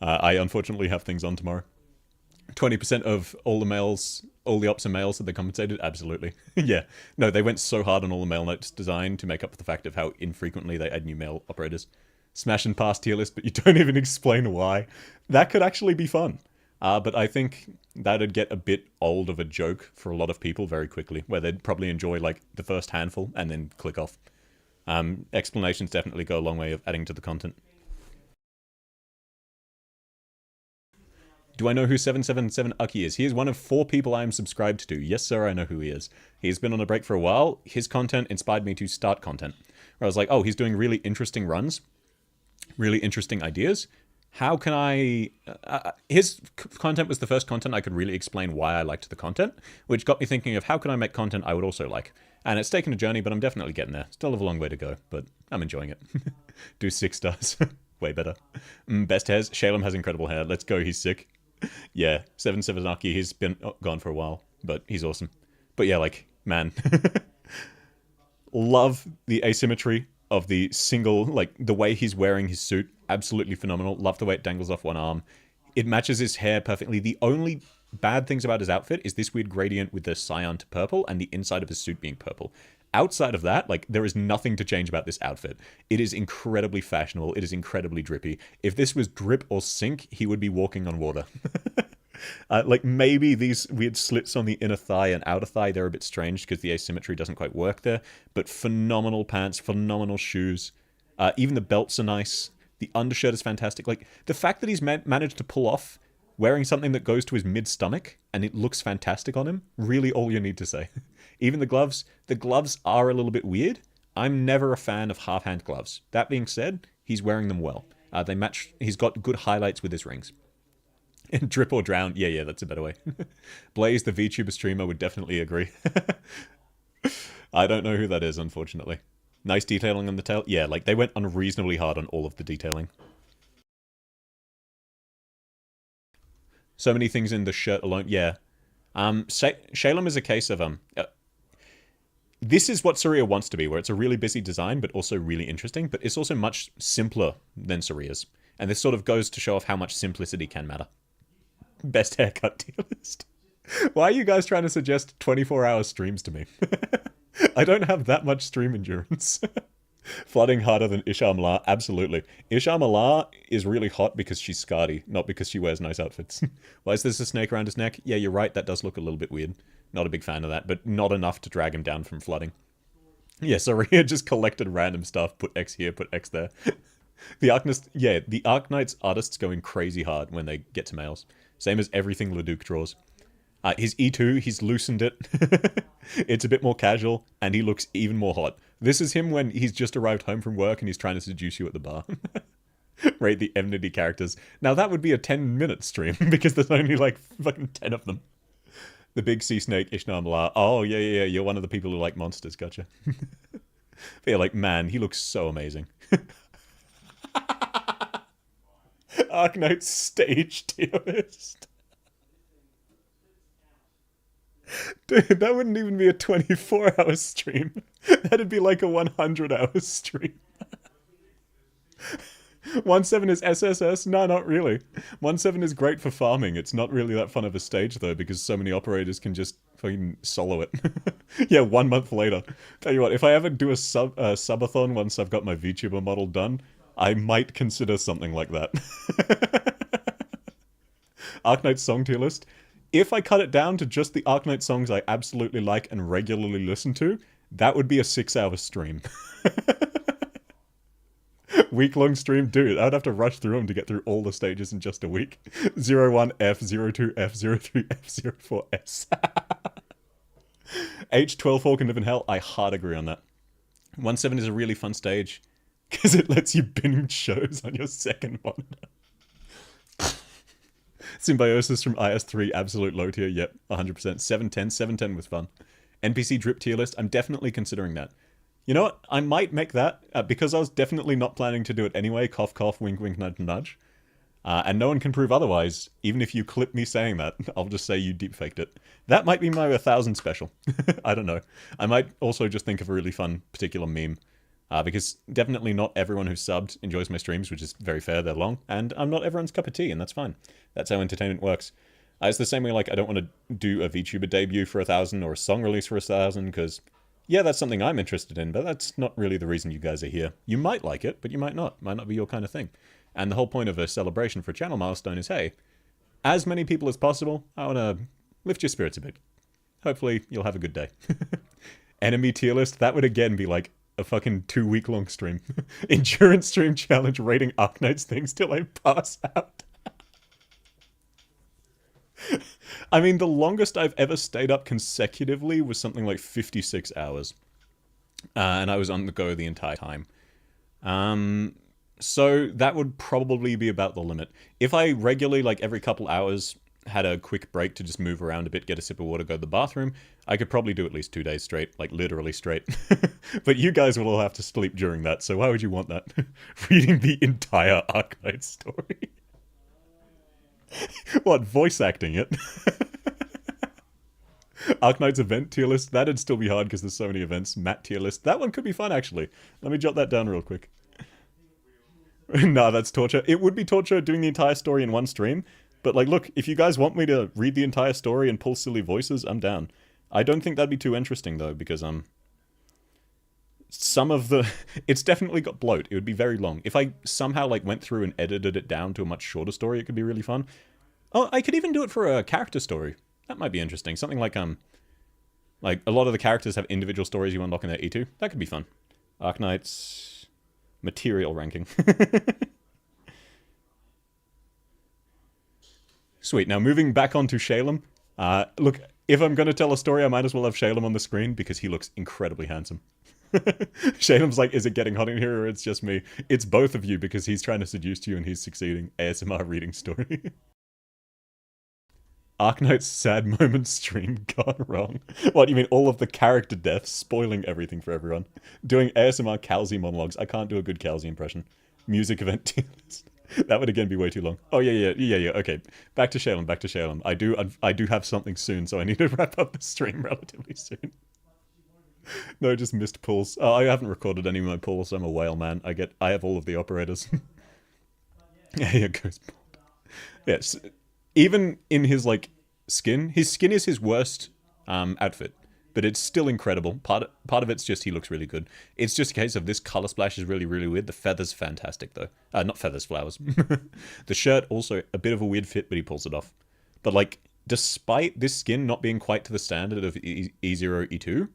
I unfortunately have things on tomorrow. 20% of all the males, all the ops are males, that they compensated? Absolutely. Yeah. No, they went so hard on all the Male Knights design to make up for the fact of how infrequently they add new male operators. Smash and pass tier list, but you don't even explain why. That could actually be fun. But I think that'd get a bit old of a joke for a lot of people very quickly, where they'd probably enjoy like the first handful and then click off. Explanations definitely go a long way of adding to the content. Do I know who 777 Ucky is? He is one of 4 people I am subscribed to. Yes, sir, I know who he is. He's been on a break for a while. His content inspired me to start content. Where I was like, oh, he's doing really interesting runs. Really interesting ideas. How can I... his content was the first content I could really explain why I liked the content, which got me thinking of how can I make content I would also like. And it's taken a journey, but I'm definitely getting there. Still have a long way to go, but I'm enjoying it. Do 6 stars. Way better. Best hairs. Shalem has incredible hair. Let's go, he's sick. Yeah, 77 Aki, he's been gone for a while, but he's awesome. But yeah, like, man. Love the asymmetry of the single, like the way he's wearing his suit. Absolutely phenomenal. Love the way it dangles off one arm. It matches his hair perfectly. The only bad things about his outfit is this weird gradient with the cyan to purple and the inside of his suit being purple. Outside of that, like, there is nothing to change about this outfit. It is incredibly fashionable. It is incredibly drippy. If this was drip or sink, he would be walking on water. Like, maybe these weird slits on the inner thigh and outer thigh, they're a bit strange because the asymmetry doesn't quite work there. But phenomenal pants, phenomenal shoes. Even the belts are nice. The undershirt is fantastic. Like, the fact that he's managed to pull off wearing something that goes to his mid-stomach and it looks fantastic on him, really all you need to say. Even the gloves are a little bit weird. I'm never a fan of half-hand gloves. That being said, he's wearing them well. They match. He's got good highlights with his rings. And drip or drown. Yeah, that's a better way. Blaze, the VTuber streamer, would definitely agree. I don't know who that is, unfortunately. Nice detailing on the tail. Yeah, like, they went unreasonably hard on all of the detailing. So many things in the shirt alone. Yeah. Shalem is a case of... this is what Saria wants to be, where it's a really busy design, but also really interesting, but it's also much simpler than Saria's. And this sort of goes to show off how much simplicity can matter. Best haircut tier list. Why are you guys trying to suggest 24-hour streams to me? I don't have that much stream endurance. Flooding harder than Isham La? Absolutely. Isham La is really hot because she's Scardy, not because she wears nice outfits. Why is this a snake around his neck? Yeah, you're right, that does look a little bit weird. Not a big fan of that, but not enough to drag him down from flooding. Yeah, Saria just collected random stuff, put X here, put X there. The Arknights artists going crazy hard when they get to males. Same as everything Leduc draws. His E2, he's loosened it. It's a bit more casual, and he looks even more hot. This is him when he's just arrived home from work and he's trying to seduce you at the bar. Rate the enmity characters. Now that would be a 10-minute stream, because there's only like fucking 10 of them. The big sea snake, Ishnam La. Oh, yeah, you're one of the people who like monsters, gotcha. But yeah, like, man, he looks so amazing. Arknights stage tier list. Dude, that wouldn't even be a 24-hour stream. That'd be like a 100-hour stream. 1.7 is SSS? No, not really. 1.7 is great for farming. It's not really that fun of a stage, though, because so many operators can just fucking solo it. Yeah, 1 month later. Tell you what, if I ever do a subathon once I've got my VTuber model done, I might consider something like that. Arknight song tier list. If I cut it down to just the Arknight songs I absolutely like and regularly listen to, that would be a 6-hour stream. Week-long stream? Dude, I'd have to rush through them to get through all the stages in just a week. 01F, 02F, 03F, 04S. H12 Hawk and Live in Hell, I hard agree on that. 1.7 is a really fun stage, because it lets you binge shows on your second monitor. Symbiosis from IS3, absolute low tier, yep, 100%. 710 was fun. NPC drip tier list, I'm definitely considering that. You know what, I might make that, because I was definitely not planning to do it anyway, cough cough, wink wink, nudge nudge. And no one can prove otherwise, even if you clip me saying that, I'll just say you deepfaked it. That might be my 1000 special. I don't know. I might also just think of a really fun particular meme. Because definitely not everyone who's subbed enjoys my streams, which is very fair, they're long, and I'm not everyone's cup of tea, and that's fine. That's how entertainment works. It's the same way, like, I don't want to do a VTuber debut for 1,000 or a song release for 1,000, because, yeah, that's something I'm interested in, but that's not really the reason you guys are here. You might like it, but you might not. Might not be your kind of thing. And the whole point of a celebration for a channel milestone is, hey, as many people as possible, I want to lift your spirits a bit. Hopefully, you'll have a good day. Enemy tier list, that would again be like a fucking 2-week-long stream. Endurance stream challenge rating Arknights things till I pass out. I mean, the longest I've ever stayed up consecutively was something like 56 hours. And I was on the go the entire time. So that would probably be about the limit. If I regularly, like every couple hours, had a quick break to just move around a bit, get a sip of water, go to the bathroom, I could probably do at least 2 days straight, like literally straight. But you guys will all have to sleep during that, so why would you want that? Reading the entire Arknight story. What, voice acting it? Arknights event tier list. That'd still be hard because there's so many events. Matt tier list. That one could be fun, actually. Let me jot that down real quick. Nah, that's torture. It would be torture doing the entire story in one stream. But, like, look, if you guys want me to read the entire story and pull silly voices, I'm down. I don't think that'd be too interesting, though, because, some of the... It's definitely got bloat. It would be very long. If I somehow, like, went through and edited it down to a much shorter story, it could be really fun. Oh, I could even do it for a character story. That might be interesting. Something like a lot of the characters have individual stories you unlock in their E2. That could be fun. Arknights material ranking. Sweet. Now moving back onto Shalem. Look, if I'm going to tell a story, I might as well have Shalem on the screen because he looks incredibly handsome. Shalem's like, is it getting hot in here or it's just me? It's both of you because he's trying to seduce you and he's succeeding. ASMR reading story. Arknight's sad moment stream gone wrong. What, you mean all of the character deaths, spoiling everything for everyone? Doing ASMR Kelsey monologues. I can't do a good Kelsey impression. Music event tier list. That would again be way too long. Oh yeah. Okay, back to Shalem. I do have something soon, so I need to wrap up the stream relatively soon. No, just missed pulls. Oh, I haven't recorded any of my pulls. I'm a whale man. I have all of the operators. Yeah, it goes bald. Yes, even in his like skin is his worst outfit. But it's still incredible. Part of it's just he looks really good. It's just a case of this color splash is really, really weird. The feather's fantastic, though. Not feathers, flowers. The shirt, also a bit of a weird fit, but he pulls it off. But, like, despite this skin not being quite to the standard of E0, E2,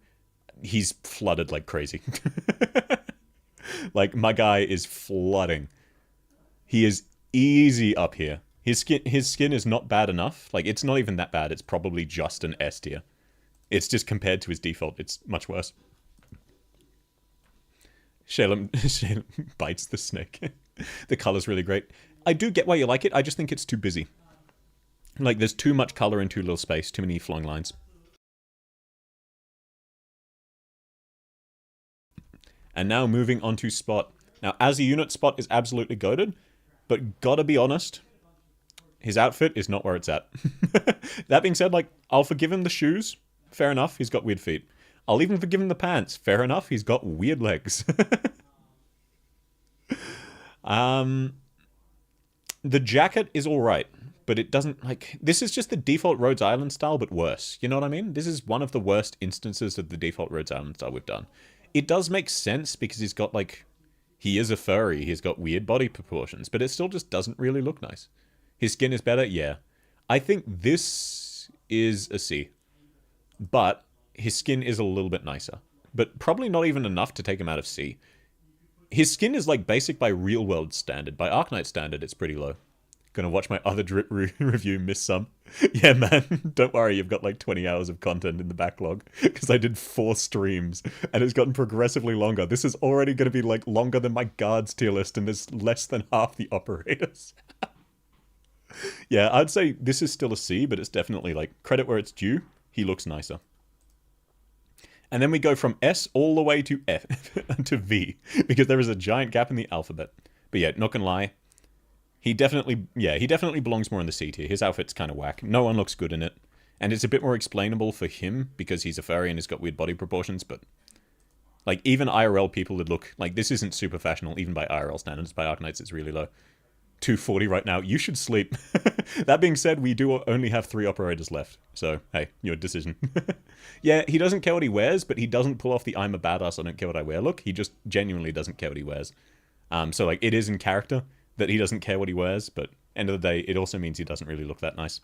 he's flooded like crazy. Like, my guy is flooding. He is easy up here. His skin is not bad enough. Like, it's not even that bad. It's probably just an S tier. It's just compared to his default, it's much worse. Shalem bites the snake. The color's really great. I do get why you like it, I just think it's too busy. Like, there's too much color in too little space, too many flowing lines. And now moving on to Spot. Now, as a unit, Spot is absolutely goated, but gotta be honest, his outfit is not where it's at. That being said, like, I'll forgive him the shoes. Fair enough, he's got weird feet. I'll even forgive him the pants. Fair enough, he's got weird legs. The jacket is alright, but it doesn't, like... This is just the default Rhodes Island style, but worse. You know what I mean? This is one of the worst instances of the default Rhodes Island style we've done. It does make sense because he's got, like... He is a furry, he's got weird body proportions, but it still just doesn't really look nice. His skin is better? Yeah. I think this is a C. But his skin is a little bit nicer. But probably not even enough to take him out of C. His skin is like basic by real world standard. By Arknight standard, it's pretty low. Gonna watch my other drip review, miss some. Yeah, man, don't worry, you've got like 20 hours of content in the backlog. Because I did 4 streams, and it's gotten progressively longer. This is already gonna be like longer than my guards tier list, and there's less than half the operators. Yeah, I'd say this is still a C, but it's definitely like credit where it's due. He looks nicer. And then we go from S all the way to F, to V, because there is a giant gap in the alphabet. But yeah, not gonna lie, he definitely belongs more in the C tier. His outfit's kind of whack. No one looks good in it. And it's a bit more explainable for him, because he's a furry and he's got weird body proportions, but... Like, even IRL people would look... Like, this isn't super fashionable, even by IRL standards. By Arknights, it's really low. 240 right now. You should sleep. That being said, we do only have 3 operators left. So, hey, your decision. Yeah, he doesn't care what he wears, but he doesn't pull off the I'm a badass, I don't care what I wear look. He just genuinely doesn't care what he wears. So, like, it is in character that he doesn't care what he wears, but end of the day, it also means he doesn't really look that nice.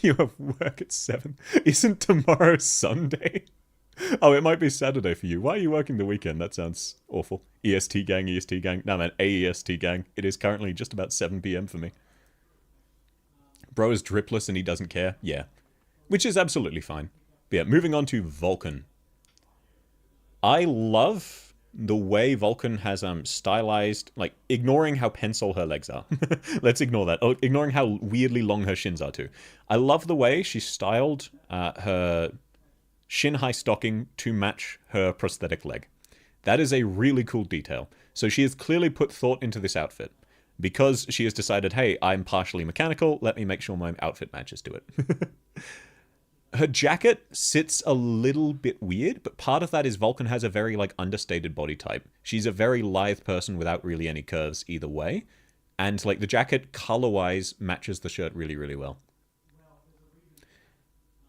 You have work at 7. Isn't tomorrow Sunday? Oh, it might be Saturday for you. Why are you working the weekend? That sounds awful. EST gang, EST gang. No, man, AEST gang. It is currently just about 7 PM for me. Bro is dripless and he doesn't care. Yeah. Which is absolutely fine. But yeah, moving on to Vulcan. I love the way Vulcan has stylized, like, ignoring how pencil her legs are. Let's ignore that. Oh, ignoring how weirdly long her shins are too. I love the way she styled her... shin-high stocking to match her prosthetic leg. That is a really cool detail. So she has clearly put thought into this outfit. Because she has decided, hey, I'm partially mechanical, let me make sure my outfit matches to it. Her jacket sits a little bit weird, but part of that is Vulcan has a very, like, understated body type. She's a very lithe person without really any curves either way. And, like, the jacket, color-wise, matches the shirt really, really well.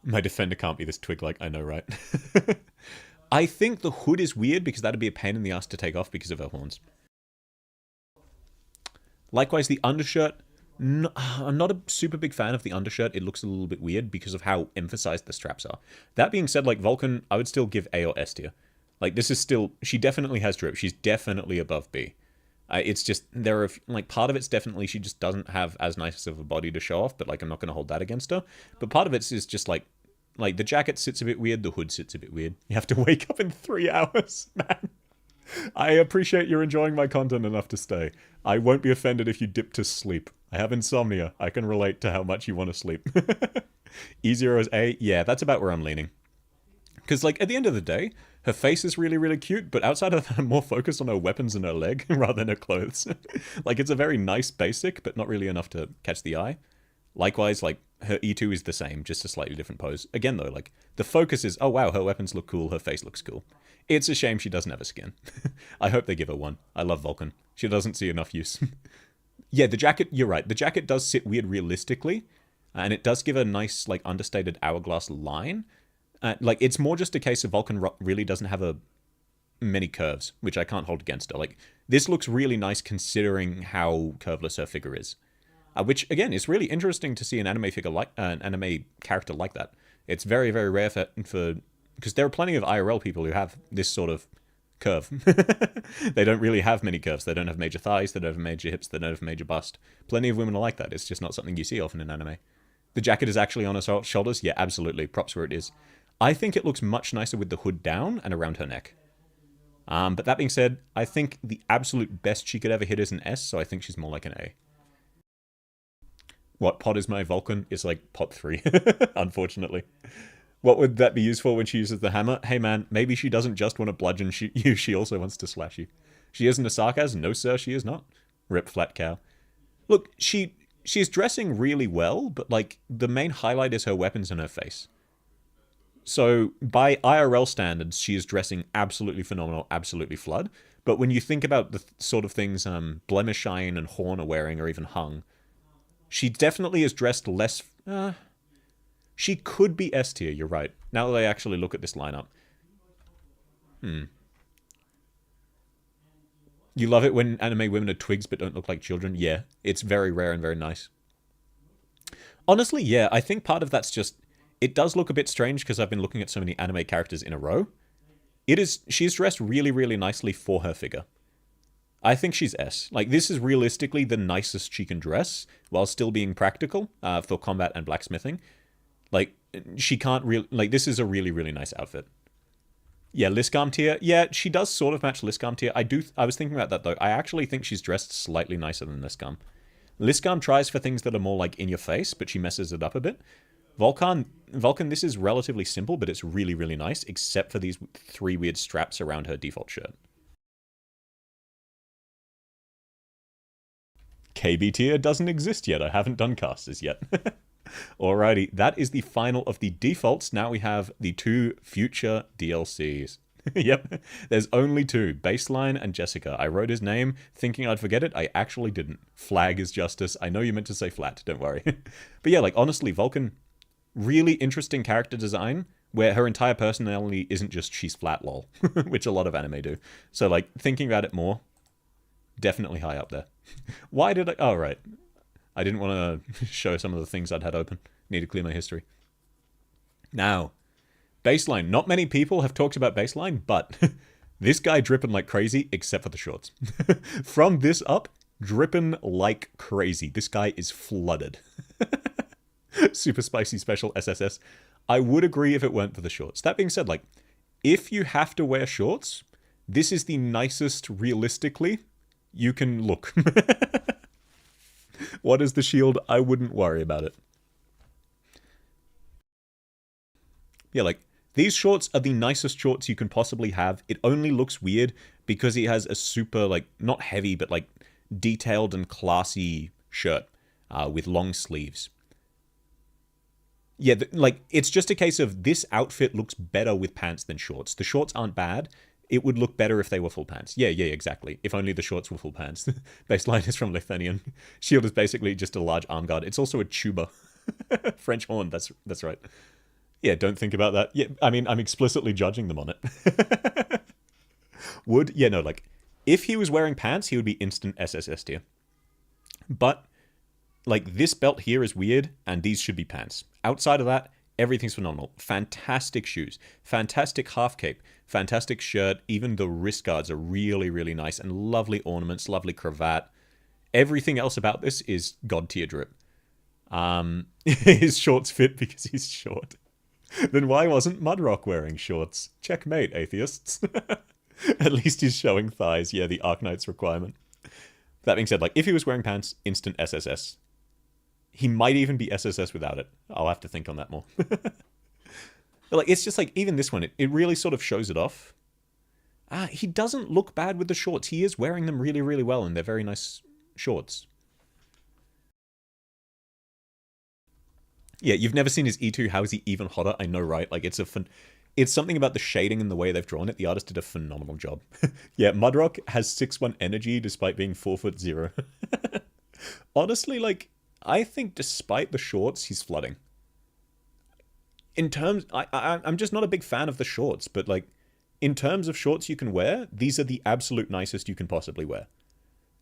My defender can't be this twig-like, I know, right? I think the hood is weird because that'd be a pain in the ass to take off because of her horns. Likewise, the undershirt, I'm not a super big fan of the undershirt. It looks a little bit weird because of how emphasized the straps are. That being said, like, Vulcan, I would still give A or S tier. Like, this is still, she definitely has drip. She's definitely above B. It's just, there are, like, part of it's definitely she just doesn't have as nice of a body to show off, but, like, I'm not going to hold that against her. But part of it is just, like, the jacket sits a bit weird, the hood sits a bit weird. You have to wake up in 3 hours, man. I appreciate you're enjoying my content enough to stay. I won't be offended if you dip to sleep. I have insomnia. I can relate to how much you want to sleep. E0 is A? Yeah, that's about where I'm leaning. Because, like, at the end of the day, her face is really, really cute, but outside of that, I'm more focused on her weapons and her leg rather than her clothes. Like, it's a very nice basic, but not really enough to catch the eye. Likewise, like, her E2 is the same, just a slightly different pose. Again, though, like, the focus is, oh wow, her weapons look cool, her face looks cool. It's a shame she doesn't have a skin. I hope they give her one. I love Vulcan. She doesn't see enough use. Yeah, the jacket, you're right. The jacket does sit weird realistically, and it does give a nice, like, understated hourglass line. Like, it's more just a case of Vulcan really doesn't have many curves, which I can't hold against her. Like, this looks really nice considering how curveless her figure is. Which, again, is really interesting to see an anime figure like an anime character like that. It's very, very rare for because there are plenty of IRL people who have this sort of curve. They don't really have many curves. They don't have major thighs. They don't have major hips. They don't have major bust. Plenty of women are like that. It's just not something you see often in anime. The jacket is actually on her shoulders. Yeah, absolutely. Props where it is. I think it looks much nicer with the hood down and around her neck. But that being said, I think the absolute best she could ever hit is an S, so I think she's more like an A. What pot is my Vulcan? It's like pot 3, unfortunately. What would that be used for when she uses the hammer? Hey man, maybe she doesn't just want to bludgeon you, she also wants to slash you. She isn't a sarcasm? No sir, she is not. Rip flat cow. Look, she's dressing really well, but like, the main highlight is her weapons and her face. So, by IRL standards, she is dressing absolutely phenomenal, absolutely flood. But when you think about the sort of things Blemish Shine and Horn are wearing, or even Hung, she definitely is dressed less... she could be S tier, you're right. Now that I actually look at this lineup. You love it when anime women are twigs but don't look like children? Yeah, it's very rare and very nice. Honestly, yeah, I think part of that's just... It does look a bit strange because I've been looking at so many anime characters in a row. She's dressed really, really nicely for her figure. I think she's S. Like, this is realistically the nicest she can dress, while still being practical for combat and blacksmithing. Like, she can't really... Like, this is a really, really nice outfit. Yeah, Liscam tier. Yeah, she does sort of match Liscam tier. I was thinking about that, though. I actually think she's dressed slightly nicer than Liscam. Liscam tries for things that are more, like, in your face, but she messes it up a bit. Vulcan, this is relatively simple, but it's really, really nice, except for these 3 weird straps around her default shirt. KB tier doesn't exist yet. I haven't done casters yet. Alrighty, that is the final of the defaults. Now we have the 2 future DLCs. Yep, there's only 2, Baseline and Jessica. I wrote his name thinking I'd forget it. I actually didn't. Flag is justice. I know you meant to say flat, don't worry. But yeah, like, honestly, Vulcan, really interesting character design where her entire personality isn't just she's flat lol, which a lot of anime do. So, like, thinking about it more, definitely high up there. Why did I... Oh, right. I didn't want to show some of the things I'd had open. Need to clear my history. Now, Baseline. Not many people have talked about Baseline, but this guy dripping like crazy, except for the shorts. From this up, dripping like crazy. This guy is flooded. Super spicy special SSS. I would agree if it weren't for the shorts. That being said, like, if you have to wear shorts, this is the nicest, realistically, you can look. What is the shield? I wouldn't worry about it. Yeah, like, these shorts are the nicest shorts you can possibly have. It only looks weird because he has a super, like, not heavy, but, like, detailed and classy shirt with long sleeves. Yeah, like, it's just a case of this outfit looks better with pants than shorts. The shorts aren't bad. It would look better if they were full pants. Yeah, exactly. If only the shorts were full pants. Baseline is from Lithuanian. Shield is basically just a large arm guard. It's also a tuba. French horn, that's right. Yeah, don't think about that. Yeah, I mean, I'm explicitly judging them on it. Would, yeah, no, like, if he was wearing pants, he would be instant SSS tier. But, like, this belt here is weird, and these should be pants. Outside of that, everything's phenomenal. Fantastic shoes. Fantastic half cape. Fantastic shirt. Even the wrist guards are really, really nice. And lovely ornaments, lovely cravat. Everything else about this is god tier drip. His shorts fit because he's short. Then why wasn't Mudrock wearing shorts? Checkmate, atheists. At least he's showing thighs. Yeah, the Arknights requirement. That being said, like, if he was wearing pants, instant SSS. He might even be SSS without it. I'll have to think on that more. But, like, it's just like, even this one, it really sort of shows it off. He doesn't look bad with the shorts. He is wearing them really, really well, and they're very nice shorts. Yeah, you've never seen his E2. How is he even hotter? I know, right? Like, it's something about the shading and the way they've drawn it. The artist did a phenomenal job. Yeah, Mudrock has 6'1" energy despite being 4'0". Honestly, like, I think despite the shorts, he's flooding. In terms, I'm just not a big fan of the shorts, but, like, in terms of shorts you can wear, these are the absolute nicest you can possibly wear.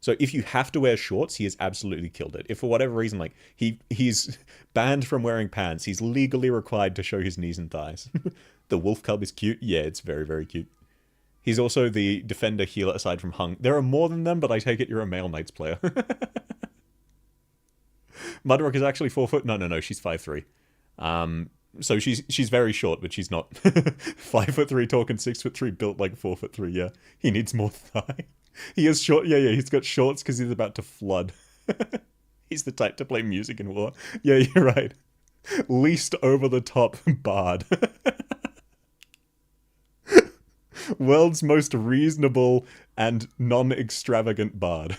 So if you have to wear shorts, he has absolutely killed it. If for whatever reason, like, he's banned from wearing pants, he's legally required to show his knees and thighs. The wolf cub is cute. Yeah, it's very, very cute. He's also the defender healer aside from Hung. There are more than them, but I take it you're a male Knights player. Mudrock is actually 4 foot. No, she's 5'3". So she's very short, but she's not 5'3" talking 6'3" built like 4'3". Yeah, he needs more thigh. He is short. Yeah, he's got shorts because he's about to flood. He's the type to play music in war. Yeah, you're right. Least over the top bard. World's most reasonable and non-extravagant bard.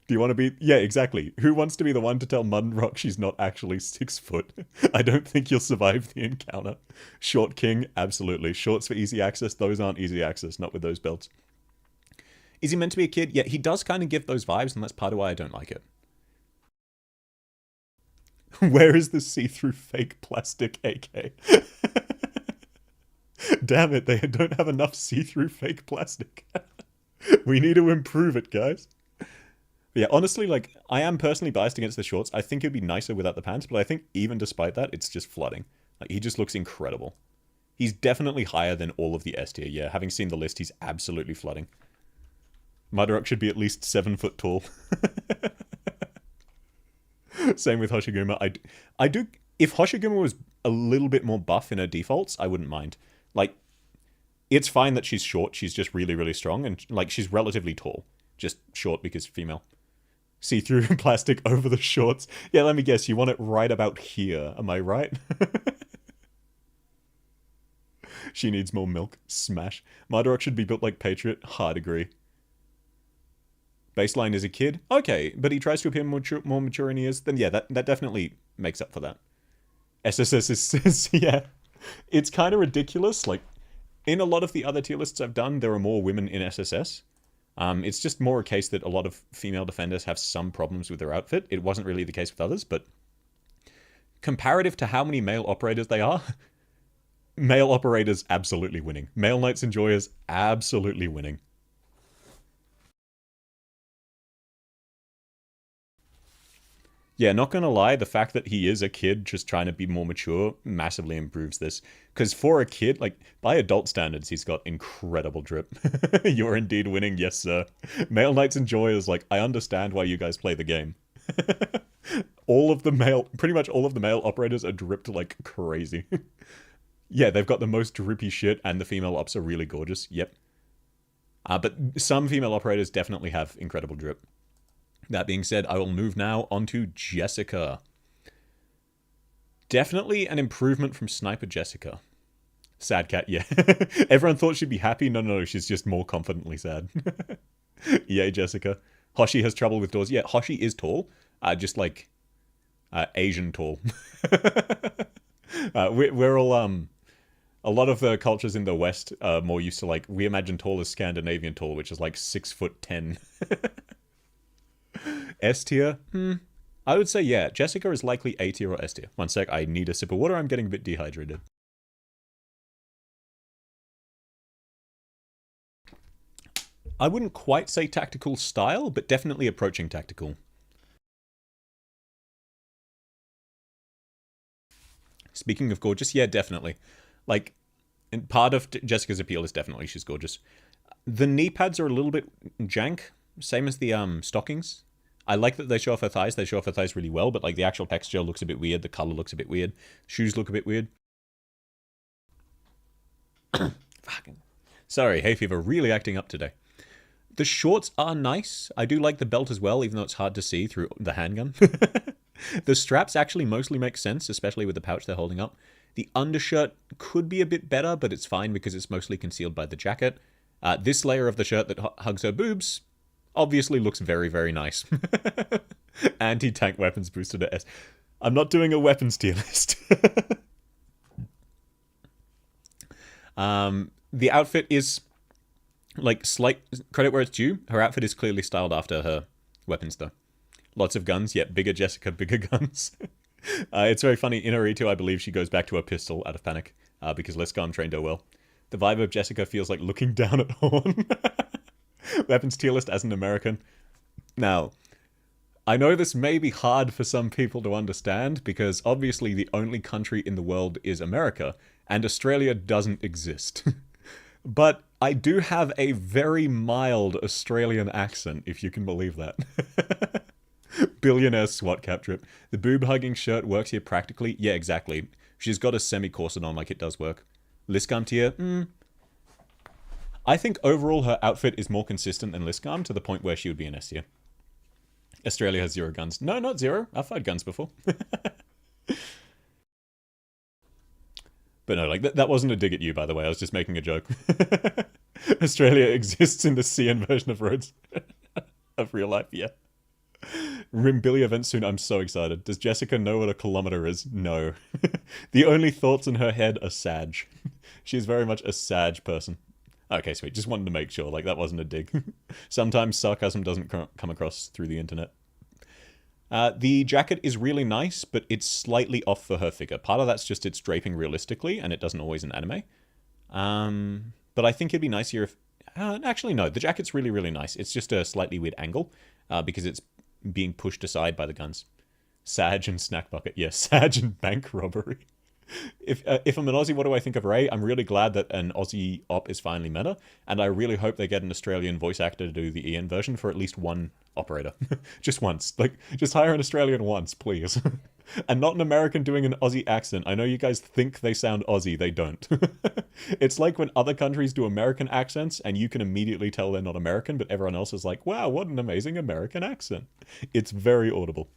Do you want to be... Yeah, exactly. Who wants to be the one to tell Mudrock she's not actually 6 foot? I don't think you'll survive the encounter. Short king, absolutely. Shorts for easy access, those aren't easy access, not with those belts. Is he meant to be a kid? Yeah, he does kind of give those vibes, and that's part of why I don't like it. Where is the see-through fake plastic AK? Damn it, they don't have enough see-through fake plastic. We need to improve it, guys. Yeah, honestly, like, I am personally biased against the shorts. I think it'd be nicer without the pants, but I think even despite that, it's just flooding. Like, he just looks incredible. He's definitely higher than all of the S tier. Yeah, having seen the list, he's absolutely flooding. Mudrock should be at least 7 foot tall. Same with Hoshiguma. I do... If Hoshiguma was a little bit more buff in her defaults, I wouldn't mind. Like, it's fine that she's short. She's just really, really strong. And, like, she's relatively tall. Just short because female. See-through plastic over the shorts. Yeah, let me guess. You want it right about here. Am I right? She needs more milk. Smash. Mudrock should be built like Patriot. Hard agree. Baseline is a kid. Okay, but he tries to appear more mature in years. Then yeah, that definitely makes up for that. SSS is... yeah. It's kind of ridiculous. Like, in a lot of the other tier lists I've done, there are more women in SSS. It's just more a case that a lot of female defenders have some problems with their outfit. It wasn't really the case with others, but comparative to how many male operators they are, male operators absolutely winning. Male Knights Enjoyers absolutely winning. Yeah, not gonna lie, the fact that he is a kid just trying to be more mature massively improves this. Because for a kid, like, by adult standards, he's got incredible drip. You're indeed winning, yes sir. Male Knights Enjoyers, like, I understand why you guys play the game. Pretty much all of the male operators are dripped like crazy. Yeah, they've got the most drippy shit, and the female ops are really gorgeous, yep. But some female operators definitely have incredible drip. That being said, I will move now onto Jessica. Definitely an improvement from Sniper Jessica. Sad cat, yeah. Everyone thought she'd be happy. No, she's just more confidently sad. Yay, Jessica. Hoshi has trouble with doors. Yeah, Hoshi is tall. Just like Asian tall. We're all a lot of the cultures in the West are more used to like we imagine tall as Scandinavian tall, which is like 6'10". S tier? I would say yeah. Jessica is likely A tier or S tier. One sec, I need a sip of water. I'm getting a bit dehydrated. I wouldn't quite say tactical style, but definitely approaching tactical. Speaking of gorgeous, yeah, definitely. Like, and part of Jessica's appeal is definitely she's gorgeous. The knee pads are a little bit jank, same as the stockings. I like that they show off her thighs. They show off her thighs really well, but like the actual texture looks a bit weird. The color looks a bit weird. Shoes look a bit weird. Fucking. Sorry, hay fever really acting up today. The shorts are nice. I do like the belt as well, even though it's hard to see through the handgun. The straps actually mostly make sense, especially with the pouch they're holding up. The undershirt could be a bit better, but it's fine because it's mostly concealed by the jacket. This layer of the shirt that hugs her boobs obviously looks very, very nice. Anti-tank weapons boosted to S. I'm not doing a weapons tier list. The outfit is, like, slight credit where it's due. Her outfit is clearly styled after her weapons, though. Lots of guns, yet bigger Jessica, bigger guns. It's very funny. In Arito, I believe she goes back to her pistol out of panic, because Liscom trained her well. The vibe of Jessica feels like looking down at Horn. Weapons tier list as an American. Now, I know this may be hard for some people to understand, because obviously the only country in the world is America, and Australia doesn't exist. But I do have a very mild Australian accent, if you can believe that. Billionaire SWAT cap drip. The boob-hugging shirt works here practically. Yeah, exactly. She's got a semi-corset on like it does work. Liscam tier? I think overall her outfit is more consistent than Liscam to the point where she would be an S tier. Australia has 0 guns. No, not 0. I've fired guns before. But no, like, that wasn't a dig at you, by the way. I was just making a joke. Australia exists in the CN version of Rhodes. Of real life, yeah. Rimbilly event soon. I'm so excited. Does Jessica know what a kilometer is? No. The only thoughts in her head are Sag. She's very much a Sag person. Okay, sweet. Just wanted to make sure. Like, that wasn't a dig. Sometimes sarcasm doesn't come across through the internet. The jacket is really nice, but it's slightly off for her figure. Part of that's just it's draping realistically, and it doesn't always in anime. But I think it'd be nicer if... actually, no. The jacket's really, really nice. It's just a slightly weird angle, because it's being pushed aside by the guns. Sag and snack bucket. Yes, Sag and bank robbery. If I'm an Aussie, what do I think of Ray? I'm really glad that an Aussie op is finally meta, and I really hope they get an Australian voice actor to do the Ian version for at least one operator. Just once. Like, just hire an Australian once, please. And not an American doing an Aussie accent. I know you guys think they sound Aussie, they don't. It's like when other countries do American accents, and you can immediately tell they're not American, but everyone else is like, wow, what an amazing American accent. It's very audible.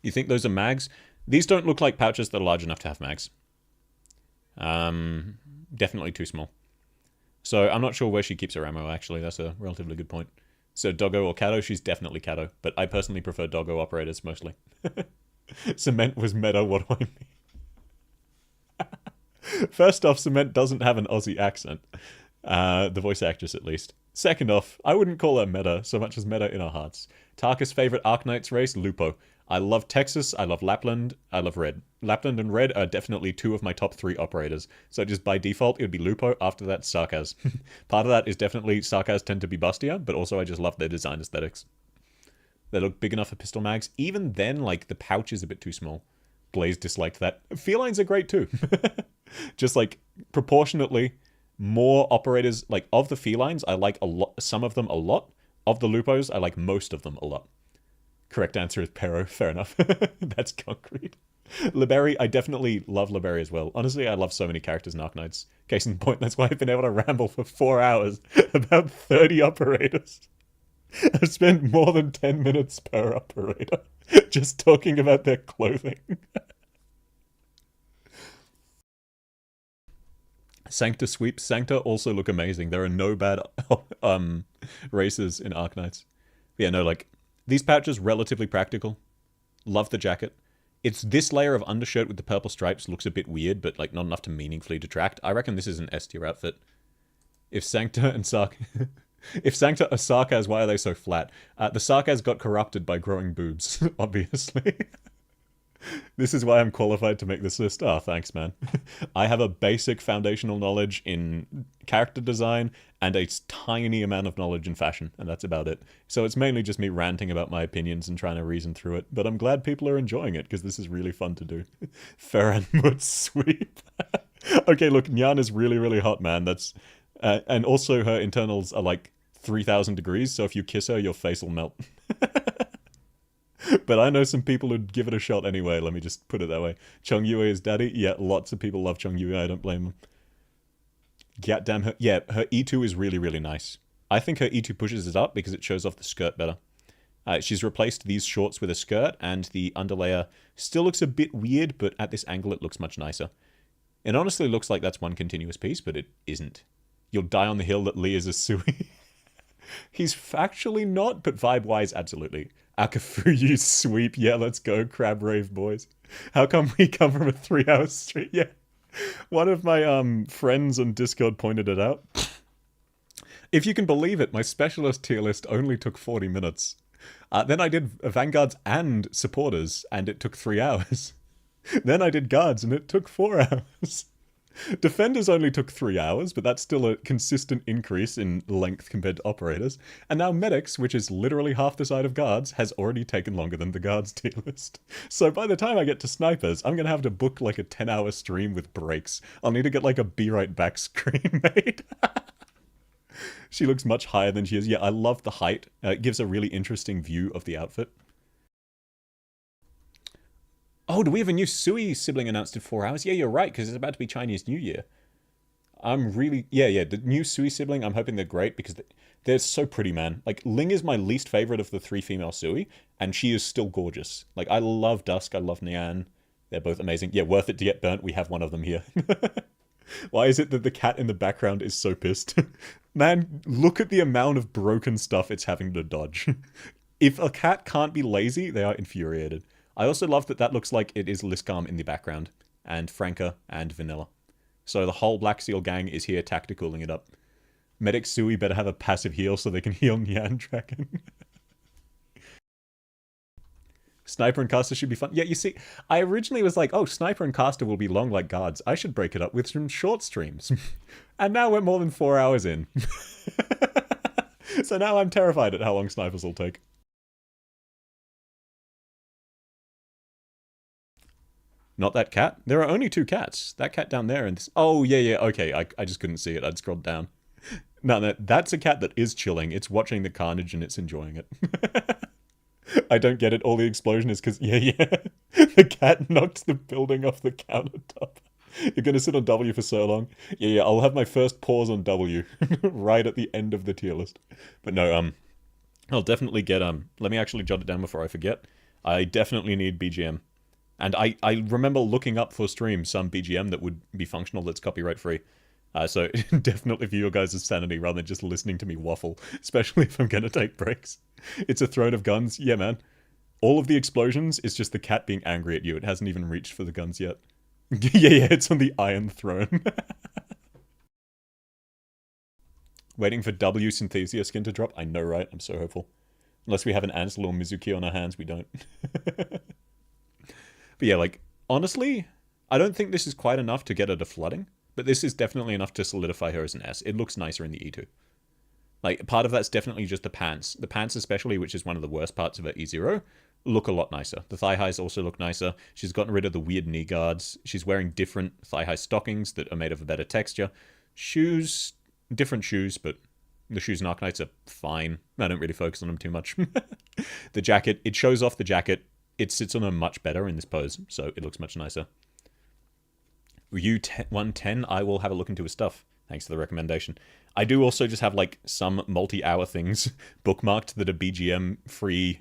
You think those are mags? These don't look like pouches that are large enough to have mags. Definitely too small. So I'm not sure where she keeps her ammo, actually. That's a relatively good point. So Doggo or Kato? She's definitely Kato. But I personally prefer Doggo operators, mostly. Cement was meta, what do I mean? First off, Cement doesn't have an Aussie accent. The voice actress, at least. Second off, I wouldn't call her meta so much as meta in our hearts. Tarka's favorite Arknights race, Lupo. I love Texas, I love Lapland, I love Red. Lapland and Red are definitely 2 of my top 3 operators. So just by default, it would be Lupo, after that, Sarkaz. Part of that is definitely Sarkaz tend to be bustier, but also I just love their design aesthetics. They look big enough for pistol mags. Even then, like, the pouch is a bit too small. Blaze disliked that. Felines are great too. Just, like, proportionately, more operators, like, of the felines, I like a lot, some of them a lot. Of the Lupos, I like most of them a lot. Correct answer is Pero. Fair enough. That's concrete. Libery, I definitely love Libery as well. Honestly, I love so many characters in Arknights. Case in point, that's why I've been able to ramble for 4 hours about 30 operators. I've spent more than 10 minutes per operator just talking about their clothing. Sancta sweeps. Sancta also look amazing. There are no bad races in Arknights. Yeah, no, like, these pouches relatively practical. Love the jacket. It's this layer of undershirt with the purple stripes looks a bit weird, but like not enough to meaningfully detract. I reckon this is an S tier outfit. If Sancta and Sark... if Sancta are Sarkaz, why are they so flat? The Sarkaz got corrupted by growing boobs, obviously. This is why I'm qualified to make this list. Oh, thanks, man. I have a basic foundational knowledge in character design and a tiny amount of knowledge in fashion, and that's about it. So it's mainly just me ranting about my opinions and trying to reason through it, but I'm glad people are enjoying it, because this is really fun to do. Ferran would sweep. Okay, look, Nyan is really, really hot, man. That's... and also her internals are like 3,000 degrees, so if you kiss her, your face will melt. But I know some people who'd give it a shot anyway, let me just put it that way. Chong Yue is daddy? Yeah, lots of people love Chong Yue, I don't blame them. Goddamn her. Yeah, her E2 is really, really nice. I think her E2 pushes it up because it shows off the skirt better. She's replaced these shorts with a skirt, and the underlayer still looks a bit weird, but at this angle it looks much nicer. It honestly looks like that's one continuous piece, but it isn't. You'll die on the hill that Lee is a Sui. He's factually not, but vibe-wise, absolutely. Akafuyu sweep, yeah, let's go, crab rave boys. How come we come from a 3-hour street? Yeah, one of my friends on Discord pointed it out. If you can believe it, my specialist tier list only took 40 minutes. Then I did vanguards and supporters, and it took 3 hours. Then I did guards, and it took 4 hours. Defenders only took 3 hours, but that's still a consistent increase in length compared to operators. And now medics, which is literally half the side of guards, has already taken longer than the guards tier list. So by the time I get to snipers, I'm going to have to book like a 10-hour stream with breaks. I'll need to get like a be right back screen made. She looks much higher than she is. Yeah, I love the height. It gives a really interesting view of the outfit. Oh, do we have a new Sui sibling announced in 4 hours? Yeah, you're right, because it's about to be Chinese New Year. I'm really... Yeah, the new Sui sibling, I'm hoping they're great, because they're so pretty, man. Like, Ling is my least favorite of the 3 female Sui, and she is still gorgeous. Like, I love Dusk, I love Nian. They're both amazing. Yeah, worth it to get burnt, we have one of them here. Why is it that the cat in the background is so pissed? Man, look at the amount of broken stuff it's having to dodge. If a cat can't be lazy, they are infuriated. I also love that that looks like it is Liscam in the background, and Franca, and Vanilla. So the whole Black Seal gang is here tacticaling it up. Medic Sui better have a passive heal so they can heal Nyan Dragon. Sniper and Caster should be fun. Yeah, you see, I originally was like, oh, Sniper and Caster will be long like guards. I should break it up with some short streams. And now we're more than 4 hours in. So now I'm terrified at how long Snipers will take. Not that cat? There are only 2 cats. That cat down there and this... Oh, yeah, okay. I just couldn't see it. I'd scrolled down. No, that's a cat that is chilling. It's watching the carnage and it's enjoying it. I don't get it. All the explosion is because... Yeah. The cat knocked the building off the countertop. You're going to sit on W for so long. Yeah, I'll have my first pause on W. Right at the end of the tier list. But no, I'll definitely get... Let me actually jot it down before I forget. I definitely need BGM. And I remember looking up for stream some BGM that would be functional that's copyright free. So definitely for your guys' sanity rather than just listening to me waffle, especially if I'm going to take breaks. It's a throne of guns. Yeah, man. All of the explosions is just the cat being angry at you. It hasn't even reached for the guns yet. Yeah, it's on the Iron Throne. Waiting for W Synthesia skin to drop. I know, right? I'm so hopeful. Unless we have an Ansel or Mizuki on our hands, we don't. But yeah, like, honestly, I don't think this is quite enough to get her to flooding, but this is definitely enough to solidify her as an S. It looks nicer in the E2. Like, part of that's definitely just the pants. The pants especially, which is one of the worst parts of her E0, look a lot nicer. The thigh highs also look nicer. She's gotten rid of the weird knee guards. She's wearing different thigh high stockings that are made of a better texture. Shoes, different shoes, but the shoes in Arknights are fine. I don't really focus on them too much. The jacket, it shows off the jacket. It sits on her much better in this pose, so it looks much nicer. Ryu 110, I will have a look into his stuff. Thanks for the recommendation. I do also just have, like, some multi-hour things bookmarked that are BGM-free,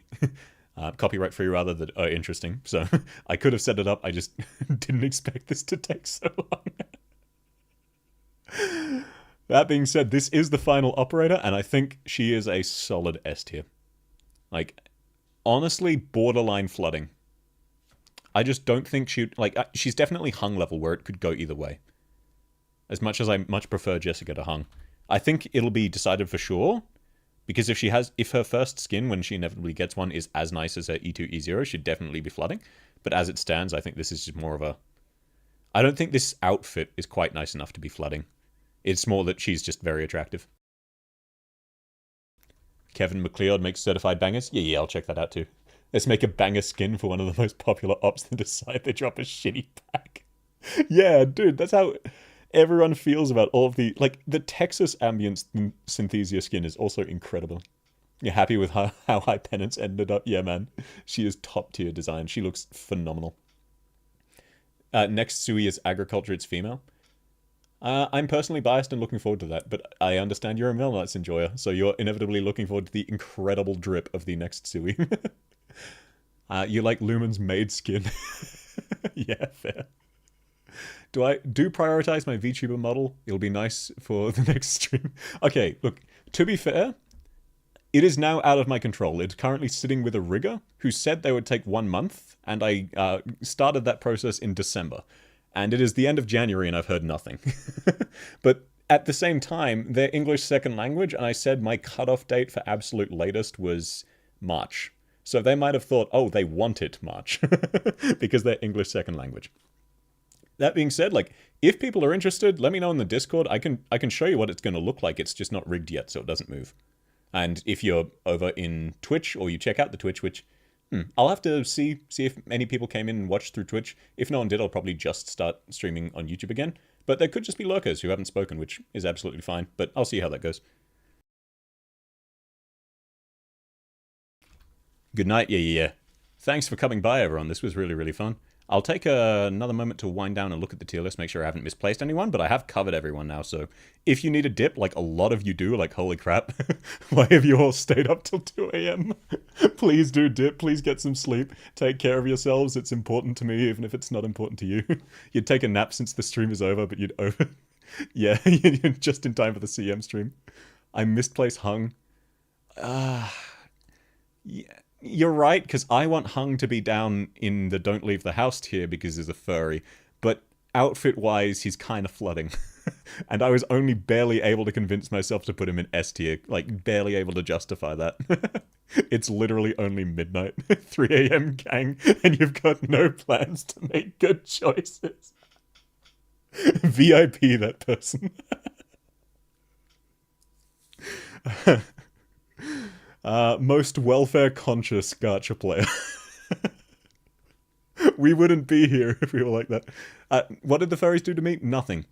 copyright-free rather, that are interesting. So I could have set it up, I just didn't expect this to take so long. That being said, this is the final operator, and I think she is a solid S tier. Like... honestly, borderline flooding. I just don't think she'd, like, she's definitely Hung level where it could go either way. As much as I much prefer Jessica to Hung. I think it'll be decided for sure, because if her first skin, when she inevitably gets one, is as nice as her E2, E0, she'd definitely be flooding. But as it stands, I think this is just more of a... I don't think this outfit is quite nice enough to be flooding. It's more that she's just very attractive. Kevin McLeod makes certified bangers. Yeah, I'll check that out too. Let's make a banger skin for one of the most popular ops and decide they drop a shitty pack. Yeah, dude, that's how everyone feels about all of the... Like, the Texas Ambience Synthesia skin is also incredible. You're happy with how High Penance ended up? Yeah, man. She is top-tier design. She looks phenomenal. Next Sui is Agriculture. It's female. I'm personally biased and looking forward to that, but I understand you're a Melnites enjoyer, so you're inevitably looking forward to the incredible drip of the next Sui. You like Lumen's maid skin. Yeah, fair. Do I prioritize my VTuber model? It'll be nice for the next stream. Okay, look, to be fair, it is now out of my control. It's currently sitting with a rigger who said they would take 1 month, and I started that process in December. And it is the end of January and I've heard nothing. But at the same time, they're English second language, and I said my cutoff date for absolute latest was March. So they might have thought, oh, they want it March, because they're English second language. That being said, like, if people are interested, let me know in the Discord. I can show you what it's going to look like. It's just not rigged yet, so it doesn't move. And if you're over in Twitch, or you check out the Twitch, which I'll have to see if any people came in and watched through Twitch. If no one did, I'll probably just start streaming on YouTube again. But there could just be lurkers who haven't spoken, which is absolutely fine. But I'll see how that goes. Good night, yeah. Thanks for coming by, everyone. This was really, really fun. I'll take another moment to wind down and look at the tier list, make sure I haven't misplaced anyone, but I have covered everyone now, so if you need a dip, like a lot of you do, like holy crap, why have you all stayed up till 2 a.m? Please do dip, please get some sleep, take care of yourselves, it's important to me, even if it's not important to you. You'd take a nap since the stream is over, but you'd over... Yeah, you're just in time for the CM stream. I misplaced Hung. Yeah. You're right, because I want Hung to be down in the don't leave the house tier because he's a furry, but outfit-wise, he's kind of flooding. And I was only barely able to convince myself to put him in S tier, like, barely able to justify that. It's literally only midnight, 3 a.m. gang, and you've got no plans to make good choices. VIP, that person. Most welfare-conscious gacha player. We wouldn't be here if we were like that. What did the furries do to me? Nothing.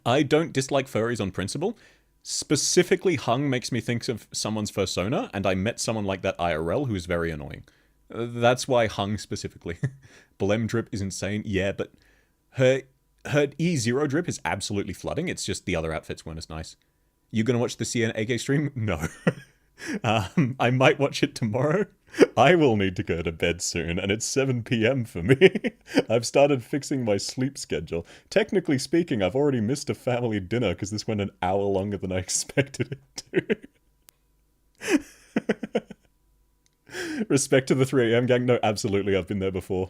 I don't dislike furries on principle. Specifically, Hung makes me think of someone's fursona, and I met someone like that IRL who's very annoying. That's why Hung specifically. Blem drip is insane, yeah, but her E0 drip is absolutely flooding. It's just the other outfits weren't as nice. You gonna watch the CN AK stream? No. I might watch it tomorrow. I will need to go to bed soon, and it's 7 p.m. for me. I've started fixing my sleep schedule. Technically speaking, I've already missed a family dinner because this went an hour longer than I expected it to. Respect to the 3 a.m. gang. No, absolutely, I've been there before.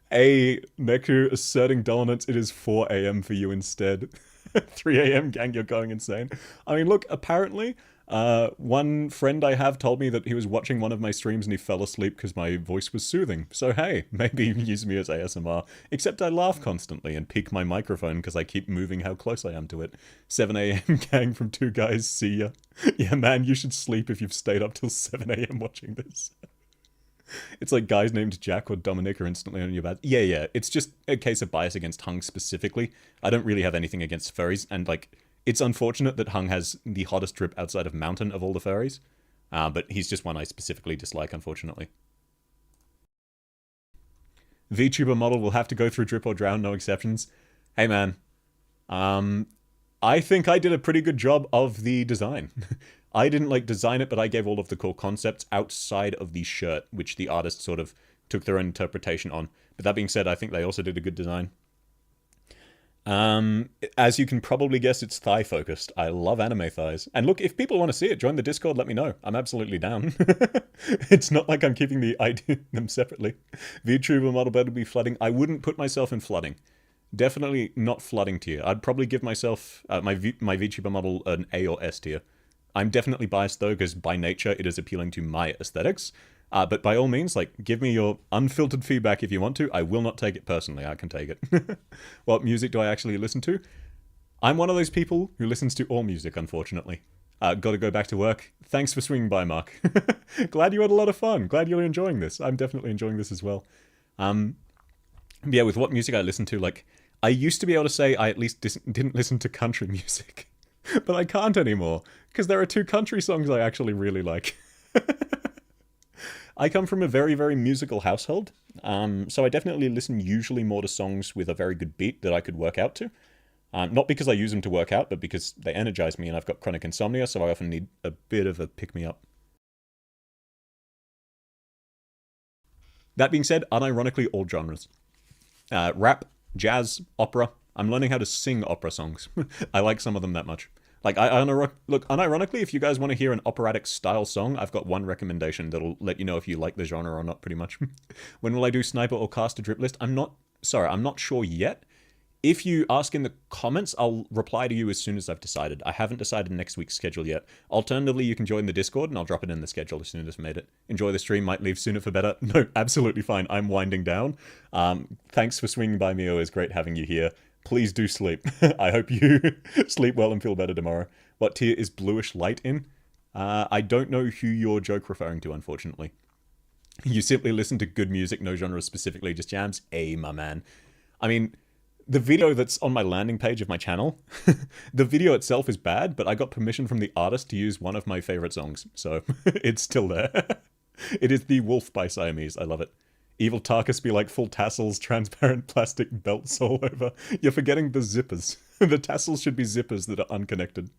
Neku asserting dominance, it is 4 a.m. for you instead. 3 a.m. gang, you're going insane. I mean, look, apparently... one friend I have told me that he was watching one of my streams and he fell asleep because my voice was soothing. So hey, maybe use me as ASMR. Except I laugh constantly and peek my microphone because I keep moving how close I am to it. 7 a.m. gang from 2 guys, see ya. Yeah man, you should sleep if you've stayed up till 7 a.m. watching this. It's like guys named Jack or Dominic are instantly on your bad. Yeah, it's just a case of bias against Hung specifically. I don't really have anything against furries, and like... It's unfortunate that Hung has the hottest drip outside of Mountain of all the furries, but he's just one I specifically dislike, unfortunately. VTuber model will have to go through drip or drown, no exceptions. Hey man, I think I did a pretty good job of the design. I didn't like design it, but I gave all of the core concepts outside of the shirt, which the artist sort of took their own interpretation on. But that being said, I think they also did a good design. As you can probably guess, it's thigh focused. I love anime thighs. And look, if people want to see it, join the Discord, let me know. I'm absolutely down. It's not like I'm keeping them separately. VTuber model bed would be flooding. I wouldn't put myself in flooding. Definitely not flooding tier. I'd probably give myself, my VTuber model an A or S tier. I'm definitely biased though, because by nature it is appealing to my aesthetics. But by all means, like, give me your unfiltered feedback if you want to. I will not take it personally. I can take it. What music do I actually listen to? I'm one of those people who listens to all music, unfortunately. Gotta go back to work. Thanks for swinging by, Mark. Glad you had a lot of fun. Glad you're enjoying this. I'm definitely enjoying this as well. Yeah, with what music I listen to, like, I used to be able to say I at least didn't listen to country music. But I can't anymore, because there are 2 country songs I actually really like. I come from a very, very musical household, so I definitely listen usually more to songs with a very good beat that I could work out to. Not because I use them to work out, but because they energize me and I've got chronic insomnia, so I often need a bit of a pick-me-up. That being said, unironically, all genres. Rap, jazz, opera. I'm learning how to sing opera songs. I like some of them that much. Like, look, unironically, if you guys want to hear an operatic style song, I've got one recommendation that'll let you know if you like the genre or not, pretty much. When will I do sniper or cast a drip list? I'm not sure yet. If you ask in the comments, I'll reply to you as soon as I've decided. I haven't decided next week's schedule yet. Alternatively, you can join the Discord and I'll drop it in the schedule as soon as I've made it. Enjoy the stream, might leave sooner for better. No, absolutely fine. I'm winding down. Thanks for swinging by, Mio. It's great having you here. Please do sleep. I hope you sleep well and feel better tomorrow. What tier is bluish light in? I don't know who your joke referring to, unfortunately. You simply listen to good music, no genre specifically, just jams? My man. I mean, the video that's on my landing page of my channel, the video itself is bad, but I got permission from the artist to use one of my favorite songs, so it's still there. It is The Wolf by Siamese. I love it. Evil Tarkus be like full tassels, transparent plastic belts all over. You're forgetting the zippers. The tassels should be zippers that are unconnected.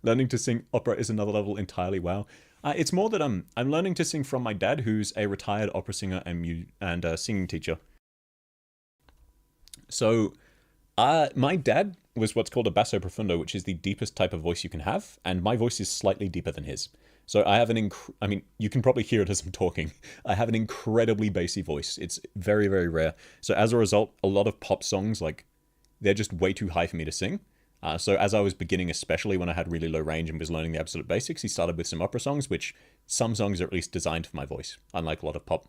Learning to sing opera is another level entirely. Wow. It's more that I'm learning to sing from my dad, who's a retired opera singer and singing teacher. So, my dad was what's called a basso profundo, which is the deepest type of voice you can have, and my voice is slightly deeper than his. So I have I mean, you can probably hear it as I'm talking. I have an incredibly bassy voice. It's very, very rare. So as a result, a lot of pop songs, like, they're just way too high for me to sing. So as I was beginning, especially when I had really low range and was learning the absolute basics, he started with some opera songs, which some songs are at least designed for my voice, unlike a lot of pop.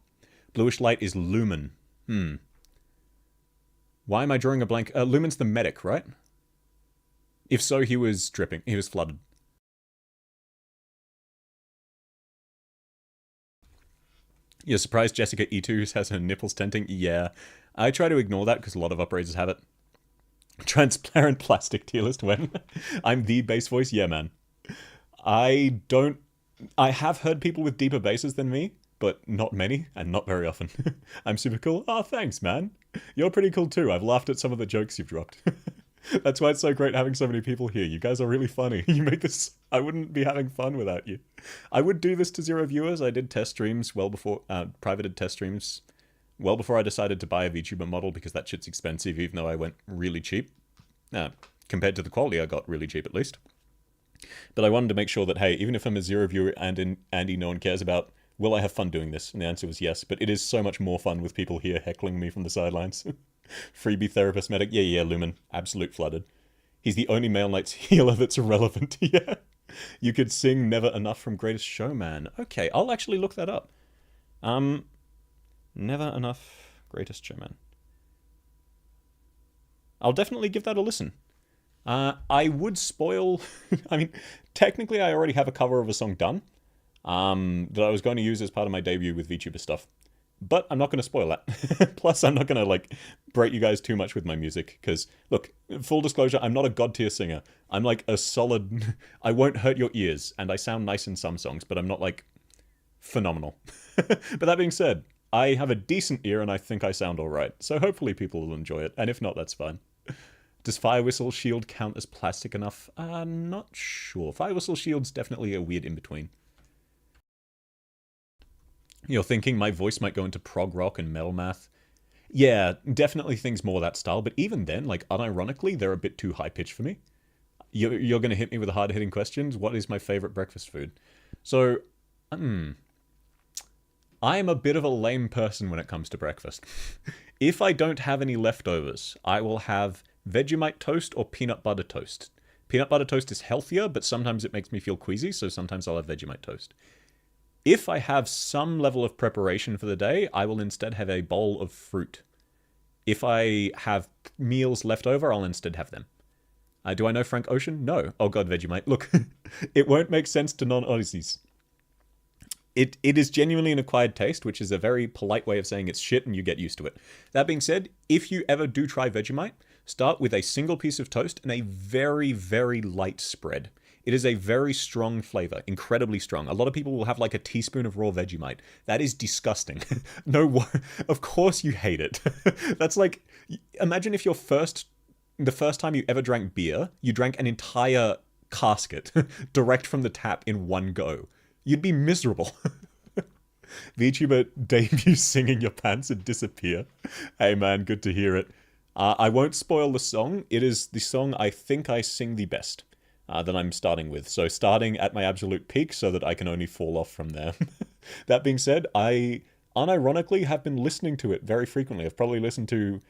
Bluish light is Lumen. Why am I drawing a blank? Lumen's the medic, right? If so, he was dripping. He was flooded. You're surprised Jessica E2 has her nipples tenting? Yeah. I try to ignore that because a lot of operators have it. Transparent plastic tier list when? I'm the bass voice? Yeah, man. I have heard people with deeper basses than me, but not many, and not very often. I'm super cool. Oh, thanks, man. You're pretty cool too. I've laughed at some of the jokes you've dropped. That's why it's so great having so many people here. You guys are really funny. You make this... I wouldn't be having fun without you. I would do this to 0 viewers. I did test streams well before... privated test streams well before I decided to buy a VTuber model, because that shit's expensive, even though I went really cheap. Compared to the quality, I got really cheap at least. But I wanted to make sure that, hey, even if I'm a 0 viewer and Andy no one cares about, will I have fun doing this? And the answer was yes, but it is so much more fun with people here heckling me from the sidelines. Freebie therapist medic. Yeah, Lumen. Absolute flooded. He's the only Male Knights healer that's irrelevant. Yeah. You could sing Never Enough from Greatest Showman. Okay, I'll actually look that up. Never Enough Greatest Showman. I'll definitely give that a listen. I would spoil... I mean, technically I already have a cover of a song done that I was going to use as part of my debut with VTuber stuff. But I'm not going to spoil that. Plus, I'm not going to, like, break you guys too much with my music. Because, look, full disclosure, I'm not a god-tier singer. I'm, like, a solid... I won't hurt your ears. And I sound nice in some songs, but I'm not, like, phenomenal. But that being said, I have a decent ear and I think I sound alright. So hopefully people will enjoy it. And if not, that's fine. Does Fire Whistle Shield count as plastic enough? Not sure. Fire Whistle Shield's definitely a weird in-between. You're thinking my voice might go into prog rock and metal math? Yeah, definitely things more that style. But even then, like, unironically, they're a bit too high pitched for me. You're going to hit me with the hard hitting questions. What is my favorite breakfast food? So, hmm, I am a bit of a lame person when it comes to breakfast. If I don't have any leftovers, I will have Vegemite toast or peanut butter toast. Peanut butter toast is healthier, but sometimes it makes me feel queasy, so sometimes I'll have Vegemite toast. If I have some level of preparation for the day, I will instead have a bowl of fruit. If I have meals left over, I'll instead have them. Do I know Frank Ocean? No. Oh god, Vegemite. Look, it won't make sense to non-Aussies. It is genuinely an acquired taste, which is a very polite way of saying it's shit and you get used to it. That being said, if you ever do try Vegemite, start with a single piece of toast and a very, very light spread. It is a very strong flavor, incredibly strong. A lot of people will have like a teaspoon of raw Vegemite. That is disgusting. No, of course you hate it. That's like, imagine if the first time you ever drank beer, you drank an entire casket direct from the tap in one go. You'd be miserable. VTuber debut singing your pants and disappear. Hey man, good to hear it. I won't spoil the song. It is the song I think I sing the best that I'm starting with. So starting at my absolute peak so that I can only fall off from there. That being said, I unironically have been listening to it very frequently. I've probably listened to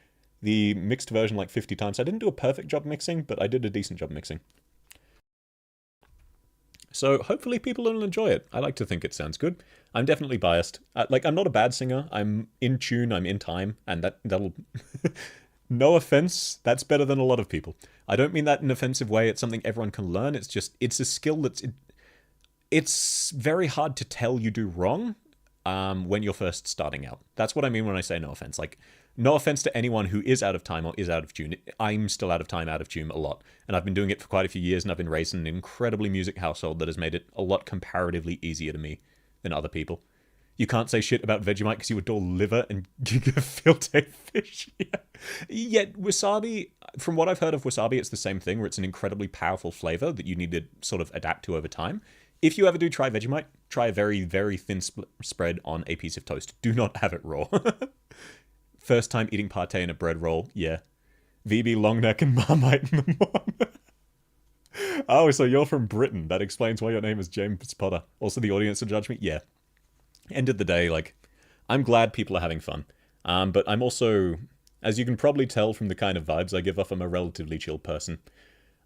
the mixed version like 50 times. I didn't do a perfect job mixing, but I did a decent job mixing. So hopefully people will enjoy it. I like to think it sounds good. I'm definitely biased. I'm not a bad singer. I'm in tune, I'm in time, and that'll... No offense, that's better than a lot of people. I don't mean that in an offensive way. It's something everyone can learn. It's just, it's a skill it's very hard to tell you do wrong when you're first starting out. That's what I mean when I say no offense. Like, no offense to anyone who is out of time or is out of tune. I'm still out of time, out of tune a lot. And I've been doing it for quite a few years, and I've been raised in an incredibly music household that has made it a lot comparatively easier to me than other people. You can't say shit about Vegemite because you adore liver and fillet fish. Yeah. Yet wasabi, from what I've heard of wasabi, it's the same thing, where it's an incredibly powerful flavor that you need to sort of adapt to over time. If you ever do try Vegemite, try a very, very thin spread on a piece of toast. Do not have it raw. First time eating pate in a bread roll, yeah. VB Longneck and Marmite in the morning. Oh, so you're from Britain. That explains why your name is James Potter. Also, the audience will judge me? Yeah. End of the day, like, I'm glad people are having fun. But I'm also, as you can probably tell from the kind of vibes I give off, I'm a relatively chill person.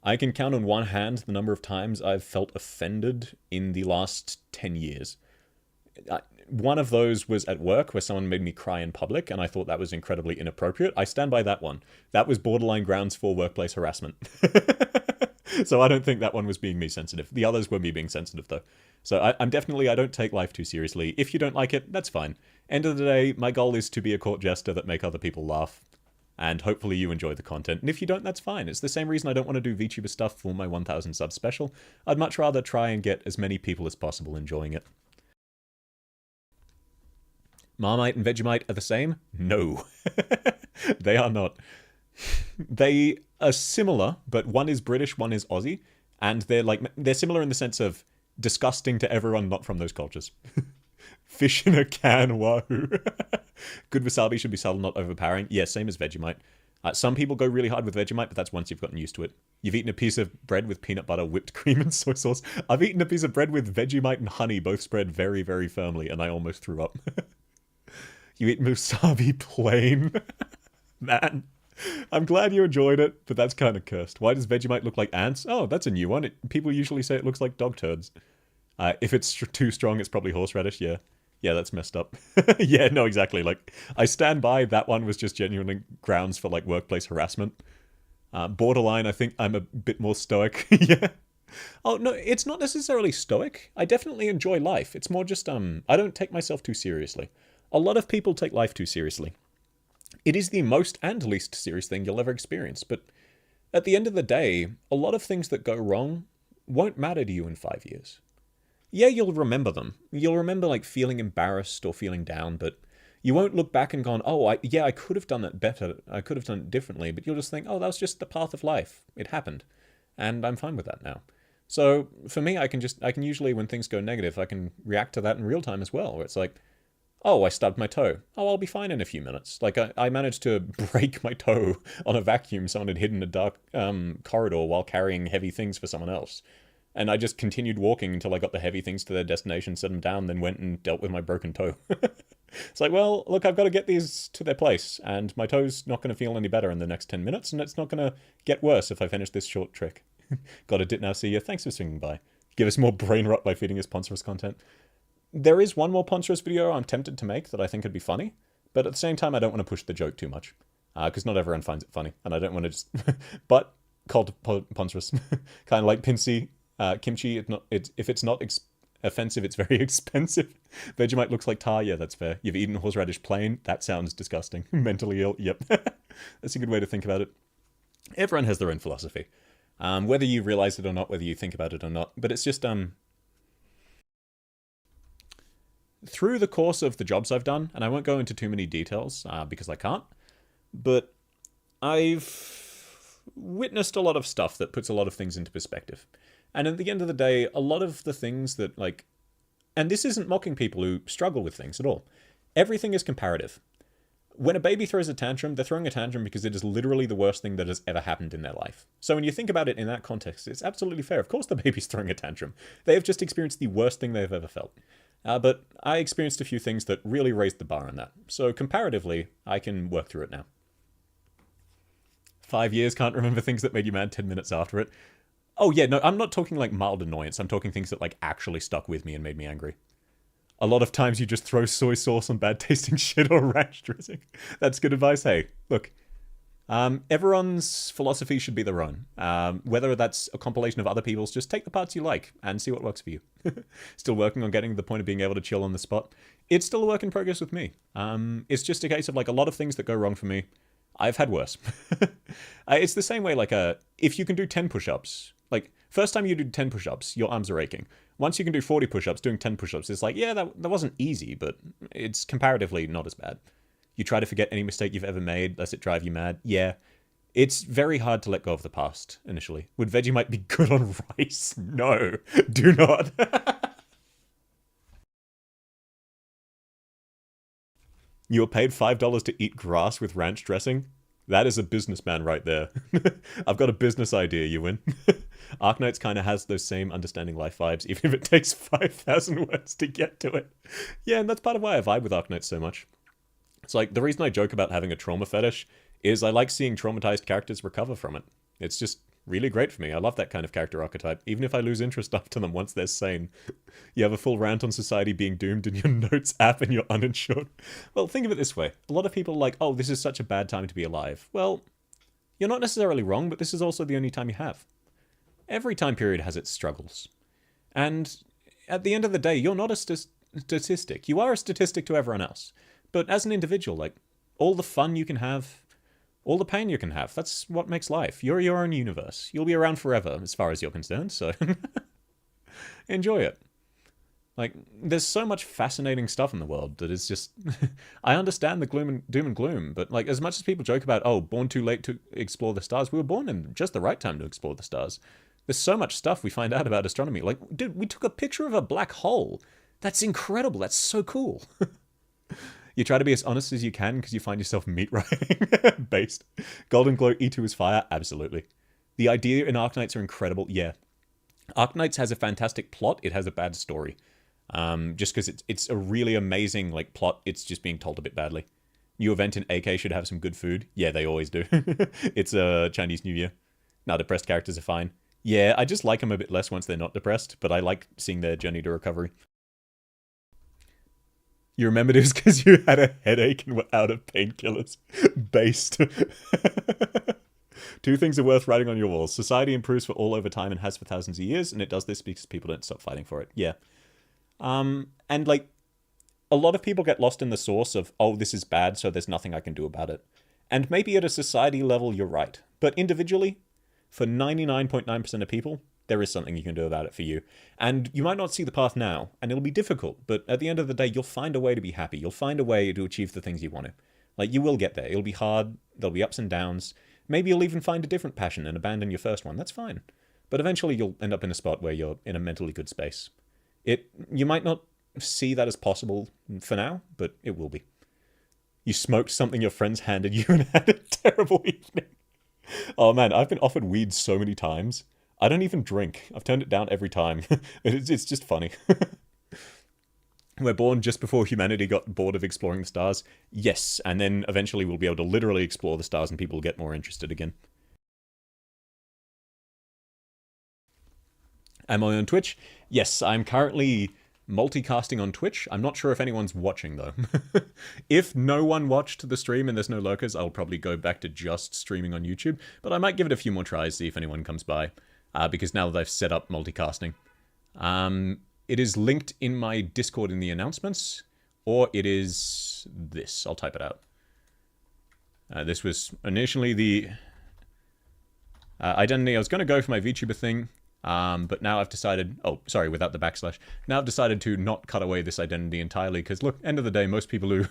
I can count on one hand the number of times I've felt offended in the last 10 years. One of those was at work, where someone made me cry in public, and I thought that was incredibly inappropriate. I stand by that one. That was borderline grounds for workplace harassment. So I don't think that one was being me sensitive. The others were me being sensitive, though. So I don't take life too seriously. If you don't like it, that's fine. End of the day, my goal is to be a court jester that make other people laugh. And hopefully you enjoy the content. And if you don't, that's fine. It's the same reason I don't want to do VTuber stuff for my 1000 sub special. I'd much rather try and get as many people as possible enjoying it. Marmite and Vegemite are the same? No. They are not. They are similar, but one is British, one is Aussie. And they're similar in the sense of disgusting to everyone not from those cultures. Fish in a can, wahoo. Good wasabi should be subtle, not overpowering. Yeah, same as Vegemite. Some people go really hard with Vegemite, but that's once you've gotten used to it. You've eaten a piece of bread with peanut butter, whipped cream, and soy sauce. I've eaten a piece of bread with Vegemite and honey, both spread very, very firmly, and I almost threw up. You eat wasabi plain? Man. I'm glad you enjoyed it, but that's kind of cursed. Why does Vegemite look like ants? Oh, that's a new one. People usually say it looks like dog turds. If it's too strong, it's probably horseradish, yeah. Yeah, that's messed up. Yeah, no, exactly. Like, I stand by that one was just genuinely grounds for, like, workplace harassment. Borderline, I think I'm a bit more stoic. Yeah. Oh, no, it's not necessarily stoic. I definitely enjoy life. It's more just, I don't take myself too seriously. A lot of people take life too seriously. It is the most and least serious thing you'll ever experience, but at the end of the day, a lot of things that go wrong won't matter to you in 5 years. Yeah, you'll remember them. You'll remember, like, feeling embarrassed or feeling down, but you won't look back and go, oh, I could have done it better. I could have done it differently, but you'll just think, oh, that was just the path of life. It happened. And I'm fine with that now. So for me, I can usually, when things go negative, I can react to that in real time as well, where it's like, Oh, I stubbed my toe. Oh, I'll be fine in a few minutes. Like, I managed to break my toe on a vacuum someone had hidden in a dark corridor while carrying heavy things for someone else. And I just continued walking until I got the heavy things to their destination, set them down, then went and dealt with my broken toe. It's like, well, look, I've got to get these to their place, and my toe's not going to feel any better in the next 10 minutes, and it's not going to get worse if I finish this short trick. Got a dit now, see ya. Thanks for swinging by. Give us more brain rot by feeding us Poncerous content. There is one more Poncerous video I'm tempted to make that I think would be funny, but at the same time, I don't want to push the joke too much, because not everyone finds it funny, and I don't want to just... but called Poncerous. Kind of like Pinsy, kimchi, if it's not offensive, it's very expensive. Vegemite looks like tar. Yeah, that's fair. You've eaten horseradish plain. That sounds disgusting. Mentally ill. Yep. That's a good way to think about it. Everyone has their own philosophy. Whether you realize it or not, whether you think about it or not. But it's just, through the course of the jobs I've done, and I won't go into too many details because I can't, but I've witnessed a lot of stuff that puts a lot of things into perspective. And at the end of the day, a lot of the things that, like... And this isn't mocking people who struggle with things at all. Everything is comparative. When a baby throws a tantrum, they're throwing a tantrum because it is literally the worst thing that has ever happened in their life. So when you think about it in that context, it's absolutely fair. Of course the baby's throwing a tantrum. They have just experienced the worst thing they've ever felt. But I experienced a few things that really raised the bar on that. So comparatively, I can work through it now. 5 years, can't remember things that made you mad 10 minutes after it. Oh yeah, no, I'm not talking like mild annoyance. I'm talking things that like actually stuck with me and made me angry. A lot of times you just throw soy sauce on bad tasting shit or ranch dressing. That's good advice. Hey, look, everyone's philosophy should be their own. Whether that's a compilation of other people's, just take the parts you like and see what works for you. Still working on getting to the point of being able to chill on the spot. It's still a work in progress with me. It's just a case of like a lot of things that go wrong for me. I've had worse. It's the same way, like, if you can do 10 push-ups, like, first time you do 10 push-ups, your arms are aching. Once you can do 40 push-ups, doing 10 push-ups, it's like, yeah, that wasn't easy, but it's comparatively not as bad. You try to forget any mistake you've ever made, lest it drive you mad. Yeah, it's very hard to let go of the past, initially. Would Vegemite be good on rice? No, do not. You were paid $5 to eat grass with ranch dressing? That is a businessman right there. I've got a business idea, you win. Arknights kind of has those same understanding life vibes, even if it takes 5,000 words to get to it. Yeah, and that's part of why I vibe with Arknights so much. It's like, the reason I joke about having a trauma fetish is I like seeing traumatized characters recover from it. It's just really great for me. I love that kind of character archetype, even if I lose interest after them once they're sane. You have a full rant on society being doomed in your notes app and you're uninsured. Well, think of it this way. A lot of people are like, oh, this is such a bad time to be alive. Well, you're not necessarily wrong, but this is also the only time you have. Every time period has its struggles. And at the end of the day, you're not a statistic. You are a statistic to everyone else. But as an individual, like, all the fun you can have, all the pain you can have, that's what makes life. You're your own universe. You'll be around forever, as far as you're concerned, so enjoy it. Like, there's so much fascinating stuff in the world that is just... I understand the doom and gloom, but like, as much as people joke about, oh, born too late to explore the stars, we were born in just the right time to explore the stars. There's so much stuff we find out about astronomy. Like, dude, we took a picture of a black hole. That's incredible. That's so cool. You try to be as honest as you can because you find yourself meat writing based. Golden Glow E2 is fire? Absolutely. The idea in Arknights are incredible. Yeah. Arknights has a fantastic plot. It has a bad story. Just because it's a really amazing like plot. It's just being told a bit badly. New event in AK should have some good food. Yeah, they always do. It's a Chinese New Year. Now, depressed characters are fine. Yeah, I just like them a bit less once they're not depressed, but I like seeing their journey to recovery. You remembered it was because you had a headache and were out of painkillers. Based. Two things are worth writing on your walls. Society improves for all over time and has for thousands of years, and it does this because people don't stop fighting for it. Yeah. And like, a lot of people get lost in the source of, oh, this is bad, so there's nothing I can do about it. And maybe at a society level, you're right. But individually, for 99.9% of people, there is something you can do about it for you. And you might not see the path now, and it'll be difficult, but at the end of the day, you'll find a way to be happy. You'll find a way to achieve the things you want to. Like, you will get there. It'll be hard. There'll be ups and downs. Maybe you'll even find a different passion and abandon your first one. That's fine. But eventually you'll end up in a spot where you're in a mentally good space. You might not see that as possible for now, but it will be. You smoked something your friends handed you and had a terrible evening. Oh man, I've been offered weed so many times. I don't even drink. I've turned it down every time. It's just funny. We're born just before humanity got bored of exploring the stars. Yes, and then eventually we'll be able to literally explore the stars and people will get more interested again. Am I on Twitch? Yes, I'm currently multicasting on Twitch. I'm not sure if anyone's watching, though. If no one watched the stream and there's no lurkers, I'll probably go back to just streaming on YouTube. But I might give it a few more tries, see if anyone comes by. Because now that I've set up multicasting. It is linked in my Discord in the announcements. Or it is this. I'll type it out. This was initially the identity I was going to go for my VTuber thing. But now I've decided, oh, sorry, without the backslash. Now I've decided to not cut away this identity entirely, because look, end of the day, most people who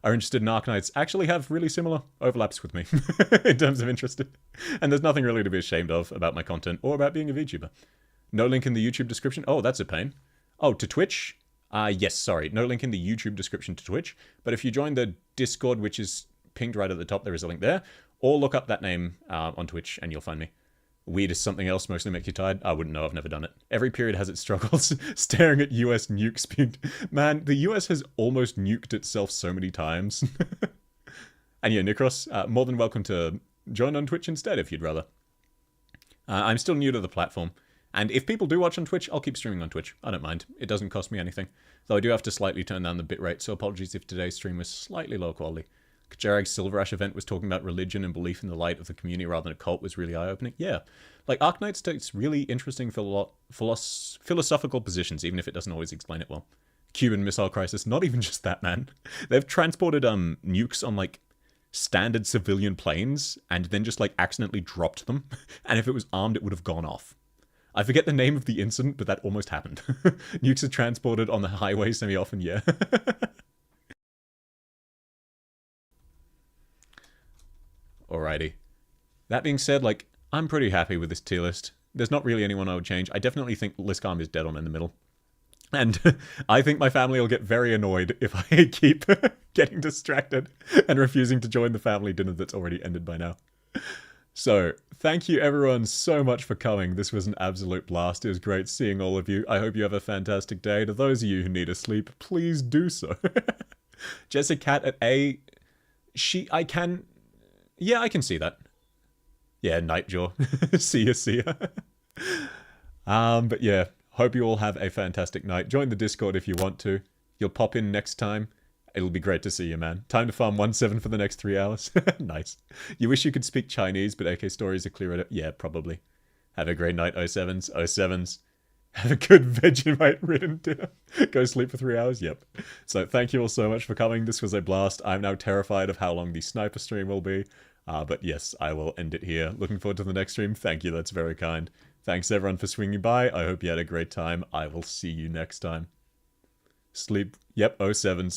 are interested in Arknights actually have really similar overlaps with me in terms of interest. And there's nothing really to be ashamed of about my content or about being a VTuber. No link in the YouTube description. Oh, that's a pain. Oh, to Twitch? Yes, sorry. No link in the YouTube description to Twitch. But if you join the Discord, which is pinged right at the top, there is a link there. Or look up that name on Twitch and you'll find me. Weed is something else mostly make you tired? I wouldn't know, I've never done it. Every period has its struggles. Staring at US nukes being... Man, the US has almost nuked itself so many times. And yeah, Nikros, more than welcome to join on Twitch instead if you'd rather. I'm still new to the platform. And if people do watch on Twitch, I'll keep streaming on Twitch. I don't mind. It doesn't cost me anything. Though I do have to slightly turn down the bitrate, so apologies if today's stream was slightly low quality. Kajarag's Silver Ash event was talking about religion and belief in the light of the community rather than a cult was really eye-opening. Yeah. Like, Arknights takes really interesting philosophical positions, even if it doesn't always explain it well. Cuban Missile Crisis, not even just that, man. They've transported nukes on, like, standard civilian planes, and then just, like, accidentally dropped them. And if it was armed, it would have gone off. I forget the name of the incident, but that almost happened. Nukes are transported on the highway semi-often, yeah. Alrighty. That being said, like, I'm pretty happy with this tier list. There's not really anyone I would change. I definitely think Liscam is dead on in the middle. And I think my family will get very annoyed if I keep getting distracted and refusing to join the family dinner that's already ended by now. So, thank you everyone so much for coming. This was an absolute blast. It was great seeing all of you. I hope you have a fantastic day. To those of you who need to sleep, please do so. Jessica Cat at A. I can see that. Yeah, Nightjaw. See ya. But yeah, hope you all have a fantastic night. Join the Discord if you want to. You'll pop in next time. It'll be great to see you, man. Time to farm 1-7 for the next 3 hours. Nice. You wish you could speak Chinese, but AK stories are clear at it. Yeah, probably. Have a great night, 07s. 07s. Have a good Vegemite-ridden dinner. Go sleep for 3 hours? Yep. So thank you all so much for coming. This was a blast. I'm now terrified of how long the sniper stream will be. But yes, I will end it here. Looking forward to the next stream. Thank you, that's very kind. Thanks everyone for swinging by. I hope you had a great time. I will see you next time. Sleep. Yep, 07s.